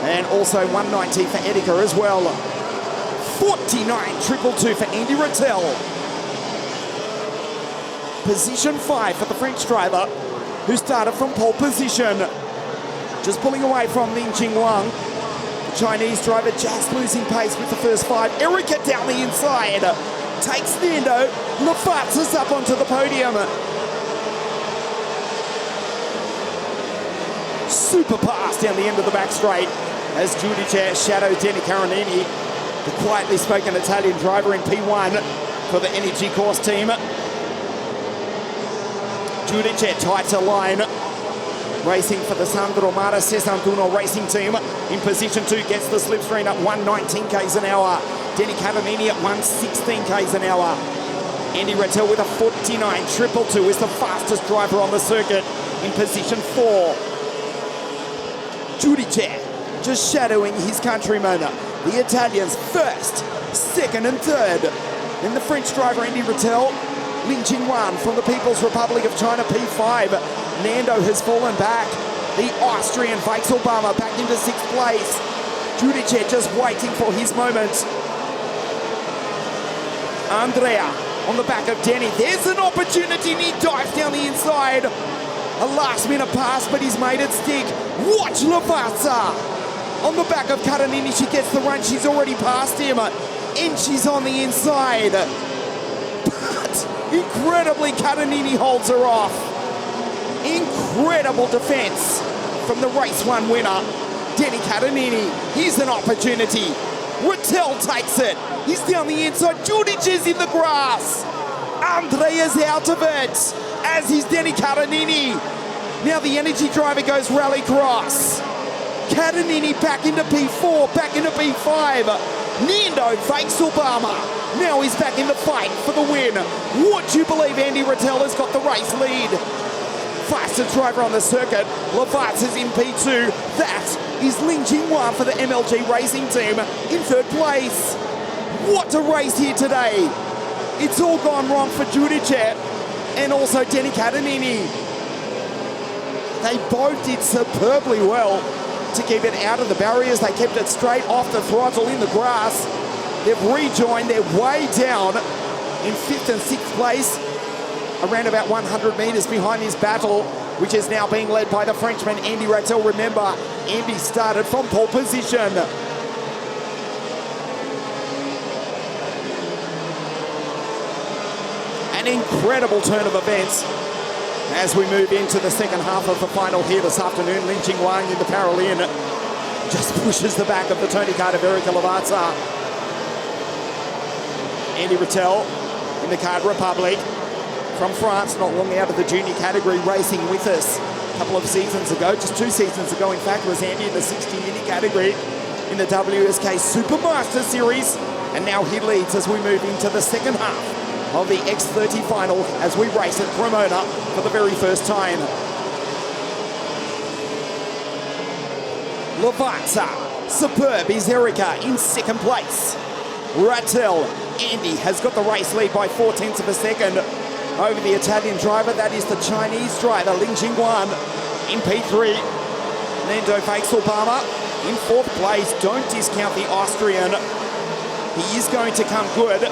and also 119 for Edica as well. 49.222 for Andy Rattel. Position 5 for the French driver, who started from pole position. Just pulling away from Lin Jingwang. The Chinese driver just losing pace with the first 5. Erica down the inside. Takes Nando. Lavazza's up onto the podium. Super pass down the end of the back straight as Giudice shadows Denny Caronini, the quietly spoken Italian driver in P1 for the Energy Course team. Giudice tighter line, racing for the Sandro Marta Sessantuno racing team. In position 2, gets the slipstream at 119 k's an hour. Denny Caronini at 116 k's an hour. Andy Rattel with a 49.222 is the fastest driver on the circuit in position 4. Giudice just shadowing his countrymen. The Italians first, second and third. Then the French driver Andy Rattel, Lin Jingwan from the People's Republic of China, P5. Nando has fallen back. The Austrian Weichselbaumer back into 6th place. Giudice just waiting for his moment. Andrea on the back of Denny. There's an opportunity and he dives down the inside. A last minute pass, but he's made it stick. Watch Lavazza on the back of Caronini. She gets the run. She's already passed him and she's on the inside. But incredibly, Caronini holds her off. Incredible defense from the race 1 winner, Denny Caronini. Here's an opportunity. Rattel takes it. He's down the inside. Giudice is in the grass. Andrea's out of it, as is Denny Caronini. Now the Energy driver goes rally cross. Caronini back into P4, back into P5. Nando Weichselbaumer now he's back in the fight for the win. Would you believe Andy Rattel has got the race lead? Fastest driver on the circuit. Lavazza's in P2. That is Lin Jingwan for the MLG racing team in 3rd place. What a race here today. It's all gone wrong for Giudice and also Denny Caronini. They both did superbly well to keep it out of the barriers. They kept it straight off the throttle in the grass. They've rejoined. They're way down in 5th and 6th place, around about 100 metres behind this battle, which is now being led by the Frenchman Andy Rattel. Remember, Andy started from pole position. An incredible turn of events as we move into the second half of the final here this afternoon. Lin Jingwang in the Paralympian just pushes the back of the Tony kart of Erica Lavazza. Andy Rattel in the Card Republic. From France, not long out of the junior category, racing with us a couple of seasons ago, just 2 seasons ago, in fact, was Andy in the 60 uni category in the WSK Supermaster Series. And now he leads as we move into the second half of the X30 final as we race at Cremona for the very first time. Lavazza, superb is Erica in second place. Rattel, Andy has got the race lead by 0.4 of a second over the Italian driver. That is the Chinese driver, Ling Jingwan, in P3. Nando Obama in 4th place. Don't discount the Austrian. He is going to come good.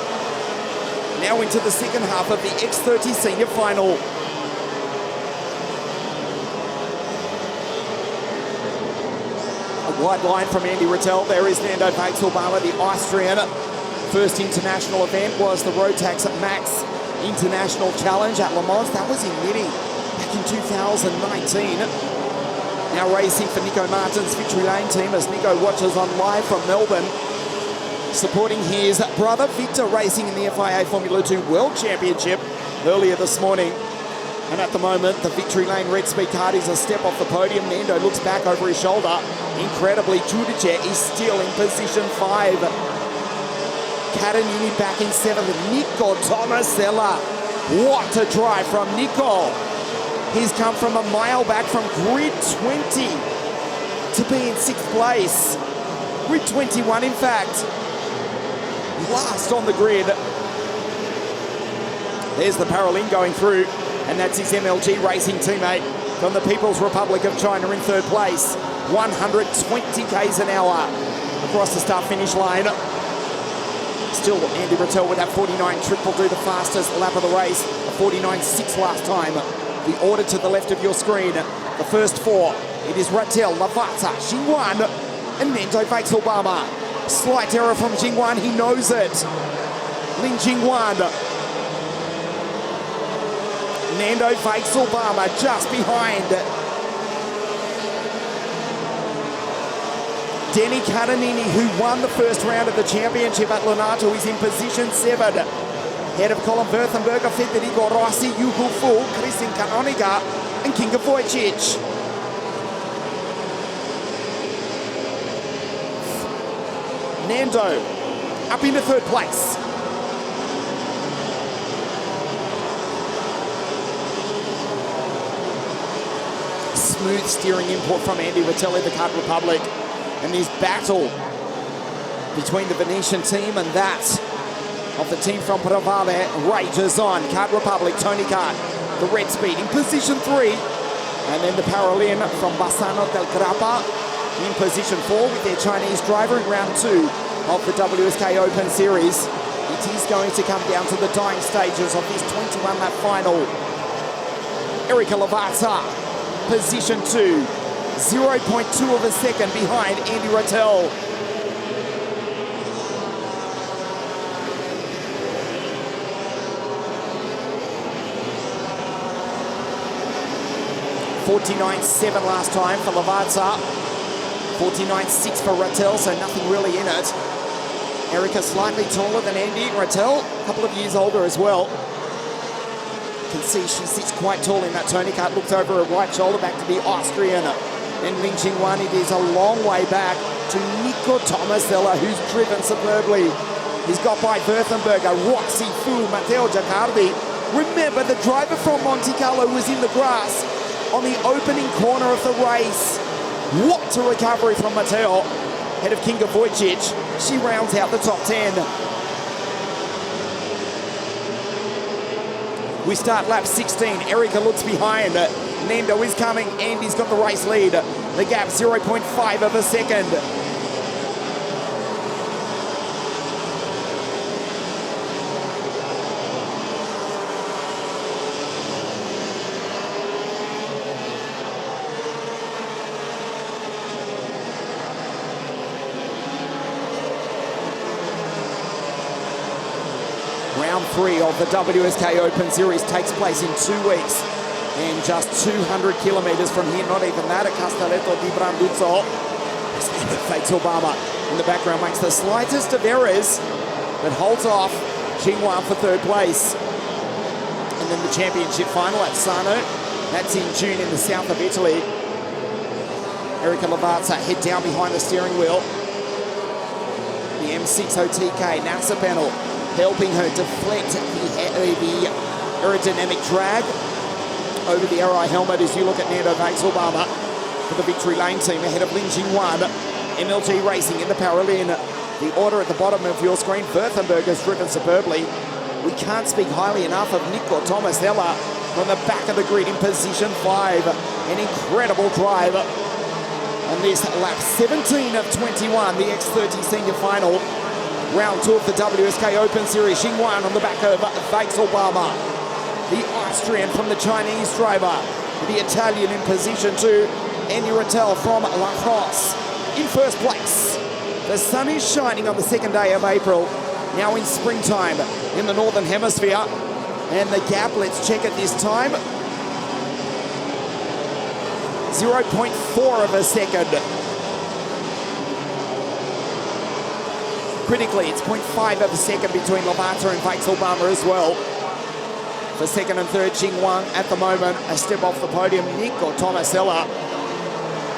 Now into the second half of the X30 senior final. A wide line from Andy Rattel. There is Nando Obama, the Austrian. First international event was the Rotax Max International Challenge at Le Mans. That was in Midi back in 2019. Now racing for Nico Martin's Victory Lane team as Nico watches on live from Melbourne. Supporting his brother Victor, racing in the FIA Formula 2 World Championship earlier this morning. And at the moment, the Victory Lane Red Speed card is a step off the podium. Nando looks back over his shoulder. Incredibly, Giudice is still in position 5. Catanini back in 7th. Nico Tomasella. What a drive from Nico. He's come from a mile back from grid 20 to be in 6th place. Grid 21, in fact. Last on the grid. There's the Paralin going through, and that's his MLG racing teammate from the People's Republic of China in 3rd place. 120 k's an hour across the start-finish line. Still, Andy Rattel with that 49 triple do the fastest lap of the race. A 49.6 last time. The order to the left of your screen. The first 4. It is Rattel, Lavazza, Jingwan, and Nando Obama. Slight error from Jingwan, he knows it. Ling Jingwan. Nando Obama just behind. Denny Catanini, who won the first round of the championship at Lonato, is in position 7. Head of Colin Württemberger, Federico Rossi, Yuhu Fu, Kristin Kanoniga, and Kinga Vojcic. Nando up into 3rd place. Smooth steering input from Andy Rattel in the Card Republic. And this battle between the Venetian team and that of the team from Pravale rages on. Card Republic, Tony Card, the Red Speed in position 3. And then the Paralin from Bassano del Grappa in position 4 with their Chinese driver in round 2 of the WSK Open Series. It is going to come down to the dying stages of this 21-lap final. Erica Lavazza, position 2, 0.2 of a second behind Andy Rattel. .49.7 last time for Lavazza. 49.6 for Rattel, so nothing really in it. Erica slightly taller than Andy. Rattel, a couple of years older as well. You can see she sits quite tall in that Tony Kart. Looks over her right shoulder back to the Austrian. Then Ling Jingwan, it is a long way back to Nico Tomasella, who's driven superbly. He's got by Württemberger, Rossi Fu, Matteo Giacardi. Remember, the driver from Monte Carlo was in the grass on the opening corner of the race. What a recovery from Matteo. Head of Kinga Vojcic. She rounds out the top 10. We start lap 16. Erica looks behind. Nando is coming. Andy's got the race lead. The gap 0.5 of a second. Round 3 of the WSK Open Series takes place in 2 weeks and just 200 kilometres from here, not even that, at Castelletto di Branduzzo. Fakes Obama in the background, makes the slightest of errors, but holds off Xinhuan for third place. And then the championship final at Sarno. That's in June in the south of Italy. Erika Lavazza head down behind the steering wheel. The M60TK NASA panel helping her deflect the aerodynamic drag over the RI helmet as you look at Nando Vaxelbarmer for the victory lane team ahead of Lin Xinhuan. MLG Racing in the Paralin. The order at the bottom of your screen. Württemberg has driven superbly. We can't speak highly enough of Nico Tomasella from the back of the grid in position 5. An incredible drive on this lap 17 of 21, the X30 Senior Final. Round 2 of the WSK Open Series. Xinhuan on the back of Vaxelbarmer. The Austrian from the Chinese driver. The Italian in position 2. Andy Rattel from La France in first place. The sun is shining on the second day of April. Now in springtime in the Northern Hemisphere. And the gap, let's check it this time. 0.4 of a second. Critically, it's 0.5 of a second between Lavazza and Vaxelbarmer as well. For second and third, Xinhuan at the moment, a step off the podium. Nico Tomasella,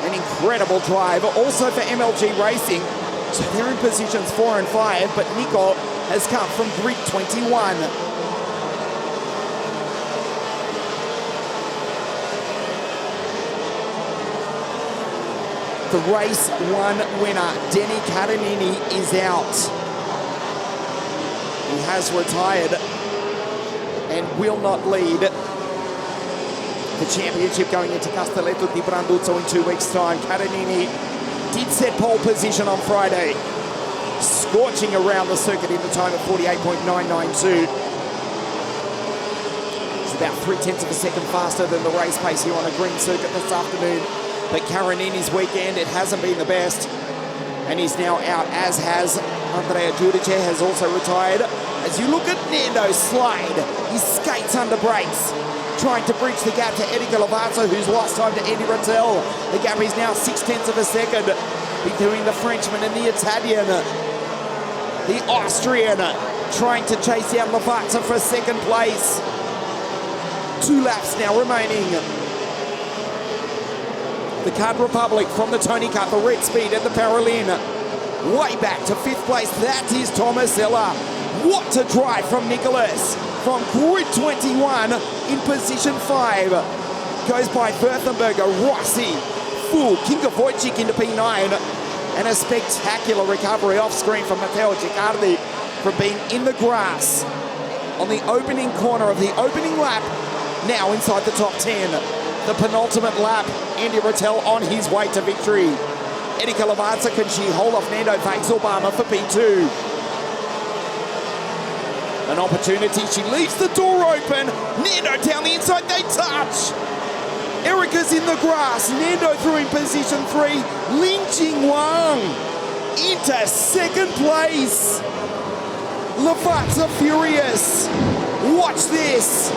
an incredible drive. Also for MLG Racing, so they're in positions 4 and 5, but Nico has come from grid 21. The race 1 winner, Denny Catanini, is out. He has retired and will not lead the championship going into Castelletto di Branduzzo in 2 weeks' time. Catanini did set pole position on Friday, scorching around the circuit in the time of 48.992. It's about 0.3 of a second faster than the race pace here on a green circuit this afternoon. But Catanini's weekend, it hasn't been the best. And he's now out, as has Andrea Giudice, has also retired. As you look at Nando slide, he skates under brakes, trying to bridge the gap to Erika Lavazza, who's lost time to Andy Rattel. The gap is now 0.6 of a second between the Frenchman and the Italian. The Austrian trying to chase down Lavazza for second place. 2 laps now remaining. The Card Republic from the Tony Kart, the Red Speed and the Paralin. Way back to 5th place, that is Tomasella. What a drive from Nicholas. From grid 21 in position 5. Goes by Württemberger, Rossi, Fu, Kinga Wojcik into P9. And a spectacular recovery off screen from Matteo Ciccardi from being in the grass on the opening corner of the opening lap. Now inside the top 10. The penultimate lap, Andy Rattel on his way to victory. Erika Lavazza, can she hold off Nando Vaxelbarmer for P2? An opportunity, she leaves the door open. Nando down the inside, they touch. Erika's in the grass, Nando through in position 3. Lin Xinhuan into second place. Lavazza furious. Watch this.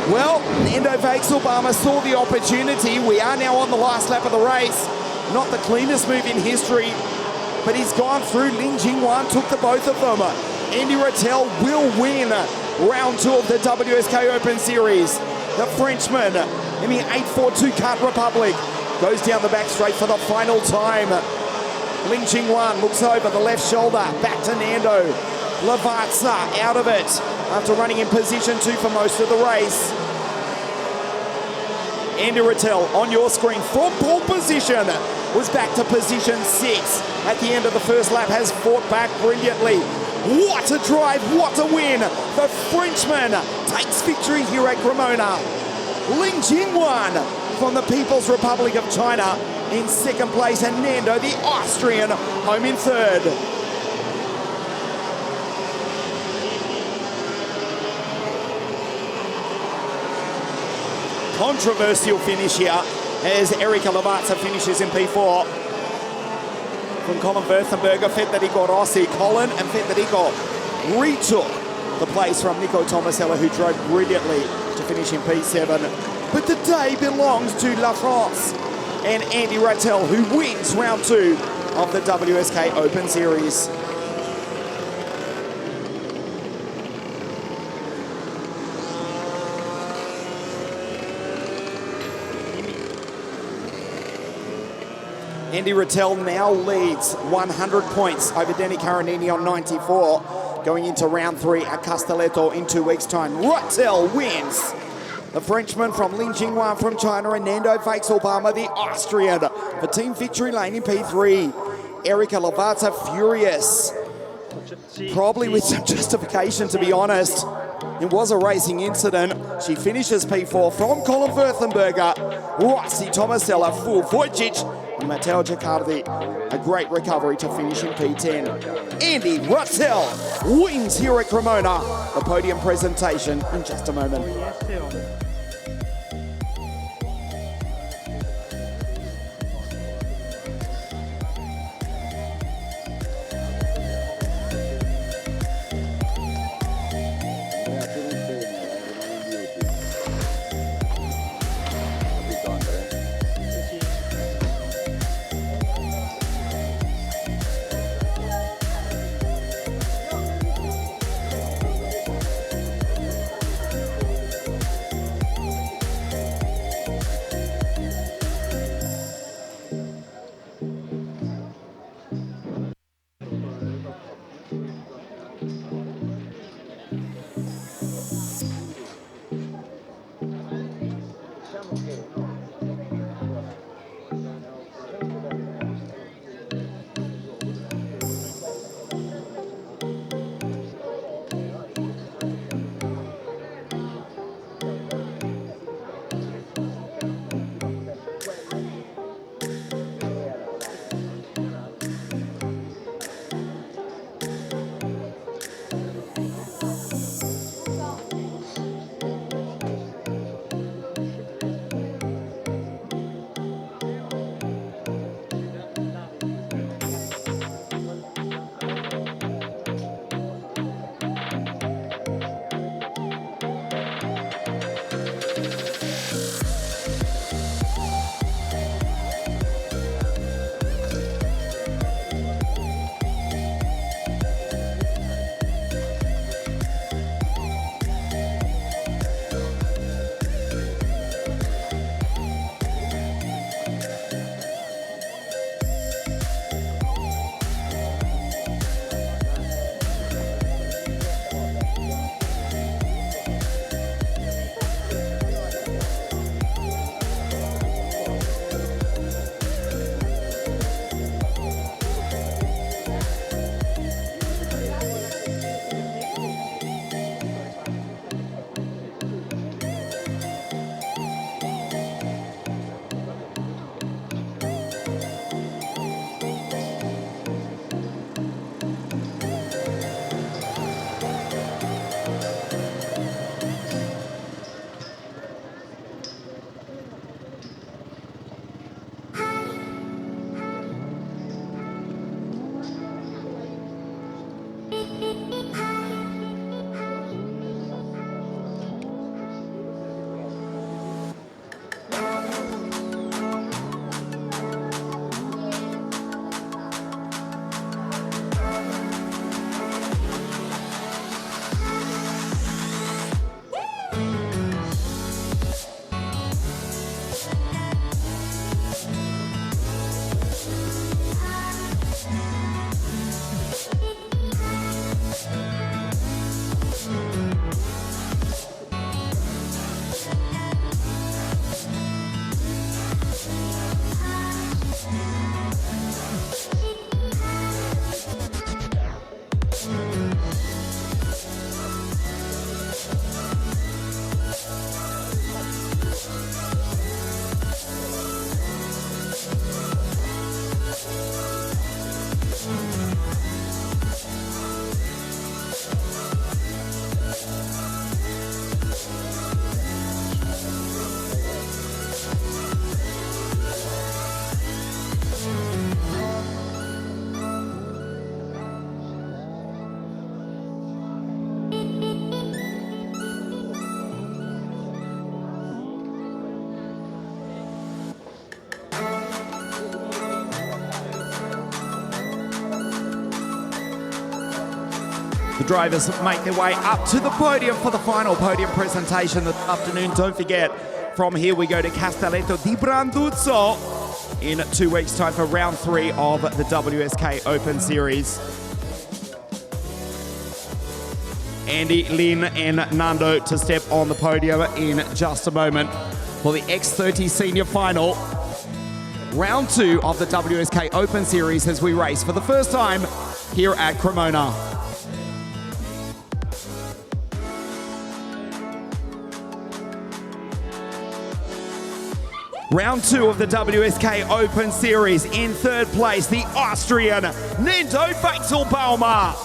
Well, Nando Vaxelbarmer saw the opportunity. We are now on the last lap of the race. Not the cleanest move in history, but he's gone through. Lin Xinhuan took the both of them. Andy Rattel will win round 2 of the WSK Open Series. The Frenchman in the 842 Kart Republic goes down the back straight for the final time. Lin Xinhuan looks over the left shoulder, back to Nando. Lavazza out of it after running in position 2 for most of the race. Andy Rattel on your screen from pole position was back to position 6 at the end of the first lap, has fought back brilliantly. What a drive, what a win. The Frenchman takes victory here at Cremona. Lin Xinhuan from the People's Republic of China in second place, and Nando, the Austrian, home in third. Controversial finish here as Erika Lavazza finishes in P4. From Colin Württemberger, Federico Rossi, Colin and Federico retook the place from Nico Tomasella, who drove brilliantly to finish in P7. But the day belongs to La France and Andy Rattel, who wins round 2 of the WSK Open Series. Andy Rattel now leads 100 points over Denny Caronini on 94. Going into round 3 at Castelletto in 2 weeks' time. Rattel wins. The Frenchman from Lin Jinghua from China and Nando Fakes-Obama, the Austrian, for Team Victory Lane in P3. Erika Lavata furious. Probably with some justification, to be honest. It was a racing incident. She finishes P4 from Colin Furthenberger, Rossi Tomasella, Full Vojcic, and Matteo Giacardi. A great recovery to finish in P10. Andy Rattel wins here at Cremona. The podium presentation in just a moment. The drivers make their way up to the podium for the final podium presentation this afternoon. Don't forget, from here we go to Castelletto di Branduzzo. in 2 weeks' time for round 3 of the WSK Open Series. Andy, Lin and Nando to step on the podium in just a moment for the X30 Senior Final. Round 2 of the WSK Open Series as we race for the first time here at Cremona. Round 2 of the WSK Open Series. In third place, the Austrian Nando Weichselbaumer.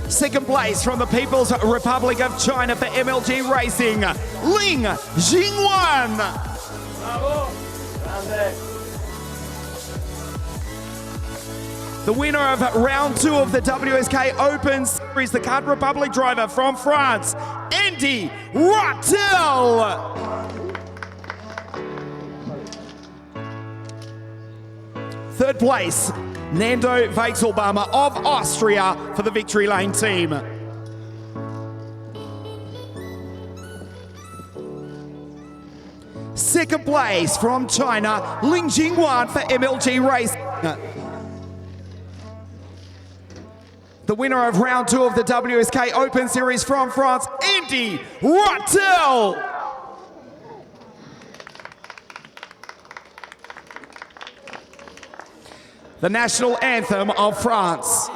Second place from the People's Republic of China for MLG Racing, Ling Jingwan. The winner of round 2 of the WSK Open Series, the Card Republic driver from France, Andy Rottel. Third place, Nando Weichselbaumer of Austria for the Victory Lane team. Second place from China, Ling Jingwan for MLG Racing. The winner of round 2 of the WSK Open Series from France, Andy Rottel. The national anthem of France.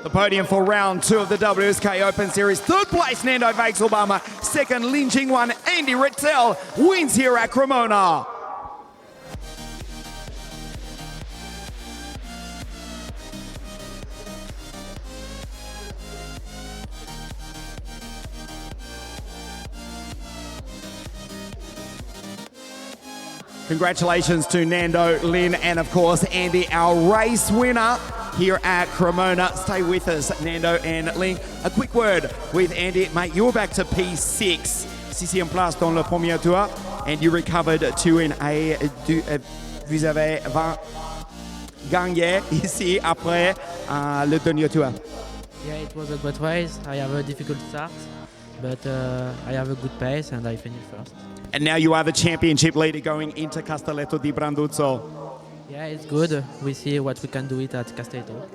The podium for round 2 of the WSK Open Series. Third place, Nando Weichselbaumer. Second, Lin Jingwan. Andy Rottel wins here at Cremona. Congratulations to Nando, Lin, and of course, Andy, our race winner here at Cremona. Stay with us, Nando and Lin. A quick word with Andy. Mate, you were back to P6, 6e place dans le premier tour, and you recovered 2 in A. Vous avez 20 gagné ici après le dernier tour. Yeah, it was a great race. I have a difficult start, but I have a good pace and I finished first. And now you are the championship leader going into Castelletto di Branduzzo. Yeah, it's good. We see what we can do it at Castelletto.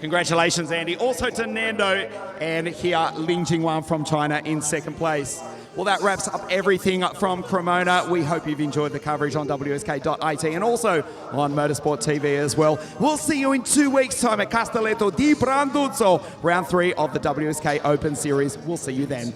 Congratulations, Andy. Also to Nando, and here Ling Jingwan from China in second place. Well, that wraps up everything from Cremona. We hope you've enjoyed the coverage on WSK.it and also on Motorsport TV as well. We'll see you in 2 weeks' time at Castelletto di Branduzzo, round 3 of the WSK Open Series. We'll see you then.